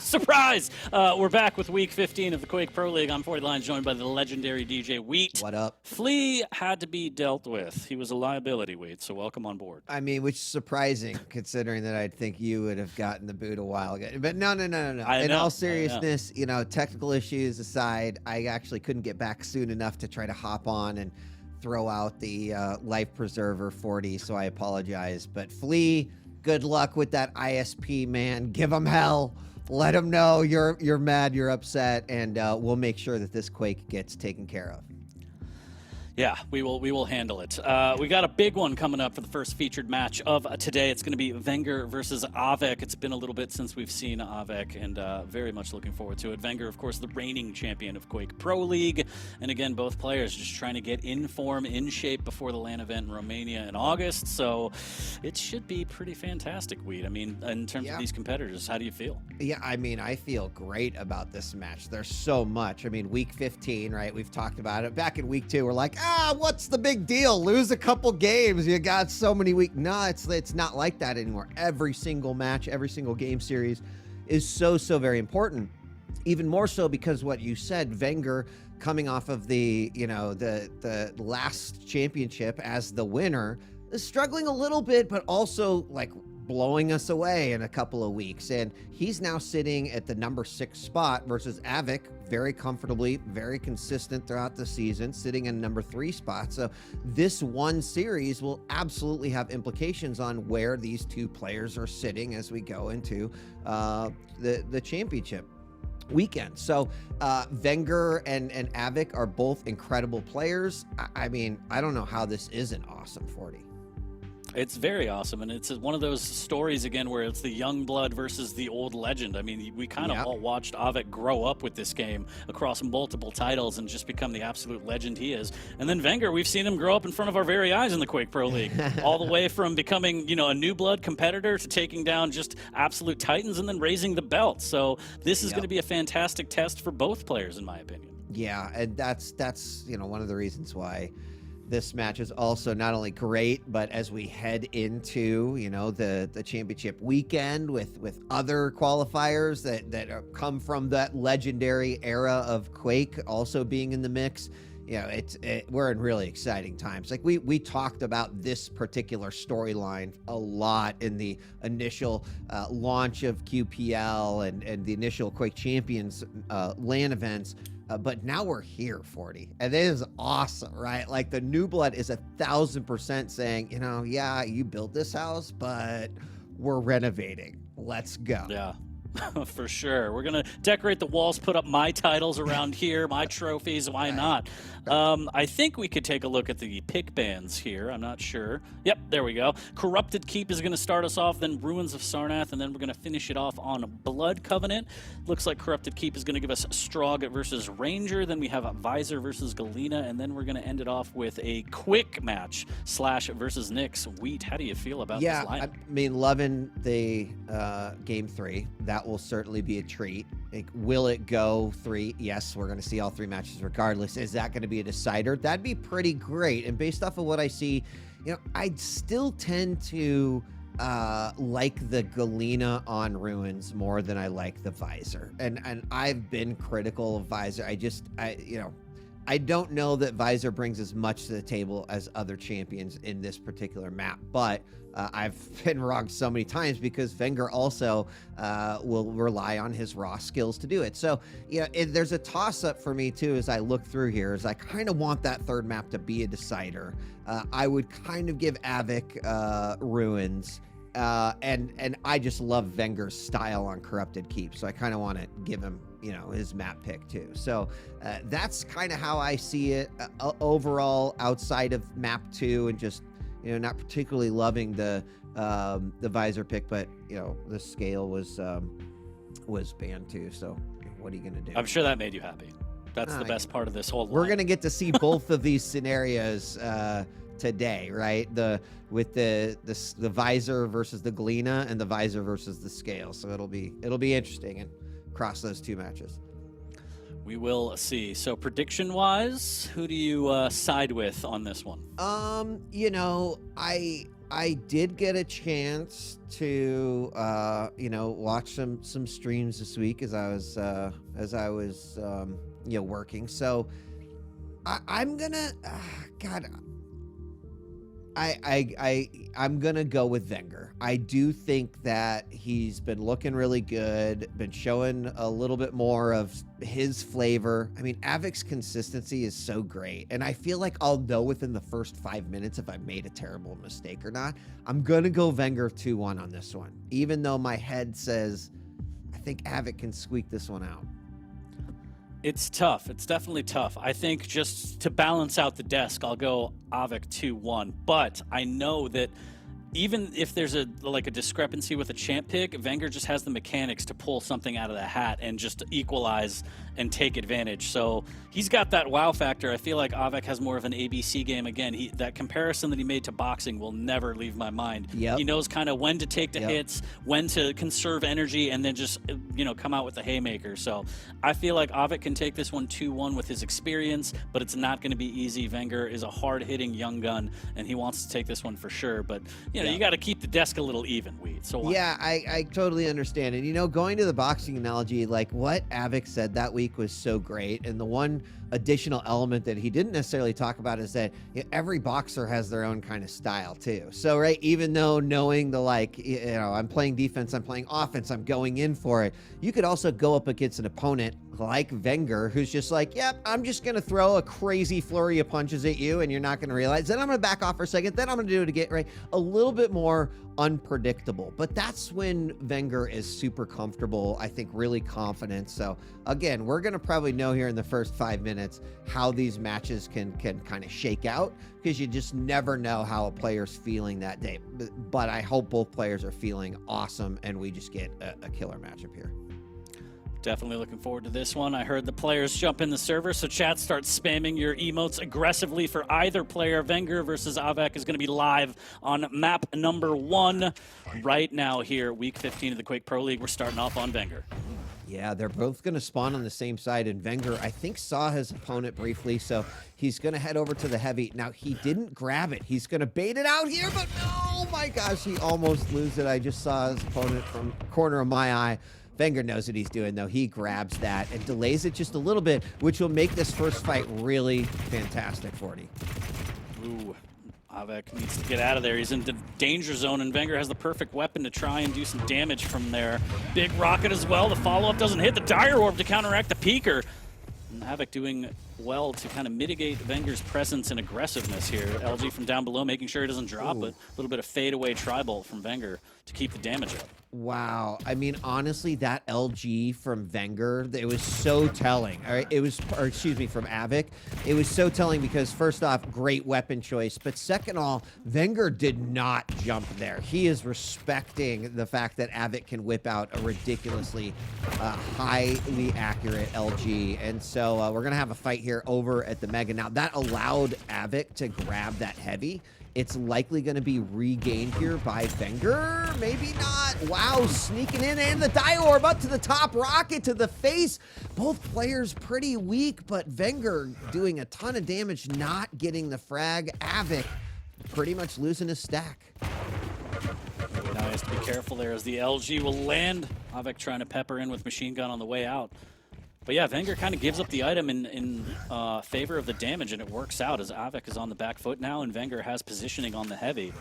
Surprise! We're back with week 15 of the Quake Pro League. I'm 40 Lines, joined by the legendary DJ Wheat. What up? Flea had to be dealt with. He was a liability, Wheat, so welcome on board. I mean, which is surprising considering that I'd think you would have gotten the boot a while ago. But no. In all seriousness, you know, technical issues aside, I actually couldn't get back soon enough to try to hop on and throw out the life preserver 40, so I apologize. But Flea, good luck with that ISP, man. Give him hell. Let him know you're mad, you're upset, and we'll make sure that this Quake gets taken care of. Yeah, we will handle it. We got a big one coming up for the first featured match of today. It's going to be vengeurR versus Av3k. It's been a little bit since we've seen Av3k, and very much looking forward to it. vengeurR, of course, the reigning champion of Quake Pro League. And again, both players just trying to get in form, in shape before the LAN event in Romania in August. So it should be pretty fantastic, Weed. I mean, in terms of these competitors, how do you feel? Yeah, I mean, I feel great about this match. There's so much. I mean, week 15, right? We've talked about it. Back in week 2, we're like, what's the big deal? Lose a couple games. You got so many weeks. No, it's not like that anymore. Every single match, every single game series is so very important. Even more so because what you said, vengeurR coming off of the, you know, the last championship as the winner is struggling a little bit, but also like blowing us away in a couple of weeks. And he's now sitting at the number 6 spot versus Av3k, very comfortably, very consistent throughout the season, sitting in number 3 spot. So this one series will absolutely have implications on where these two players are sitting as we go into the championship weekend. So vengeurR and Av3k are both incredible players. I mean, I don't know how this isn't awesome, 40. It's very awesome, and it's one of those stories, again, where it's the young blood versus the old legend. I mean, we kind of all watched Av3k grow up with this game across multiple titles and just become the absolute legend he is. And then vengeurR, we've seen him grow up in front of our very eyes in the Quake Pro League, all the way from becoming, you know, a new blood competitor to taking down just absolute titans and then raising the belt. So this is going to be a fantastic test for both players, in my opinion. Yeah, and that's you know, one of the reasons why this match is also not only great, but as we head into, you know, the championship weekend with other qualifiers that come from that legendary era of Quake also being in the mix, you know, we're in really exciting times. Like we talked about this particular storyline a lot in the initial launch of QPL and the initial Quake Champions LAN events. But now we're here, 40, and it is awesome, right? Like the new blood is 1,000% saying, you know, yeah, you built this house, but we're renovating. Let's go. Yeah. For sure. We're going to decorate the walls, put up my titles around here, my trophies. Why not? I think we could take a look at the pick bands here. I'm not sure. Yep, there we go. Corrupted Keep is going to start us off, then Ruins of Sarnath, and then we're going to finish it off on Blood Covenant. Looks like Corrupted Keep is going to give us Strogg versus Ranger. Then we have Visor versus Galena, and then we're going to end it off with a quick match, Slash versus Nyx. Wheat, how do you feel about this lineup? I mean, loving the game 3. That will certainly be a treat. Like, will it go 3? Yes, we're going to see all 3 matches regardless. Is that going to be a decider? That'd be pretty great. And based off of what I see, you know, I'd still tend to like the Galena on Ruins more than I like the Visor. And I've been critical of Visor. You know, I don't know that Visor brings as much to the table as other champions in this particular map, but I've been wrong so many times because vengeurR also will rely on his raw skills to do it. So, yeah, there's a toss-up for me, too, as I look through here, as I kind of want that third map to be a decider. I would kind of give Av3k Ruins, and I just love vengeurR's style on Corrupted Keep, so I kind of want to give him, you know, his map pick too. So that's kind of how I see it overall, outside of map 2, and just, you know, not particularly loving the Visor pick, but, you know, the scale was banned too. So what are you gonna do? I'm sure that made you happy. That's the best part of this whole line. We're gonna get to see both of these scenarios today, right? With the Visor versus the Galena and the Visor versus the scale. So it'll be interesting and across those 2 matches. We will see. So prediction-wise, who do you side with on this one? You know, I I did get a chance to, watch some streams this week as I was working. So I'm gonna, God, I'm gonna go with vengeurR. I do think that he's been looking really good, been showing a little bit more of his flavor. I mean, Av3k's consistency is so great, and I feel like I'll know within the first 5 minutes if I made a terrible mistake or not. I'm gonna go vengeurR 2-1 on this one, even though my head says I think Av3k can squeak this one out. It's tough. It's definitely tough. I think just to balance out the desk, I'll go Av3k 2-1. But I know that even if there's a discrepancy with a champ pick, vengeurR just has the mechanics to pull something out of the hat and just equalize and take advantage. So he's got that wow factor. I feel like Av3k has more of an ABC game. Again, that comparison that he made to boxing will never leave my mind. Yep. He knows kind of when to take the hits, when to conserve energy, and then just come out with the haymaker. So I feel like Av3k can take this one 2-1 with his experience, but it's not going to be easy. vengeurR is a hard-hitting young gun, and he wants to take this one for sure. But you got to keep the desk a little even, Weed. So yeah, I totally understand. And going to the boxing analogy, like what Av3k said that week was so great. And the one additional element that he didn't necessarily talk about is that every boxer has their own kind of style too. So right, even though knowing the I'm playing defense, I'm playing offense, I'm going in for it, you could also go up against an opponent like vengeurR who's just like, yep, I'm just gonna throw a crazy flurry of punches at you and you're not gonna realize. Then I'm gonna back off for a second, then I'm gonna do it again, right? A little bit more unpredictable. But that's when vengeurR is super comfortable, I think really confident. So again, we're gonna probably know here in the first 5 minutes how these matches can kind of shake out, because you just never know how a player's feeling that day. But I hope both players are feeling awesome and we just get a killer matchup here. Definitely looking forward to this one. I heard the players jump in the server, so chat, start spamming your emotes aggressively for either player. vengeurR versus Av3k is going to be live on map number 1 right now here, week 15 of the Quake Pro League. We're starting off on vengeurR. Yeah, they're both going to spawn on the same side, and vengeurR, I think, saw his opponent briefly, so he's going to head over to the heavy. Now, he didn't grab it. He's going to bait it out here, but oh my gosh, he almost loses it. I just saw his opponent from the corner of my eye. vengeurR knows what he's doing, though. He grabs that and delays it just a little bit, which will make this first fight really fantastic for him. Ooh, Av3k needs to get out of there. He's in the danger zone, and vengeurR has the perfect weapon to try and do some damage from there. Big rocket as well. The follow-up doesn't hit. The dire orb to counteract the peeker. And Av3k doing well to kind of mitigate vengeur's presence and aggressiveness here. LG from down below making sure he doesn't drop, but a little bit of fade-away tri-bolt from vengeurR to keep the damage up. Wow. I mean, honestly, that LG from vengeurR, it was so telling. All right, from Av3k. It was so telling because, first off, great weapon choice. But second of all, vengeurR did not jump there. He is respecting the fact that Av3k can whip out a ridiculously highly accurate LG. And so we're going to have a fight here over at the Mega. Now, that allowed Av3k to grab that heavy. It's likely going to be regained here by vengeurR. Maybe not. Wow, sneaking in, and the dire orb up to the top, rocket to the face. Both players pretty weak, but vengeurR doing a ton of damage, not getting the frag. Av3k pretty much losing his stack. Now he has to be careful there as the LG will land. Av3k trying to pepper in with machine gun on the way out. But yeah, vengeurR kind of gives up the item in favor of the damage, and it works out as Av3k is on the back foot now, and vengeurR has positioning on the heavy.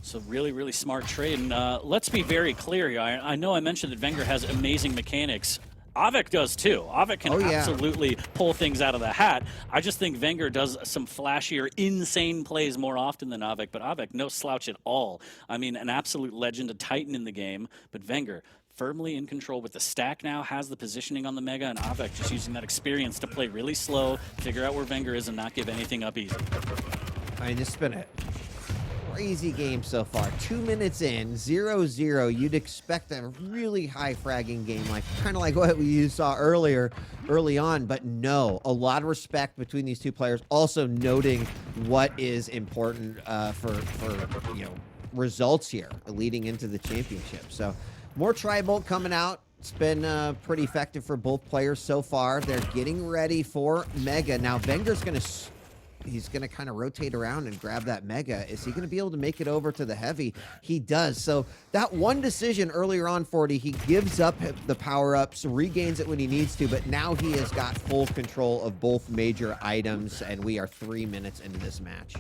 So really, really smart trade. And let's be very clear here. I know I mentioned that vengeurR has amazing mechanics. Av3k does too. Av3k can absolutely pull things out of the hat. I just think vengeurR does some flashier, insane plays more often than Av3k, but Av3k no slouch at all. I mean, an absolute legend, a titan in the game, but vengeurR firmly in control with the stack now, has the positioning on the Mega, and Av3k just using that experience to play really slow, figure out where vengeurR is, and not give anything up easy. I mean, this has been a crazy game so far. 2 minutes in, 0-0. You'd expect a really high fragging game, kind of like what you saw early on, but no. A lot of respect between these two players. Also noting what is important for results here leading into the championship. So more tri-bolt coming out. It's been pretty effective for both players so far. They're getting ready for Mega. Now, vengeur's going to He's going to kind of rotate around and grab that Mega. Is he going to be able to make it over to the Heavy? He does. So that one decision earlier on, 40, he gives up the power-ups, regains it when he needs to, but now he has got full control of both major items, and we are 3 minutes into this match.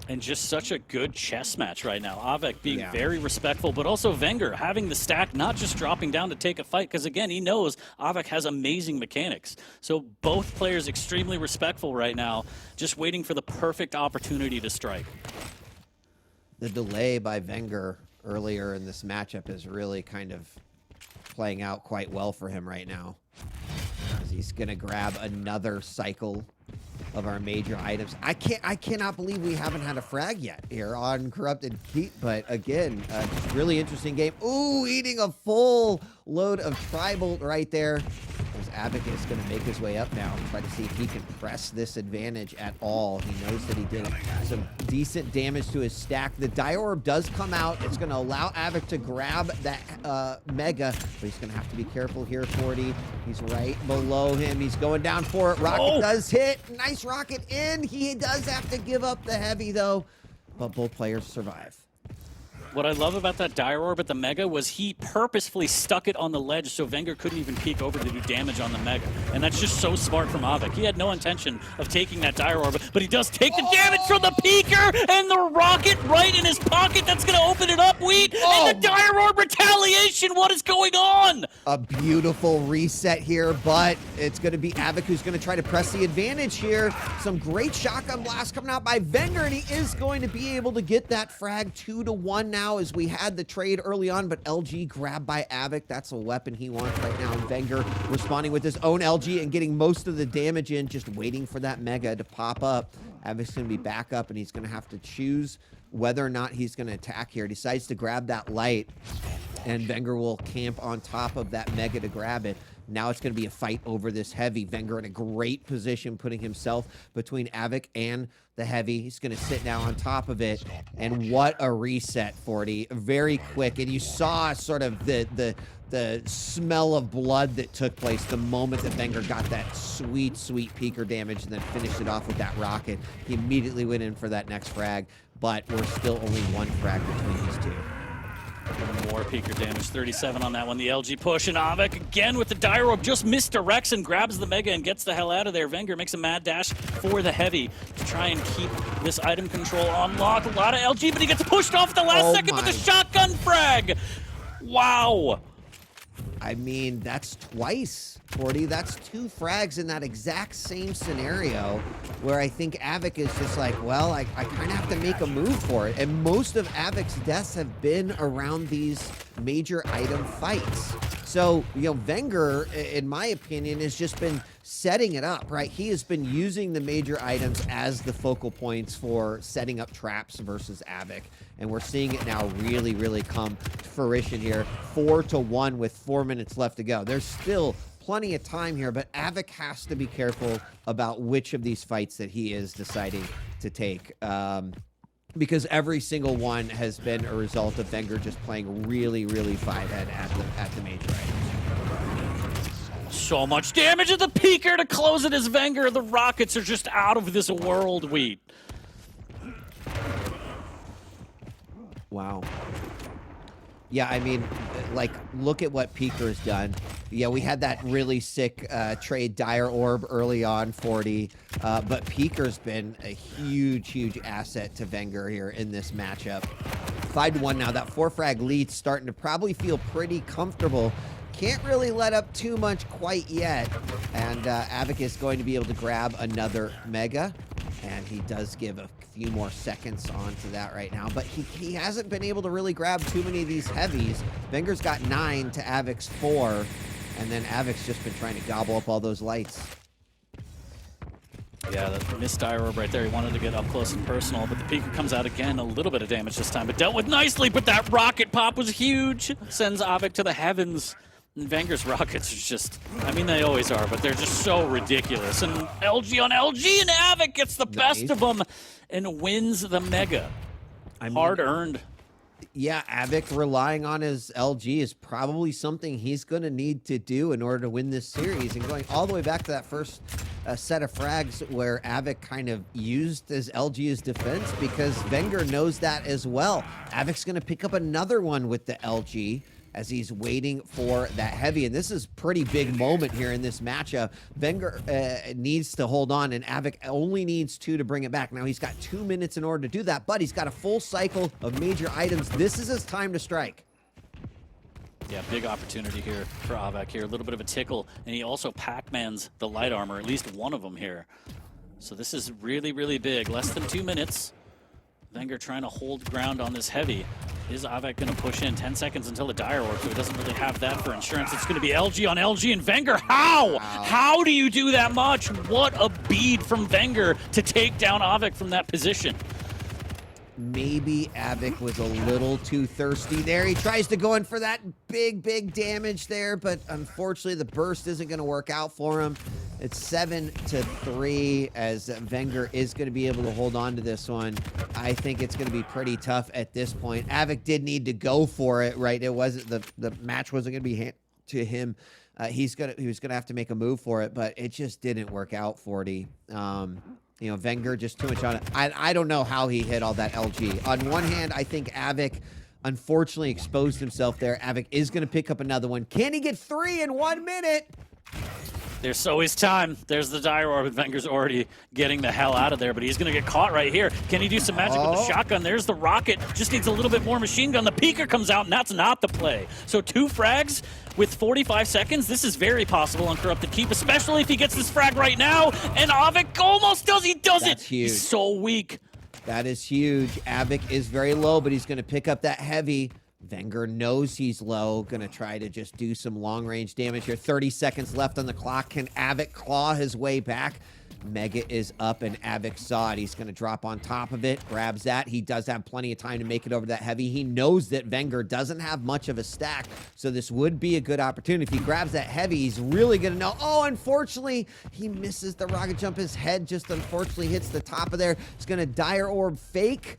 And just such a good chess match right now. Av3k being very respectful, but also vengeurR having the stack, not just dropping down to take a fight, because again, he knows Av3k has amazing mechanics. So both players extremely respectful right now, just waiting for the perfect opportunity to strike. The delay by vengeurR earlier in this matchup is really kind of playing out quite well for him right now. As he's going to grab another cycle of our major items. I cannot believe we haven't had a frag yet here on Corrupted Keep, but again, really interesting game. Ooh, eating a full load of Tri-Bolt right there. As Av3k is going to make his way up now and try to see if he can press this advantage at all. He knows that he did some decent damage to his stack. The Dire Orb does come out. It's going to allow Av3k to grab that Mega, but he's going to have to be careful here, 40. He's right below him. He's going down for it. Rocket does hit. Nice rocket in. He does have to give up the Heavy, though, but both players survive. What I love about that Dire Orb at the Mega was he purposefully stuck it on the ledge so vengeurR couldn't even peek over to do damage on the Mega. And that's just so smart from Av3k. He had no intention of taking that Dire Orb, but he does take the damage from the peeker and the rocket right in his pocket. That's going to open it up, Wheat. And the Dire Orb retaliation. What is going on? A beautiful reset here, but it's going to be Av3k who's going to try to press the advantage here. Some great shotgun blast coming out by vengeurR, and he is going to be able to get that frag 2-1 now. As we had the trade early on, but LG grabbed by Av3k. That's a weapon he wants right now. And vengeurR responding with his own LG and getting most of the damage in, just waiting for that Mega to pop up. Av3k's going to be back up, and he's going to have to choose whether or not he's going to attack here. Decides to grab that light, and vengeurR will camp on top of that Mega to grab it. Now it's going to be a fight over this Heavy. vengeurR in a great position, putting himself between Av3k and the Heavy. He's going to sit now on top of it. And what a reset, 40. Very quick. And you saw sort of the smell of blood that took place the moment that vengeurR got that sweet, sweet peeker damage and then finished it off with that rocket. He immediately went in for that next frag, but we're still only one frag between these two. More peeker damage, 37 on that one. The LG push, and Av3k again with the Dire Orb just misdirects and grabs the Mega and gets the hell out of there. vengeurR makes a mad dash for the Heavy to try and keep this item control on lock. A lot of LG, but he gets pushed off the last second with a shotgun frag. Wow. I mean, that's twice, 40. That's 2 frags in that exact same scenario where I think Av3k is just like, well, I kind of have to make a move for it. And most of Av3k's deaths have been around these major item fights. So, you know, vengeurR, in my opinion, has just been setting it up, right? He has been using the major items as the focal points for setting up traps versus Av3k. And we're seeing it now really, really come to fruition here. 4-1 with 4 minutes left to go. There's still plenty of time here, but Av3k has to be careful about which of these fights that he is deciding to take. Because every single one has been a result of vengeurR just playing really, really 5-head at the major items. So much damage at the peeker to close it as vengeurR. The rockets are just out of this world, Wheat. Wow. Yeah, I mean, like, look at what peeker has done. Yeah, we had that really sick trade Dire Orb early on, 40. But peeker's been a huge, huge asset to vengeurR here in this matchup. 5-1 now. That 4-frag lead's starting to probably feel pretty comfortable. Can't really let up too much quite yet. And Av3k is going to be able to grab another Mega. And he does give a few more seconds onto that right now. But he hasn't been able to really grab too many of these Heavies. vengeurR's got 9 to Av3k's 4. And then Av3k's just been trying to gobble up all those lights. Yeah, the missed Dire Orb right there. He wanted to get up close and personal, but the peeker comes out again. A little bit of damage this time, but dealt with nicely. But that rocket pop was huge. Sends Av3k to the heavens. And vengeur's rockets are just, I mean, they always are, but they're just so ridiculous. And LG on LG, and Av3k gets the best of them and wins the Mega. Hard-earned. Yeah, Av3k relying on his LG is probably something he's going to need to do in order to win this series. And going all the way back to that first set of frags where Av3k kind of used his LG as defense, because vengeurR knows that as well. Av3k's going to pick up another one with the LG as he's waiting for that heavy. And this is pretty big moment here in this matchup. vengeurR needs to hold on, and Av3k only needs 2 to bring it back. Now, he's got 2 minutes in order to do that, but he's got a full cycle of major items. This is his time to strike. Yeah, big opportunity here for Av3k here. A little bit of a tickle, and he also Pac-Mans the light armor, at least one of them here. So this is really, really big. Less than 2 minutes. vengeurR trying to hold ground on this heavy. Is Av3k going to push in 10 seconds until the dire orb, so he doesn't really have that for insurance. It's going to be LG on LG, and vengeurR, how? How do you do that much? What a bead from vengeurR to take down Av3k from that position. Maybe Av3k was a little too thirsty there. He tries to go in for that big damage there, but unfortunately the burst isn't going to work out for him. It's 7-3 as vengeurR is going to be able to hold on to this one. I think it's going to be pretty tough at this point. Av3k did need to go for it, right? It wasn't the match wasn't going to be to him. He was going to have to make a move for it, but it just didn't work out for it. You know, vengeurR just too much on it. I don't know how he hit all that LG. On one hand, I think Av3k unfortunately exposed himself there. Av3k is going to pick up another one. Can he get 3 in 1 minute? There's always time. There's the dire orb, and vengeurR's already getting the hell out of there, but he's going to get caught right here. Can he do some magic with the shotgun? There's the rocket. Just needs a little bit more machine gun. The peeker comes out, and that's not the play. So 2 frags with 45 seconds. This is very possible on Corrupted Keep, especially if he gets this frag right now. And Av3k almost does. He does That's it. Huge. He's so weak. That is huge. Av3k is very low, but he's going to pick up that heavy. vengeurR knows he's low. Going to try to just do some long-range damage here. 30 seconds left on the clock. Can Av3k claw his way back? Mega is up, and Av3k saw it. He's going to drop on top of it, grabs that. He does have plenty of time to make it over that heavy. He knows that vengeurR doesn't have much of a stack, so this would be a good opportunity. If he grabs that heavy, he's really going to know. Oh, unfortunately, he misses the rocket jump. His head just unfortunately hits the top of there. He's going to dire orb fake,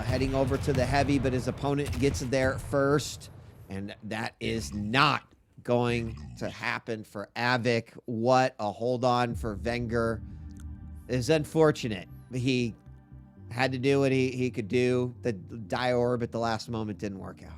heading over to the heavy, but his opponent gets there first, and that is not going to happen for Av3k. What a hold on for vengeurR. It's unfortunate. He had to do what he could do. The dire orb at the last moment didn't work out.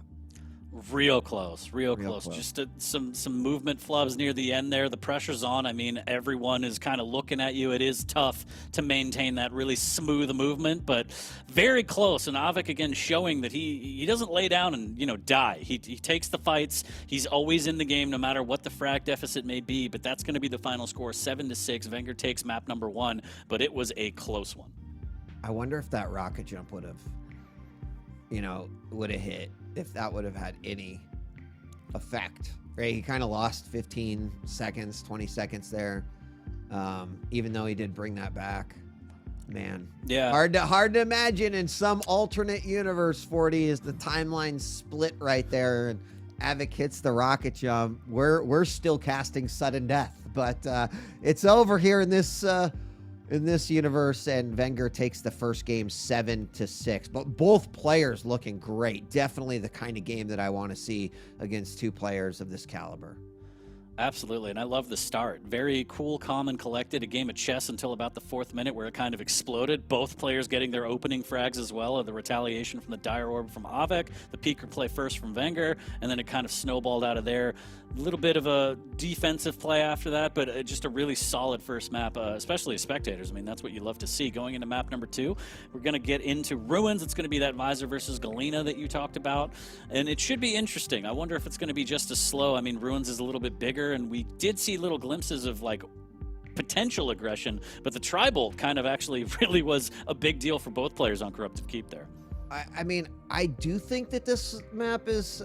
Real close, real close. Just some movement flubs near the end there. The pressure's on. I mean, everyone is kind of looking at you. It is tough to maintain that really smooth movement, but very close. And Av3k again showing that he doesn't lay down and, you know, die. He takes the fights. He's always in the game no matter what the frag deficit may be, but that's going to be the final score, 7-6. vengeurR takes map number 1, but it was a close one. I wonder if that rocket jump would have, you know, hit, if that would have had any effect, right? He kind of lost 15 seconds, 20 seconds there, even though he did bring that back. Man, yeah, hard to imagine in some alternate universe. 40 is the timeline split right there, and Av3k hits the rocket jump. We're still casting sudden death, but it's over here in this universe, and vengeurR takes the first game 7-6. But both players looking great. Definitely the kind of game that I want to see against 2 players of this caliber. Absolutely, and I love the start. Very cool, calm, and collected. A game of chess until about the 4th minute where it kind of exploded. Both players getting their opening frags as well, the retaliation from the dire orb from Av3k, the peeker play first from vengeurR, and then it kind of snowballed out of there. A little bit of a defensive play after that, but just a really solid first map, especially as spectators. I mean, that's what you love to see. Going into map number 2, we're going to get into Ruins. It's going to be that Visor versus Galena that you talked about, and it should be interesting. I wonder if it's going to be just as slow. I mean, Ruins is a little bit bigger, and we did see little glimpses of, like, potential aggression, but the tribal kind of actually really was a big deal for both players on Corrupted Keep there. I mean, I do think that this map is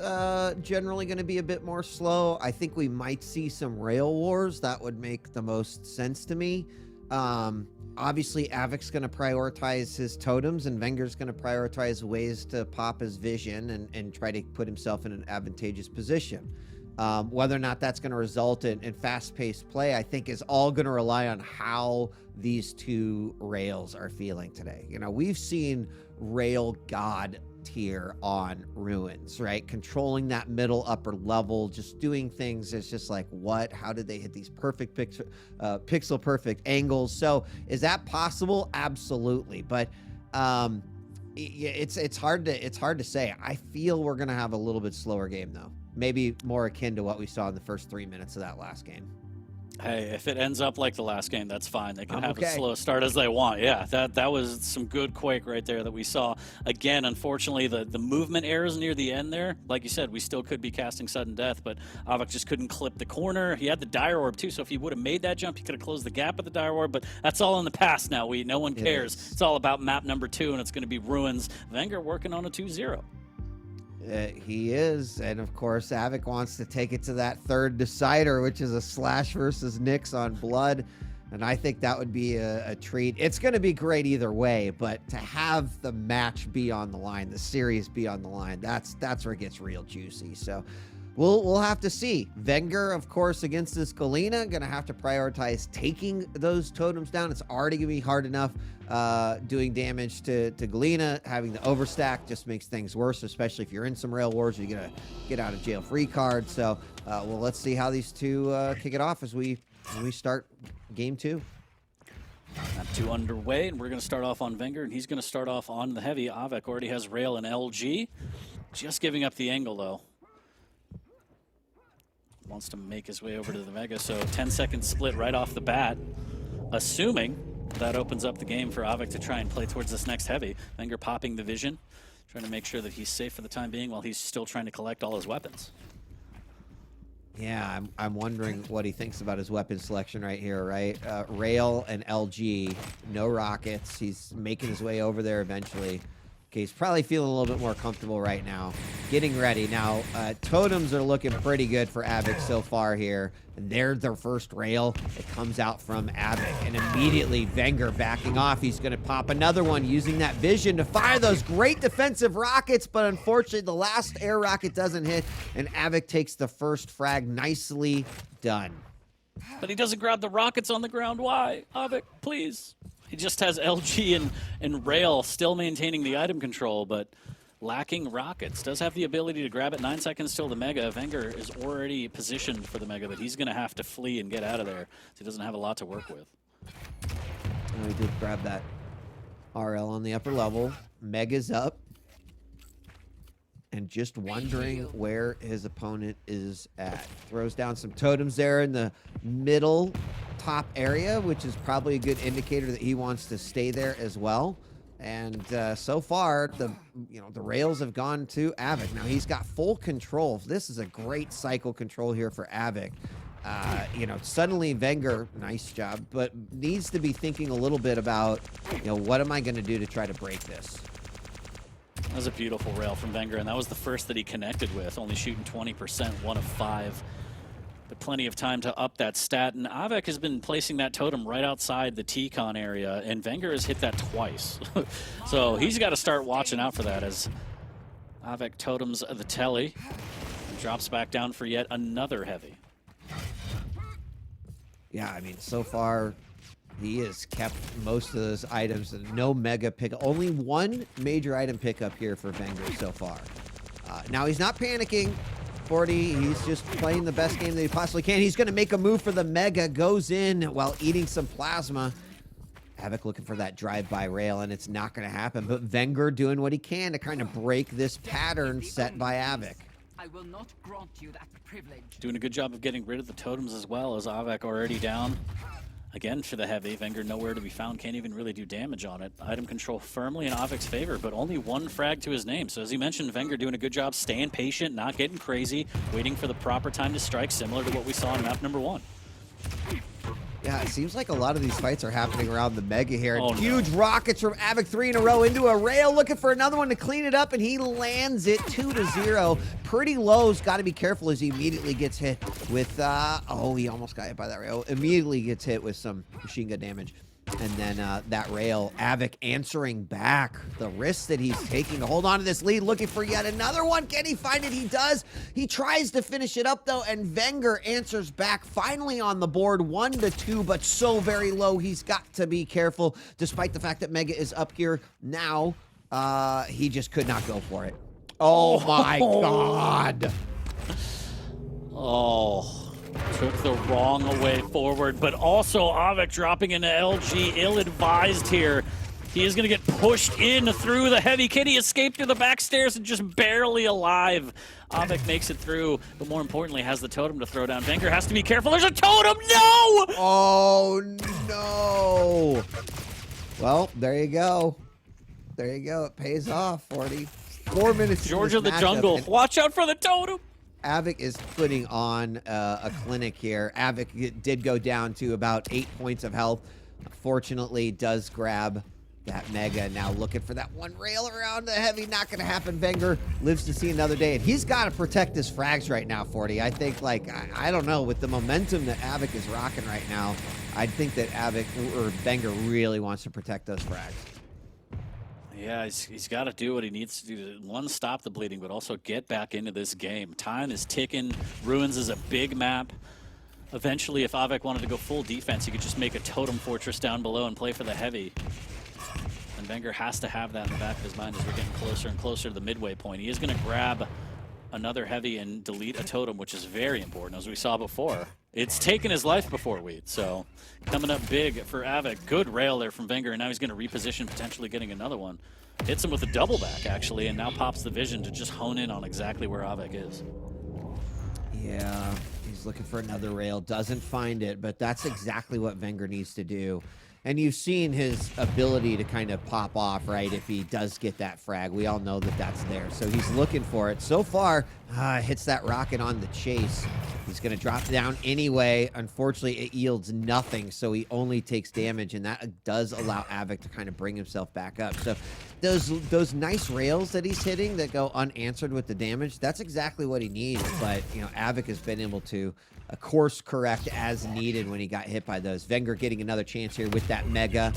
generally going to be a bit more slow. I think we might see some rail wars. That would make the most sense to me. Obviously, Av3k's going to prioritize his totems, and vengeurR's going to prioritize ways to pop his vision and try to put himself in an advantageous position. Whether or not that's going to result in fast-paced play, I think is all going to rely on how these two rails are feeling today. You know, we've seen rail god tier on Ruins, right? Controlling that middle upper level, just doing things. It's just like, what? How did they hit these perfect pixel perfect angles? So is that possible? Absolutely. But it's hard to say. I feel we're going to have a little bit slower game though. Maybe more akin to what we saw in the first 3 minutes of that last game. Hey, if it ends up like the last game, that's fine. They can have as slow a start as they want. Yeah, that was some good Quake right there that we saw. Again, unfortunately, the movement errors near the end there, like you said, we still could be casting sudden death, but Av3k just couldn't clip the corner. He had the dire orb too, so if he would have made that jump, he could have closed the gap with the dire orb, but that's all in the past now. No one cares. It's all about map number 2, and it's going to be Ruins. vengeurR working on a 2-0. He is, and of course Av3k wants to take it to that third decider, which is a Slash versus Nyx on Blood, and I think that would be a treat. It's going to be great either way, but to have the match be on the line, the series be on the line, that's where it gets real juicy. So we'll have to see. vengeurR, of course, against this Galena, going to have to prioritize taking those totems down. It's already going to be hard enough doing damage to Galena. Having the overstack just makes things worse, especially if you're in some rail wars. You're going to get out of jail free card. So, well, let's see how these two kick it off as we start game 2. Map 2 underway, and we're going to start off on vengeurR, and he's going to start off on the heavy. Av3k already has rail and LG. Just giving up the angle, though. Wants to make his way over to the Mega, so 10-second split right off the bat, assuming that opens up the game for Av3k to try and play towards this next heavy. vengeurR popping the vision, trying to make sure that he's safe for the time being while he's still trying to collect all his weapons. Yeah, I'm wondering what he thinks about his weapon selection right here, right? Rail and LG, no rockets. He's making his way over there eventually. Okay, he's probably feeling a little bit more comfortable right now. Getting ready. Now, totems are looking pretty good for Av3k so far here. And there's their first rail. It comes out from Av3k. And immediately, vengeurR backing off. He's going to pop another one using that vision to fire those great defensive rockets. But unfortunately, the last air rocket doesn't hit. And Av3k takes the first frag. Nicely done. But he doesn't grab the rockets on the ground. Why? Av3k, please. He just has LG and rail still maintaining the item control, but lacking rockets. Does have the ability to grab it. 9 seconds till the Mega. vengeurR is already positioned for the Mega, but he's going to have to flee and get out of there. So he doesn't have a lot to work with. Oh, he did grab that RL on the upper level. Mega's up. And just wondering where his opponent is at. Throws down some totems there in the middle top area, which is probably a good indicator that he wants to stay there as well. And so far, the rails have gone to Av3k. Now he's got full control. This is a great cycle control here for Av3k. Suddenly vengeurR, nice job, but needs to be thinking a little bit about, what am I going to do to try to break this? That was a beautiful rail from vengeurR, and that was the first that he connected with, only shooting 20%, 1 of 5. But plenty of time to up that stat, and Av3k has been placing that totem right outside the T-con area, and vengeurR has hit that twice. So he's got to start watching out for that as Av3k totems the telly and drops back down for yet another heavy. Yeah, I mean, so far, he has kept most of those items. No mega pick. Only one major item pickup here for vengeurR so far. Now he's not panicking. 40. He's just playing the best game that he possibly can. He's going to make a move for the Mega. Goes in while eating some plasma. Av3k looking for that drive-by rail, and it's not going to happen. But vengeurR doing what he can to kind of break this pattern set by Av3k. I will not grant you that privilege. Doing a good job of getting rid of the totems as well, as Av3k already down. Again, for the heavy, vengeurR nowhere to be found, can't even really do damage on it. Item control firmly in Av3k's favor, but only 1 frag to his name. So as he mentioned, vengeurR doing a good job staying patient, not getting crazy, waiting for the proper time to strike, similar to what we saw in map number 1. Yeah, it seems like a lot of these fights are happening around the Mega here. Oh, Huge rockets from Av3k 3 in a row into a rail, looking for another one to clean it up, and he lands it 2-0. Pretty low. He's got to be careful as he immediately gets hit with, he almost got hit by that rail. Immediately gets hit with some machine gun damage. And then that rail, Av3k answering back. The risk that he's taking to hold on to this lead, looking for yet another one. Can he find it? He does. He tries to finish it up, though, and vengeurR answers back. Finally on the board, 1-2, but so very low. He's got to be careful, despite the fact that Mega is up here now. He just could not go for it. Oh, my God. Oh. Took the wrong way forward, but also Av3k dropping into LG, ill-advised here. He is going to get pushed in through the heavy. Can he escape through the back stairs and just barely alive? Av3k makes it through, but more importantly, has the totem to throw down. vengeurR has to be careful. There's a totem! No! Oh, no. Well, there you go. There you go. It pays off, 40. 4 minutes. Georgia the jungle. Watch out for the totem! Av3k is putting on a clinic here. Av3k did go down to about 8 points of health. Unfortunately, does grab that Mega. Now looking for that one rail around the heavy. Not going to happen. vengeurR lives to see another day. And he's got to protect his frags right now, 40. I think, like, I don't know, with the momentum that Av3k is rocking right now, I think that Av3k or vengeurR really wants to protect those frags. Yeah, he's got to do what he needs to do to, one, stop the bleeding, but also get back into this game. Time is ticking. Ruins is a big map. Eventually, if Av3k wanted to go full defense, he could just make a totem fortress down below and play for the heavy. And vengeurR has to have that in the back of his mind as we're getting closer and closer to the midway point. He is going to grab another heavy and delete a totem, which is very important, as we saw before. It's taken his life before Weed, so coming up big for Av3k. Good rail there from vengeurR, and now he's going to reposition, potentially getting another one. Hits him with a double back, actually, and now pops the vision to just hone in on exactly where Av3k is. Yeah, he's looking for another rail, doesn't find it, but that's exactly what vengeurR needs to do. And you've seen his ability to kind of pop off, right, if he does get that frag. We all know that that's there, so he's looking for it. So far, hits that rocket on the chase. He's going to drop down anyway. Unfortunately, it yields nothing, so he only takes damage, and that does allow Av3k to kind of bring himself back up. So those nice rails that he's hitting that go unanswered with the damage, that's exactly what he needs. But, you know, Av3k has been able to course correct as needed when he got hit by those. vengeurR getting another chance here with that Mega.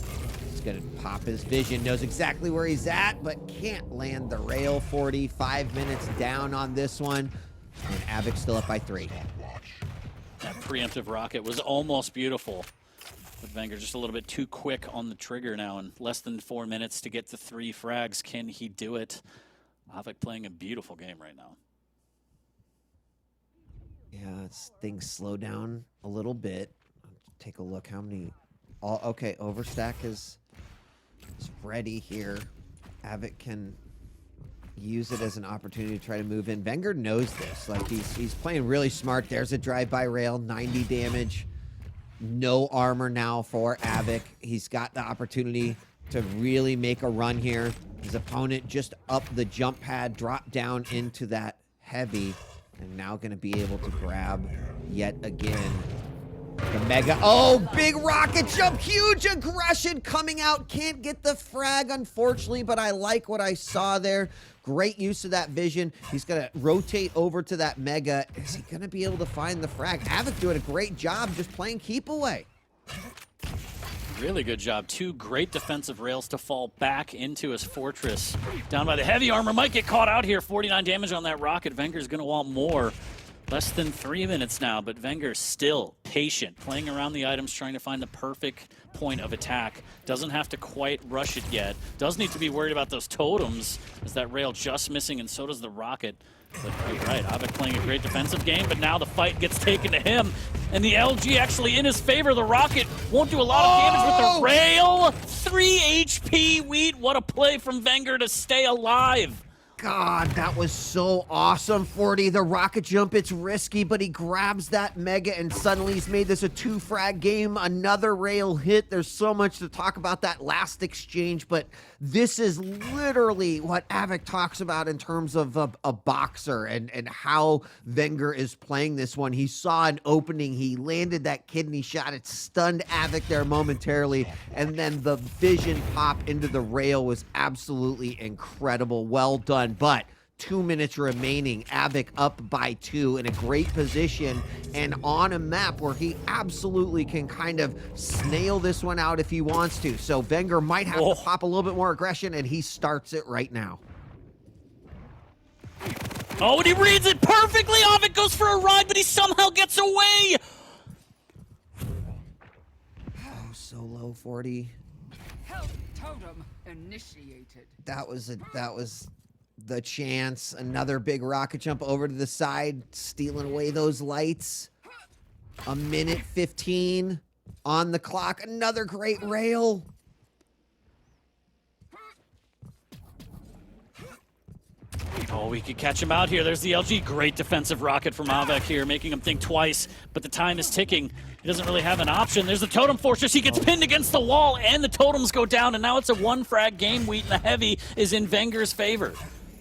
He's going to pop his vision, knows exactly where he's at, but can't land the rail. 45 minutes down on this one, and Av3k still up by 3. That preemptive rocket was almost beautiful. But vengeurR just a little bit too quick on the trigger now, and less than 4 minutes to get to 3 frags. Can he do it? Av3k playing a beautiful game right now. Yeah, things slow down a little bit. Take a look how many... okay, Overstack is ready here. Av3k can use it as an opportunity to try to move in. vengeurR knows this. Like, he's playing really smart. There's a drive-by rail, 90 damage. No armor now for Av3k. He's got the opportunity to really make a run here. His opponent just up the jump pad, drop down into that heavy, and now going to be able to grab yet again the Mega. Oh, big rocket jump, huge aggression coming out. Can't get the frag, unfortunately, but I like what I saw there. Great use of that vision. He's going to rotate over to that Mega. Is he going to be able to find the frag? Av3k doing a great job just playing keep away. Really good job. 2 great defensive rails to fall back into his fortress. Down by the heavy armor. Might get caught out here. 49 damage on that rocket. vengeurR's going to want more. Less than 3 minutes now, but vengeurR still patient, playing around the items, trying to find the perfect point of attack. Doesn't have to quite rush it yet. Does need to be worried about those totems, as that rail just missing, and so does the rocket. But you're right, Av3k playing a great defensive game, but now the fight gets taken to him, and the LG actually in his favor. The rocket won't do a lot of damage with the rail. 3 HP, Wheat. What a play from vengeurR to stay alive. God, that was so awesome, 40. The rocket jump, it's risky, but he grabs that Mega, and suddenly he's made this a 2-frag game. Another rail hit. There's so much to talk about that last exchange, but this is literally what Av3k talks about in terms of a boxer and how vengeurR is playing this one. He saw an opening. He landed that kidney shot. It stunned Av3k there momentarily, and then the vision pop into the rail was absolutely incredible. Well done. But 2 minutes remaining. Av3k up by 2 in a great position and on a map where he absolutely can kind of snail this one out if he wants to. So vengeurR might have to pop a little bit more aggression, and he starts it right now. Oh, and he reads it perfectly. Av3k goes for a ride, but he somehow gets away. Oh, so low, 40. Health totem initiated. That was the chance. Another big rocket jump over to the side, stealing away those lights. 1:15 on the clock. Another great rail. Oh, we could catch him out here. There's the LG. Great defensive rocket from Av3k here, making him think twice, but the time is ticking. He doesn't really have an option. There's the Totem Fortress. He gets pinned against the wall, and the totems go down, and now it's a 1-frag game. Wheat and the Heavy is in vengeur's favor.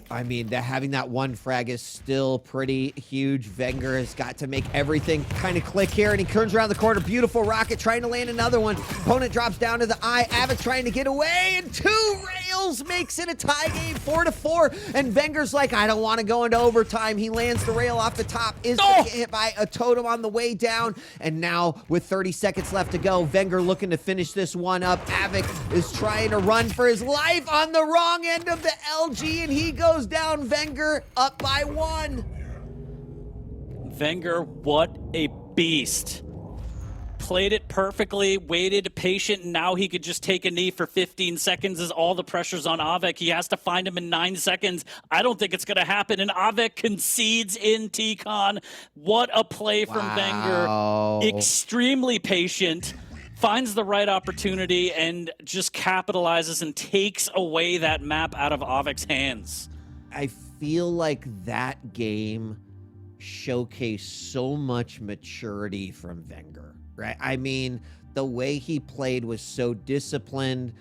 I mean, having that 1 frag is still pretty huge. vengeurR has got to make everything kind of click here, and he turns around the corner. Beautiful rocket, trying to land another one. Opponent drops down to the eye. Av3k trying to get away, and 2 rails makes it a tie game, 4-4. And vengeur's like, I don't want to go into overtime. He lands the rail off the top, is gonna get hit by a totem on the way down. And now, with 30 seconds left to go, vengeurR looking to finish this one up. Av3k is trying to run for his life on the wrong end of the LG, and he goes down. vengeurR up by 1. vengeurR, what a beast. Played it perfectly, waited patient, and now he could just take a knee for 15 seconds as all the pressure's on Av3k. He has to find him in 9 seconds. I don't think it's going to happen, and Av3k concedes in T-Con. What a play from vengeurR. Extremely patient. Finds the right opportunity and just capitalizes and takes away that map out of Av3k's hands. I feel like that game showcased so much maturity from vengeurR, right? I mean, the way he played was so disciplined,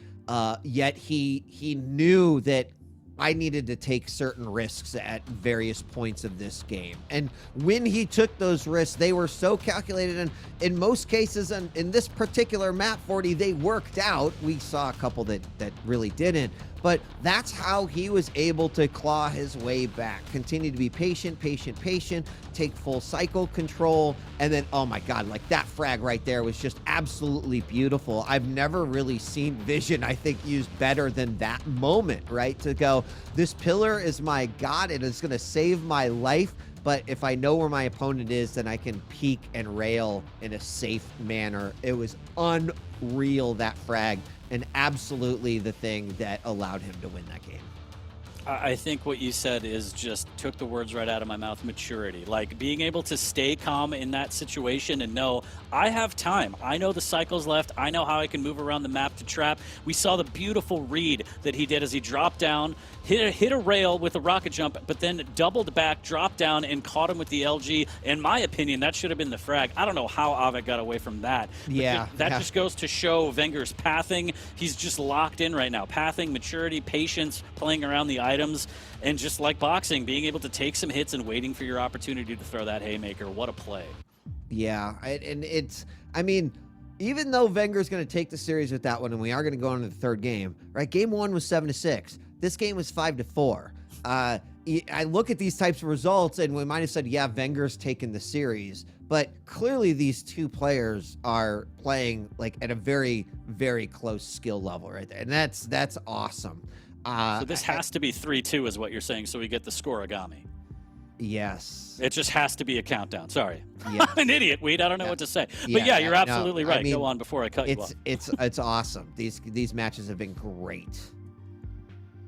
yet he knew that I needed to take certain risks at various points of this game. And when he took those risks, they were so calculated. And in most cases, and in this particular map, 40, they worked out. We saw a couple that really didn't. But that's how he was able to claw his way back. Continue to be patient, take full cycle control. And then, oh my God, like that frag right there was just absolutely beautiful. I've never really seen Vision, I think, used better than that moment, right? To go, this pillar is my God, it is gonna save my life. But if I know where my opponent is, then I can peek and rail in a safe manner. It was unreal, that frag, and absolutely the thing that allowed him to win that game. I think what you said is just took the words right out of my mouth. Maturity, like being able to stay calm in that situation and know I have time. I know the cycles left. I know how I can move around the map to trap. We saw the beautiful read that he did as he dropped down, hit a rail with a rocket jump, but then doubled back, dropped down, and caught him with the LG. In my opinion, that should have been the frag. I don't know how Av3k got away from that. Yeah. That just goes to show vengeur's pathing. He's just locked in right now. Pathing, maturity, patience, playing around the items, and just like boxing, being able to take some hits and waiting for your opportunity to throw that haymaker. What a play. Yeah, and it's, I mean, even though vengeur's going to take the series with that one, and we are going to go into the third game, right? Game 1 was 7-6. This game was 5-4. I look at these types of results, and we might have said, yeah, vengeur's taken the series, but clearly these two players are playing like at a very, very close skill level right there, and that's awesome. So this has to be 3-2 is what you're saying, so we get the scoreagami. Yes. It just has to be a countdown. Sorry. Yes. I'm an idiot, Weed. I don't know what to say. But yeah, you're absolutely right. I mean, go on before I cut you off. It's awesome. These matches have been great.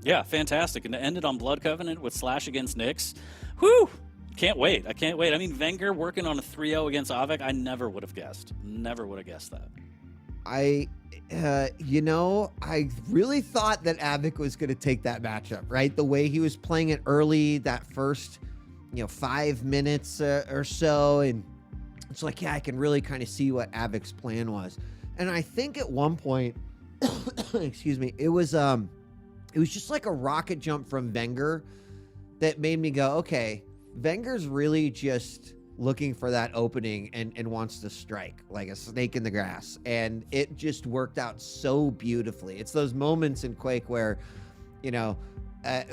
Yeah, fantastic. And to end it on Blood Covenant with Slash against Nyx. Whew! Can't wait. I can't wait. I mean, vengeurR working on a 3-0 against Av3k, I never would have guessed. Never would have guessed that. I really thought that Av3k was going to take that matchup, right? The way he was playing it early, that first, 5 minutes or so, and it's like, yeah, I can really kind of see what Av3k's plan was. And I think at one point, excuse me, it was just like a rocket jump from vengeurR that made me go, okay, vengeur's really just looking for that opening and wants to strike like a snake in the grass. And it just worked out so beautifully. It's those moments in Quake where,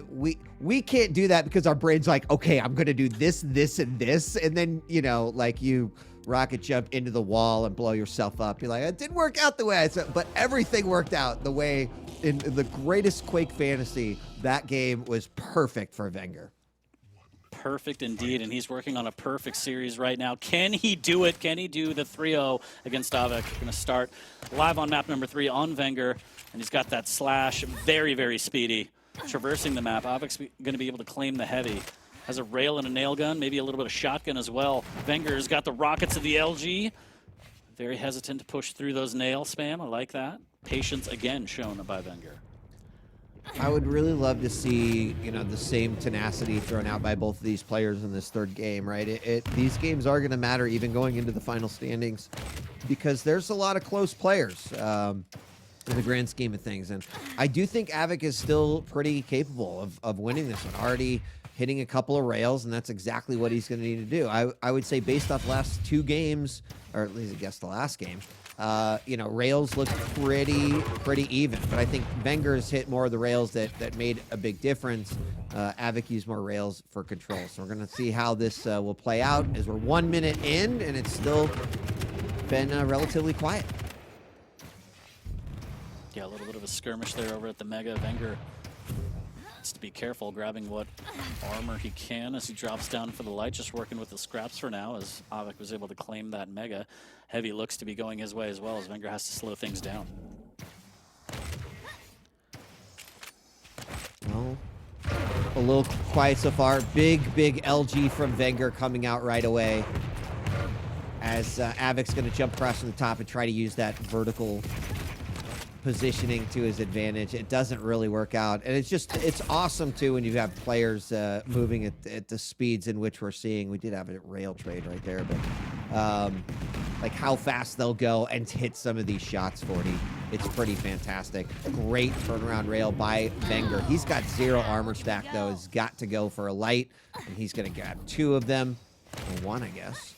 we can't do that because our brain's like, okay, I'm gonna do this, this, and this, and then like you rocket jump into the wall and blow yourself up. You're like, it didn't work out the way I said, but everything worked out the way in the greatest Quake fantasy. That game was perfect for Wenger. Perfect indeed, and he's working on a perfect series right now. Can he do it? Can he do the 3-0 against Av3k? Going to start live on map number 3 on Wenger, and he's got that slash, very, very speedy, traversing the map. Av3k's going to be able to claim the heavy. Has a rail and a nail gun, maybe a little bit of shotgun as well. Wenger's got the rockets of the LG. Very hesitant to push through those nail spam. I like that. Patience again shown by Wenger. I would really love to see, the same tenacity thrown out by both of these players in this third game, right? These games are going to matter even going into the final standings because there's a lot of close players in the grand scheme of things. And I do think Av3k is still pretty capable of winning this one, already hitting a couple of rails, and that's exactly what he's going to need to do. I would say based off the last 2 games, or at least I guess the last game, rails look pretty even, but I think Wenger's hit more of the rails that made a big difference. Av3k used more rails for control. So we're going to see how this will play out as we're 1 minute in, and it's still been relatively quiet. Yeah, a little bit of a skirmish there over at the Mega. Wenger has to be careful grabbing what armor he can as he drops down for the light, just working with the scraps for now as Av3k was able to claim that Mega. Heavy looks to be going his way as well as Wenger has to slow things down. Well, a little quiet so far. Big LG from Wenger coming out right away as Av3k's going to jump across from the top and try to use that vertical positioning to his advantage. It doesn't really work out, and it's awesome too when you have players moving at the speeds in which we're seeing. We did have a rail trade right there, but like how fast they'll go and hit some of these shots. 40, it's pretty fantastic. Great turnaround rail by Wenger. He's got 0 armor stack though. He's got to go for a light, and he's gonna grab 2 of them, or 1 I guess.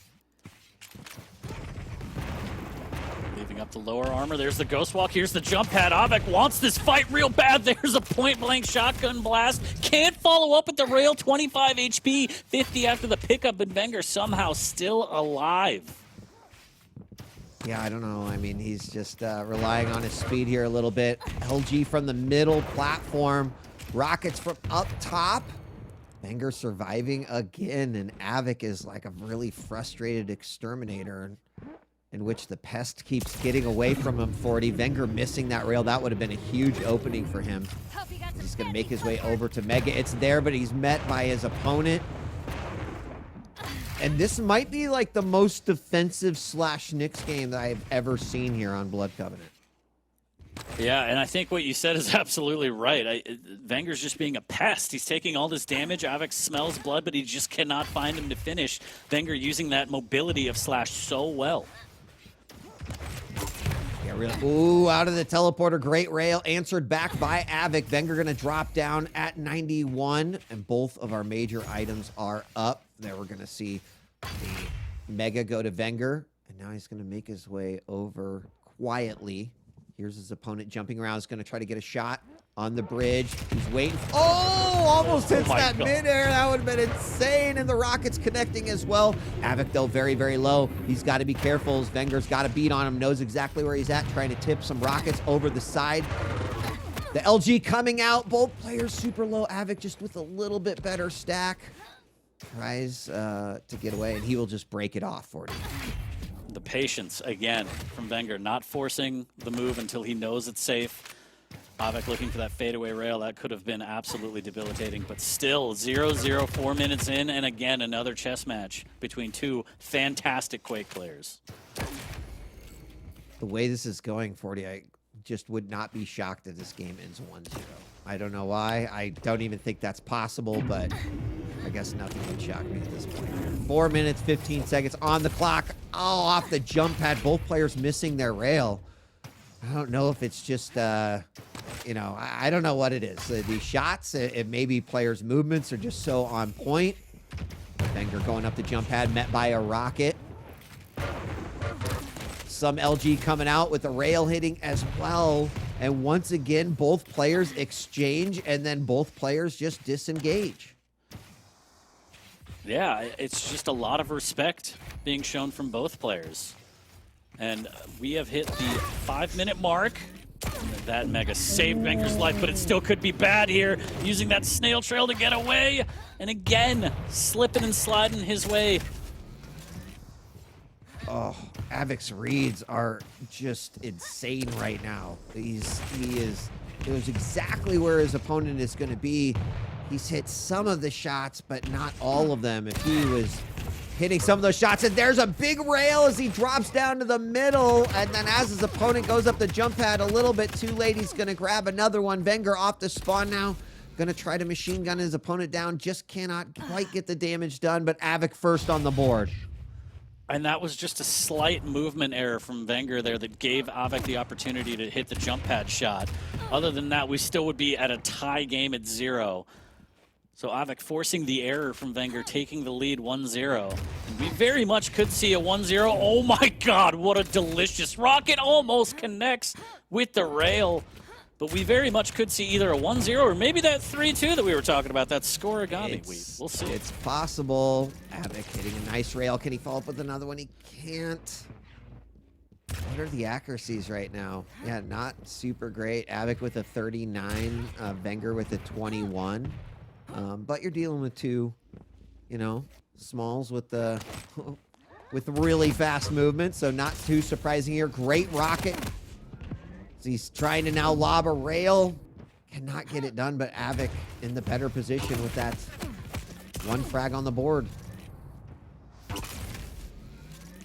Leaving up the lower armor. There's the ghost walk. Here's the jump pad. Av3k wants this fight real bad. There's a point blank shotgun blast. Can't follow up with the rail. 25 HP, 50 after the pickup, and Wenger somehow still alive. Yeah, I don't know. I mean, he's just relying on his speed here a little bit. LG from the middle platform. Rockets from up top. Wenger surviving again, and Av3k is like a really frustrated exterminator in which the pest keeps getting away from him. 40. Wenger missing that rail. That would have been a huge opening for him. He's going to make his way over to Mega. It's there, but he's met by his opponent. And this might be like the most defensive /Nyx game that I've ever seen here on Blood Covenant. Yeah, and I think what you said is absolutely right. Wenger's just being a pest. He's taking all this damage. Av3k smells blood, but he just cannot find him to finish. Wenger using that mobility of Slash so well. Yeah, really. Ooh, out of the teleporter. Great rail. Answered back by Av3k. Wenger going to drop down at 91. And both of our major items are up. There we're going to see the Mega go to Wenger. And now he's going to make his way over quietly. Here's his opponent jumping around. He's going to try to get a shot on the bridge. He's waiting. Oh, almost hits that midair. That would have been insane. And the rockets connecting as well. Av3k, though, very low. He's got to be careful. Wenger's got a beat on him. Knows exactly where he's at. Trying to tip some rockets over the side. The LG coming out. Both players super low. Av3k just with a little bit better stack. Tries to get away, and he will just break it off for him. The patience, again, from Wenger, not forcing the move until he knows it's safe. Av3k looking for that fadeaway rail. That could have been absolutely debilitating, but still 0-0, 4 minutes in, and again, another chess match between 2 fantastic Quake players. The way this is going, 40, I just would not be shocked if this game ends 1-0. I don't know why. I don't even think that's possible, but I guess nothing would shock me at this point. 4 minutes, 15 seconds on the clock. Oh, off the jump pad. Both players missing their rail. I don't know if it's just, I don't know what it is. These shots, it maybe players' movements are just so on point. Wenger going up the jump pad, met by a rocket. Some LG coming out with the rail hitting as well. And once again, both players exchange, and then both players just disengage. Yeah, it's just a lot of respect being shown from both players. And we have hit the 5-minute mark. That mega saved vengeur's life, but it still could be bad here. Using that snail trail to get away. And again, slipping and sliding his way. Oh, Av3k's reads are just insane right now. He knows exactly where his opponent is going to be. He's hit some of the shots, but not all of them. If he was hitting some of those shots, and there's a big rail as he drops down to the middle, and then as his opponent goes up the jump pad a little bit too late, he's going to grab another one. vengeurR off the spawn now. Going to try to machine gun his opponent down. Just cannot quite get the damage done, but Av3k first on the board. And that was just a slight movement error from vengeurR there that gave Av3k the opportunity to hit the jump pad shot. Other than that, we still would be at a tie game at 0. So Av3k forcing the error from vengeurR, taking the lead 1-0. And we very much could see a 1-0. Oh my god, what a delicious rocket. Almost connects with the rail. But we very much could see either a 1-0 or maybe that 3-2 that we were talking about, that scoreagami. We'll see. It's possible. Av3k hitting a nice rail. Can he follow up with another one? He can't. What are the accuracies right now? Yeah, not super great. Av3k with a 39, vengeurR with a 21. But you're dealing with two, you know, smalls with the with really fast movement, so not too surprising here. Great rocket. So he's trying to now lob a rail. Cannot get it done, but Av3k in the better position with that one frag on the board.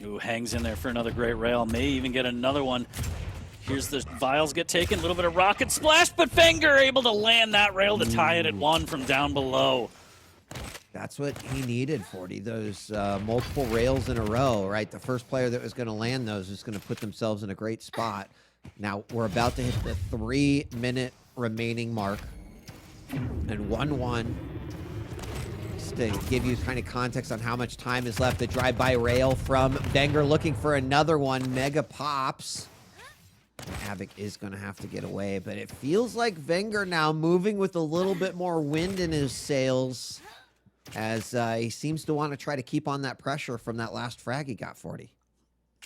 Ooh, hangs in there for another great rail. May even get another one. Here's the vials get taken, a little bit of rocket splash, but vengeurR able to land that rail to tie it at 1 from down below. That's what he needed, 40. Those multiple rails in a row, right? The first player that was going to land those was going to put themselves in a great spot. Now, we're about to hit the 3-minute remaining mark. And 1-1. Just to give you kind of context on how much time is left, the drive-by rail from vengeurR looking for another one. Mega pops. Av3k is going to have to get away, but it feels like vengeurR now moving with a little bit more wind in his sails as he seems to want to try to keep on that pressure from that last frag he got, 40.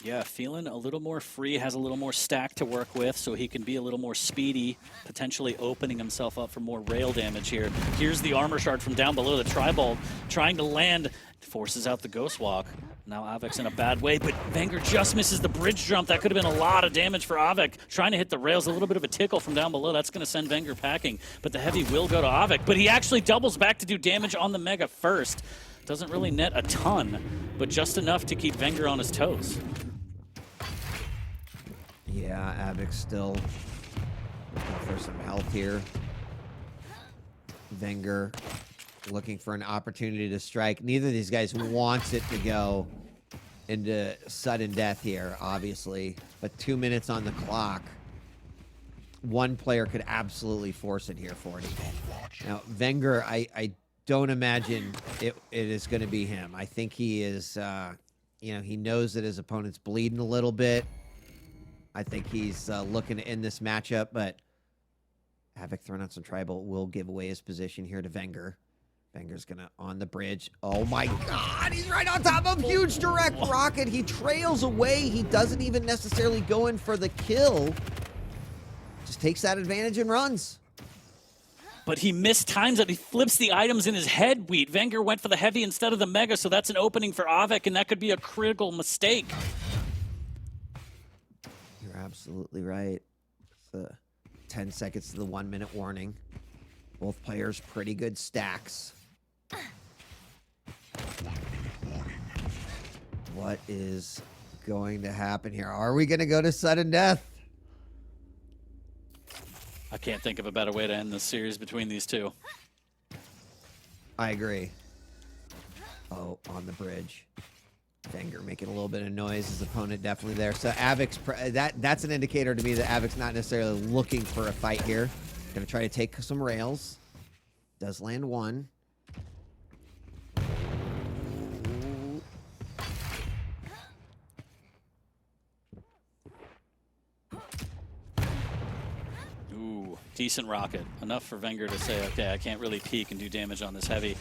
Yeah, feeling a little more free, has a little more stack to work with, so he can be a little more speedy, potentially opening himself up for more rail damage here. Here's the armor shard from down below, the Tribald trying to land, forces out the Ghost Walk. Now Av3k's in a bad way, but vengeurR just misses the bridge jump. That could have been a lot of damage for Av3k. Trying to hit the rails, a little bit of a tickle from down below. That's going to send vengeurR packing, but the heavy will go to Av3k. But he actually doubles back to do damage on the Mega first. Doesn't really net a ton, but just enough to keep vengeurR on his toes. Yeah, Av3k's still looking for some health here. vengeurR looking for an opportunity to strike. Neither of these guys wants it to go into sudden death here, obviously. But 2 minutes on the clock. One player could absolutely force it here, 40. Now, vengeurR, I don't imagine it is going to be him. I think he is, you know, he knows that his opponent's bleeding a little bit. I think he's looking to end this matchup, but Av3k throwing out some tribal will give away his position here to vengeurR. vengeur's gonna on the bridge. Oh my god, he's right on top of huge direct rocket. He trails away. He doesn't even necessarily go in for the kill. Just takes that advantage and runs. But he mistimes it. He flips the items in his head, Wheat. vengeurR went for the heavy instead of the mega, so that's an opening for Av3k, and that could be a critical mistake. You're absolutely right. It's 10 seconds to the 1 minute warning. Both players pretty good stacks. What is going to happen here? Are we going to go to sudden death? I can't think of a better way to end this series between these two. I agree. Oh, on the bridge. vengeurR making a little bit of noise. His opponent definitely there. So Av3k's that's an indicator to me that Av3k's not necessarily looking for a fight here. Gonna try to take some rails. Does land one. Decent rocket. Enough for vengeurR to say, okay, I can't really peek and do damage on this heavy.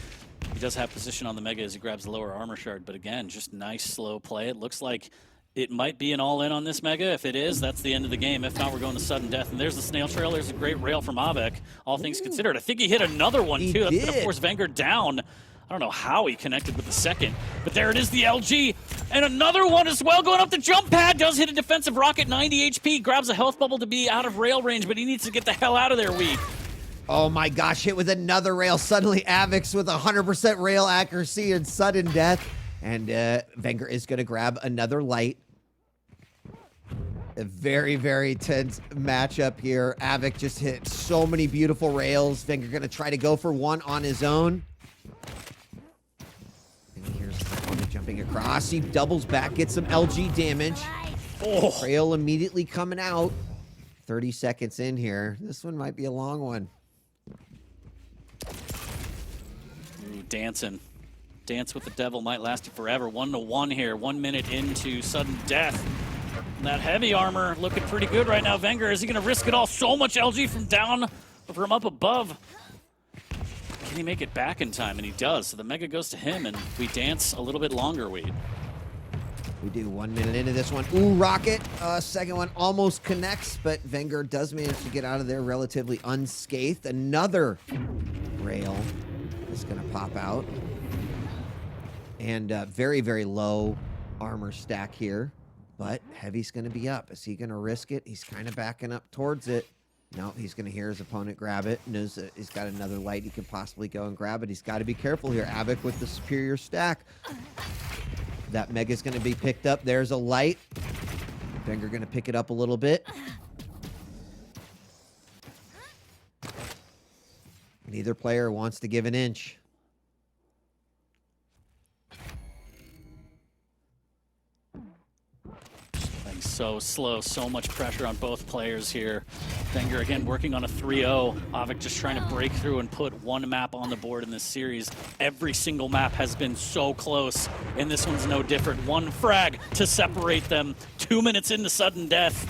He does have position on the Mega as he grabs the lower armor shard, but again, just nice slow play. It looks like it might be an all-in on this Mega. If it is, that's the end of the game. If not, we're going to sudden death. And there's the snail trail. There's a great rail from Av3k, all things considered. I think he hit another one, too. That's going to force vengeurR down. I don't know how he connected with the second, but there it is, the LG. And another one as well, going up the jump pad. Does hit a defensive rocket, 90 HP. Grabs a health bubble to be out of rail range, but he needs to get the hell out of there, Weed. Oh my gosh, hit with another rail. Suddenly Av3k's with 100% rail accuracy and sudden death. And vengeurR is going to grab another light. A very, very tense matchup here. Av3k just hit so many beautiful rails. vengeurR going to try to go for one on his own. And here's the opponent jumping across. He doubles back, gets some LG damage. Oh. Rail immediately coming out. 30 seconds in here. This one might be a long one. Ooh, dancing. Dance with the devil might last you forever. 1-1 here. 1 minute into sudden death. That heavy armor looking pretty good right now. vengeurR, is he going to risk it all? So much LG from down, from up above. Can he make it back in time? And he does. So the Mega goes to him, and we dance a little bit longer, Weed. We do 1 minute into this one. Ooh, rocket. Second one almost connects, but vengeurR does manage to get out of there relatively unscathed. Another rail is going to pop out. And very, very low armor stack here. But heavy's going to be up. Is he going to risk it? He's kind of backing up towards it. No, he's going to hear his opponent grab it. Knows that he's got another light he can possibly go and grab it. He's got to be careful here. Av3k with the superior stack. That Mega's going to be picked up. There's a light. vengeurR going to pick it up a little bit. Neither player wants to give an inch. So slow, so much pressure on both players here. vengeurR again working on a 3-0. Av3k just trying to break through and put one map on the board in this series. Every single map has been so close, and this one's no different. One frag to separate them. 2 minutes into sudden death.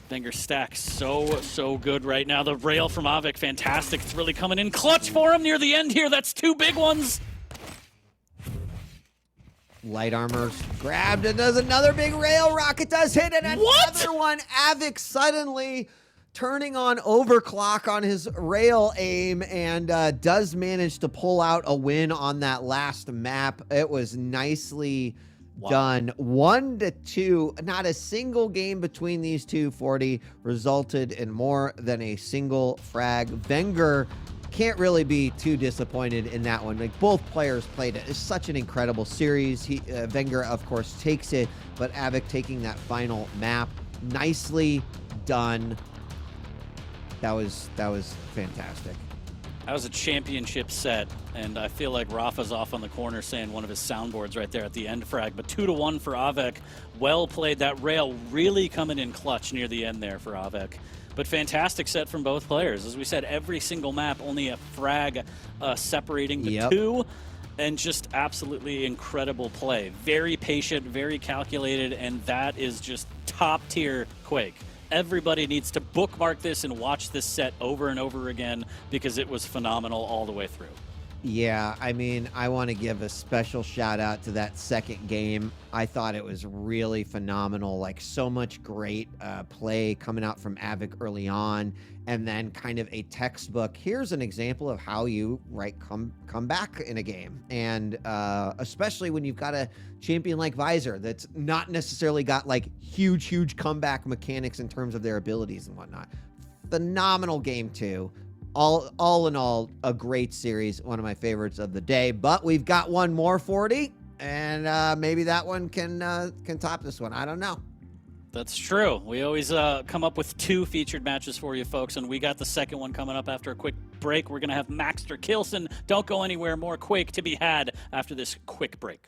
vengeurR stacks so good right now. The rail from Av3k, fantastic. It's really coming in clutch for him near the end here. That's two big ones. Light armor's grabbed and does another big rail. Rocket does hit and another one. Av3k suddenly turning on overclock on his rail aim and does manage to pull out a win on that last map. It was nicely done. 1-2. Not a single game between these two. 40 resulted in more than a single frag. vengeurR can't really be too disappointed in that one. Like, both players played it. It's such an incredible series. vengeurR, of course, takes it, but Av3k taking that final map. Nicely done. That was fantastic. That was a championship set, and I feel like Rapha's off on the corner saying one of his soundboards right there at the end frag, but 2-1 for Av3k. Well played. That rail really coming in clutch near the end there for Av3k. But fantastic set from both players. As we said, every single map, only a frag separating the two, and just absolutely incredible play. Very patient, very calculated, and that is just top-tier Quake. Everybody needs to bookmark this and watch this set over and over again because it was phenomenal all the way through. Yeah, I mean, I want to give a special shout out to that second game. I thought it was really phenomenal. Like, so much great play coming out from Av3k early on, and then kind of a textbook. Here's an example of how you come back in a game, and especially when you've got a champion like Visor that's not necessarily got like huge comeback mechanics in terms of their abilities and whatnot. Phenomenal game too. All in all, a great series, one of my favorites of the day. But we've got one more 40, and maybe that one can top this one. I don't know. That's true. We always come up with two featured matches for you folks, and we got the second one coming up after a quick break. We're going to have Maxter Kilson. Don't go anywhere. More Quake to be had after this quick break.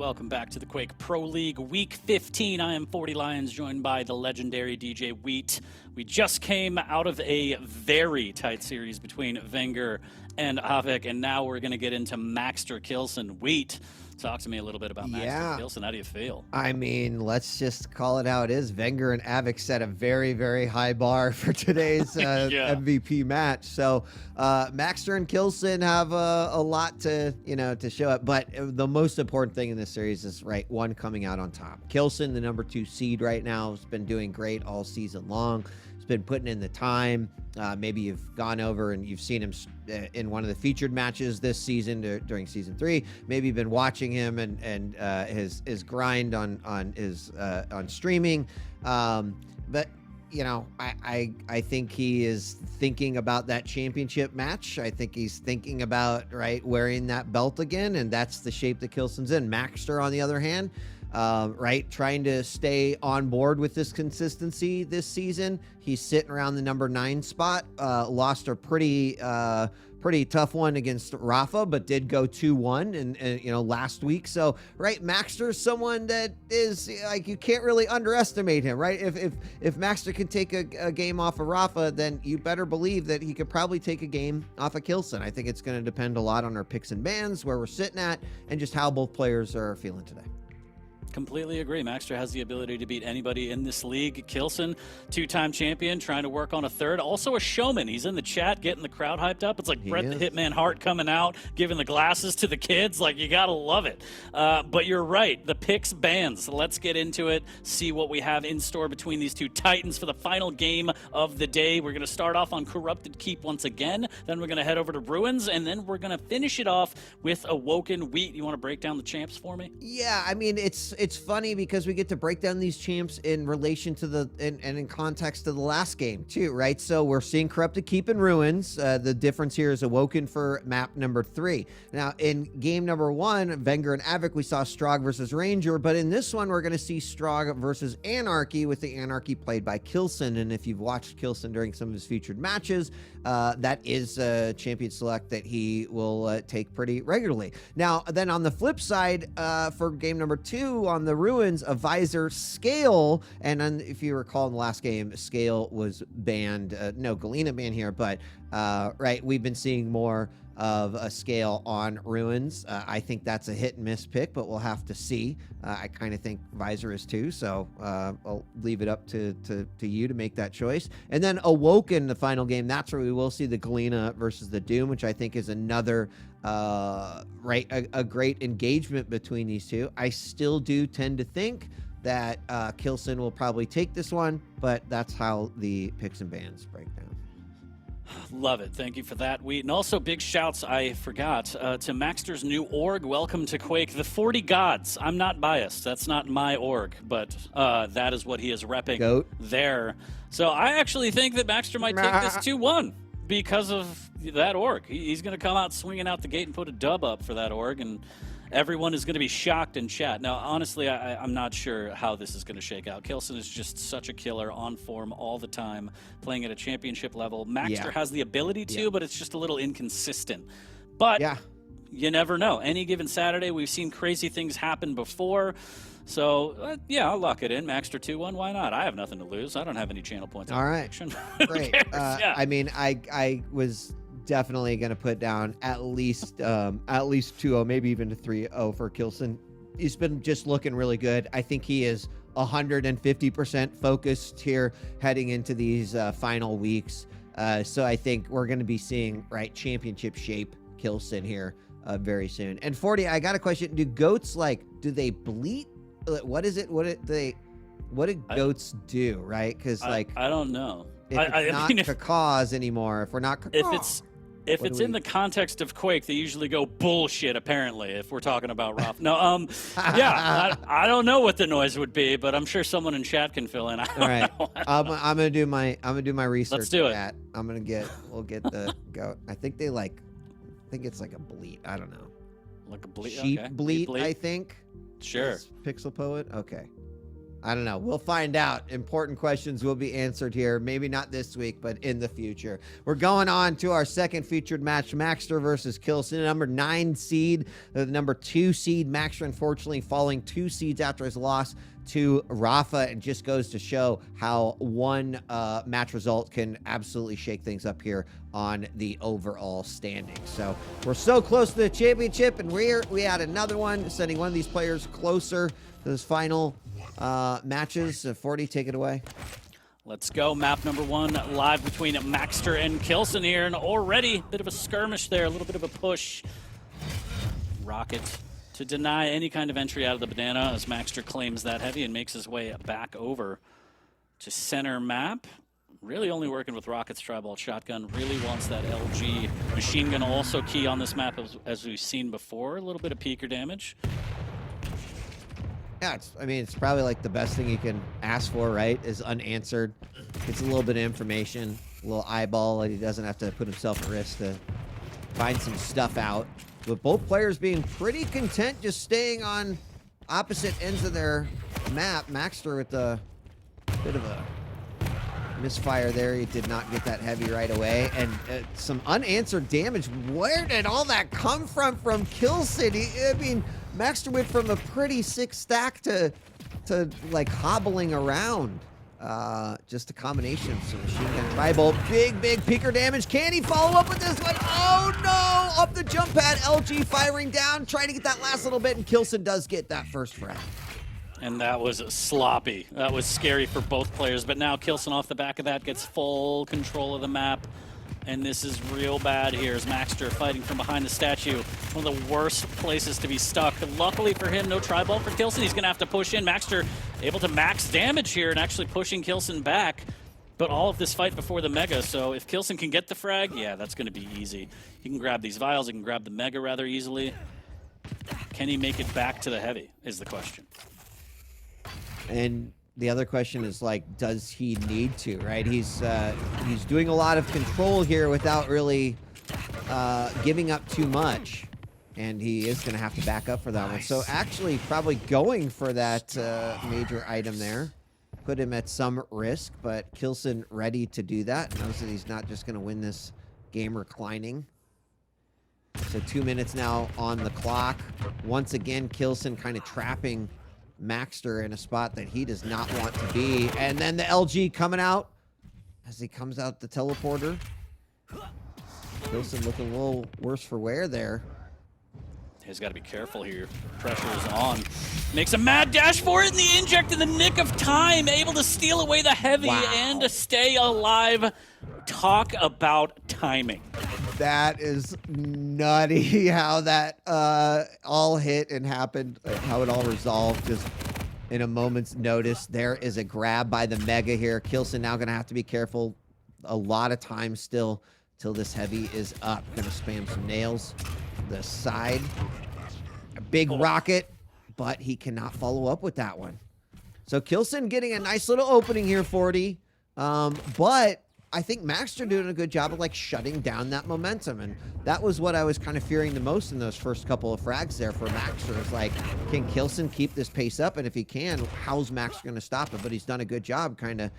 welcome back to the Quake Pro League Week 15. I am 40 Lions, joined by the legendary DJ Wheat. We just came out of a very tight series between vengeurR and Av3k, and now we're going to get into maxter Kilson. Wheat, talk to me a little bit about maxter Kilson. How do you feel? I mean, let's just call it how it is. vengeurR and Av3k set a very, very high bar for today's MVP match. So maxter and Kilson have a lot to show up. But the most important thing in this series is one coming out on top. Kilson, the number 2 seed right now, has been doing great all season long. He's been putting in the time. Maybe you've gone over and you've seen him in one of the featured matches this season during season 3. Maybe you've been watching him and his grind on streaming. But I think he is thinking about that championship match. I think he's thinking about wearing that belt again, and that's the shape that Kilson's in. Maxter, on the other hand, trying to stay on board with this consistency this season. He's sitting around the number 9 spot. Lost a pretty tough one against rapha, but did go 2-1 and last week. So Maxter is someone that is you can't really underestimate him, right? If Maxter can take a game off of rapha, then you better believe that he could probably take a game off of Kilson. I think it's going to depend a lot on our picks and bans, where we're sitting at, and just how both players are feeling today. Completely agree. Maxter has the ability to beat anybody in this league. Kilson, 2-time champion, trying to work on a 3rd. Also a showman. He's in the chat getting the crowd hyped up. It's like Bret the Hitman Hart coming out, giving the glasses to the kids. You got to love it. But you're right. The picks bans. Let's get into it, see what we have in store between these two titans for the final game of the day. We're going to start off on Corrupted Keep once again. Then we're going to head over to Ruins, and then we're going to finish it off with Awoken. Wheat, you want to break down the champs for me? Yeah, I mean, it's funny because we get to break down these champs in relation to and in context to the last game too, right? So we're seeing Corrupted Keep and Ruins. The difference here is Awoken for map number 3. Now in game number 1, vengeurR and Av3k, we saw Strogg versus Ranger, but in this one we're going to see Strogg versus Anarchy, with the Anarchy played by Kilson. And if you've watched Kilson during some of his featured matches, that is a champion select that he will take pretty regularly. Now then on the flip side, for game number 2 on the Ruins, a Visor Scale, and then if you recall in the last game, Scale was banned. No Galena ban here, but we've been seeing more of a Scale on Ruins. I think that's a hit and miss pick, but we'll have to see. I kind of think Visor is too, so I'll leave it up to you to make that choice. And then Awoken, the final game, that's where we will see the Galena versus the Doom, which I think is another a great engagement between these two. I still do tend to think that Kilson will probably take this one, but that's how the picks and bans break down. Love it. Thank you for that, Wheat. And also big shouts, I forgot, to Maxter's new org. Welcome to Quake, the 40 Gods. I'm not biased. That's not my org, but that is what he is repping there. So I actually think that Maxter might take this 2-1 because of that org. He's going to come out swinging out the gate and put a dub up for that org, and everyone is going to be shocked in chat. Now, honestly, I'm not sure how this is going to shake out. Kilson is just such a killer, on form all the time, playing at a championship level. Maxter has the ability to, but it's just a little inconsistent. But you never know. Any given Saturday, we've seen crazy things happen before. So, I'll lock it in. Maxter 2-1, why not? I have nothing to lose. I don't have any channel points. All right. Great. I mean, I was definitely going to put down at least 2-0, maybe even to 3-0 for Kilson. He's been just looking really good. I think he is 150% focused here heading into these final weeks. So I think we're going to be seeing championship shape Kilson here very soon. And 40, I got a question. Do goats do they bleat? What is it? What do goats do? Right? Because I don't know. If it's not cause anymore, if we're not if it's in the context of Quake, they usually go bullshit, apparently, if we're talking about Raph. No, I don't know what the noise would be, but I'm sure someone in chat can fill in. All right. I'm gonna do my research. Let's do it. We'll get the goat. I think it's like a bleat. I don't know. Like a bleat? Sheep okay. bleat, I think. Sure. Pixel Poet? Okay. I don't know. We'll find out. Important questions will be answered here. Maybe not this week, but in the future. We're going on to our second featured match, Maxter versus Kilson, number 9 seed. The number 2 seed, Maxter, unfortunately falling 2 seeds after his loss to Rapha, and just goes to show how one match result can absolutely shake things up here on the overall standings. So we're so close to the championship, and we had another one, sending one of these players closer to this final matches. 40, take it away. Let's go. Map number 1 live between Maxter and Kilson here, and already a bit of a skirmish there, a little bit of a push. Rocket to deny any kind of entry out of the banana as Maxter claims that heavy and makes his way back over to center map. Really only working with Rocket's tri-ball shotgun. Really wants that LG machine gun also key on this map as we've seen before. A little bit of peeker damage. Yeah, it's probably like the best thing you can ask for, right? Is unanswered. Gets a little bit of information, a little eyeball, and he doesn't have to put himself at risk to find some stuff out. But both players being pretty content just staying on opposite ends of their map. Maxter with a bit of a misfire there. He did not get that heavy right away. And some unanswered damage. Where did all that come from Kilson? I mean, Maxter went from a pretty sick stack to like hobbling around. Just a combination of some machine gun tri-bolt. Big peeker damage. Can he follow up with this one? Oh no! Up the jump pad. LG firing down, trying to get that last little bit, and Kilson does get that first frag. And that was sloppy. That was scary for both players, but now Kilson off the back of that gets full control of the map. And this is real bad here as Maxter fighting from behind the statue. One of the worst places to be stuck. Luckily for him, no tri-ball for Kilson. He's going to have to push in. Maxter able to max damage here and actually pushing Kilson back. But all of this fight before the Mega, so if Kilson can get the frag, yeah, that's going to be easy. He can grab these vials, he can grab the Mega rather easily. Can he make it back to the heavy is the question. And the other question is, like, does he need to, right? He's doing a lot of control here without really giving up too much. And he is going to have to back up for that one. So actually probably going for that major item there. Put him at some risk, but Kilson ready to do that. Knows that he's not just going to win this game reclining. So 2 minutes now on the clock. Once again, Kilson kind of trapping Maxter in a spot that he does not want to be. And then the LG coming out as he comes out the teleporter. Kilson looking a little worse for wear there. He's got to be careful here. Pressure is on. Makes a mad dash for it in the inject in the nick of time. Able to steal away the heavy and to stay alive. Talk about timing. That is nutty how that all hit and happened, how it all resolved just in a moment's notice. There is a grab by the Mega here. Kilson now going to have to be careful. A lot of time still till this heavy is up. Going to spam some nails. The side. A big rocket, but he cannot follow up with that one. So Kilson getting a nice little opening here, 40. But I think Maxter doing a good job of like shutting down that momentum. And that was what I was kind of fearing the most in those first couple of frags there for Maxter. Is like, can Kilson keep this pace up? And if he can, how's Maxter going to stop it? But he's done a good job kind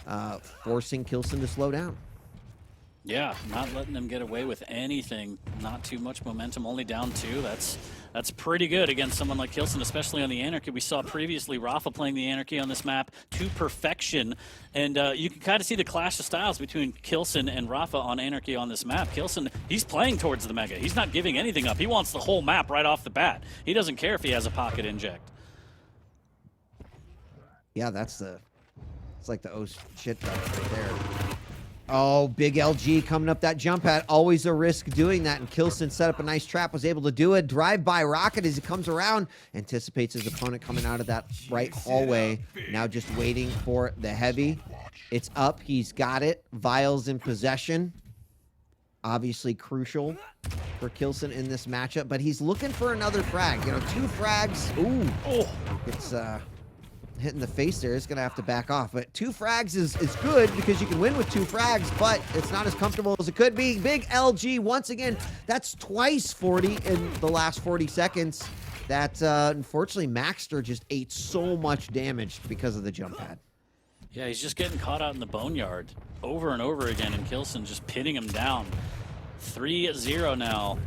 of forcing Kilson to slow down. Yeah, not letting them get away with anything. Not too much momentum, only down 2. That's pretty good against someone like Kilson, especially on the Anarchy. We saw previously Rapha playing the Anarchy on this map to perfection. And you can kind of see the clash of styles between Kilson and Rapha on Anarchy on this map. Kilson, he's playing towards the Mega. He's not giving anything up. He wants the whole map right off the bat. He doesn't care if he has a pocket inject. Yeah, it's like the oh shit right there. Oh, big LG coming up that jump pad. Always a risk doing that. And Kilson set up a nice trap, was able to do it. Drive-by rocket as he comes around. Anticipates his opponent coming out of that right hallway. Now just waiting for the heavy. It's up. He's got it. Vials in possession. Obviously crucial for Kilson in this matchup. But he's looking for another frag. You know, 2 frags. Ooh. Oh. It's hitting the face there. It's going to have to back off. But 2 frags is good because you can win with 2 frags, but it's not as comfortable as it could be. Big LG once again. That's twice 40 in the last 40 seconds. that unfortunately Maxter just ate so much damage because of the jump pad. Yeah, he's just getting caught out in the boneyard over and over again, and Kilson just pinning him down. 3-0 now.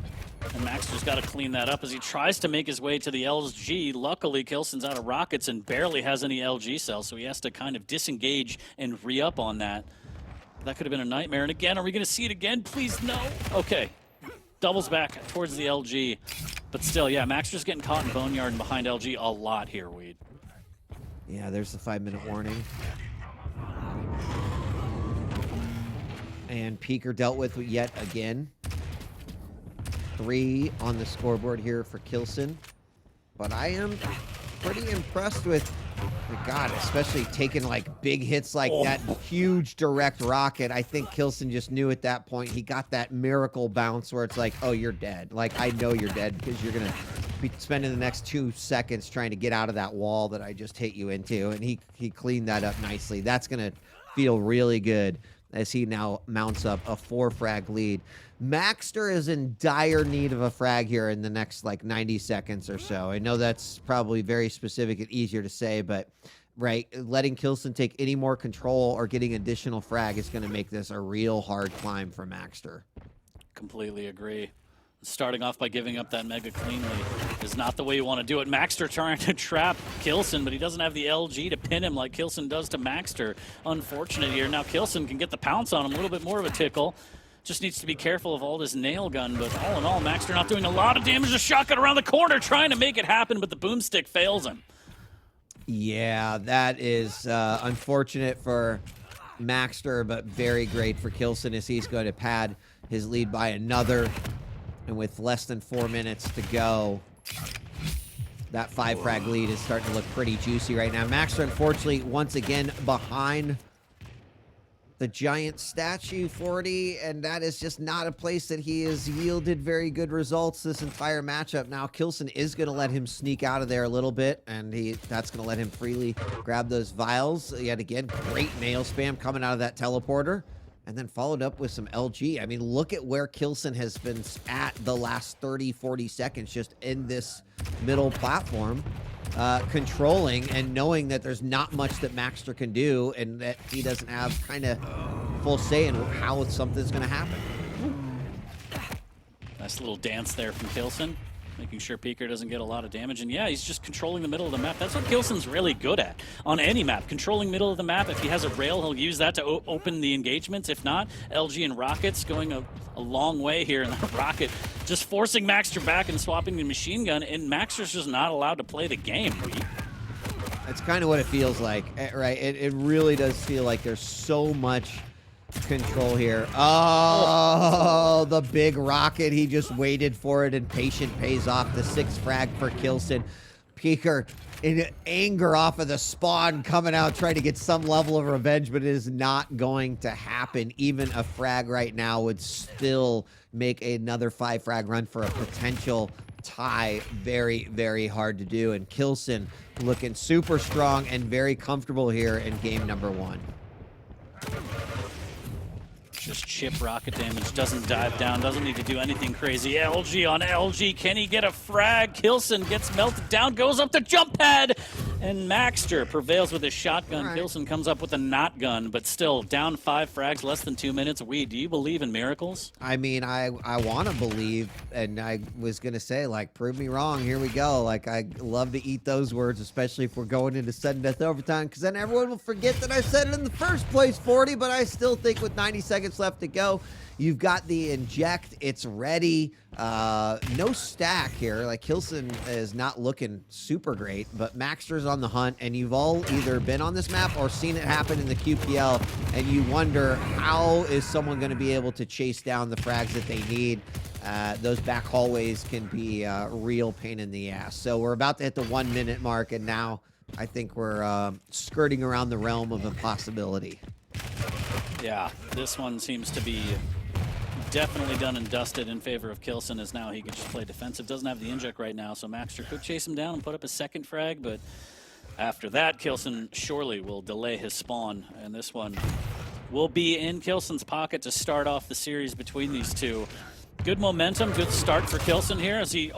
And Maxter's got to clean that up as he tries to make his way to the LG. Luckily, Kilson's out of rockets and barely has any LG cells, so he has to kind of disengage and re-up on that. That could have been a nightmare. And again, are we going to see it again? Please, no. Okay. Doubles back towards the LG. But still, yeah, Maxter's getting caught in boneyard and behind LG a lot here, Weed. Yeah, there's the 5-minute warning. And Peeker dealt with yet again. 3 on the scoreboard here for Kilson. But I am pretty impressed with, God, especially taking like big hits like that huge direct rocket. I think Kilson just knew at that point he got that miracle bounce where it's like, oh, you're dead. Like, I know you're dead because you're going to be spending the next 2 seconds trying to get out of that wall that I just hit you into. And he cleaned that up nicely. That's going to feel really good as he now mounts up a 4-frag lead. Maxter is in dire need of a frag here in the next like 90 seconds or so. I know that's probably very specific and easier to say, but right, letting Kilson take any more control or getting additional frag is going to make this a real hard climb for Maxter. Completely agree. Starting off by giving up that mega cleanly is not the way you want to do it. Maxter trying to trap Kilson, but he doesn't have the LG to pin him like Kilson does to Maxter. Unfortunate here. Now Kilson can get the pounce on him, a little bit more of a tickle. Just needs to be careful of all this nail gun, but all in all, Maxter not doing a lot of damage. The shotgun around the corner trying to make it happen, but the boomstick fails him. Yeah, that is unfortunate for Maxter, but very great for Kilson as he's going to pad his lead by another. And with less than 4 minutes to go, that 5-frag lead is starting to look pretty juicy right now. Maxter, unfortunately, once again behind the giant statue 40, and that is just not a place that he has yielded very good results this entire matchup. Now, Kilson is going to let him sneak out of there a little bit, and that's going to let him freely grab those vials. Yet again, great nail spam coming out of that teleporter. And then followed up with some LG. I mean, look at where Kilson has been at the last 30, 40 seconds just in this middle platform, controlling and knowing that there's not much that Maxter can do and that he doesn't have kind of full say in how something's going to happen. Nice little dance there from Kilson, making sure Peeker doesn't get a lot of damage. And yeah, he's just controlling the middle of the map. That's what Kilson's really good at on any map, controlling middle of the map. If he has a rail, he'll use that to open the engagements. If not, LG and Rockets going a long way here. And the Rocket just forcing Maxter back and swapping the machine gun. And Maxter's just not allowed to play the game. That's kind of what it feels like, right? It really does feel like there's so much control here. Oh, the big rocket. He just waited for it, and patient pays off. The 6 frag for Kilson. Peeker in anger off of the spawn coming out trying to get some level of revenge, but it is not going to happen. Even a frag right now would still make another 5 frag run for a potential tie very, very hard to do. And Kilson looking super strong and very comfortable here in game number 1. Just chip rocket damage, doesn't dive down, doesn't need to do anything crazy. LG on LG, can he get a frag? Kilson gets melted down, goes up the jump pad, and Maxter prevails with his shotgun. Right. Kilson comes up with a not gun, but still down 5 frags, less than 2 minutes. Do you believe in miracles? I mean, I want to believe, and I was going to say, like, prove me wrong, here we go. Like, I love to eat those words, especially if we're going into sudden death overtime, because then everyone will forget that I said it in the first place, 40, but I still think with 90 seconds left to go, you've got the inject, it's ready. No stack here. Like, Kilson is not looking super great, but Maxter's on the hunt, and you've all either been on this map or seen it happen in the QPL, and you wonder, how is someone going to be able to chase down the frags that they need? Those back hallways can be a real pain in the ass. So we're about to hit the 1 minute mark, and now I think we're skirting around the realm of impossibility. Yeah, this one seems to be definitely done and dusted in favor of Kilson, as now he can just play defensive. Doesn't have the inject right now, so Maxter could chase him down and put up a 2nd frag, but after that, Kilson surely will delay his spawn, and this one will be in Kilson's pocket to start off the series between these two. Good momentum, good start for Kilson here as he,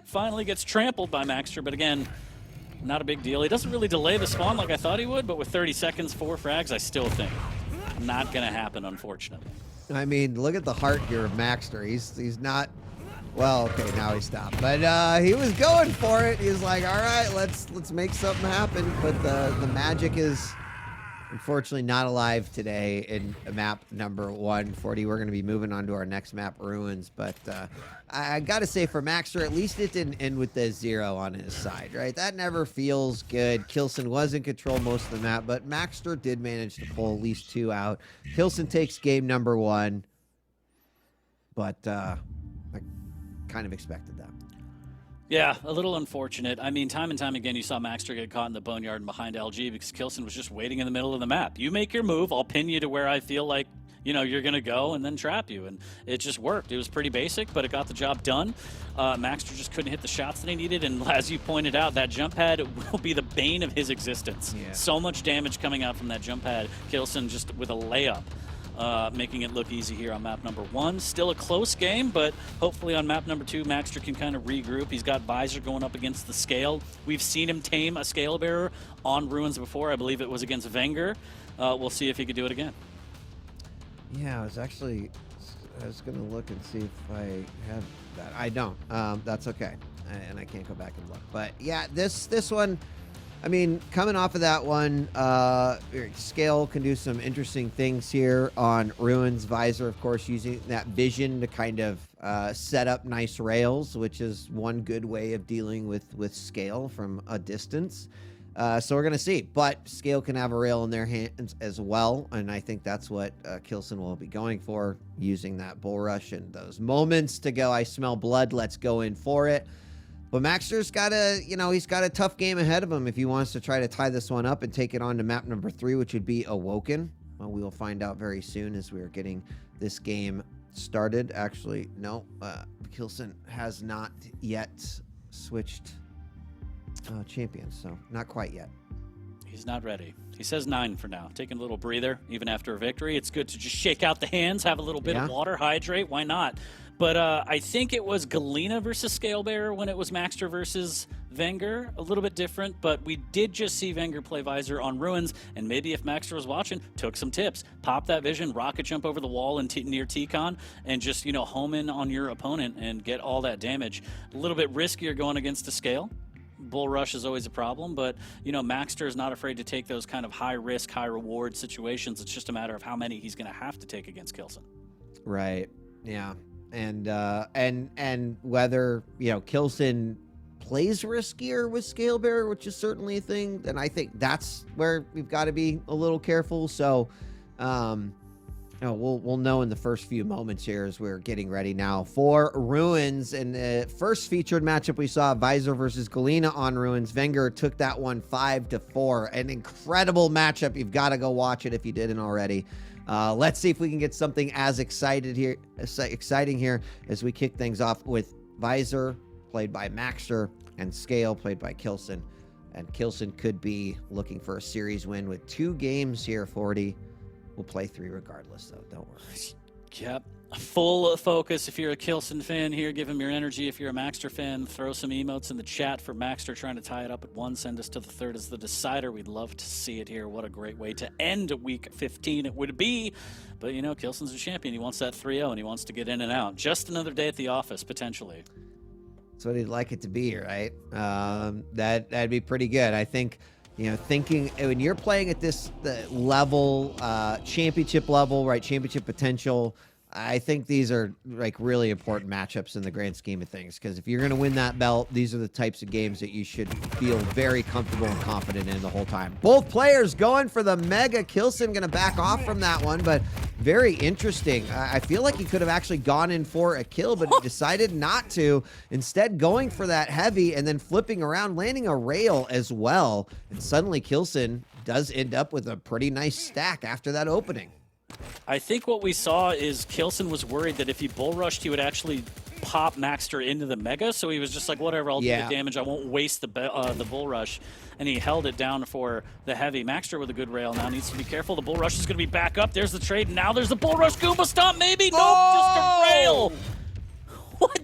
finally gets trampled by maxter, but again, not a big deal. He doesn't really delay the spawn like I thought he would, but with 30 seconds, 4 frags, I still think not gonna happen, unfortunately. I mean, look at the heart here of Maxter. He's not, well, okay, now he stopped. But he was going for it. He was like, all right, let's make something happen. But the magic is unfortunately not alive today in map number 140. We're going to be moving on to our next map, Ruins. But I got to say, for Maxter, at least it didn't end with the 0 on his side, right? That never feels good. Kilson was in control most of the map, but Maxter did manage to pull at least 2 out. Kilson takes game number 1, but I kind of expected that. Yeah, a little unfortunate. I mean, time and time again, you saw maxter get caught in the boneyard and behind LG because Kilson was just waiting in the middle of the map. You make your move, I'll pin you to where I feel like, you know, you're going to go and then trap you. And it just worked. It was pretty basic, but it got the job done. Maxter just couldn't hit the shots that he needed. And as you pointed out, that jump pad will be the bane of his existence. Yeah. So much damage coming out from that jump pad. Kilson just with a layup. Making it look easy here on map number 1. Still a close game, but hopefully on map number 2, Maxter can kind of regroup. He's got Visor going up against the Scale. We've seen him tame a Scale Bearer on Ruins before. I believe it was against vengeurR. We'll see if he could do it again. Yeah, I was going to look and see if I have that. I don't. That's okay. And I can't go back and look. But yeah, this one, I mean, coming off of that one, Scale can do some interesting things here on Ruins. Visor, of course, using that vision to kind of set up nice rails, which is one good way of dealing with Scale from a distance. So we're going to see. But Scale can have a rail in their hands as well, and I think that's what Kilson will be going for, using that bull rush and those moments to go, I smell blood, let's go in for it. But Maxter's got he's got a tough game ahead of him if he wants to try to tie this one up and take it on to map number 3, which would be Awoken. Well, we will find out very soon as we are getting this game started. Actually, no, Kilson has not yet switched champions, so not quite yet. He's not ready. He says 9 for now. Taking a little breather, even after a victory. It's good to just shake out the hands, have a little bit of water, hydrate. Why not? But I think it was Galena versus Scalebearer when it was Maxter versus vengeurR. A little bit different, but we did just see vengeurR play Visor on Ruins, and maybe if Maxter was watching, took some tips. Pop that vision, rocket jump over the wall and near T-Con, and just, you know, home in on your opponent and get all that damage. A little bit riskier going against the Scale. Bull rush is always a problem, but, you know, Maxter is not afraid to take those kind of high-risk, high-reward situations. It's just a matter of how many he's going to have to take against Kilson. Right, yeah. And whether, you know, Kilson plays riskier with Scalebearer, which is certainly a thing, then I think that's where we've got to be a little careful. So, you know, we'll know in the first few moments here as we're getting ready now for Ruins. And the first featured matchup we saw, Visor versus Galena on Ruins. vengeurR took that one 5-4. An incredible matchup. You've got to go watch it if you didn't already. Let's see if we can get something as exciting here as we kick things off with Visor, played by Maxter, and Scale, played by Kilson. And Kilson could be looking for a series win with 2 games here, 40. We'll play 3 regardless, though. Don't worry. Yep. Full focus if you're a Kilson fan here. Give him your energy. If you're a Maxter fan, throw some emotes in the chat for Maxter trying to tie it up at 1. Send us to the 3rd as the decider. We'd love to see it here. What a great way to end week 15 it would be. But, you know, Kilson's a champion. He wants that 3-0, and he wants to get in and out. Just another day at the office, potentially. That's what he'd like it to be, right? That'd be pretty good. I think, you know, thinking when you're playing at this level, championship level, right, championship potential, I think these are like really important matchups in the grand scheme of things, because if you're going to win that belt, these are the types of games that you should feel very comfortable and confident in the whole time. Both players going for the mega. Kilson going to back off from that one, but very interesting. I feel like he could have actually gone in for a kill, but he decided not to. Instead, going for that heavy and then flipping around, landing a rail as well. And suddenly Kilson does end up with a pretty nice stack after that opening. I think what we saw is Kilson was worried that if he bull rushed, he would actually pop Maxter into the mega. So he was just like, whatever, I'll do the damage. I won't waste the bull rush. And he held it down for the heavy. Maxter with a good rail now needs to be careful. The bull rush is going to be back up. There's the trade. Now there's the bull rush. Goomba stomp, maybe? Nope, just a rail.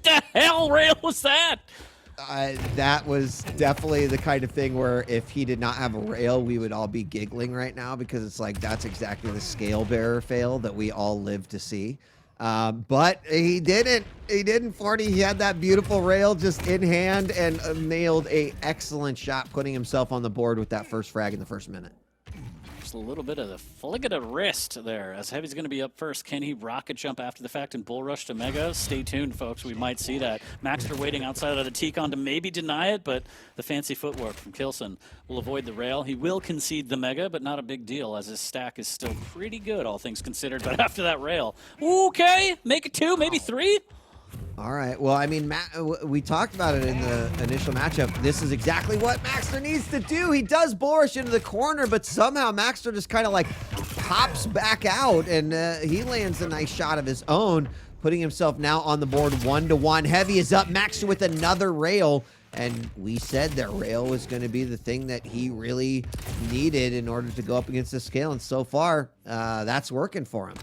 the hell rail was that? That was definitely the kind of thing where if he did not have a rail, we would all be giggling right now, because it's like that's exactly the scale bearer fail that we all live to see. But he didn't. He didn't, 40. He had that beautiful rail just in hand and nailed a excellent shot, putting himself on the board with that first frag in the first minute. Just a little bit of the flick of the wrist there, as Heavy's going to be up first. Can he rocket jump after the fact and bull rush to Mega? Stay tuned, folks. We might see that. Maxter waiting outside of the T-Con to maybe deny it, but the fancy footwork from Kilson will avoid the rail. He will concede the Mega, but not a big deal, as his stack is still pretty good, all things considered. But after that rail, okay, make it 2, maybe 3. All right. Well, I mean, we talked about it in the initial matchup. This is exactly what Maxter needs to do. He does bull rush into the corner, but somehow Maxter just kind of like pops back out, and he lands a nice shot of his own, putting himself now on the board 1-1. Heavy is up. Maxter with another rail. And we said that rail was going to be the thing that he really needed in order to go up against the scale. And so far, that's working for him.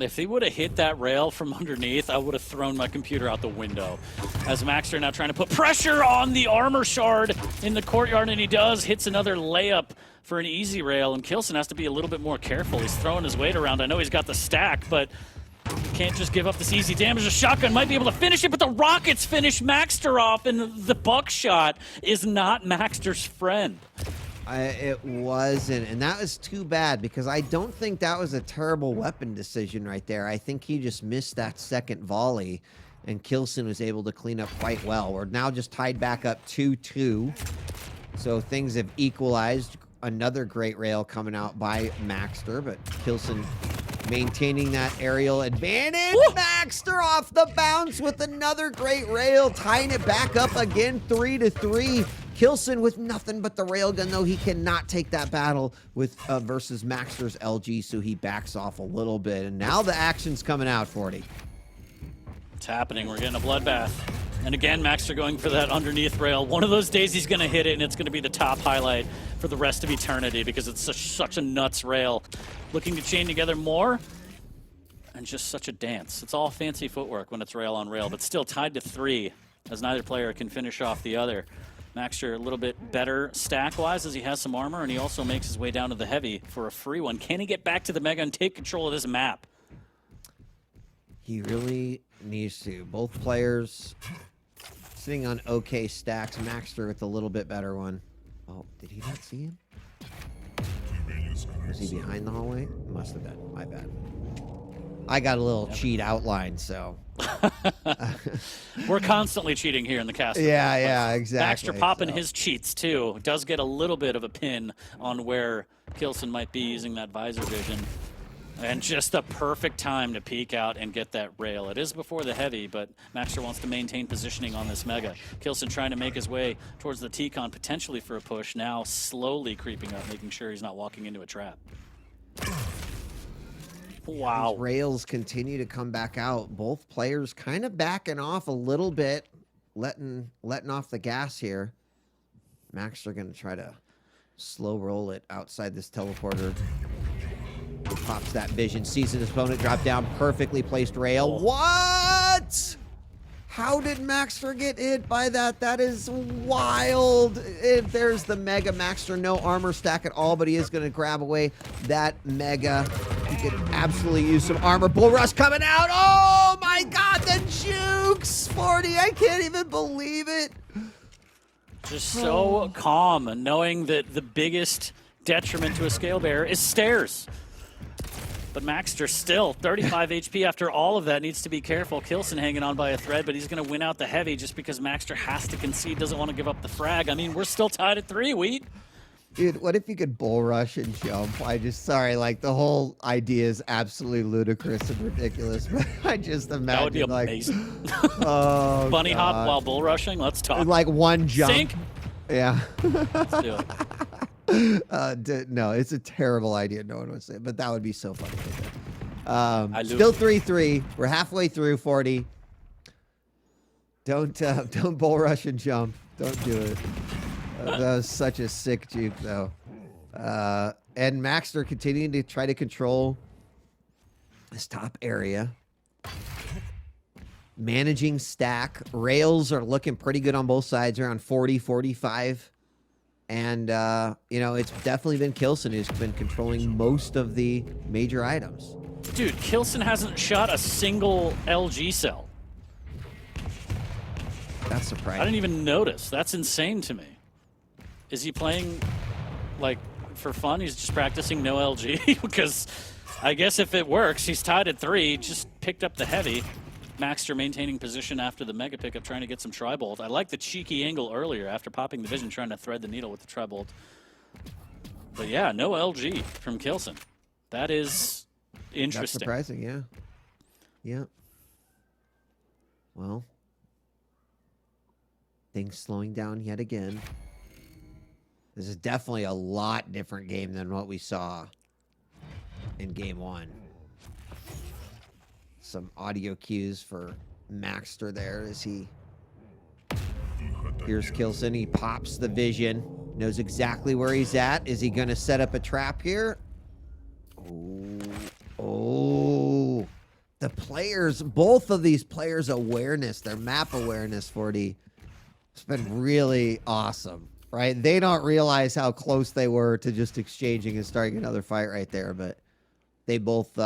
If he would have hit that rail from underneath, I would have thrown my computer out the window. As Maxter now trying to put pressure on the armor shard in the courtyard, and he does. Hits another layup for an easy rail, and Kilson has to be a little bit more careful. He's throwing his weight around. I know he's got the stack, but can't just give up this easy damage. A shotgun might be able to finish it, but the rockets finish Maxter off, and the buckshot is not Maxter's friend. It wasn't, and that was too bad, because I don't think that was a terrible weapon decision right there. I think he just missed that second volley, and Kilson was able to clean up quite well. We're now just tied back up 2-2, so things have equalized. Another great rail coming out by Maxter, but Kilson maintaining that aerial advantage. Woo! Maxter off the bounce with another great rail, tying it back up again, 3-3. Kilson with nothing but the railgun, though he cannot take that battle with versus Maxter's LG, so he backs off a little bit. And now the action's coming out, 40. It's happening. We're getting a bloodbath. And again, Maxter going for that underneath rail. One of those days he's going to hit it, and it's going to be the top highlight for the rest of eternity, because it's such a nuts rail. Looking to chain together more, and just such a dance. It's all fancy footwork when it's rail on rail, but still tied to 3, as neither player can finish off the other. Maxter a little bit better stack-wise, as he has some armor, and he also makes his way down to the heavy for a free one. Can he get back to the Mega and take control of this map? He really needs to. Both players sitting on okay stacks. Maxter with a little bit better one. Oh, did he not see him? Was he behind the hallway? Must have been. My bad. I got a little cheat outline, so. We're constantly cheating here in the castle. Yeah, exactly. Maxter popping his cheats, too. Does get a little bit of a pin on where Kilson might be using that visor vision. And just the perfect time to peek out and get that rail. It is before the heavy, but Maxter wants to maintain positioning on this Mega. Kilson trying to make his way towards the T-Con, potentially for a push. Now slowly creeping up, making sure he's not walking into a trap. Wow. These rails continue to come back out. Both players kind of backing off a little bit, letting off the gas here. Maxter going to try to slow roll it outside this teleporter. Pops that vision, sees his opponent drop down, perfectly placed rail. Oh. What? How did Maxter get hit by that? That is wild. There's the Mega. Maxter, no armor stack at all, but he is going to grab away that Mega. He could absolutely use some armor. Bull rush coming out. Oh my God, the jukes. 40, I can't even believe it. Just so calm, knowing that the biggest detriment to a scale bearer is stairs. But Maxter still 35 HP after all of that, needs to be careful. Kilson hanging on by a thread, but he's going to win out the heavy just because Maxter has to concede, doesn't want to give up the frag. I mean, we're still tied at 3, Wheat. Dude, what if you could bull rush and jump? Sorry, like the whole idea is absolutely ludicrous and ridiculous, but I just imagine that would be amazing. Like, oh, bunny God. hop while bull rushing. Let's talk. Like one jump. Sink. Yeah. Let's do it. No, it's a terrible idea. No one would say it, but that would be so funny. Still 3-3. We're halfway through, 40. Don't bull rush and jump. Don't do it. That was such a sick juke, though. And Maxter continuing to try to control this top area. managing stack. Rails are looking pretty good on both sides, around 40, 45. And, you know, it's definitely been Kilson who's been controlling most of the major items. Dude, Kilson hasn't shot a single LG cell. That's surprising. I didn't even notice. That's insane to me. Is he playing, like, for fun? He's just practicing no LG? Because I guess if it works, he's tied at 3, just picked up the heavy. Maxter maintaining position after the mega pickup, trying to get some tri-bolt. I like the cheeky angle earlier after popping the vision, trying to thread the needle with the tri-bolt. But yeah, no LG from Kilson. That is interesting. That's surprising, yeah. Yeah. Well, things slowing down yet again. This is definitely a lot different game than what we saw in game 1. Some audio cues for Maxter there as he here's Kilson. He pops the vision, knows exactly where he's at. Is he going to set up a trap here? Oh, the players, both of these players' awareness, their map awareness, 40, it's been really awesome, right? They don't realize how close they were to just exchanging and starting another fight right there, but they both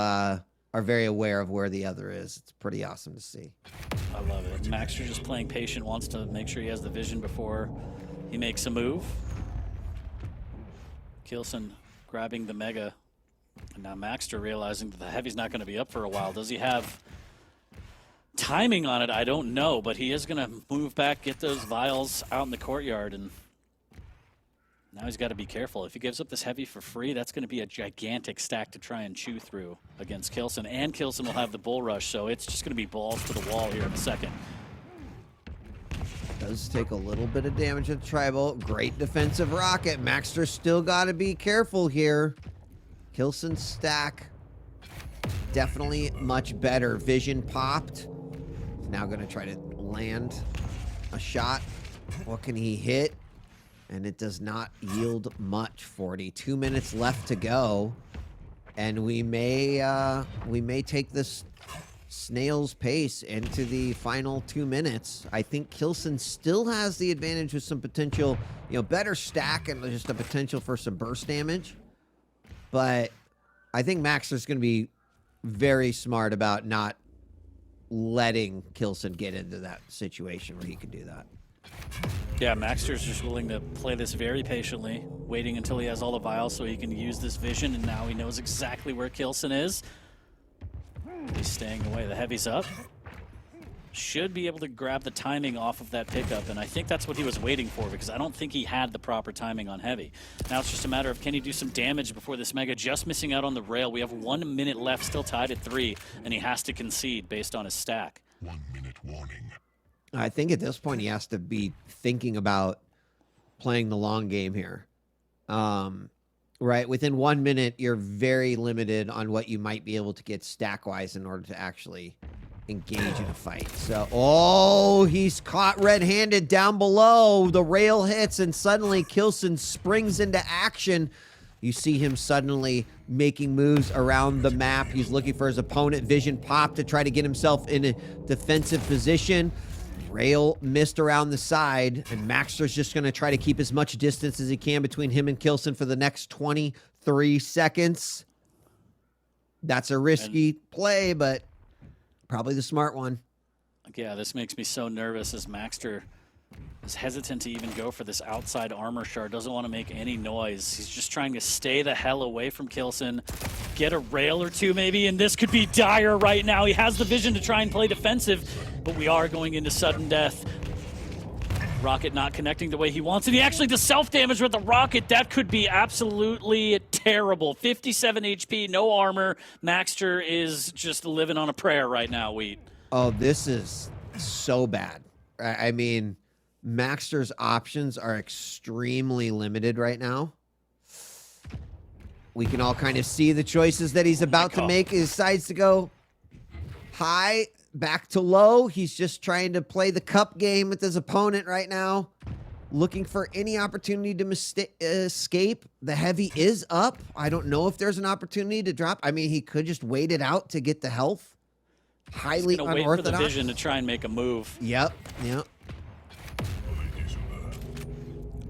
are very aware of where the other is. It's pretty awesome to see. I love it. Maxter just playing patient, wants to make sure he has the vision before he makes a move. Kilson grabbing the mega. And now Maxter realizing that the heavy's not going to be up for a while. Does he have timing on it? I don't know, but he is going to move back, get those vials out in the courtyard, and now he's got to be careful. If he gives up this heavy for free, that's going to be a gigantic stack to try and chew through against Kilson. And Kilson will have the bull rush, so it's just going to be balls to the wall here in a second. Does take a little bit of damage at the tri-bolt. Great defensive rocket. Maxter still got to be careful here. Kilson's stack definitely much better. Vision popped. He's now going to try to land a shot. What can he hit? And it does not yield much. 42 minutes left to go, and we may take this snail's pace into the final 2 minutes. I think Kilson still has the advantage with some potential, you know, better stack and just a potential for some burst damage. But I think Maxter's going to be very smart about not letting Kilson get into that situation where he can do that. Yeah, Maxter's just willing to play this very patiently, waiting until he has all the vials so he can use this vision, and now he knows exactly where Kilson is. He's staying away. The heavy's up. Should be able to grab the timing off of that pickup, and I think that's what he was waiting for, because I don't think he had the proper timing on heavy. Now it's just a matter of, can he do some damage before this mega? Just missing out on the rail. We have 1 minute left, still tied at 3, and he has to concede based on his stack. 1 minute warning. I think at this point he has to be thinking about playing the long game here. Right, within 1 minute, you're very limited on what you might be able to get stack-wise in order to actually engage in a fight. So, oh, he's caught red-handed down below. The rail hits, and suddenly Kilson springs into action. You see him suddenly making moves around the map. He's looking for his opponent. Vision pop to try to get himself in a defensive position. Rail missed around the side, and Maxter's just going to try to keep as much distance as he can between him and Kilson for the next 23 seconds. That's a risky play, but probably the smart one. Yeah, this makes me so nervous as Maxter is hesitant to even go for this outside armor shard. Doesn't want to make any noise. He's just trying to stay the hell away from Kilson. Get a rail or two maybe, and this could be dire right now. He has the vision to try and play defensive, but we are going into sudden death. Rocket not connecting the way he wants, and he actually does self-damage with the rocket. That could be absolutely terrible. 57 HP, no armor. Maxter is just living on a prayer right now, Wheat. Oh, this is so bad. I mean, Maxter's options are extremely limited right now. We can all kind of see the choices that he's about to make. He decides to go high, back to low. He's just trying to play the cup game with his opponent right now, looking for any opportunity to escape. The heavy is up. I don't know if there's an opportunity to drop. I mean, he could just wait it out to get the health. highly Gonna wait unorthodox. for the vision to try and make a move. Yep, yep.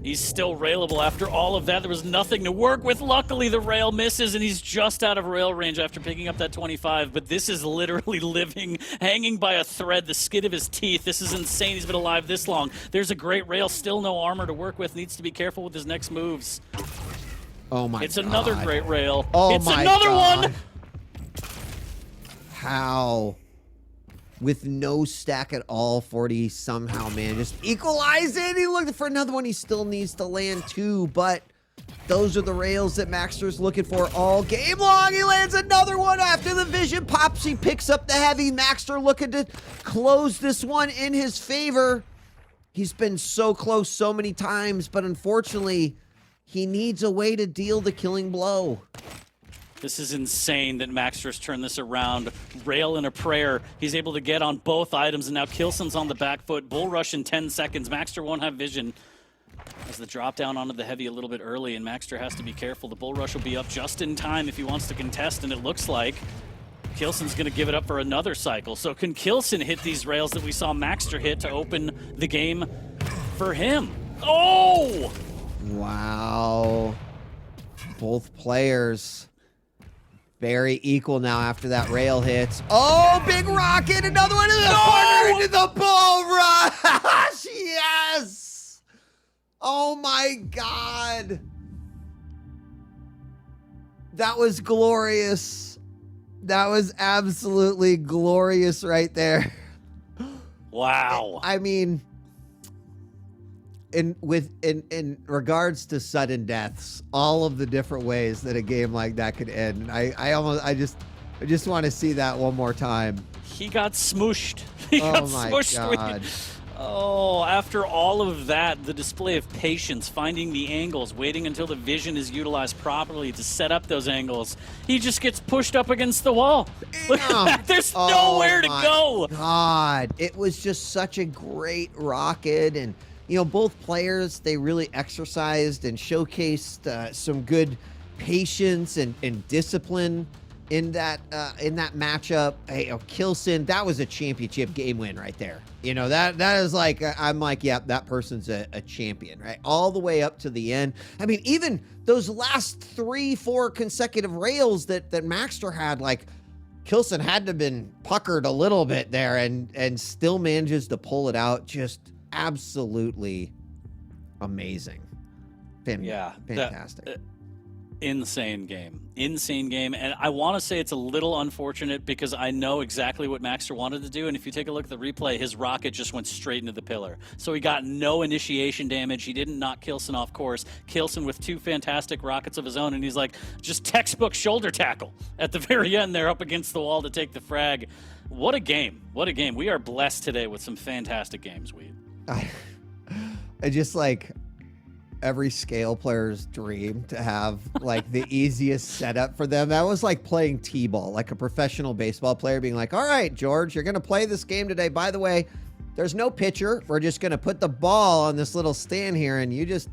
He's still railable after all of that. There was nothing to work with. Luckily, the rail misses, and he's just out of rail range after picking up that 25. But this is literally living, hanging by a thread, the skin of his teeth. This is insane. He's been alive this long. There's a great rail, still no armor to work with. Needs to be careful with his next moves. Oh my god. It's another great rail. Oh it's my another god. one! How? With no stack at all, 40 somehow managed to equalize it. He looked for another one. He still needs to land 2, but those are the rails that Maxter's looking for all game long. He lands another one after the vision pops. He picks up the heavy. Maxter looking to close this one in his favor. He's been so close so many times, but unfortunately, he needs a way to deal the killing blow. This is insane that Maxter's turned this around. Rail and a prayer. He's able to get on both items, and now Kilson's on the back foot. Bull rush in 10 seconds. Maxter won't have vision. As the drop down onto the heavy a little bit early, and Maxter has to be careful. The bull rush will be up just in time if he wants to contest, and it looks like Kilson's going to give it up for another cycle. So can Kilson hit these rails that we saw Maxter hit to open the game for him? Oh! Wow. Both players very equal now after that rail hits. Oh, big rocket, another one in the corner into the bull rush. Yes. Oh my God. That was glorious. That was absolutely glorious right there. Wow. I mean, in regards to sudden deaths, all of the different ways that a game like that could end, I just want to see that one more time. He got smooshed. He got my smooshed. God. Oh, after all of that, the display of patience, finding the angles, waiting until the vision is utilized properly to set up those angles. He just gets pushed up against the wall. Look at that. There's nowhere to go. God, it was just such a great rocket, and you know, both players, they really exercised and showcased some good patience and discipline in that matchup. Hey, Kilson, that was a championship game win right there. You know, that is like, I'm like, yeah, that person's a champion, right? All the way up to the end. I mean, even those last 3-4 consecutive rails that Maxter had, like, Kilson had to have been puckered a little bit there and still manages to pull it out. Just absolutely amazing. Fantastic. Insane game. And I want to say it's a little unfortunate because I know exactly what Maxter wanted to do, and if you take a look at the replay, his rocket just went straight into the pillar. So he got no initiation damage. He didn't knock Kilson off course. Kilson with 2 fantastic rockets of his own, and he's like, just textbook shoulder tackle at the very end there up against the wall to take the frag. What a game. What a game. We are blessed today with some fantastic games, Weed. I just like every scale player's dream to have like the easiest setup for them. That was like playing t-ball, like a professional baseball player being like, all right, George, you're going to play this game today. By the way, there's no pitcher. We're just going to put the ball on this little stand here, and you just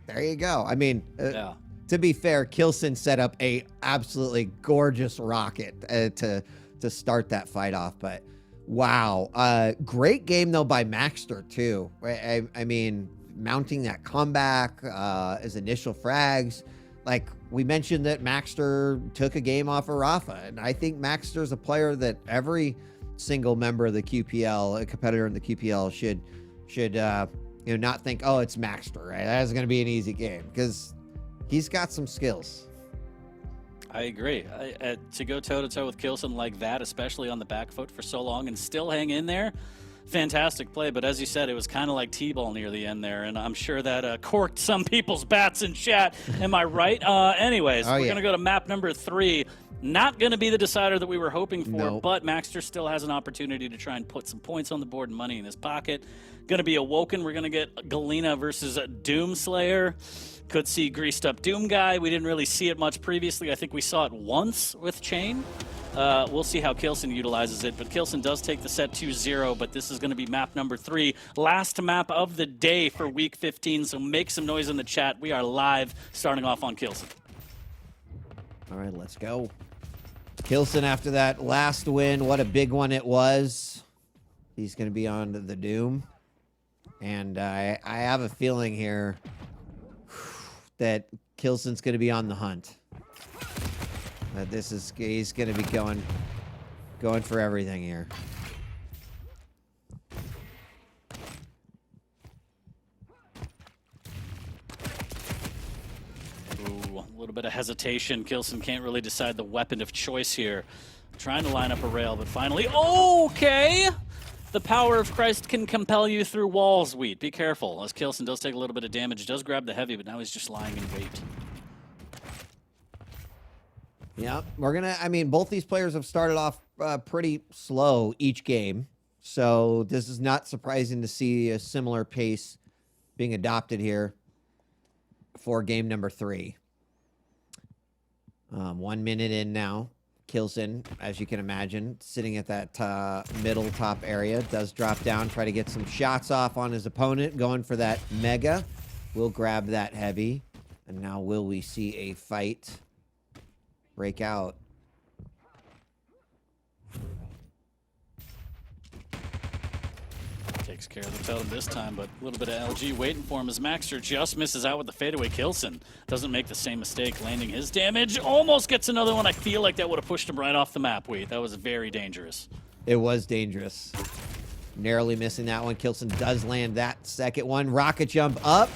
there you go. I mean, to be fair, Kilson set up a absolutely gorgeous rocket to start that fight off, but wow. Great game, though, by Maxter, too. I mean, mounting that comeback, his initial frags. Like, we mentioned that Maxter took a game off of Rapha, and I think Maxter's a player that every single member of the QPL, a competitor in the QPL, should not think, oh, it's Maxter, right? That's going to be an easy game, because he's got some skills. I agree. To go toe-to-toe with Kilson like that, especially on the back foot for so long and still hang in there, fantastic play. But as you said, it was kind of like T-ball near the end there, and I'm sure that corked some people's bats in chat. Am I right? Anyways, we're going to go to map number 3. Not going to be the decider that we were hoping for, but Maxter still has an opportunity to try and put some points on the board and money in his pocket. Going to be Awoken. We're going to get Galena versus Doomslayer. Could see Greased Up Doom Guy. We didn't really see it much previously. I think we saw it once with Chain. We'll see how Kilson utilizes it, but Kilson does take the set 2-0, but this is going to be map number 3. Last map of the day for week 15, so make some noise in the chat. We are live, starting off on Kilson. All right, let's go. Kilson, after that last win, what a big one it was. He's going to be on to the Doom. And I have a feeling here that Kilson's going to be on the hunt. That he's going to be going for everything here. Ooh, a little bit of hesitation. Kilson can't really decide the weapon of choice here. Trying to line up a rail, but finally, okay! The power of Christ can compel you through walls, Wheat. Be careful, as Kilson does take a little bit of damage. Does grab the heavy, but now he's just lying in wait. Yeah, I mean, both these players have started off pretty slow each game. So this is not surprising to see a similar pace being adopted here for game number 3. 1 minute in now. Kilson, as you can imagine, sitting at that middle top area, does drop down, try to get some shots off on his opponent, going for that mega. Will grab that heavy. And now will we see a fight break out? Takes care of the totem this time, but a little bit of LG waiting for him as maxter just misses out with the fadeaway. Kilson doesn't make the same mistake, landing his damage. Almost gets another one. I feel like that would have pushed him right off the map, Wheat. That was very dangerous. It was dangerous. Narrowly missing that one. Kilson does land that second one. Rocket jump up.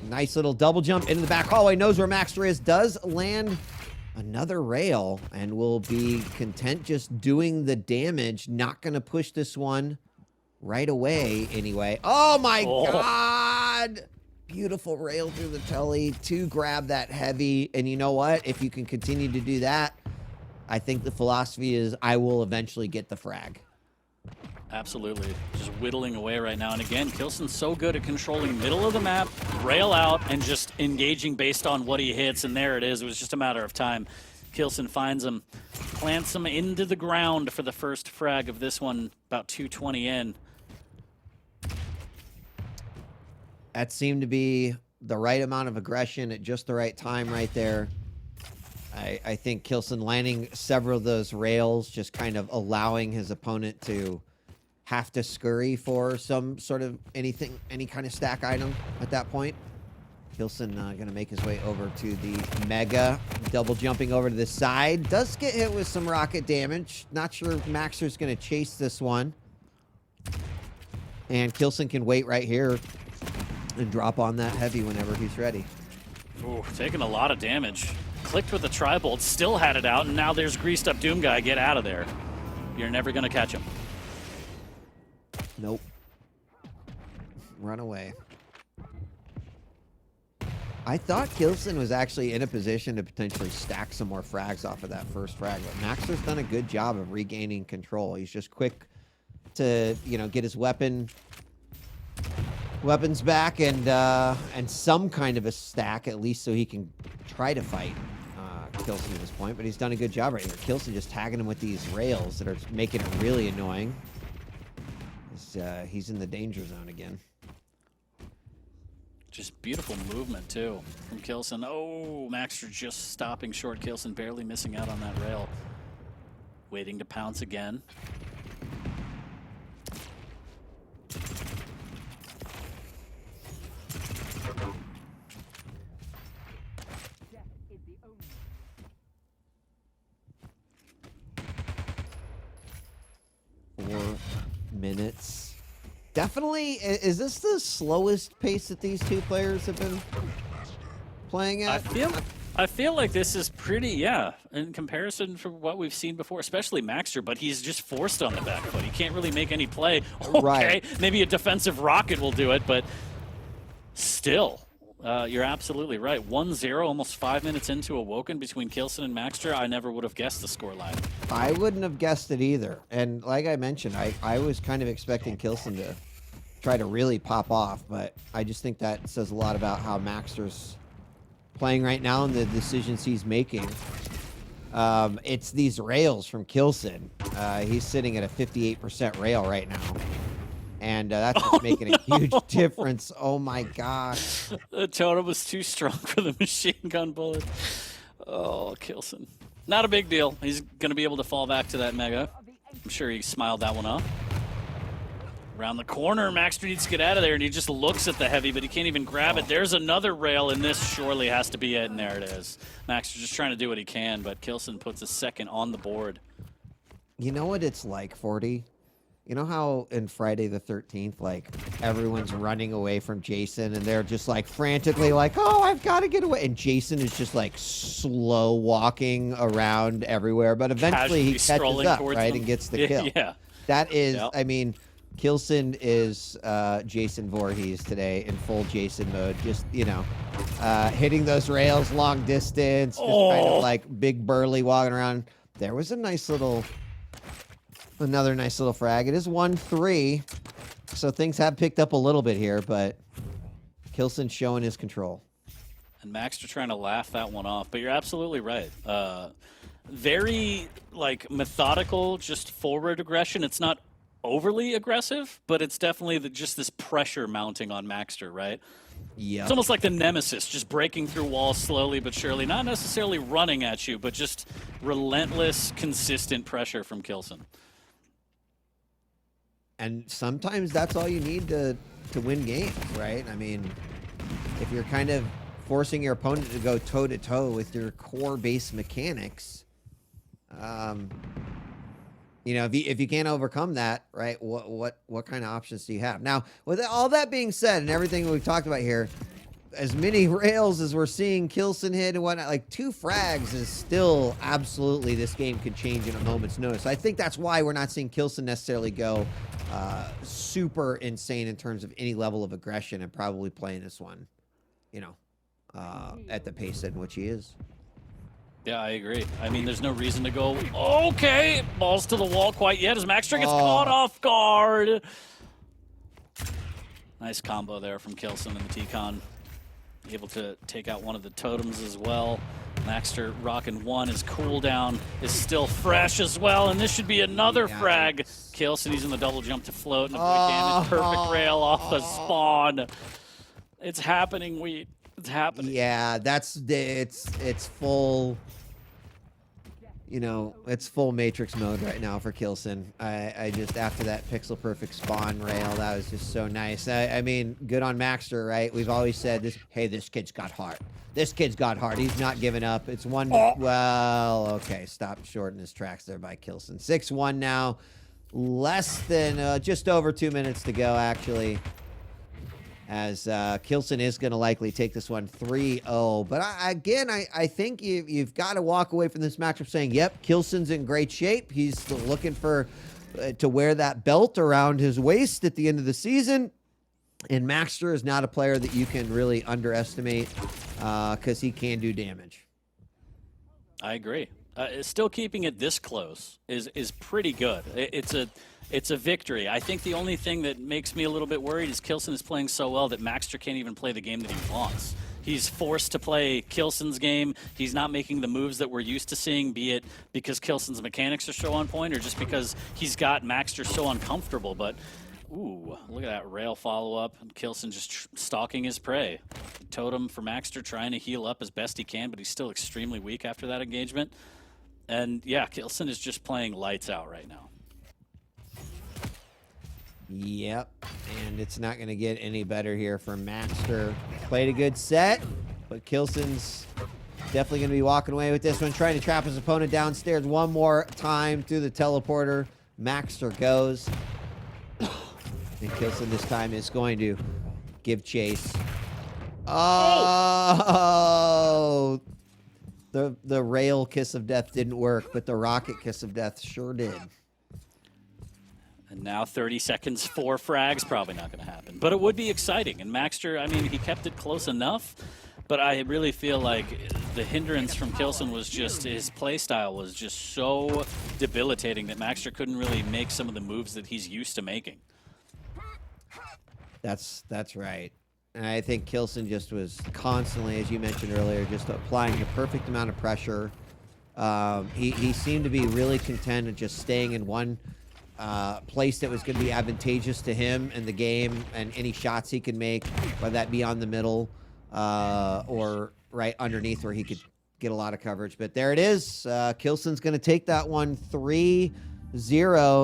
Nice little double jump into the back hallway. Knows where maxter is. Does land another rail and will be content just doing the damage. Not going to push this one right away anyway. Oh my God! Beautiful rail through the telly to grab that heavy. And you know what? If you can continue to do that, I think the philosophy is I will eventually get the frag. Absolutely. Just whittling away right now. And again, Kilson's so good at controlling middle of the map, rail out, and just engaging based on what he hits. And there it is. It was just a matter of time. Kilson finds him, plants him into the ground for the first frag of this one, about 2:20 in. That seemed to be the right amount of aggression at just the right time right there. I think Kilson landing several of those rails, just kind of allowing his opponent to have to scurry for some sort of any kind of stack item at that point. Kilson going to make his way over to the mega, double jumping over to the side. Does get hit with some rocket damage. Not sure if maxter's going to chase this one. And Kilson can wait right here and drop on that heavy whenever he's ready. Ooh, taking a lot of damage. Clicked with the tri-bolt, still had it out, and now there's greased up Doom guy. Get out of there. You're never going to catch him. Nope. Run away. I thought Kilson was actually in a position to potentially stack some more frags off of that first frag, but maxter's done a good job of regaining control. He's just quick to, you know, get his weapons back and some kind of a stack at least, so he can try to fight Kilson at this point. But he's done a good job right here. Kilson just tagging him with these rails that are making it really annoying. He's in the danger zone again. Just beautiful movement too from Kilson. Oh, maxter just stopping short. Kilson barely missing out on that rail. Waiting to pounce again. Minutes. Definitely, is this the slowest pace that these two players have been playing at? I feel like this is pretty, yeah, in comparison to what we've seen before, especially maxter, but he's just forced on the back foot. He can't really make any play. Okay, right. Maybe a defensive rocket will do it, but still, you're absolutely right. 1-0, almost 5 minutes into Awoken between Kilson and maxter. I never would have guessed the scoreline. I wouldn't have guessed it either. And like I mentioned, I was kind of expecting Kilson to try to really pop off, but I just think that says a lot about how maxter's playing right now and the decisions he's making. It's these rails from Kilson. He's sitting at a 58% rail right now. And that's just making a huge difference. Oh my gosh. The totem was too strong for the machine gun bullet. Oh, Kilson. Not a big deal. He's going to be able to fall back to that mega. I'm sure he smiled that one off. Around the corner, maxter needs to get out of there, and he just looks at the heavy, but he can't even grab it. There's another rail, and this surely has to be it, and there it is. maxter just trying to do what he can, but Kilson puts a second on the board. You know what it's like, 40? You know how in Friday the 13th, like, everyone's running away from Jason, and they're just, like, frantically like, oh, I've got to get away. And Jason is just, like, slow walking around everywhere. But eventually he catches up, right, and gets the kill. Yeah. That is, I mean, Kilson is Jason Voorhees today in full Jason mode. Just, you know, hitting those rails long distance, just kind of, like, big burly walking around. There was a nice little... Another nice little frag. It is 1-3, so things have picked up a little bit here, but Kilson showing his control. And maxter trying to laugh that one off, but you're absolutely right. Very, like, methodical, just forward aggression. It's not overly aggressive, but it's definitely just this pressure mounting on maxter, right? Yeah. It's almost like the nemesis, just breaking through walls slowly but surely. Not necessarily running at you, but just relentless, consistent pressure from Kilson. And sometimes that's all you need to win games, right? I mean, if you're kind of forcing your opponent to go toe-to-toe with your core-based mechanics, you know, if you can't overcome that, right, what kind of options do you have? Now, with all that being said and everything we've talked about here, as many rails as we're seeing Kilson hit and whatnot, like 2 frags is still absolutely, this game could change in a moment's notice. I think that's why we're not seeing Kilson necessarily go super insane in terms of any level of aggression and probably playing this one, you know, at the pace in which he is. Yeah, I agree. I mean, there's no reason to go, okay, balls to the wall quite yet as maxter gets caught off guard. Nice combo there from Kilson and the T-Con. Able to take out one of the totems as well. maxter rocking one. His cooldown is still fresh as well, and this should be another frag. Kilson, he's in the double jump to float, and avoid damage. Perfect rail off the spawn. It's happening, Wheat. It's happening. Yeah, it's full. You know, it's full Matrix mode right now for Kilson. I just, after that pixel perfect spawn rail, that was just so nice. I mean, good on maxter, right? We've always said this, hey, this kid's got heart. This kid's got heart. He's not giving up. It's one, well, okay, stop shorting his tracks there by Kilson. 6-1 now. Less than, just over 2 minutes to go, actually. As Kilson is going to likely take this one 3-0. But I think you've got to walk away from this matchup saying, yep, Kilson's in great shape. He's still looking for to wear that belt around his waist at the end of the season. And maxter is not a player that you can really underestimate because he can do damage. I agree. Still keeping it this close is pretty good. It's a victory. I think the only thing that makes me a little bit worried is Kilson is playing so well that maxter can't even play the game that he wants. He's forced to play Kilson's game. He's not making the moves that we're used to seeing, be it because Kilson's mechanics are so on point or just because he's got maxter so uncomfortable. But, ooh, look at that rail follow-up. Kilson just stalking his prey. Totem for maxter, trying to heal up as best he can, but he's still extremely weak after that engagement. And, yeah, Kilson is just playing lights out right now. Yep, and it's not going to get any better here for maxter. Played a good set, but Kilson's definitely going to be walking away with this one, trying to trap his opponent downstairs one more time through the teleporter. maxter goes, and Kilson this time is going to give chase. Oh! The rail kiss of death didn't work, but the rocket kiss of death sure did. And now 30 seconds, 4 frags, probably not going to happen. But it would be exciting. And maxter, I mean, he kept it close enough. But I really feel like the hindrance from Kilson was just, his playstyle was just so debilitating that maxter couldn't really make some of the moves that he's used to making. That's right. And I think Kilson just was constantly, as you mentioned earlier, just applying the perfect amount of pressure. He seemed to be really content at just staying in one place that was going to be advantageous to him in the game and any shots he could make, whether that be on the middle or right underneath where he could get a lot of coverage. But there it is. Kilson's going to take that one 3-0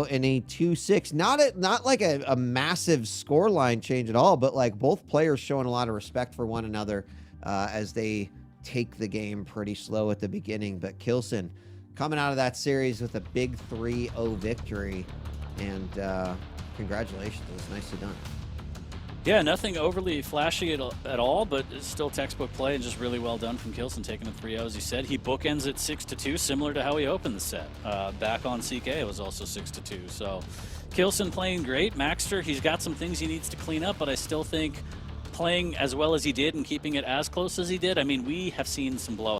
in a 2-6. Not like a massive scoreline change at all, but like both players showing a lot of respect for one another as they take the game pretty slow at the beginning. But Kilson coming out of that series with a big 3-0 victory. And congratulations. It was nicely done. Yeah, nothing overly flashy at all, but it's still textbook play and just really well done from Kilson, taking a 3-0, as he said. He bookends at 6-2, similar to how he opened the set. Back on CK, it was also 6-2. So Kilson playing great. Maxter, he's got some things he needs to clean up, but I still think playing as well as he did and keeping it as close as he did, I mean, we have seen some blowouts